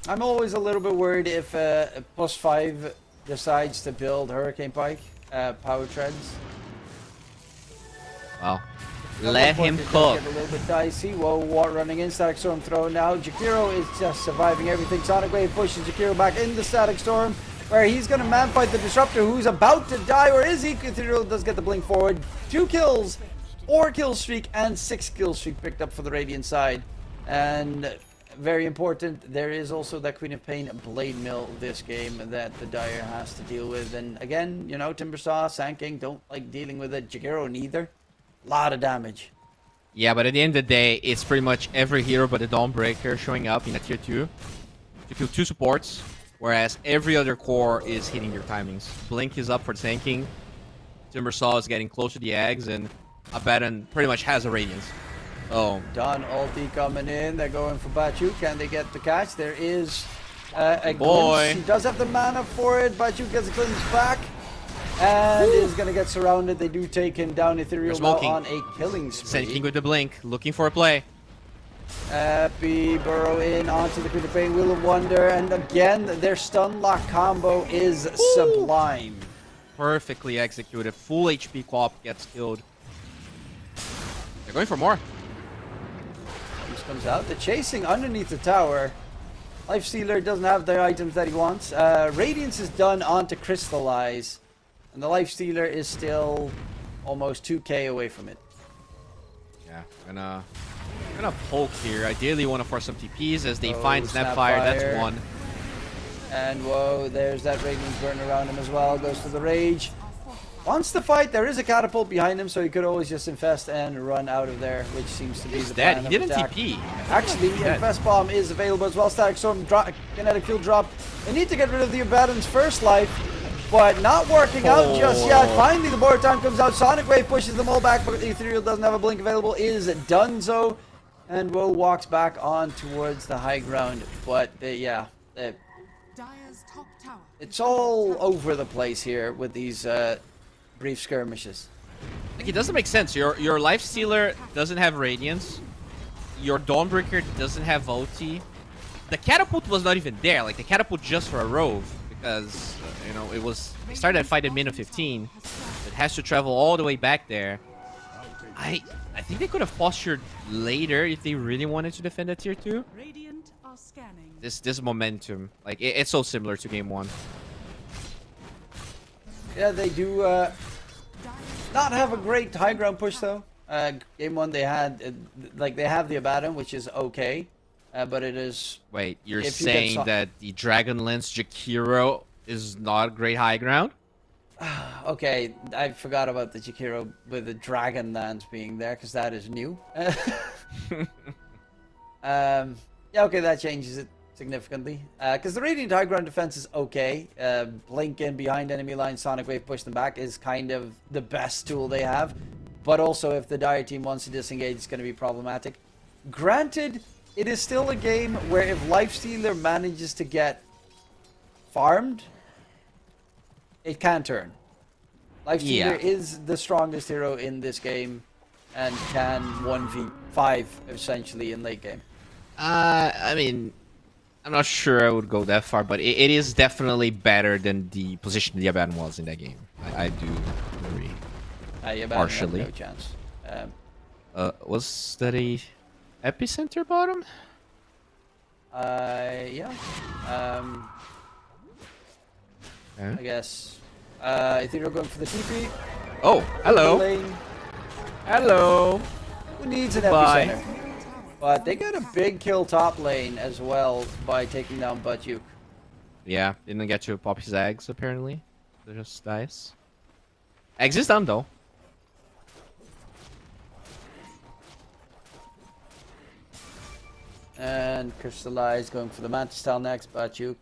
I'm always a little bit worried if a +5 decides to build Hurricane Pike, Power Treads. Well, let him cook. Get a little bit dicey. Whoa, War running in. Static Storm throw now. Jakiro is just surviving everything. Sonic Wave pushes Jakiro back in the Static Storm, where he's going to man-fight the Disruptor, who's about to die, or is he? Ethereal does get the blink forward. 2 kills, 4 kill streak, and 6 kill streak picked up for the Radiant side. And very important, there is also that Queen of Pain Blade Mill this game that the Dire has to deal with. And again, you know, Timbersaw, Sand King don't like dealing with it. Jakiro neither. Lot of damage. Yeah, but at the end of the day, it's pretty much every hero but the Dawnbreaker showing up in a tier 2 to kill 2 supports, whereas every other core is hitting their timings. Blink is up for tanking, Timbersaw is getting close to the eggs, and Abaddon pretty much has a Radiance. Oh, Don ulti coming in. They're going for Bachu. Can they get the catch? There is a boy. glimpse. He does have the mana for it. Bachu gets a glimpse back and is going to get surrounded. They do take him down. Ethereal now smoking. on a killing spree. Sand King with the blink, looking for a play. Happy burrow in onto the Queen of Pain, Wheel of Wonder, and again their stun lock combo is sublime. Perfectly executed. Full HP co-op gets killed. They're going for more. Comes out. The chasing underneath the tower. Lifestealer doesn't have the items that he wants. Radiance is done onto Crystallize, and the Lifestealer is still almost 2k away from it. Yeah, gonna poke here. Ideally, want to force some TPs as they find Snapfire. Snapfire. That's one. And whoa, there's that Radiance burn around him as well. Goes for the Rage. Wants to fight. There is a catapult behind him, so he could always just infest and run out of there, which seems to be He's the dead. plan He of didn't attack. TP. Actually, Infest Bomb is available as well. Static Storm, Kinetic Field drop. They need to get rid of the Abaddon's first life, but not working out just yet. Finally, the border time comes out. Sonic Wave pushes them all back, but the Ethereal doesn't have a blink available. Is Dunzo, and Woe walks back on towards the high ground. But Dire's top tower. it's all over the place here with these brief skirmishes. Like, it doesn't make sense. Your Lifestealer doesn't have Radiance. Your Dawnbreaker doesn't have ulti. The catapult was not even there. Like, the catapult just for a rove because you know it started at fight at minute 15. It has to travel all the way back there. I think they could have postured later if they really wanted to defend a tier 2. Radiant are scanning. This momentum, like it's so similar to game 1. Yeah, they do not have a great high ground push though. Game 1 they had they have the Abaddon, which is okay, but it is. Wait, you're if you get saying that the Dragonlance Jakiro is not great high ground? Okay, I forgot about the Jakiro with the Dragon Lance being there because that is new. Yeah, okay, that changes it significantly. Because the Radiant high ground defense is okay. Blink in behind enemy line, Sonic Wave push them back is kind of the best tool they have. But also, if the Dire team wants to disengage, it's going to be problematic. Granted, it is still a game where if Lifestealer manages to get farmed, it can turn. Lifestealer is the strongest hero in this game and can 1v5 essentially in late game. I mean, I'm not sure I would go that far, but it is definitely better than the position the Abaddon was in that game. I do agree. Partially. No chance. Was that a epicenter bottom? Yeah. I guess. Ethereal going for the TP. Oh, hello. Lane. Hello. Who needs an Goodbye. epicenter? But they got a big kill top lane as well by taking down Butyuk. Yeah, didn't get to pop his eggs apparently. They're just dice. Eggs is done though. And Crystallize going for the Mantis Tail next. Butyuk.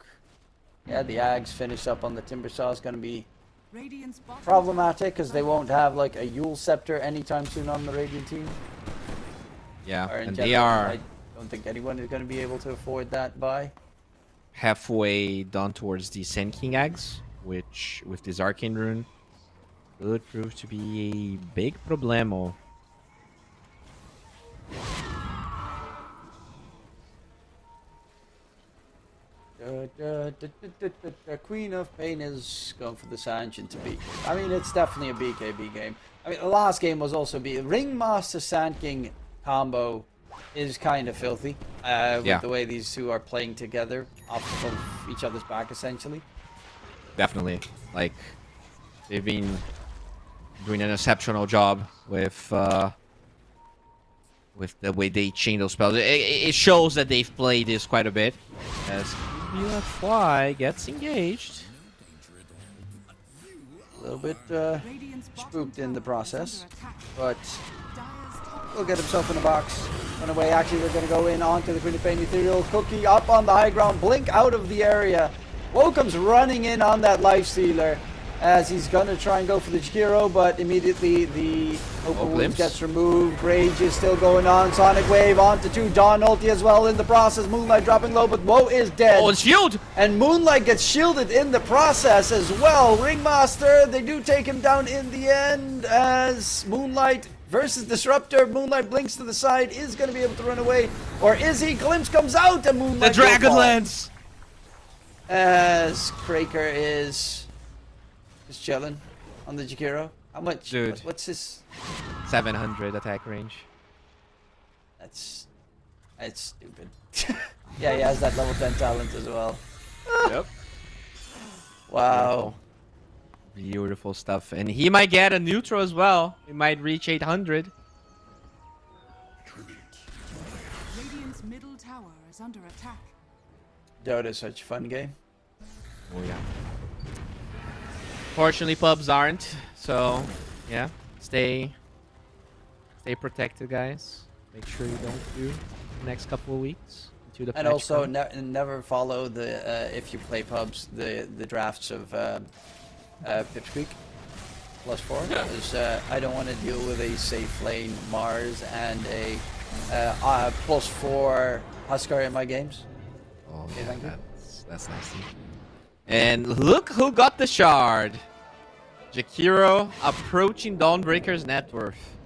Yeah, the Ags finish up on the Timber Saw is going to be Radiant's bottom problematic because they won't have like a Yule Scepter anytime soon on the Radiant team. Yeah, Or in and they general, are I don't think anyone is going to be able to afford that buy. halfway done towards the Sand King eggs, which with this Arcane Rune could prove to be a big problemo. The Queen of Pain is going for the Sanction to beat. I mean, it's definitely a BKB game. I mean, the last game was also Ringmaster Sand King combo is kind of filthy with the way these two are playing together off of each other's back, essentially. Definitely, like they've been doing an exceptional job with the way they chain those spells. It shows that they've played this quite a bit. As UFY gets engaged. A little bit Radiant's bottom spooked in the tower is process, under attack. but Dire's top will get himself in a box. Run away. Actually, they're going to go in onto the Queen of Pain. Ethereal Cookie up on the high ground. Blink out of the area. Woe comes running in on that Life Stealer as he's going to try and go for the Jakiro, but immediately the Open Wounds glimpse. gets removed. Rage is still going on. Sonic Wave onto 2. Dawn ulti as well in the process. Moonlight dropping low, but Woe is dead. Oh, and shield! And Moonlight gets shielded in the process as well. Ringmaster, they do take him down in the end as Moonlight versus Disruptor. Moonlight blinks to the side, is going to be able to run away. Or is he? Glimpse comes out and Moonlight The will fall. Dragonlance! As Kraker is just chilling on the Jakiro. How much? Dude. What's his? 700 attack range. That's stupid. Yeah, he has that level 10 talent as well. Yep. Wow. Beautiful stuff. And he might get a neutral as well. He might reach 800. Radiant's middle tower is under attack. Dota is such a fun game. Oh yeah. Fortunately, pubs aren't. So, yeah. Stay protected, guys. Make sure you don't do the next couple of weeks. Until the And patch also comes. never follow the if you play pubs the drafts of Pipsqueak +4 because I don't want to deal with a safe lane Mars and a +4 Huskar in my games. Oh, Okay, yeah, thank you. that's nasty. And look who got the shard. Jakiro approaching Dawnbreaker's net worth.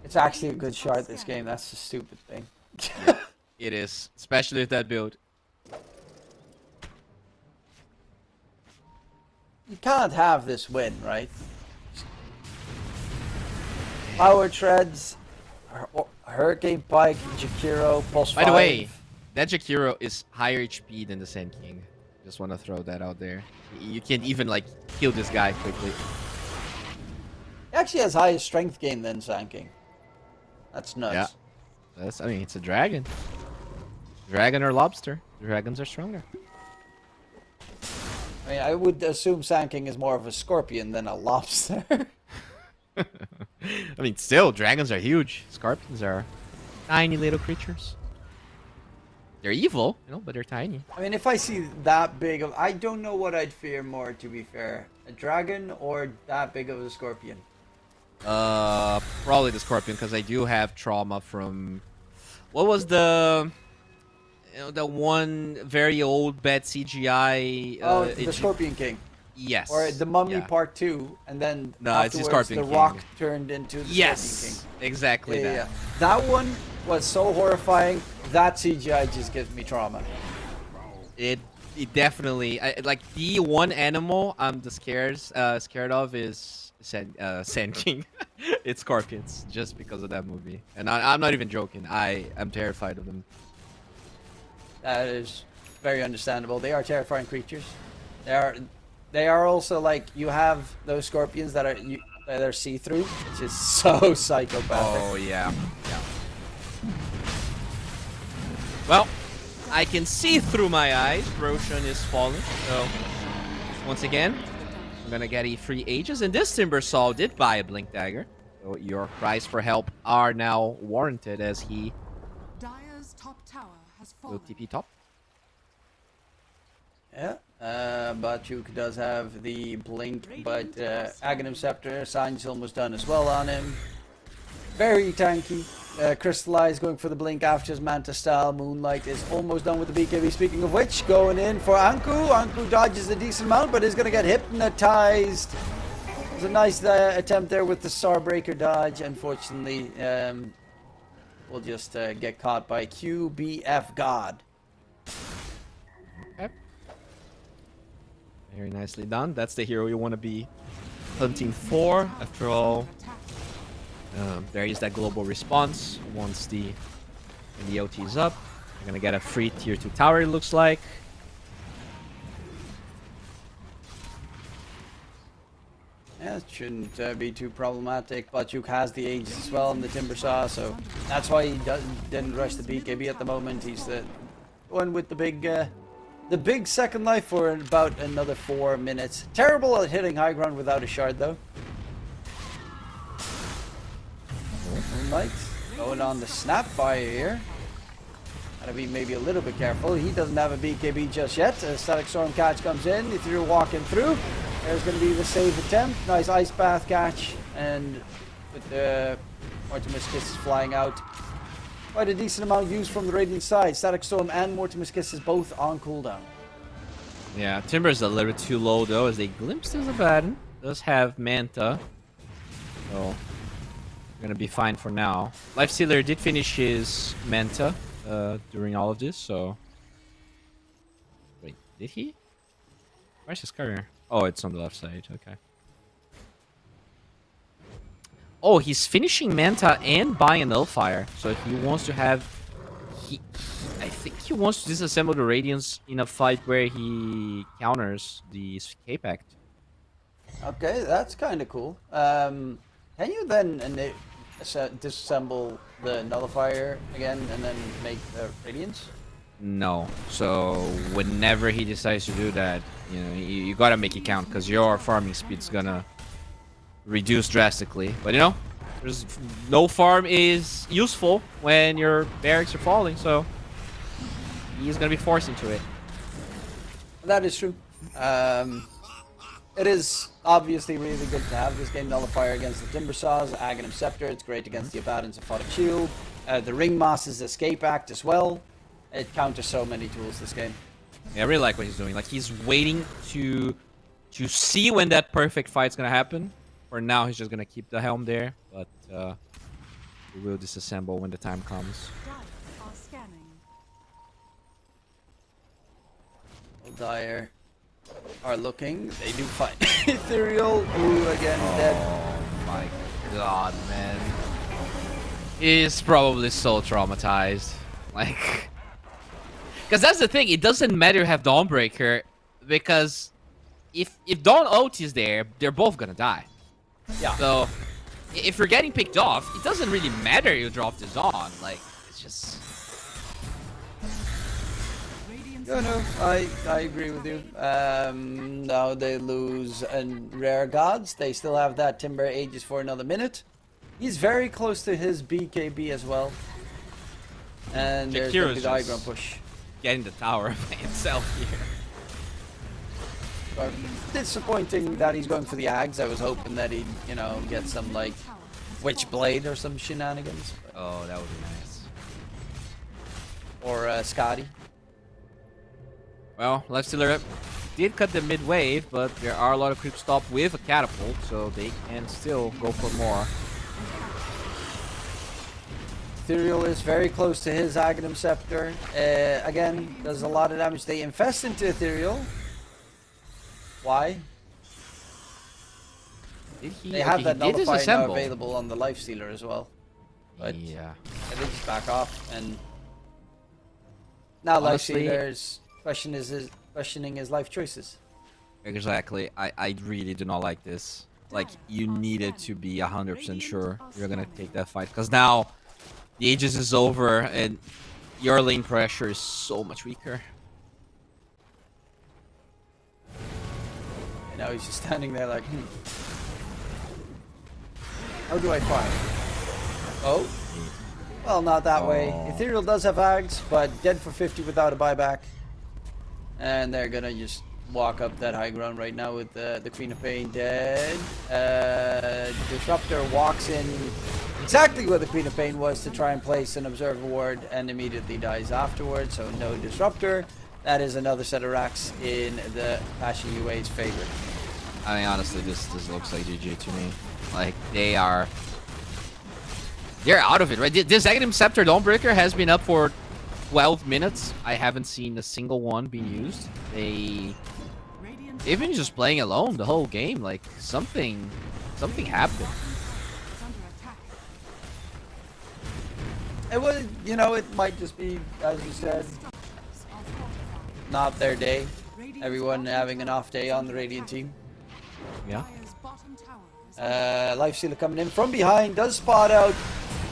It's actually a good shard this game. That's the stupid thing. It is, especially with that build. You can't have this win, right? Power Treads, Hurricane Pike, Jakiro, +5. By the way, that Jakiro is higher HP than the Sand King. Just want to throw that out there. You can't even like kill this guy quickly. He actually has higher strength gain than Sand King. That's nuts. Yeah. I mean, it's a dragon. Dragon or lobster. Dragons are stronger. I mean, I would assume Sand King is more of a scorpion than a lobster. I mean, still, dragons are huge. Scorpions are tiny little creatures. They're evil, you know, but they're tiny. I mean, if I see that big of... I don't know what I'd fear more, to be fair. A dragon or that big of a scorpion? Probably the scorpion, because I do have trauma from... What was the... You know, the one very old bad CGI... the Scorpion King. Yes. Or the Mummy yeah. Part 2, and then No, it's the afterwards Scorpion the King. Rock turned into the Scorpion Yes, King. exactly Yeah, that. yeah. That one was so horrifying. That CGI just gives me trauma. It definitely like the one animal I'm scared of is Sand King. It's scorpions just because of that movie, and I'm not even joking. I am terrified of them. That is very understandable. They are terrifying creatures. They are they are also like, you have those scorpions that are see-through, which is so psychopathic. Oh yeah. Well, I can see through my eyes. Roshan is falling. So once again, I'm gonna get a free Aegis, and this Timbersaw did buy a Blink Dagger. So your cries for help are now warranted as he Dire's top tower has will fallen. TP top. Yeah, Batuk does have the blink, but Aghanim Scepter, Sign's almost done as well on him. Very tanky. Crystallize going for the blink after his Manta style. Moonlight is almost done with the BKB. Speaking of which, going in for Anku. Anku dodges a decent amount, but is going to get hypnotized. It was a nice attempt there with the Starbreaker dodge. Unfortunately, we'll just get caught by QBF God. Okay. Very nicely done. That's the hero you want to be hunting for. After all, there is that global response once when the OT is up. You're gonna get a free tier 2 tower, it looks like. Yeah, it shouldn't be too problematic. Batuk has the Aegis as well and the Timbersaw, so that's why he didn't rush the BKB at the moment. He's the one with the big second life for about another 4 minutes. Terrible at hitting high ground without a shard though. Moonlight going on the Snapfire here. Gotta be maybe a little bit careful. He doesn't have a BKB just yet. A Static Storm catch comes in. Ethereal walking through. There's going to be the save attempt. Nice Ice Bath catch. And with the Mortimer's Kiss flying out. Quite a decent amount used from the Radiant side. Static Storm and Mortimer's Kiss is both on cooldown. Yeah, Timber's a little bit too low though, as they glimpsed as a Baden. Does have Manta. So gonna be fine for now. Lifestealer did finish his Manta during all of this, so... Wait, did he? Where's his courier? Oh, it's on the left side, okay. Oh, he's finishing Manta and buying a Nullfire, so he wants to have... I think he wants to disassemble the Radiance in a fight where he counters the Escape Act. Okay, that's kind of cool. Can you then disassemble the Nullifier again and then make the Radiance? No. So whenever he decides to do that, you know, you gotta make it count because your farming speed's gonna reduce drastically. But you know, there's no farm is useful when your barracks are falling, so he's gonna be forced into it. That is true. It is obviously really good to have this game Nullifier against the Timbersaws, Aghanim Scepter. It's great against the Abaddon's Aphotic Shield. The Ring Moss's Escape Act as well. It counters so many tools this game. Yeah, I really like what he's doing. Like, he's waiting to see when that perfect fight's gonna happen. For now, he's just gonna keep the helm there, but he will disassemble when the time comes. Dire are scanning. Dire are looking. They do fight. Ethereal, who again dead. Oh my god, man. He's probably so traumatized. Like... Because that's the thing, it doesn't matter you have Dawnbreaker, because if Dawn ult is there, they're both gonna die. Yeah. So, if you're getting picked off, it doesn't really matter you drop the Dawn. Like, it's just... No, no, I agree with you. Now they lose Rare Gods. They still have that Timber Aegis for another minute. He's very close to his BKB as well. And there's the big high ground push. Getting the tower by himself here. But disappointing that he's going for the Ags. I was hoping that he'd, you know, get some, like, Witchblade or some shenanigans. But... Oh, that would be nice. Or Scotty. Well, Lifestealer did cut the mid wave, but there are a lot of creep stop with a catapult, so they can still go for more. Ethereal is very close to his Aghanim Scepter. Again, does a lot of damage. They infest into Ethereal. Why? They have that Nullifier now available on the Lifestealer as well. But yeah, they just back off, and now honestly, Lifestealer's questioning his life choices. Exactly. I really do not like this. Like, you needed to be 100% sure you're gonna take that fight. Because now, the Aegis is over, and your lane pressure is so much weaker. And now he's just standing there like, how do I fight? Oh? Well, not that way. Ethereal does have Ags, but dead for 50 without a buyback. And they're gonna just walk up that high ground right now with the Queen of Pain dead. Disruptor walks in exactly where the Queen of Pain was to try and place an Observer Ward and immediately dies afterwards, so no Disruptor. That is another set of racks in the Passion UA's favor. I mean, honestly, this looks like GG to me. Like, they're out of it, right? This Aghanim Scepter Dawnbreaker has been up for 12 minutes. I haven't seen a single one being used. They've been just playing alone the whole game. Like, something happened. It was, you know, it might just be, as you said, not their day. Everyone having an off day on the Radiant team. Yeah. Lifestealer coming in from behind, does spot out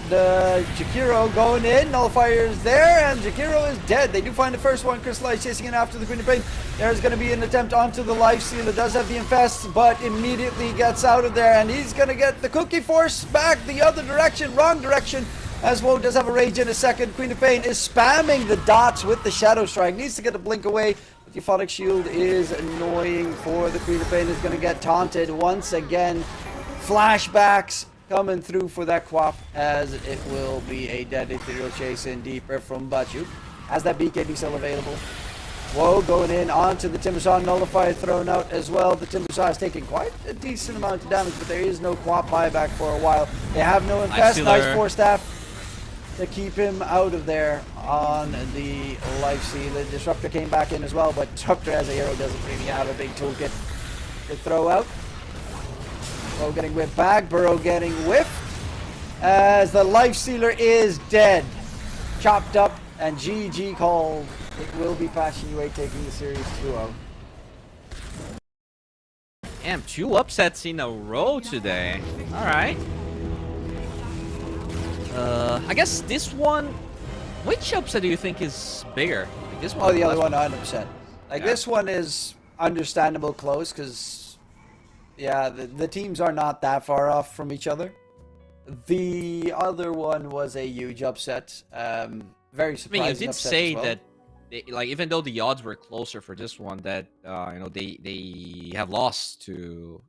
the Jakiro going in. Nullifier is there, and Jakiro is dead. They do find the first one. Crystallize chasing in after the Queen of Pain. There's going to be an attempt onto the Lifestealer. Does have the infest, but immediately gets out of there, and he's going to get the Cookie Force back the other direction, wrong direction. As Woe does have a rage in a second. Queen of Pain is spamming the dots with the Shadow Strike. Needs to get a blink away. The Euphonic Shield is annoying for the Queen of Pain. Is going to get taunted once again. Flashbacks coming through for that Quap, as it will be a dead Ethereal Chase in deeper from Bachu. Has that BKB still available? Woe going in onto the Timbersaw. Nullifier thrown out as well. The Timbersaw is taking quite a decent amount of damage, but there is no Quap buyback for a while. They have no infest. Nice Force Staff to keep him out of there on the Lifestealer. Disruptor came back in as well, but Disruptor as a hero doesn't really have a big toolkit to throw out. Burrow getting whipped back, Burrow getting whiffed as the Lifestealer is dead. Chopped up and GG called. It will be Passion UA taking the series 2-0. Damn, 2 upsets in a row today. Alright. I guess this one... Which upset do you think is bigger? Like this one? Oh, the other one 100%. Like, Yeah. this one is understandable close because, yeah, the teams are not that far off from each other. The other one was a huge upset. Very I surprising. mean, you did upset say as well. that, like, even though the odds were closer for this one, that they have lost to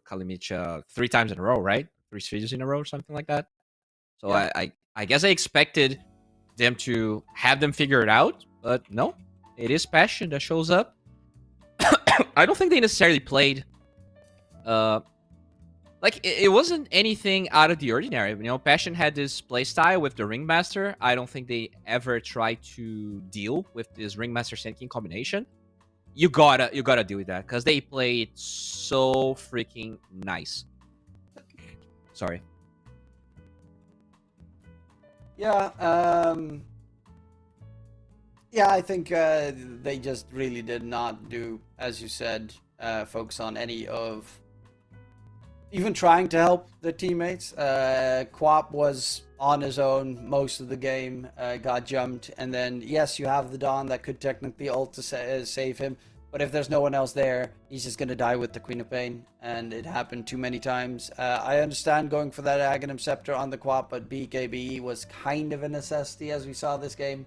Kalmychata 3 times in a row, right? 3 stages in a row or something like that. So Yeah. I guess I expected them to have them figure it out, but no, it is Passion that shows up. I don't think they necessarily played. Like, it wasn't anything out of the ordinary. You know, Passion had this playstyle with the Ringmaster. I don't think they ever tried to deal with this Ringmaster Sand King combination. You gotta deal with that because they played so freaking nice. Sorry. Yeah, yeah, I think they just really did not do, as you said, focus on any of even trying to help their teammates. Quap was on his own most of the game, got jumped, and then yes, you have the Dawn that could technically ult to save him, but if there's no one else there, he's just gonna die with the Queen of Pain, and it happened too many times. I understand going for that Aghanim Scepter on the Quap, but BKB was kind of a necessity as we saw this game.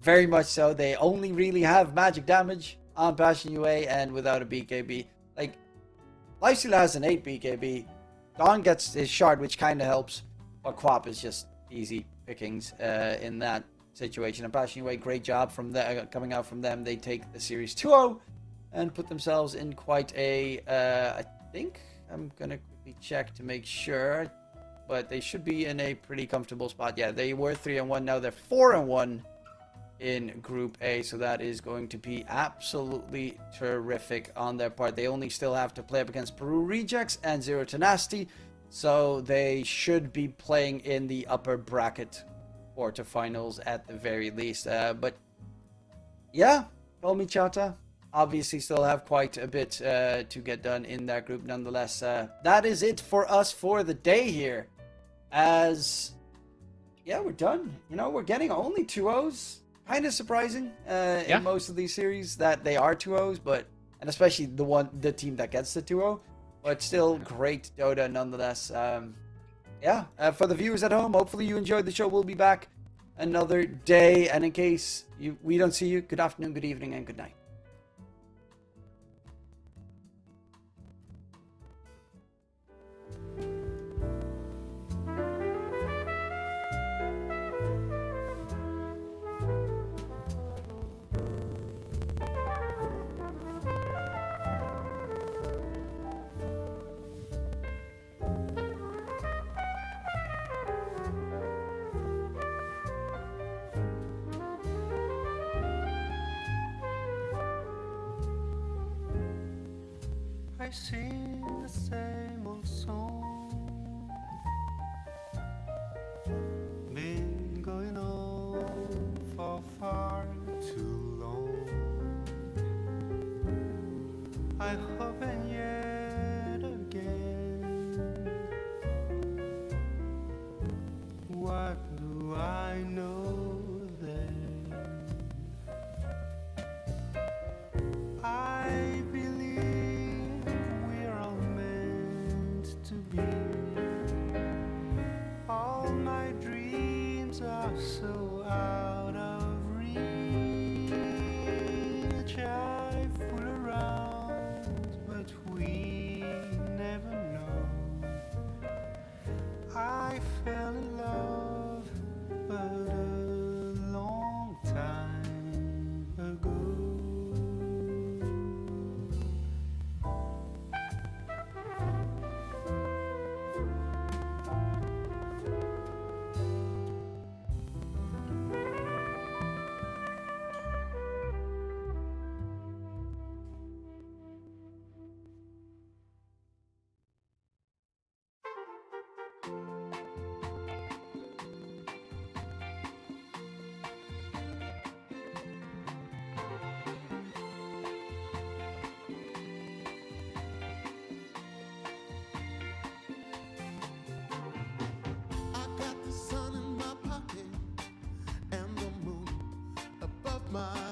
Very much so. They only really have magic damage on Passion UA, and without a BKB, like, Lifestealer has an 8 BKB. Dawn gets his shard, which kind of helps, but Quap is just easy pickings in that situation. And Passion UA, great job from coming out from them. They take the series 2-0 and put themselves in quite a, I think, I'm going to quickly check to make sure, but they should be in a pretty comfortable spot. Yeah, they were 3-1, now they're 4-1 in Group A, so that is going to be absolutely terrific on their part. They only still have to play up against Peru Rejects and Zero Tenacity, so they should be playing in the upper bracket quarterfinals at the very least. But yeah, Kalmychata obviously still have quite a bit to get done in that group nonetheless. That is it for us for the day here. As, yeah, we're done. You know, we're getting only 2-0s. Kind of surprising in most of these series that they are 2-0s, but, and especially the team that gets the 2-0, but still great Dota nonetheless. For the viewers at home, hopefully you enjoyed the show. We'll be back another day, and in case we don't see you, good afternoon, good evening, and good night. I sing the same old song. Been going on for far too long. I hope and yet again. What do I know then? I believe we're all meant to be. All my dreams are so out of reach. I fool around, but we never know. I fell in love, but a long time ago. I got the sun in my pocket and the moon above my